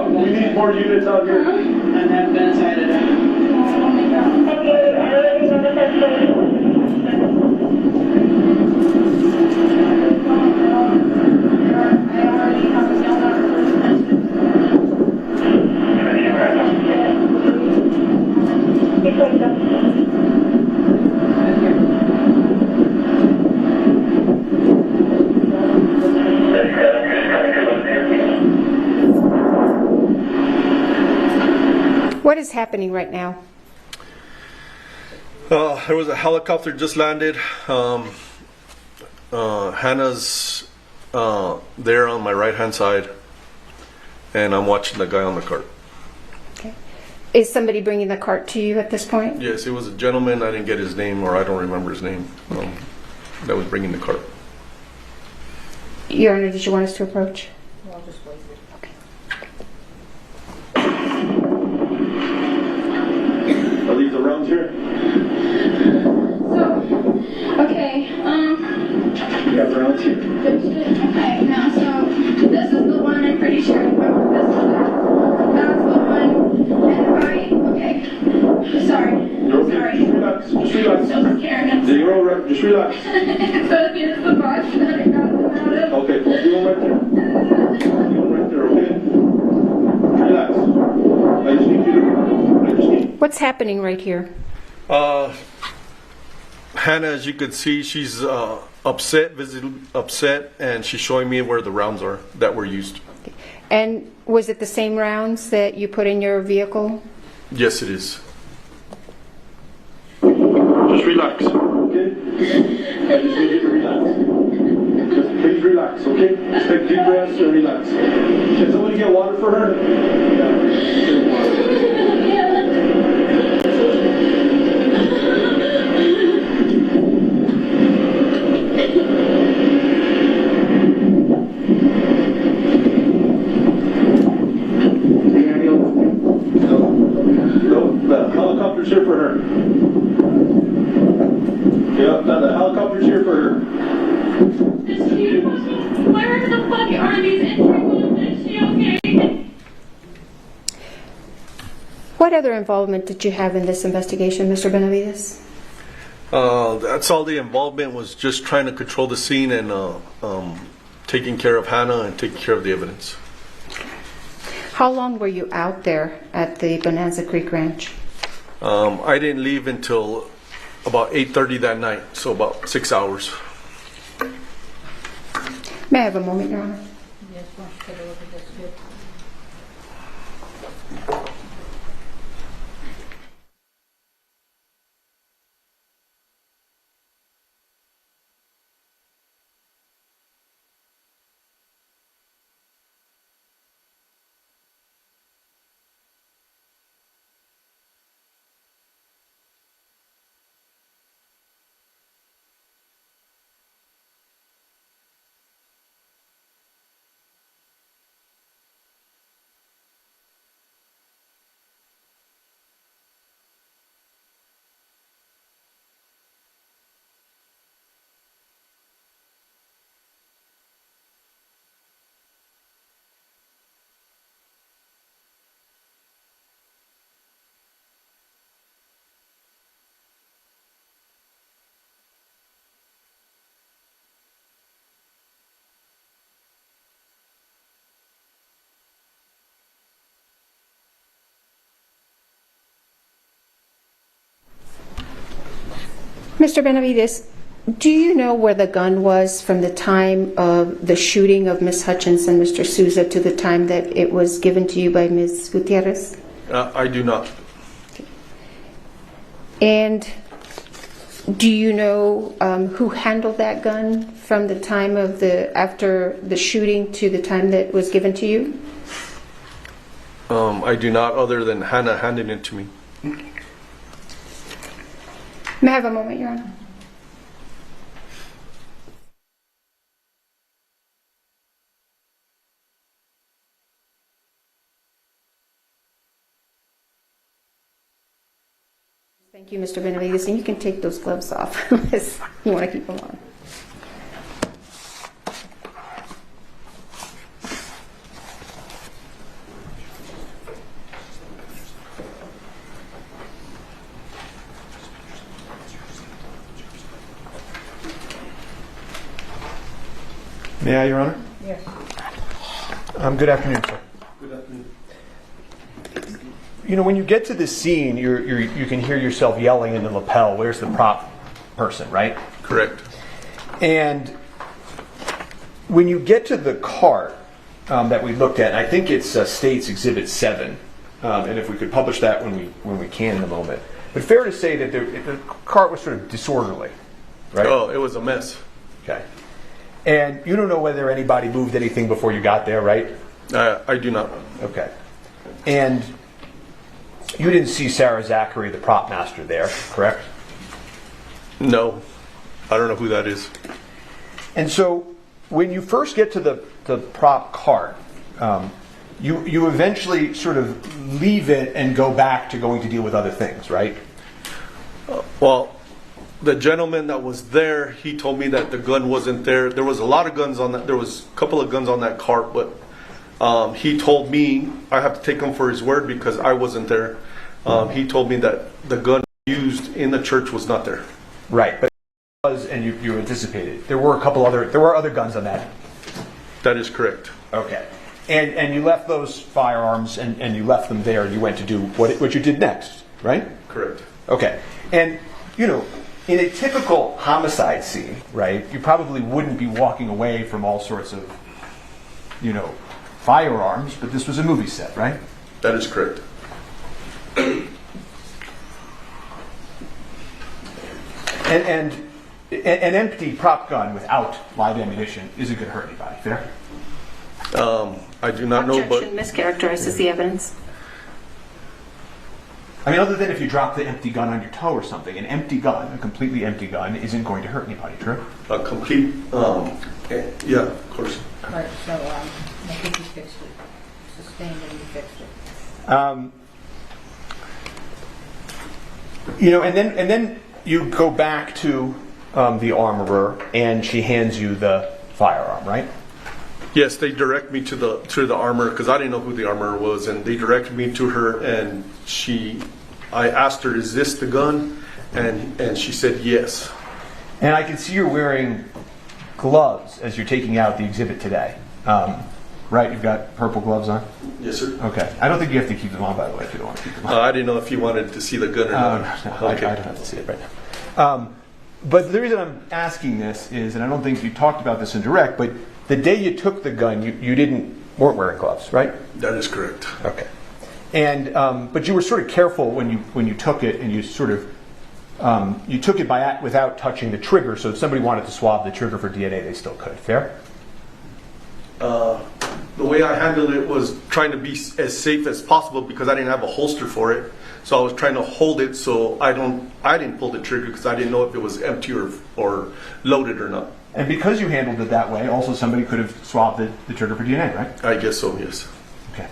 We need more units out here. And have been sighted out. Oh my God. What is happening right now? There was a helicopter just landed. Hannah's there on my right-hand side, and I'm watching the guy on the cart. Okay. Is somebody bringing the cart to you at this point? Yes, it was a gentleman. I didn't get his name, or I don't remember his name. That was bringing the cart. Your Honor, did you want us to approach? I'll just wait. Are these the rounds here? Okay, You have rounds here. okay, now, so, this is the one I'm pretty sure I remember. That's the one, and okay, sorry. You're okay. Just relax. Just relax. So scared. You're no, just relax. But here's the box that I got about it. Okay, leave him right there. Leave him right there, okay? Relax. I just need you to, What's happening right here? Hannah, as you could see, she's upset, visibly upset, and she's showing me where the rounds are that were used. And was it the same rounds that you put in your vehicle? Yes, it is. just relax, okay? I just need you to relax. Just please relax, okay? Just take deep breaths and relax. Can somebody get water for her? The helicopter's here for her. Yep, now the helicopter's here for her. Where the fuck are these injuries? Is she okay? What other involvement did you have in this investigation, Mr. Benavides? That's all the involvement was, just trying to control the scene and taking care of Hannah and taking care of the evidence. How long were you out there at the Bonanza Creek Ranch? I didn't leave until about 8:30 that night, so about 6 hours. May I have a moment, Your Honor? Yes, why don't you take a look at this too? Mr. Benavides, do you know where the gun was from the time of the shooting of Ms. Hutchins and Mr. Souza to the time that it was given to you by Ms. Gutierrez? I do not. And do you know who handled that gun from the time of after the shooting to the time that it was given to you? I do not, other than Hannah handing it to me. May I have a moment, Your Honor? Thank you, Mr. Benavides, and you can take those gloves off unless you want to keep them on. May I, Your Honor? Yes. Good afternoon, sir. Good afternoon. You know, when you get to this scene, you can hear yourself yelling in the lapel, "Where's the prop person?" Right? Correct. And when you get to the cart that we looked at, I think it's State's Exhibit 7, and if we could publish that when we can in a moment. But fair to say that the cart was sort of disorderly, right? Oh, it was a mess. Okay. And you don't know whether anybody moved anything before you got there, right? I do not. Okay. And you didn't see Sarah Zachary, the prop master, there, correct? No. I don't know who that is. And so when you first get to the prop cart, you eventually sort of leave it and go back to going to deal with other things, right? Well, the gentleman that was there, he told me that the gun wasn't there. There was a lot of guns on that. There was a couple of guns on that cart, but he told me I have to take him for his word because I wasn't there. He told me that the gun used in the church was not there. Right, but and you anticipated. There were other guns on that. That is correct. Okay. And you left those firearms and you left them there and you went to do what you did next, right? Correct. Okay. And, you know, in a typical homicide scene, right, you probably wouldn't be walking away from all sorts of, you know, firearms, but this was a movie set, right? That is correct. And an empty prop gun without live ammunition isn't going to hurt anybody, fair? I do not know, but... Objection mischaracterizes the evidence. I mean, other than if you drop the empty gun on your toe or something, an empty gun, a completely empty gun, isn't going to hurt anybody, true? A complete, yeah, of course. Right, so, I think you fixed it. Sustained and you fixed it. You know, and then you go back to the armorer, and she hands you the firearm, right? Yes, they direct me to the armorer because I didn't know who the armorer was, and they directed me to her, and I asked her, "Is this the gun?" And she said yes. And I can see you're wearing gloves as you're taking out the exhibit today, right? You've got purple gloves on. Yes, sir. Okay. I don't think you have to keep them on, by the way, if you don't want to keep them on. I didn't know if you wanted to see the gun or not. No, okay. I don't have to see it right now. But the reason I'm asking this is, and I don't think you talked about this in direct, but the day you took the gun, you weren't wearing gloves, right? That is correct. Okay. And but you were sort of careful when you took it, and you sort of you took it without touching the trigger. So if somebody wanted to swab the trigger for DNA, they still could. Fair? The way I handled it was trying to be as safe as possible because I didn't have a holster for it. So I was trying to hold it so I didn't pull the trigger because I didn't know if it was empty or loaded or not. And because you handled it that way, also somebody could have swabbed the trigger for DNA, right? I guess so, yes. Okay.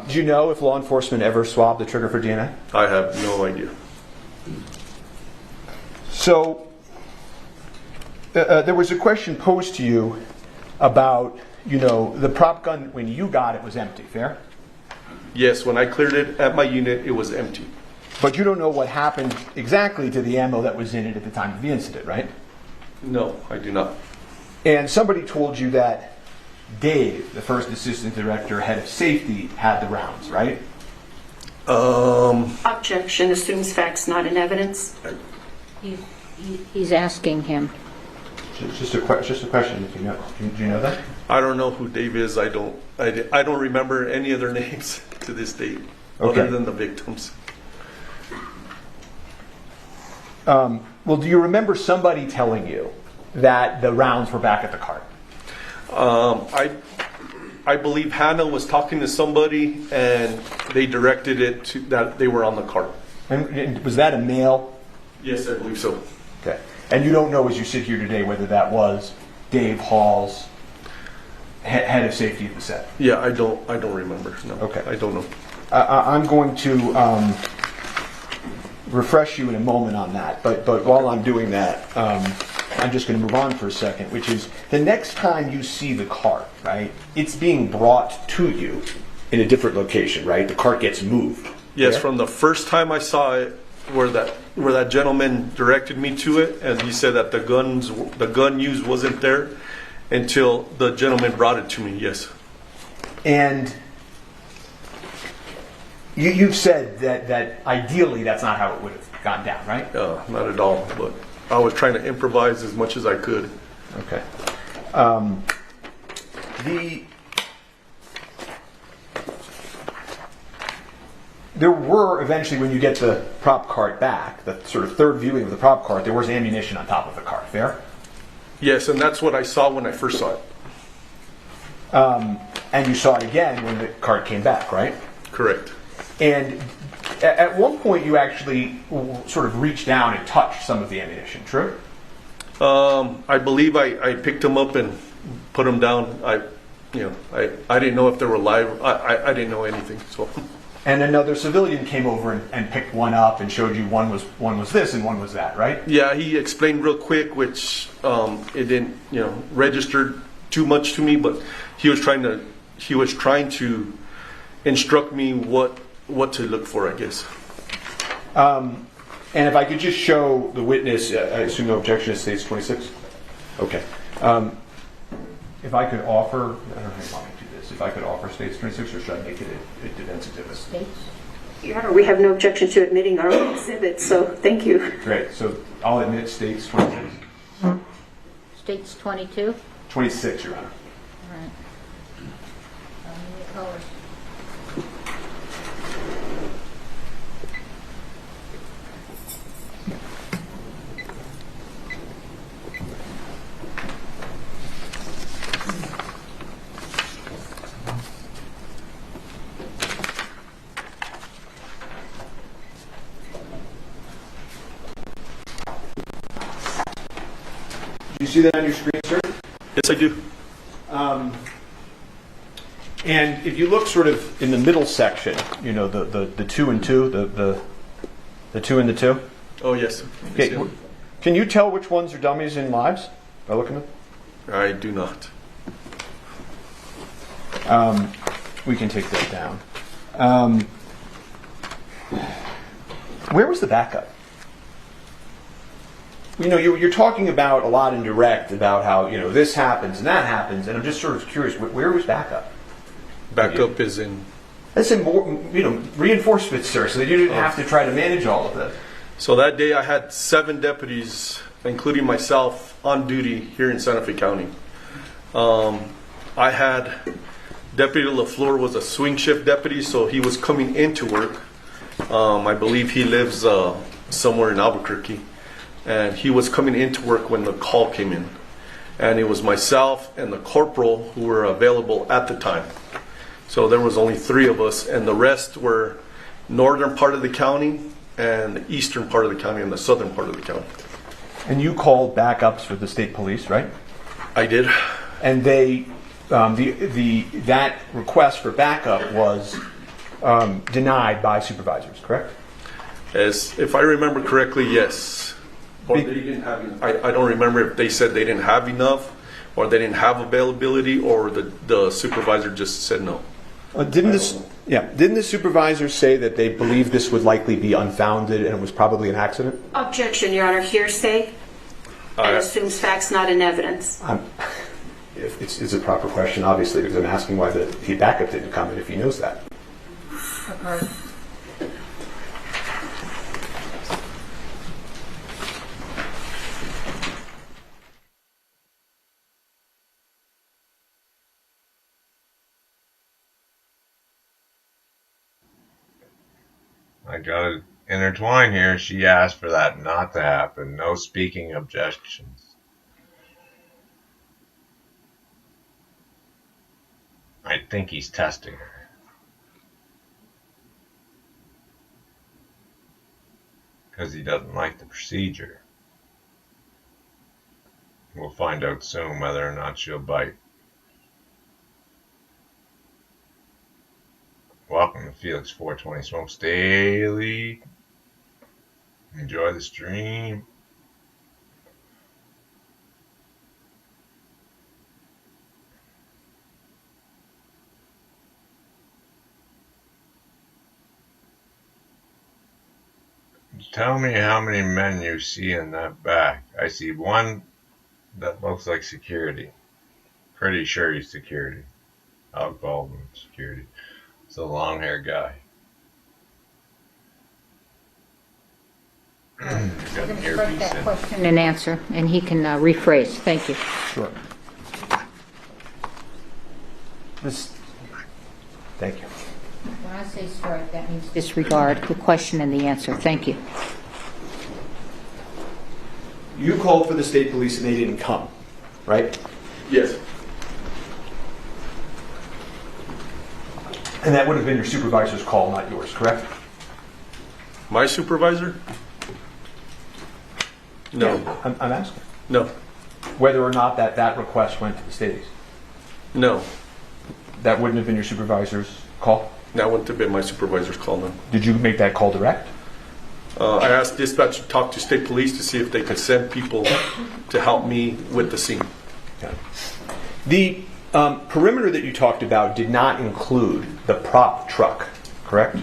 Do you know if law enforcement ever swabbed the trigger for DNA? I have no idea. So there was a question posed to you about, you know, the prop gun, when you got it, was empty, fair? Yes, when I cleared it at my unit, it was empty. But you don't know what happened exactly to the ammo that was in it at the time of the incident, right? No, I do not. And somebody told you that Dave, the first assistant director, head of safety, had the rounds, right? Objection assumes facts not in evidence. He's asking him. Just a question. If you know, do you know that? I don't know who Dave is. I don't remember any of their names to this date, Okay. other than the victims. Well, do you remember somebody telling you that the rounds were back at the cart? I believe Hannah was talking to somebody, and they directed it to that they were on the cart. And was that a male? Yes, I believe so. Okay. And you don't know, as you sit here today, whether that was Dave Hall's head of safety at the set? Yeah, I don't remember. No. Okay. I don't know. I'm going to refresh you in a moment on that, but while I'm doing that, I'm just going to move on for a second, which is the next time you see the cart, right? It's being brought to you in a different location, right? The cart gets moved. Yes, yeah? from the first time I saw it, where that gentleman directed me to it, and he said that the gun used wasn't there until the gentleman brought it to me. Yes. And you've said that ideally that's not how it would have gone down, right? Not at all. But I was trying to improvise as much as I could. Okay. There were eventually, when you get the prop cart back, the sort of third viewing of the prop cart, there was ammunition on top of the cart. Fair? Yes, and that's what I saw when I first saw it. And you saw it again when the cart came back, right? Correct. And at one point, you actually sort of reached down and touched some of the ammunition. True? I believe I picked them up and put them down. I didn't know if they were live. I didn't know anything. So. And another civilian came over and picked one up and showed you one was this and one was that, right? Yeah, he explained real quick, which it didn't register too much to me, but he was trying to instruct me what to look for, I guess. And if I could just show the witness, I assume no objection to States 26? Okay. If I could offer, I don't know how you want me to do this, if I could offer States 26, or should I make it a defense exhibit? Your Honor, we have no objection to admitting our own exhibit, so thank you. Great. So I'll admit States 26. States 22? 26, Your Honor. All right. Colors. Do you see that on your screen, sir? Yes, I do. And if you look sort of in the middle section, you know, the 2 and 2, the 2 and the 2. Oh, yes. Okay. Can you tell which ones are dummies and lives by looking at them? I do not. We can take that down. Where was the backup? You know, you're talking about a lot in direct about how, you know, this happens and that happens, and I'm just sort of curious, where was backup? Backup is in... That's in, you know, reinforcements, sir, so that you didn't have to try to manage all of this. So that day I had 7 deputies, including myself, on duty here in Santa Fe County. I had Deputy LaFleur was a swing shift deputy, so he was coming into work. I believe he lives somewhere in Albuquerque. And he was coming into work when the call came in. And it was myself and the corporal who were available at the time. So there was only 3 of us, and the rest were northern part of the county and the eastern part of the county and the southern part of the county. And you called backups for the state police, right? I did. And they, that request for backup was denied by supervisors, correct? As if I remember correctly, yes. Or they didn't have. I don't remember if they said they didn't have enough, or they didn't have availability, or the supervisor just said no. Didn't the supervisor say that they believed this would likely be unfounded and it was probably an accident? Objection, Your Honor. Hearsay and assumes facts not in evidence. It's a proper question, obviously, because I'm asking why the backup didn't come in if he knows that. Okay. I got to intertwine here. She asked for that not to happen. No speaking objections. I think he's testing her. Because he doesn't like the procedure. We'll find out soon whether or not she'll bite. Welcome to Felix 420 Smokes Daily. Enjoy the stream. Tell me how many men you see in that back. I see one that looks like security. Pretty sure he's security. Alec Baldwin, security. It's a long-haired guy. We're going to start that question and answer, and he can rephrase. Thank you. Sure. Thank you. When I say start, that means disregard the question and the answer. Thank you. You called for the state police and they didn't come, right? Yes. And that would have been your supervisor's call, not yours, correct? My supervisor? No. Yeah, I'm asking. No. Whether or not that request went to the states? No. That wouldn't have been your supervisor's call? That wouldn't have been my supervisor's call, no. Did you make that call direct? I asked dispatch to talk to state police to see if they could send people to help me with the scene. Okay. The perimeter that you talked about did not include the prop truck, correct?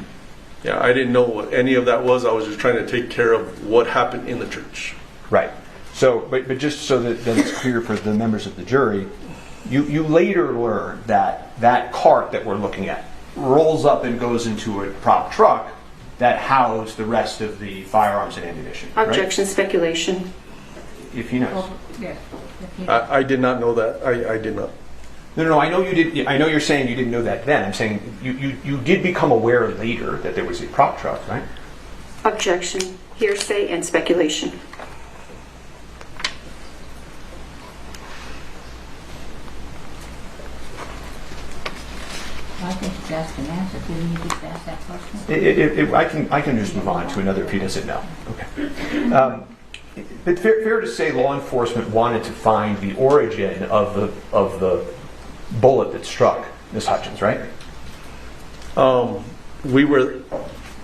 Yeah, I didn't know what any of that was. I was just trying to take care of what happened in the church. Right. So, but just so that it's clear for the members of the jury, you later learned that that cart that we're looking at rolls up and goes into a prop truck that housed the rest of the firearms and ammunition. Objection, right? speculation. If he knows. Oh, yeah. I did not know that. I did not. No, I know you did. I know you're saying you didn't know that then. I'm saying you did become aware later that there was a prop truck, right? Objection, hearsay, and speculation. I think it's asked and answered. Didn't you just ask that question? I can just move on to another if he doesn't know. Okay. But fair to say, law enforcement wanted to find the origin of the bullet that struck Miss Hutchins, right?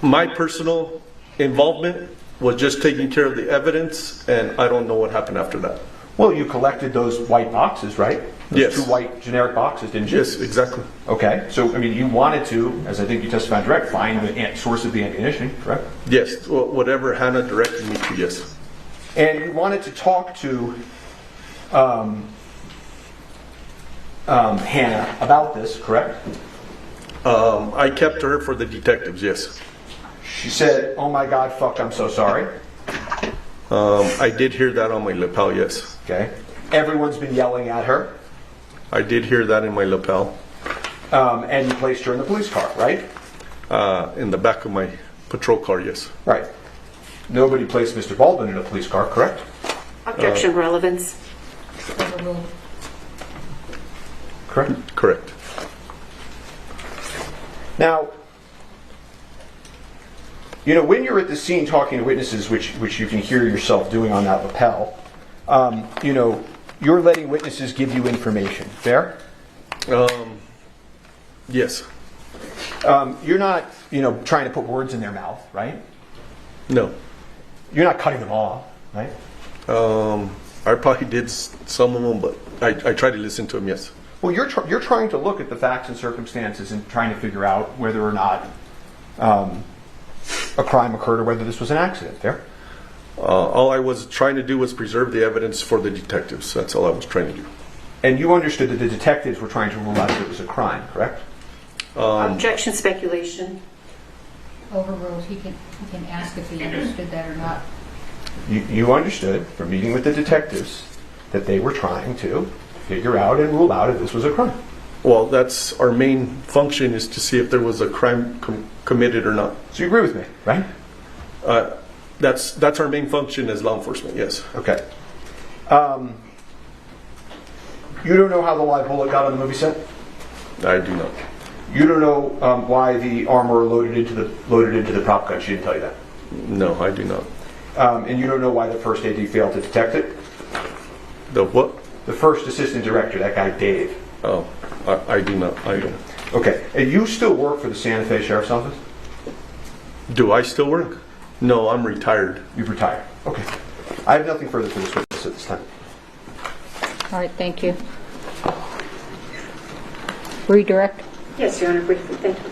My personal involvement was just taking care of the evidence, and I don't know what happened after that. Well, you collected those white boxes, right? Those Yes. 2 white generic boxes, didn't you? Yes, exactly. Okay, so I mean, you wanted to, as I think you testified direct, find the source of the ammunition, correct? Yes, whatever Hannah directed me to, yes. And you wanted to talk to Hannah about this, correct? I kept her for the detectives, yes. She said, "Oh my God, fuck, I'm so sorry." I did hear that on my lapel, yes. Okay. Everyone's been yelling at her. I did hear that in my lapel. And you placed her in the police car, right? In the back of my patrol car, yes. Right. Nobody placed Mr. Baldwin in a police car, correct? Objection, relevance. Overruled. Correct. Correct. Now, you know, when you're at the scene talking to witnesses, which you can hear yourself doing on that lapel, you know, you're letting witnesses give you information. Fair? Yes. You're not, you know, trying to put words in their mouth, right? No. You're not cutting them off, right? I probably did some of them, but I try to listen to them, yes. Well, you're trying to look at the facts and circumstances and trying to figure out whether or not a crime occurred or whether this was an accident. Fair? All I was trying to do was preserve the evidence for the detectives. That's all I was trying to do. And you understood that the detectives were trying to rule out that it was a crime, correct? Objection, speculation. Overruled. He can ask if he understood that or not. You understood from meeting with the detectives that they were trying to figure out and rule out if this was a crime. Well, that's our main function, is to see if there was a crime committed or not. So you agree with me, right? That's our main function as law enforcement, yes. Okay. You don't know how the live bullet got on the movie set? I do not. You don't know why the armor loaded into the prop gun. She didn't tell you that. No, I do not. And you don't know why the first AD failed to detect it? The what? The first assistant director, that guy Dave. Oh, I do not. I don't. Okay. And you still work for the Santa Fe Sheriff's Office? Do I still work? No, I'm retired. You've retired. Okay. I have nothing further for this witness at this time. All right, thank you. Redirect? Yes, Your Honor, briefly, thank you.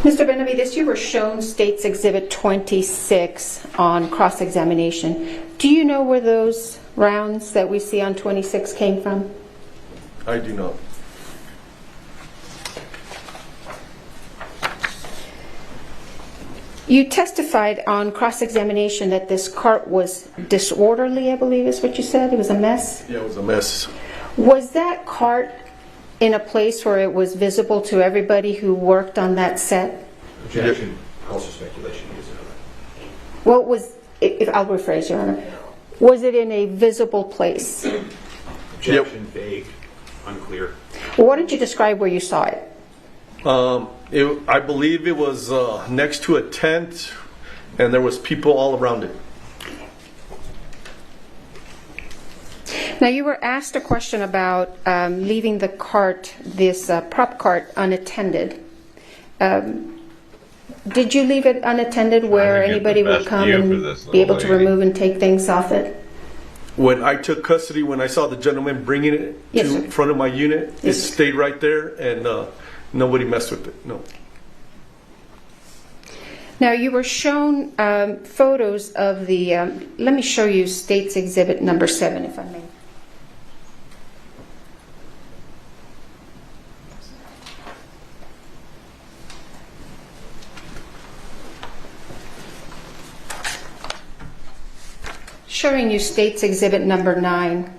Mr. Benavides, you were shown State's Exhibit 26 on cross-examination. Do you know where those rounds that we see on 26 came from? I do not. You testified on cross-examination that this cart was disorderly, I believe is what you said. It was a mess? Yeah, it was a mess. Was that cart in a place where it was visible to everybody who worked on that set? Objection. Also speculation. What was, if I'll rephrase, Your Honor, Was it in a visible place? Objection, vague, unclear. Well, why don't you describe where you saw it? I believe it was next to a tent, and there was people all around it. Now, you were asked a question about leaving the cart, this prop cart, unattended. Did you leave it unattended where anybody would come and be able to remove and take things off it? When I took custody, when I saw the gentleman bringing it to front of my unit, it stayed right there, and nobody messed with it, no. Now, you were shown photos of the, let me show you State's Exhibit number 7, if I may. Showing you State's Exhibit number 9.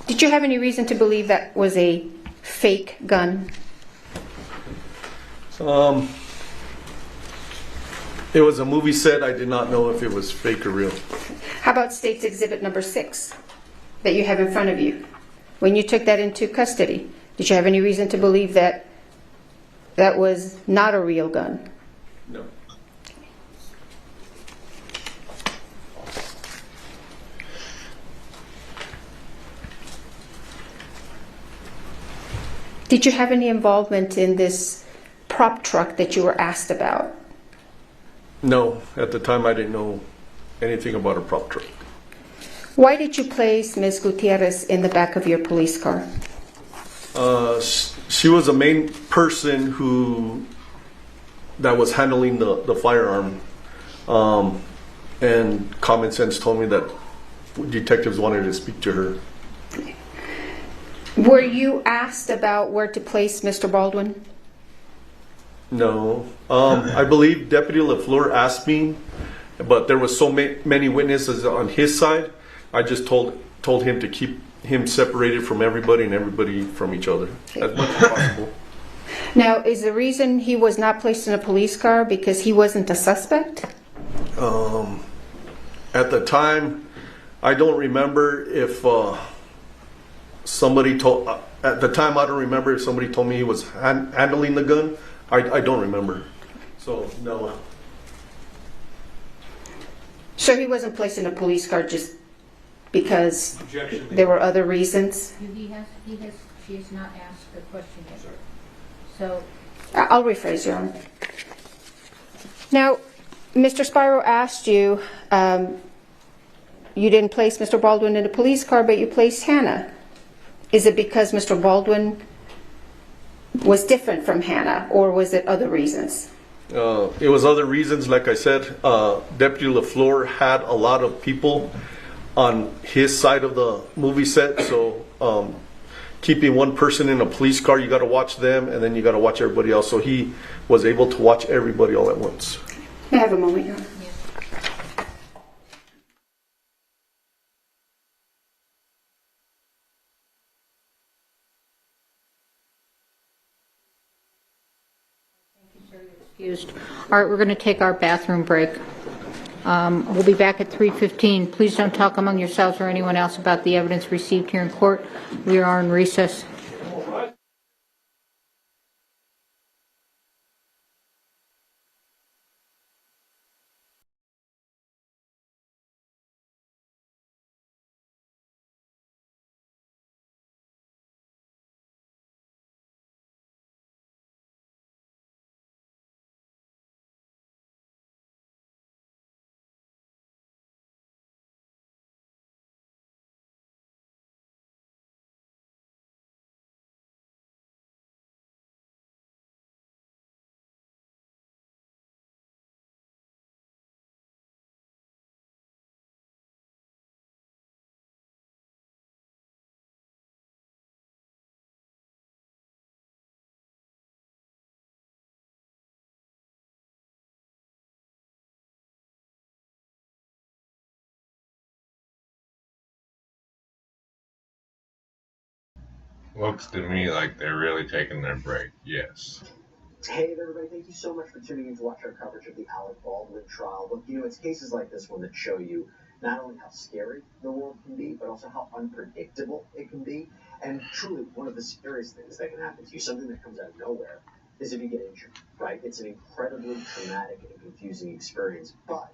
Did you have any reason to believe that was a fake gun? It was a movie set. I did not know if it was fake or real. How about State's Exhibit number 6 that you have in front of you? When you took that into custody, did you have any reason to believe that that was not a real gun? No. Did you have any involvement in this prop truck that you were asked about? No, at the time I didn't know anything about a prop truck. Why did you place Ms. Gutierrez in the back of your police car? She was the main person that was handling the firearm, and common sense told me that detectives wanted to speak to her. Were you asked about where to place Mr. Baldwin? No. I believe Deputy LaFleur asked me, but there was so many witnesses on his side. I just told him to keep him separated from everybody and everybody from each other as much as possible. Now, is the reason he was not placed in a police car because he wasn't a suspect? At the time, I don't remember if somebody told. At the time, I don't remember if somebody told me he was handling the gun. I don't remember. So no. So he wasn't placed in a police car just because there were other reasons? She has not asked the question yet. So I'll rephrase, Your Honor. Now, Mr. Spiro asked you, you didn't place Mr. Baldwin in a police car, but you placed Hannah. Is it because Mr. Baldwin was different from Hannah, or was it other reasons? It was other reasons. Like I said, Deputy LaFleur had a lot of people on his side of the movie set, so keeping one person in a police car, you got to watch them, and then you got to watch everybody else. So he was able to watch everybody all at once. May I have a moment, Your Honor? Excused. All right, we're going to take our bathroom break. We'll be back at 3:15. Please don't talk among yourselves or anyone else about the evidence received here in court. We are in recess. Looks to me like they're really taking their break, yes. Hey there, everybody. Thank you so much for tuning in to watch our coverage of the Alec Baldwin trial. Look, it's cases like this one that show you not only how scary the world can be, but also how unpredictable it can be. And truly, one of the scariest things that can happen to you, something that comes out of nowhere, is if you get injured, right? It's an incredibly traumatic and confusing experience, but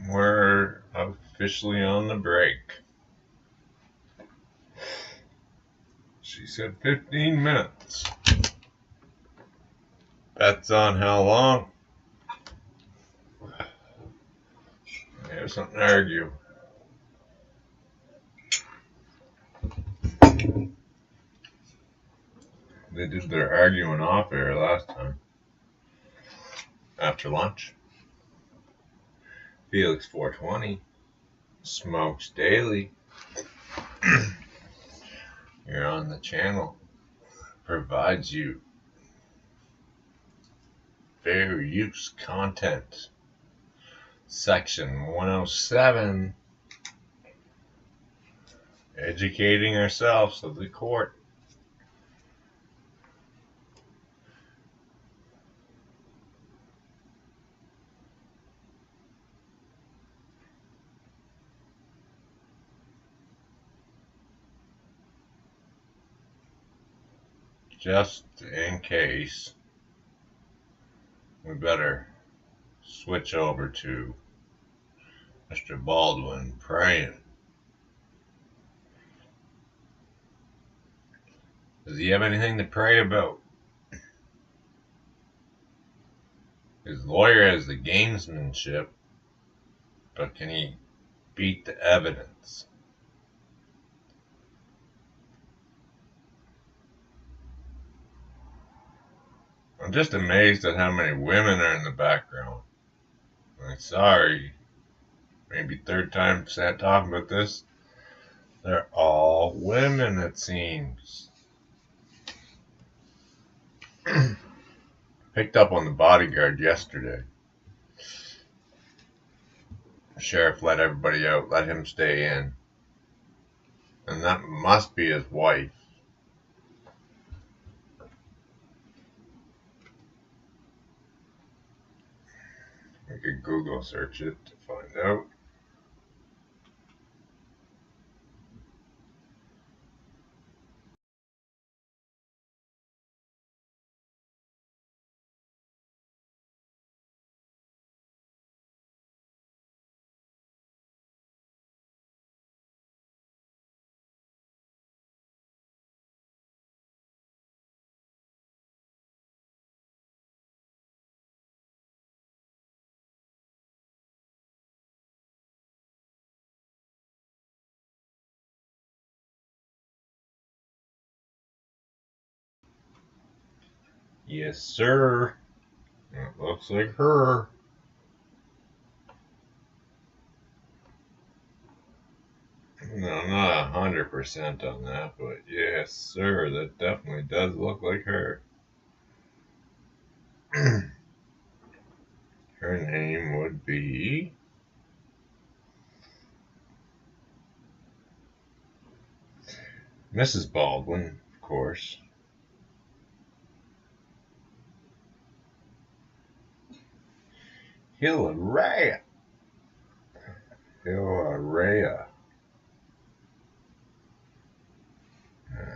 We're officially on the break. She said 15 minutes. Bets on how long? I have something to argue. They did their arguing off air last time. After lunch. Felix 420. Smokes Daily. You're on the channel. Provides you fair use content. Section 107. Educating ourselves of the court. Just in case, we better switch over to Mr. Baldwin praying. Does he have anything to pray about? His lawyer has the gamesmanship, but can he beat the evidence? I'm just amazed at how many women are in the background. I'm sorry, maybe third time talking about this. They're all women, it seems. Picked up on the bodyguard yesterday. The sheriff let everybody out, let him stay in. And that must be his wife. We could Google search it to find out. Yes, sir. It looks like her. No, I'm not 100% on that, but yes, sir, that definitely does look like her. Her name would be Mrs. Baldwin, of course. Hilaria. Hilaria.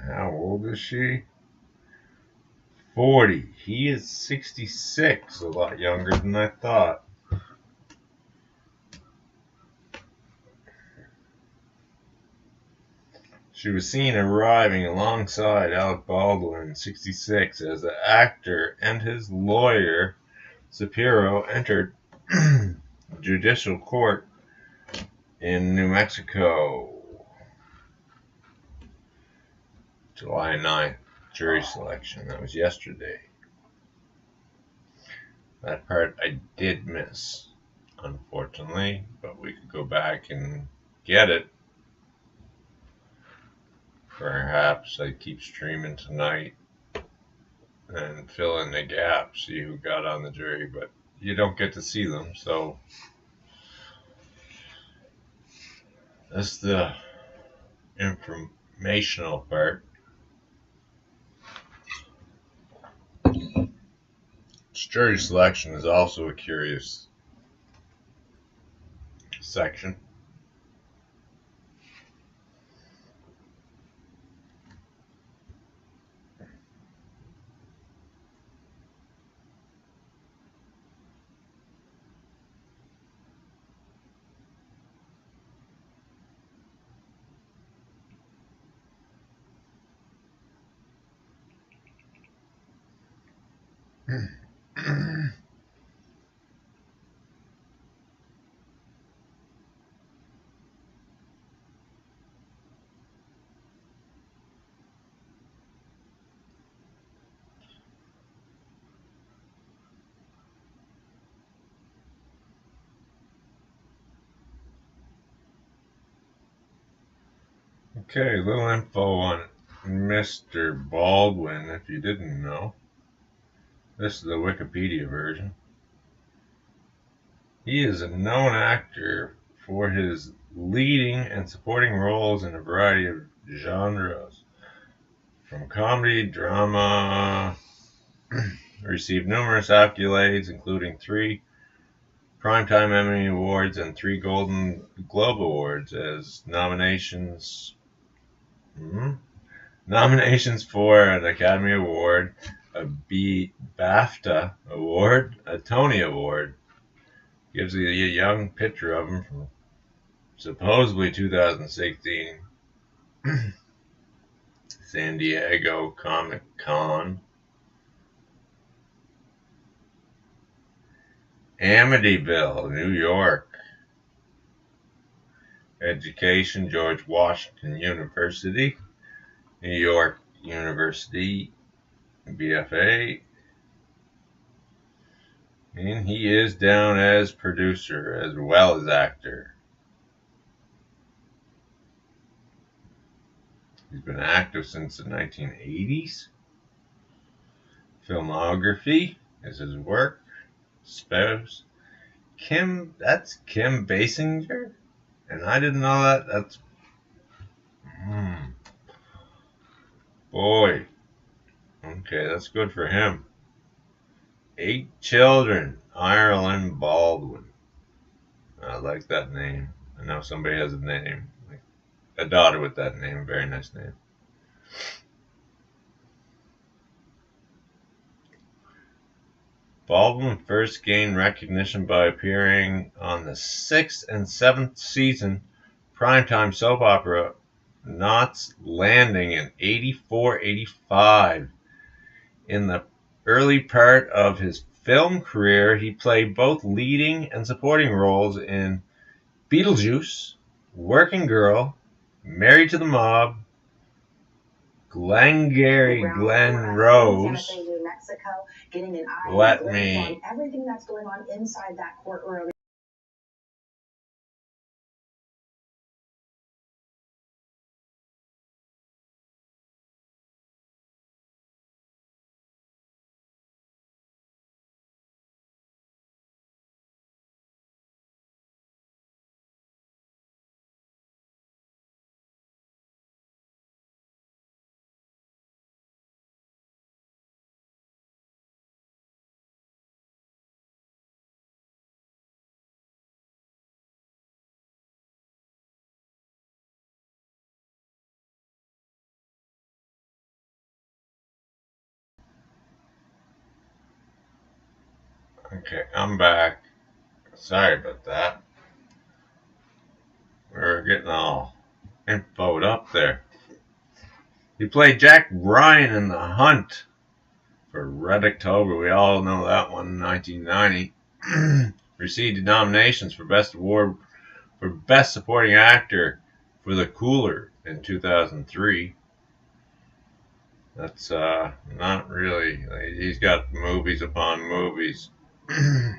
How old is she? 40. He is 66, a lot younger than I thought. She was seen arriving alongside Alec Baldwin, 66, as the actor and his lawyer, Shapiro, entered judicial court in New Mexico. July 9th, jury selection. That was yesterday. That part I did miss, unfortunately, but we could go back and get it. Perhaps I keep streaming tonight and fill in the gap, see who got on the jury, but you don't get to see them, so that's the informational part. Jury selection is also a curious section. Okay, a little info on Mr. Baldwin, if you didn't know. This is the Wikipedia version. He is a known actor for his leading and supporting roles in a variety of genres, from comedy, drama. Received numerous accolades, including 3 Primetime Emmy Awards and 3 Golden Globe Awards as nominations for an Academy Award, a BAFTA Award, a Tony Award. Gives you a young picture of him from supposedly 2016 San Diego Comic Con. Amityville, New York. Education, George Washington University. New York University, BFA. And he is down as producer as well as actor. He's been active since the 1980s. Filmography is his work. Spouse. That's Kim Basinger? And I didn't know that. That's... Boy. Okay, that's good for him. 8 children. Ireland Baldwin. I like that name. I know somebody has a name. Like a daughter with that name. Very nice name. Baldwin first gained recognition by appearing on the 6th and 7th season primetime soap opera Knots Landing in 84-85. In the early part of his film career, he played both leading and supporting roles in Beetlejuice, Working Girl, Married to the Mob, Glengarry Glen Rose. Let me everything that's going on inside that courtroom. Okay, I'm back. Sorry about that. We're getting all infoed up there. He played Jack Ryan in The Hunt for Red October. We all know that one in 1990. Received nominations for Best Supporting Actor for The Cooler in 2003. That's not really. He's got movies upon movies. The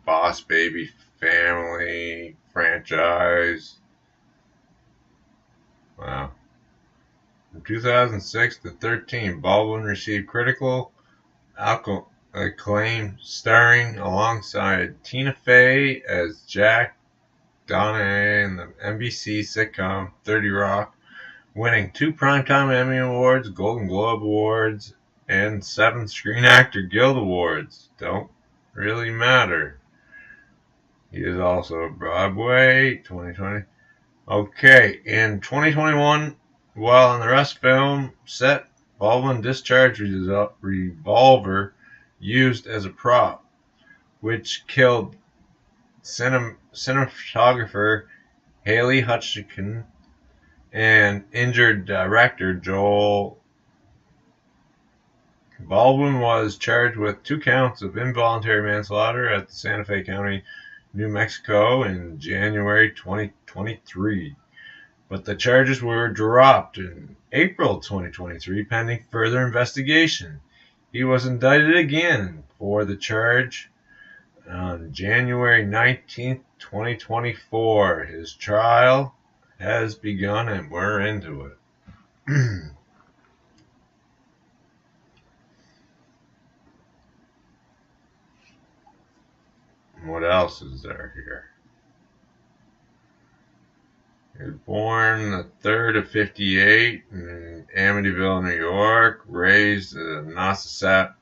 Boss Baby Family franchise. Wow. From 2006 to 13, Baldwin received critical acclaim, starring alongside Tina Fey as Jack Donaghy in the NBC sitcom 30 Rock, winning 2 Primetime Emmy Awards, Golden Globe Awards, and 7 Screen Actor Guild Awards. Don't really matter. He is also a Broadway 2020. Okay, in 2021, while on the Rust film set, Baldwin discharged his revolver used as a prop, which killed cinematographer Haley Hutchinson and injured director Joel. Baldwin was charged with 2 counts of involuntary manslaughter at the Santa Fe County, New Mexico in January 2023. But the charges were dropped in April 2023 pending further investigation. He was indicted again for the charge on January 19th, 2024. His trial has begun and we're into it. What else is there here? He was born the 3rd of 58 in Amityville, New York, raised in Nassau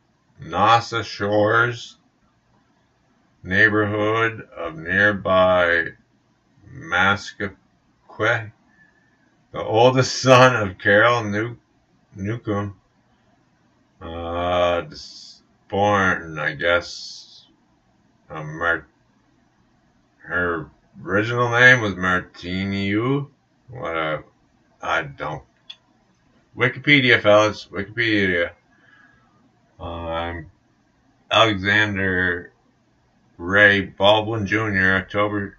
Shores neighborhood of nearby Massaquoi, the oldest son of Carol Newcomb. Born, I guess, her original name was Martiniu. I don't. Wikipedia, fellas. Wikipedia. Alexander Ray Baldwin Jr., October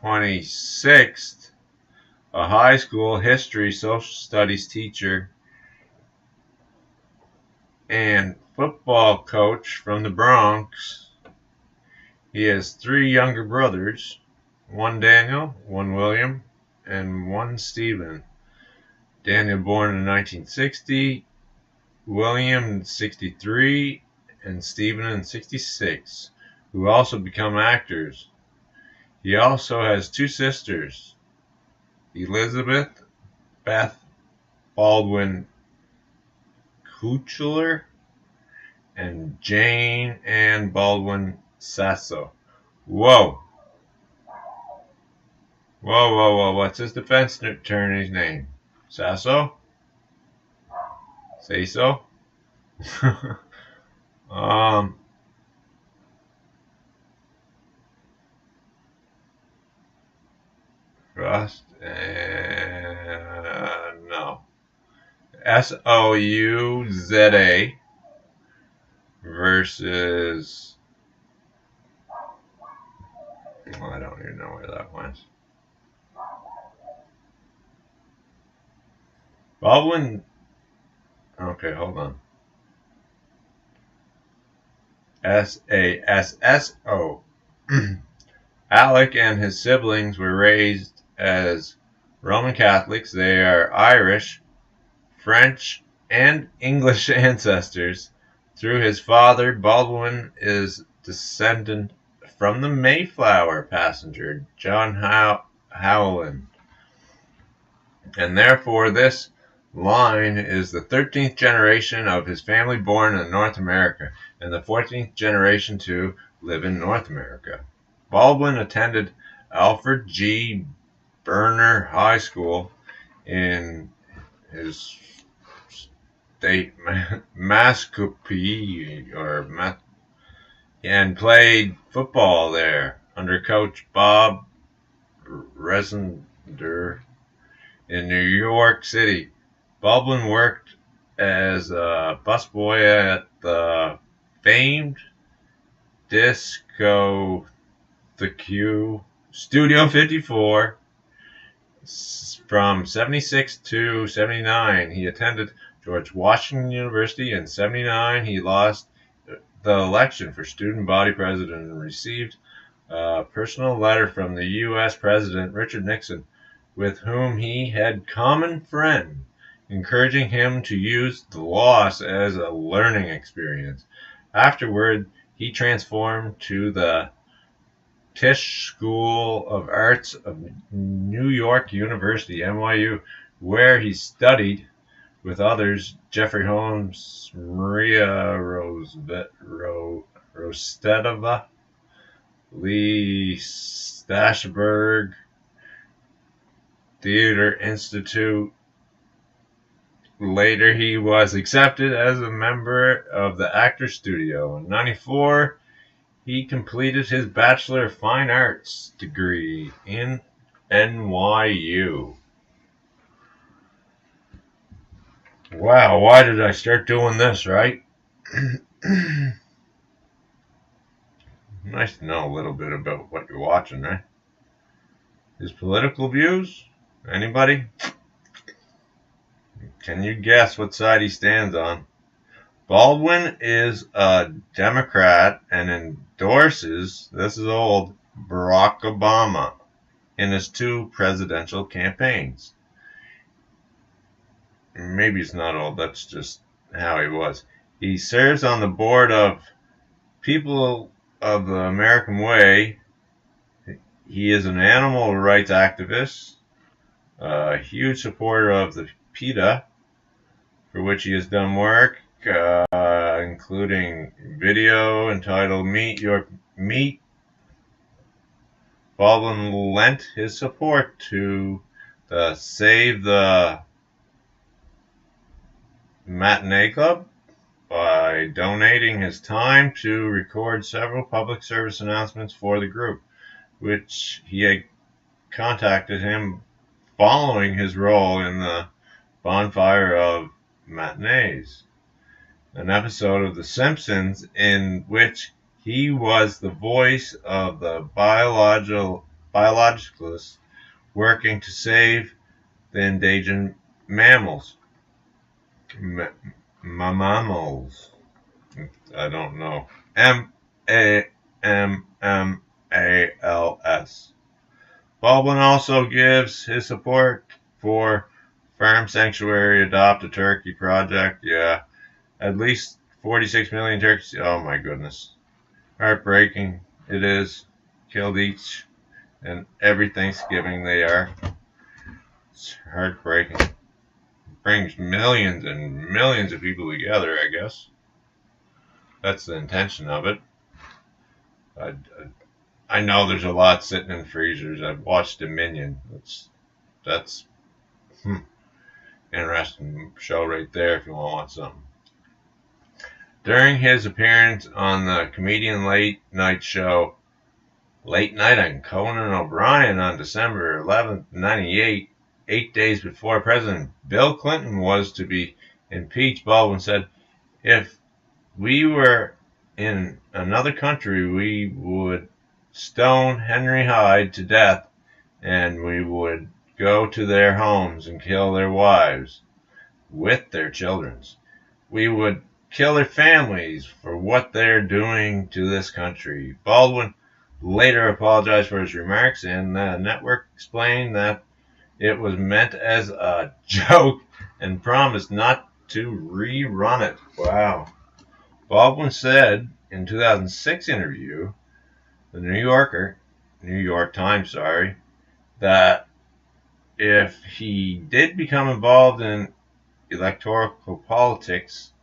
26th, a high school history social studies teacher and football coach from the Bronx. He has 3 younger brothers, 1 Daniel, 1 William, and 1 Stephen. Daniel born in 1960, William in 63, and Stephen in 66, who also become actors. He also has 2 sisters, Elizabeth Beth Baldwin Kuchler and Jane Ann Baldwin Sasso. Whoa. What's his defense attorney's name? Sasso? Say so? Trust and no. Souza versus, I don't even know where that went. Baldwin. Okay, hold on. SASSO. Alec and his siblings were raised as Roman Catholics. They are Irish, French, and English ancestors. Through his father, Baldwin is descendant from the Mayflower passenger John Howland, and therefore this line is the 13th generation of his family born in North America and the 14th generation to live in North America. Baldwin attended Alfred G. Burner High School in his state Massaquoi or and played football there under Coach Bob Resender in New York City. Baldwin worked as a busboy at the famed disco The Q Studio 54 from 76 to 79. He attended George Washington University. In 79, he lost the election for student body president and received a personal letter from the U.S. President Richard Nixon, with whom he had common friend, encouraging him to use the loss as a learning experience. Afterward, he transformed to the Tisch School of Arts of New York University, NYU, where he studied with others Jeffrey Holmes, Maria Rostedova, Lee Stashberg, Theater Institute. Later, he was accepted as a member of the Actors Studio. In 94, he completed his Bachelor of Fine Arts degree in NYU. Wow, why did I start doing this, right? Nice to know a little bit about what you're watching, right? His political views? Anybody? Can you guess what side he stands on? Baldwin is a Democrat and endorses, this is old, Barack Obama in his 2 presidential campaigns. Maybe it's not old, that's just how he was. He serves on the board of People of the American Way. He is an animal rights activist, a huge supporter of the PETA, for which he has done work, including video entitled Meat. Baldwin lent his support to the Save the Matinee Club by donating his time to record several public service announcements for the group, which he had contacted him following his role in the Bonfire of Matinees, an episode of The Simpsons in which he was the voice of the biologicalists working to save the endangered mammals. Mammals. I don't know. MAMMALS. Baldwin also gives his support for Farm Sanctuary Adopt a Turkey Project. Yeah. At least 46 million turkeys. Oh my goodness. Heartbreaking. It is. Killed each and every Thanksgiving they are. It's heartbreaking. It brings millions and millions of people together, I guess. That's the intention of it. I know there's a lot sitting in freezers. I've watched Dominion. That's interesting show right there if you want something. During his appearance on the comedian late night show Late Night on Conan O'Brien on December 11th, 98, 8 days before President Bill Clinton was to be impeached, Baldwin said, "If we were in another country, we would stone Henry Hyde to death, and we would go to their homes and kill their wives with their children. We would kill their families for what they're doing to this country." Baldwin later apologized for his remarks, and the network explained that it was meant as a joke and promised not to rerun it. Wow. Baldwin said in a 2006 interview, the New York Times, that if he did become involved in electoral politics,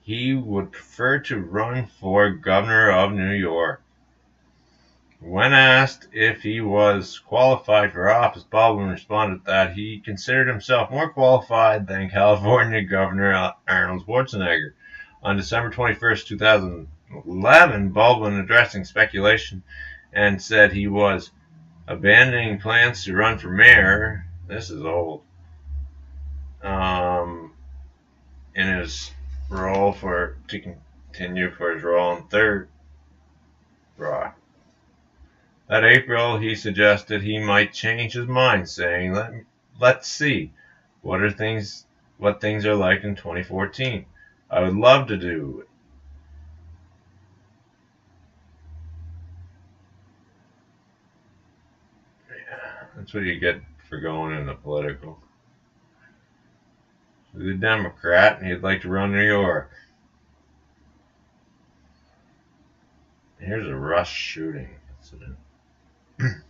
he would prefer to run for governor of New York. When asked if he was qualified for office, Baldwin responded that he considered himself more qualified than California Governor Arnold Schwarzenegger. On December 21st, 2000, 2011, Baldwin addressing speculation and said he was abandoning plans to run for mayor. This is old. In his role to continue for his role in Third Rock. That April, he suggested he might change his mind, saying, "Let's see what things are like in 2014. I would love to do it." Yeah, that's what you get for going into political. He's a Democrat, and he'd like to run New York. Here's a Rush shooting incident. What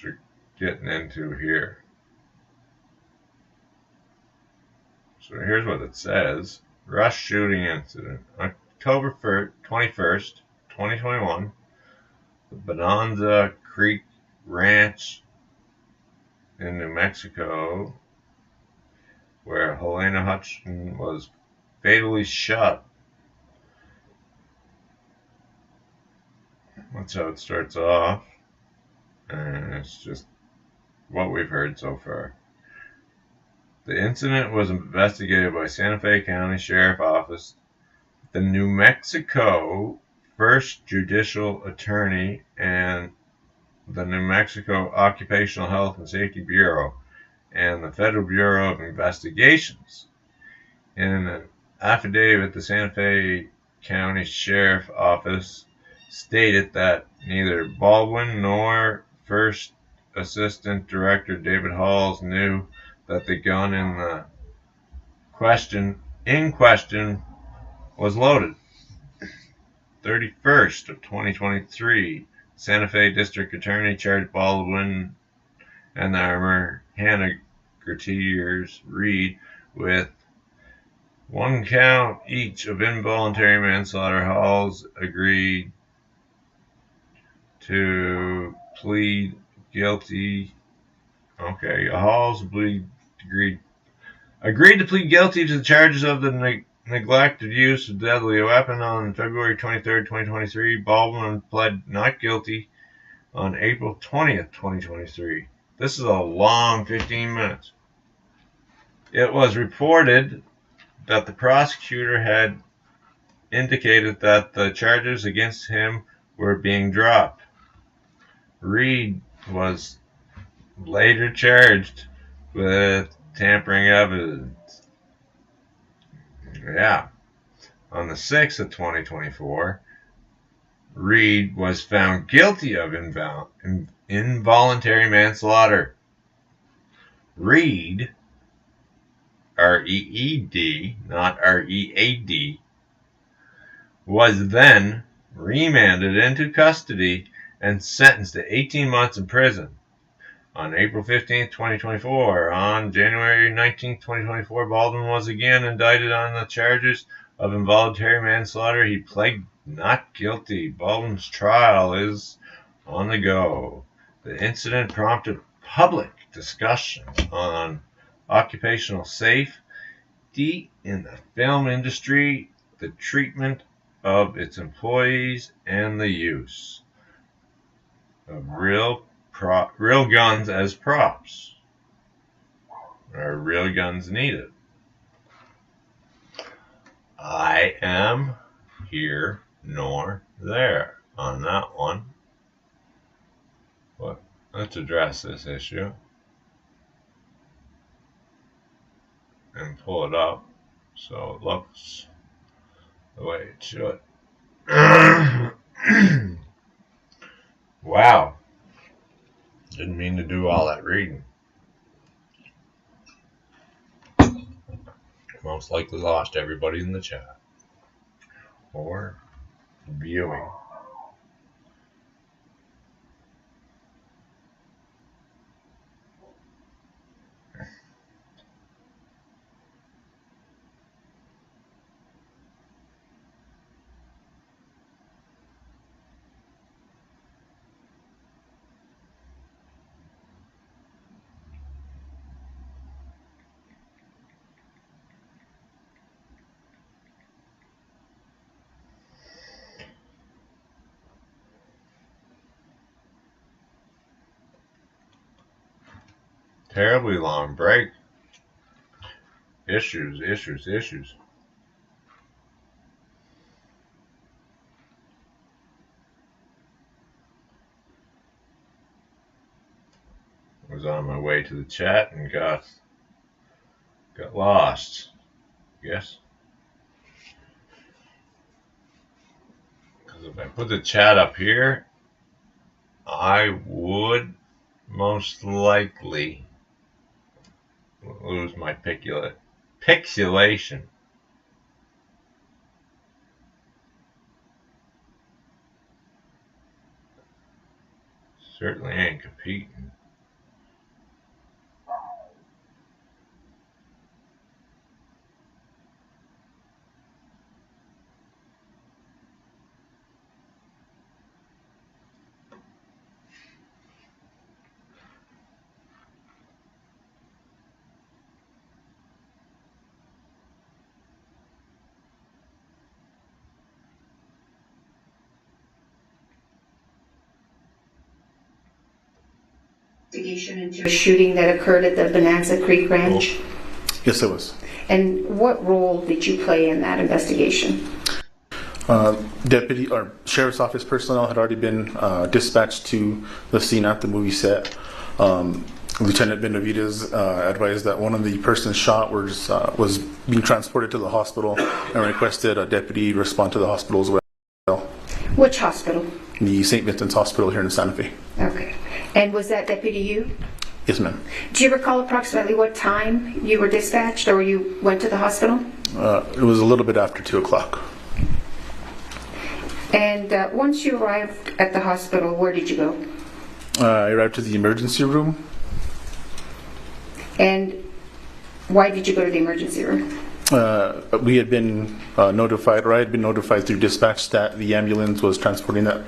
you're getting into here. So here's what it says. Rush shooting incident. October 21st, 2021. The Bonanza Creek Ranch in New Mexico, where Helena Hutchinson was fatally shot. That's how it starts off. And it's just what we've heard so far. The incident was investigated by Santa Fe County Sheriff Office, the New Mexico First Judicial Attorney, and the New Mexico Occupational Health and Safety Bureau, and the Federal Bureau of Investigations. In an affidavit, the Santa Fe County Sheriff Office stated that neither Baldwin nor First Assistant Director David Halls knew that the gun in question was loaded. 31st of 2023, Santa Fe District Attorney charged Baldwin and the armor Hannah Gutierrez Reed with 1 count each of involuntary manslaughter. Halls agreed to plead guilty. Halls agreed to plead guilty to the charges of the neglected use of deadly weapon on February 23rd, 2023. Baldwin pled not guilty on April 20th, 2023. This is a long 15 minutes. It was reported that the prosecutor had indicated that the charges against him were being dropped. Reed was later charged with tampering evidence. On the 6th of 2024, Reed was found guilty of involuntary manslaughter. Reed, R-E-E-D, not R-E-A-D, was then remanded into custody and sentenced to 18 months in prison. On April 15, 2024, on January 19, 2024, Baldwin was again indicted on the charges of involuntary manslaughter. He pled not guilty. Baldwin's trial is on the go. The incident prompted public discussion on occupational safety in the film industry, the treatment of its employees, and the use of real guns as props. Are real guns needed? I am here nor there on that one. But let's address this issue and pull it up so it looks the way it should. Wow. Didn't mean to do all that reading. Most likely lost everybody in the chat or viewing. terribly long break. Issues. Was on my way to the chat and got lost. Yes. Because if I put the chat up here, I would most likely lose my pixelation. Certainly ain't competing. Investigation into a shooting that occurred at the Bonanza Creek Ranch? Yes, it was. And what role did you play in that investigation? Deputy or Sheriff's Office personnel had already been dispatched to the scene at the movie set. Lieutenant Benavides advised that one of the persons shot was being transported to the hospital and requested a deputy respond to the hospital as well. Which hospital? The St. Vincent's Hospital here in Santa Fe. Okay. And was that deputy you? Yes, ma'am. Do you recall approximately what time you were dispatched or you went to the hospital? It was a little bit after 2 o'clock. And once you arrived at the hospital, where did you go? I arrived to the emergency room. And why did you go to the emergency room? We had been notified, or I had been notified through dispatch that the ambulance was transporting that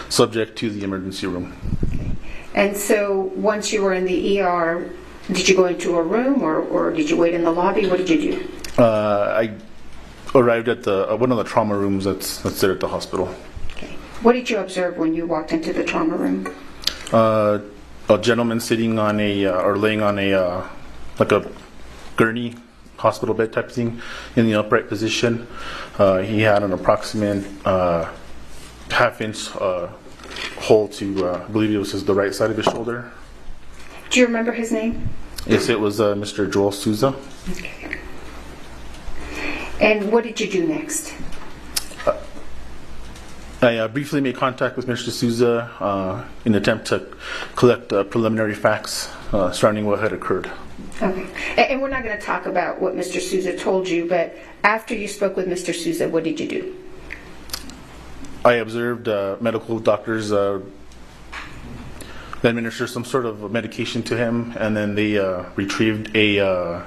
subject to the emergency room. Okay. And so once you were in the ER, did you go into a room or did you wait in the lobby? What did you do? I arrived at one of the trauma rooms that's there at the hospital. Okay. What did you observe when you walked into the trauma room? A gentleman sitting on or laying on like a gurney, hospital bed type thing, in the upright position. He had an approximate half-inch hole to, I believe it was the right side of his shoulder. Do you remember his name? Yes, it was Mr. Joel Souza. Okay. And what did you do next? I briefly made contact with Mr. Souza in an attempt to collect preliminary facts surrounding what had occurred. Okay. And we're not going to talk about what Mr. Souza told you, but after you spoke with Mr. Souza, what did you do? I observed medical doctors administer some sort of medication to him, and then they retrieved a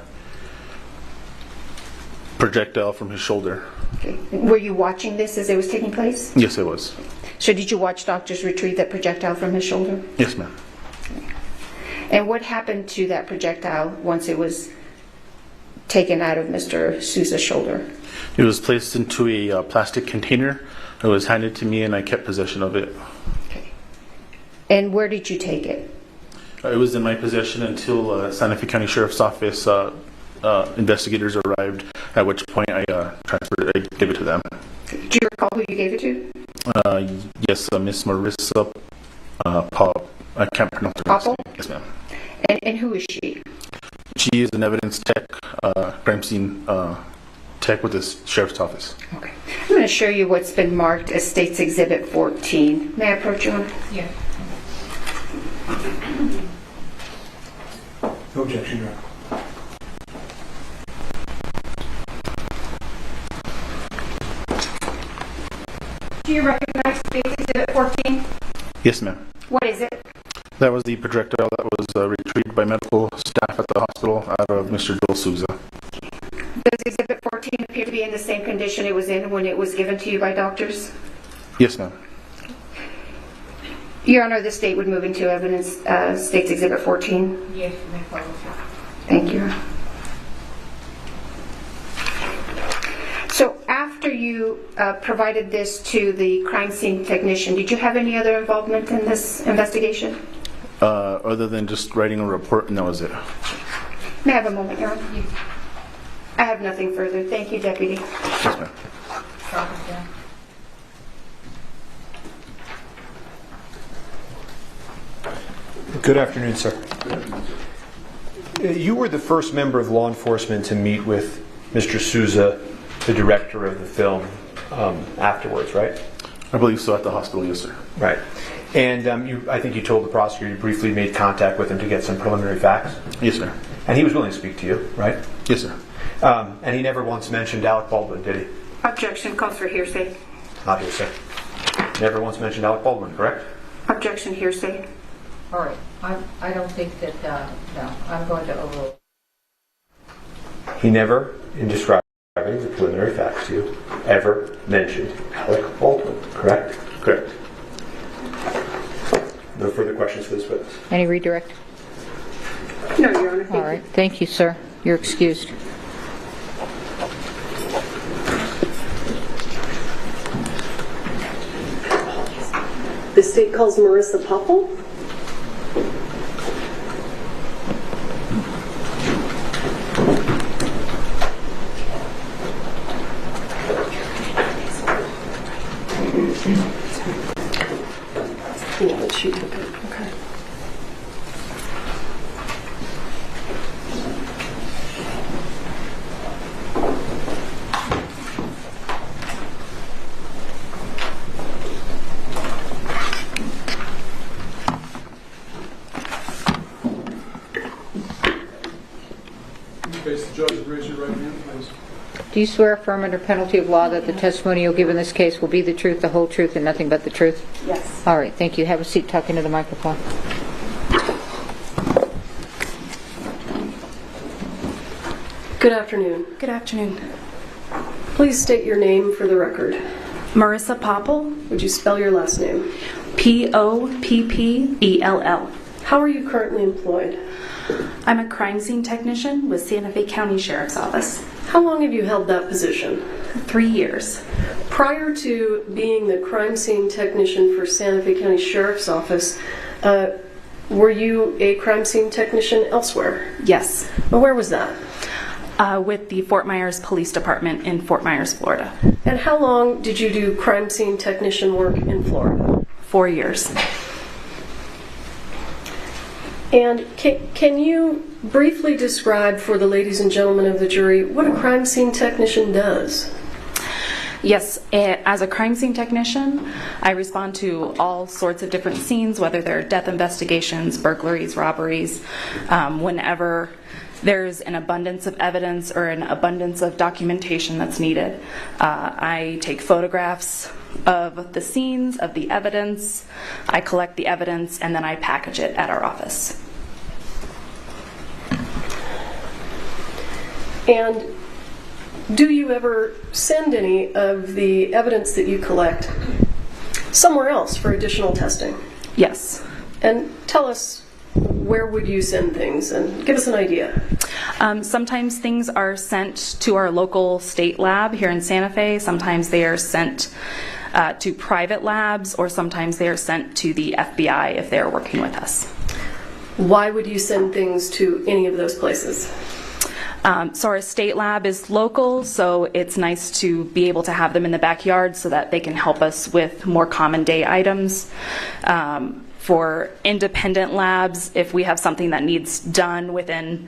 projectile from his shoulder. Okay. Were you watching this as it was taking place? Yes, I was. So did you watch doctors retrieve that projectile from his shoulder? Yes, ma'am. Okay. And what happened to that projectile once it was taken out of Mr. Souza's shoulder? It was placed into a plastic container. It was handed to me and I kept possession of it. Okay. And where did you take it? It was in my possession until Santa Fe County Sheriff's Office investigators arrived, at which point I transferred it, I gave it to them. Do you recall who you gave it to? Yes, Miss Marissa Pop. I can't pronounce her last name. Yes, ma'am. And who is she? She is an evidence tech, crime scene tech with the Sheriff's Office. Okay. I'm going to show you what's been marked as State's Exhibit 14. May I approach you on it? Yeah. No objection, Your Honor. Do you recognize State's Exhibit 14? Yes, ma'am. What is it? That was the projectile that was retrieved by medical staff at the hospital out of Mr. Joel Souza. Does Exhibit 14 appear to be in the same condition it was in when it was given to you by doctors? Yes, ma'am. Your Honor, the state would move into evidence State's Exhibit 14. Yes, you may follow. Thank you. So after you provided this to the crime scene technician, did you have any other involvement in this investigation? Other than just writing a report, and that was it. May I have a moment, Your Honor? I have nothing further. Thank you, Deputy. Yes, ma'am. Good afternoon, sir. You were the first member of law enforcement to meet with Mr. Souza, the director of the film, afterwards, right? I believe so, at the hospital, yes, sir. Right. And I think you told the prosecutor you briefly made contact with him to get some preliminary facts? Yes, sir. And he was willing to speak to you, right? Yes, sir. And he never once mentioned Alec Baldwin, did he? Objection. Calls for hearsay. Not hearsay. Never once mentioned Alec Baldwin, correct? Objection. Hearsay. All right. I don't think that, no, I'm going to overrule. He never, in describing the preliminary facts to you, ever mentioned Alec Baldwin, correct? Correct. No further questions for this witness? Any redirect? No, Your Honor. All right. Thank you, sir. You're excused. The state calls Marissa Popple. Yeah, but she took it. Okay. Face the judge, raise your right hand, please. Do you swear affirm under penalty of law that the testimony you'll give in this case will be the truth, the whole truth, and nothing but the truth? Yes. All right. Thank you. Have a seat. Talk into the microphone. Good afternoon. Good afternoon. Please state your name for the record. Marissa Popple. Would you spell your last name? Poppell. How are you currently employed? I'm a crime scene technician with Santa Fe County Sheriff's Office. How long have you held that position? 3 years. Prior to being the crime scene technician for Santa Fe County Sheriff's Office, were you a crime scene technician elsewhere? Yes. Well, where was that? With the Fort Myers Police Department in Fort Myers, Florida. And how long did you do crime scene technician work in Florida? 4 years. And can you briefly describe for the ladies and gentlemen of the jury what a crime scene technician does? Yes, as a crime scene technician, I respond to all sorts of different scenes, whether they're death investigations, burglaries, robberies, whenever there's an abundance of evidence or an abundance of documentation that's needed. I take photographs of the scenes, of the evidence, I collect the evidence, and then I package it at our office. And do you ever send any of the evidence that you collect somewhere else for additional testing? Yes. And tell us, where would you send things, and give us an idea. Sometimes things are sent to our local state lab here in Santa Fe. Sometimes they are sent to private labs, or sometimes they are sent to the FBI if they're working with us. Why would you send things to any of those places? So our state lab is local, so it's nice to be able to have them in the backyard so that they can help us with more common day items. For independent labs, if we have something that needs done within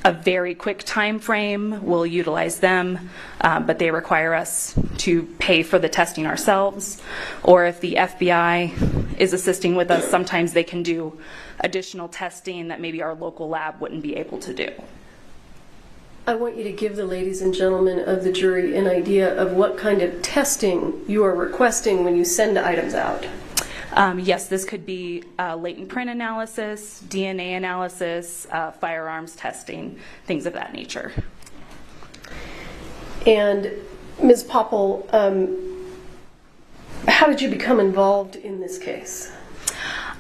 a very quick time frame, we'll utilize them, but they require us to pay for the testing ourselves. Or if the FBI is assisting with us, sometimes they can do additional testing that maybe our local lab wouldn't be able to do. I want you to give the ladies and gentlemen of the jury an idea of what kind of testing you are requesting when you send items out. Yes, this could be latent print analysis, DNA analysis, firearms testing, things of that nature. And Ms. Popple, how did you become involved in this case?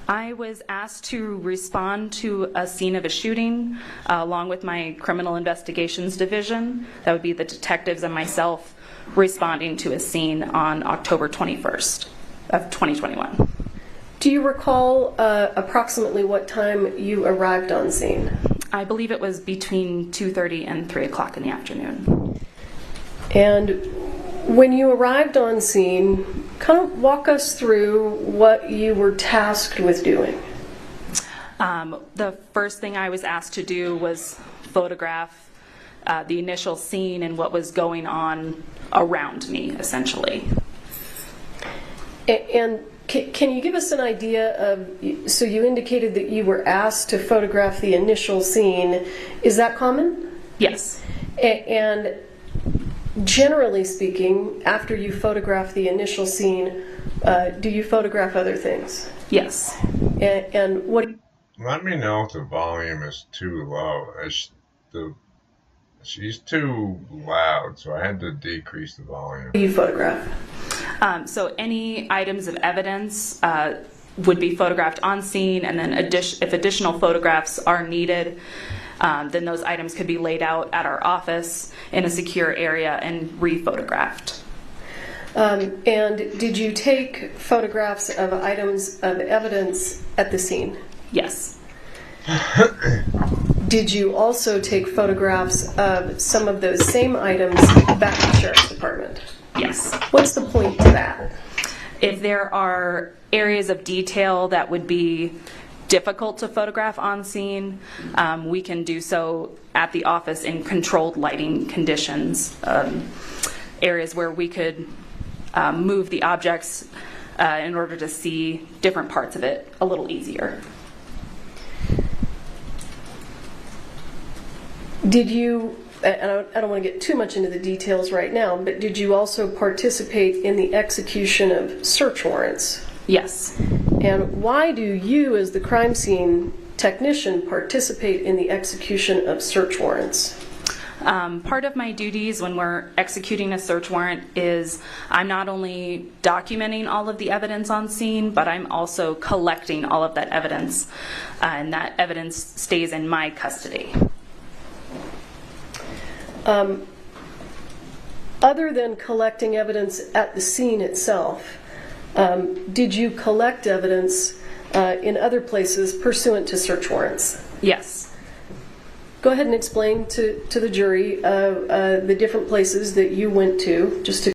I was asked to respond to a scene of a shooting along with my criminal investigations division. That would be the detectives and myself responding to a scene on October 21st of 2021. Do you recall approximately what time you arrived on scene? I believe it was between 2:30 and 3 o'clock in the afternoon. And when you arrived on scene, kind of walk us through what you were tasked with doing. The first thing I was asked to do was photograph the initial scene and what was going on around me, essentially. And can you give us an idea of, so you indicated that you were asked to photograph the initial scene. Is that common? Yes. And generally speaking, after you photograph the initial scene, do you photograph other things? Yes. And what? Let me know if the volume is too low. She's too loud, so I had to decrease the volume. Do you photograph? So any items of evidence would be photographed on scene, and then if additional photographs are needed, then those items could be laid out at our office in a secure area and re-photographed. And did you take photographs of items of evidence at the scene? Yes. Did you also take photographs of some of those same items back to the Sheriff's Department? Yes. What's the point to that? If there are areas of detail that would be difficult to photograph on scene, we can do so at the office in controlled lighting conditions. Areas where we could move the objects in order to see different parts of it a little easier. Did you, and I don't want to get too much into the details right now, but did you also participate in the execution of search warrants? Yes. And why do you, as the crime scene technician, participate in the execution of search warrants? Part of my duties when we're executing a search warrant is I'm not only documenting all of the evidence on scene, but I'm also collecting all of that evidence, and that evidence stays in my custody. Other than collecting evidence at the scene itself, did you collect evidence in other places pursuant to search warrants? Yes. Go ahead and explain to the jury the different places that you went to, just to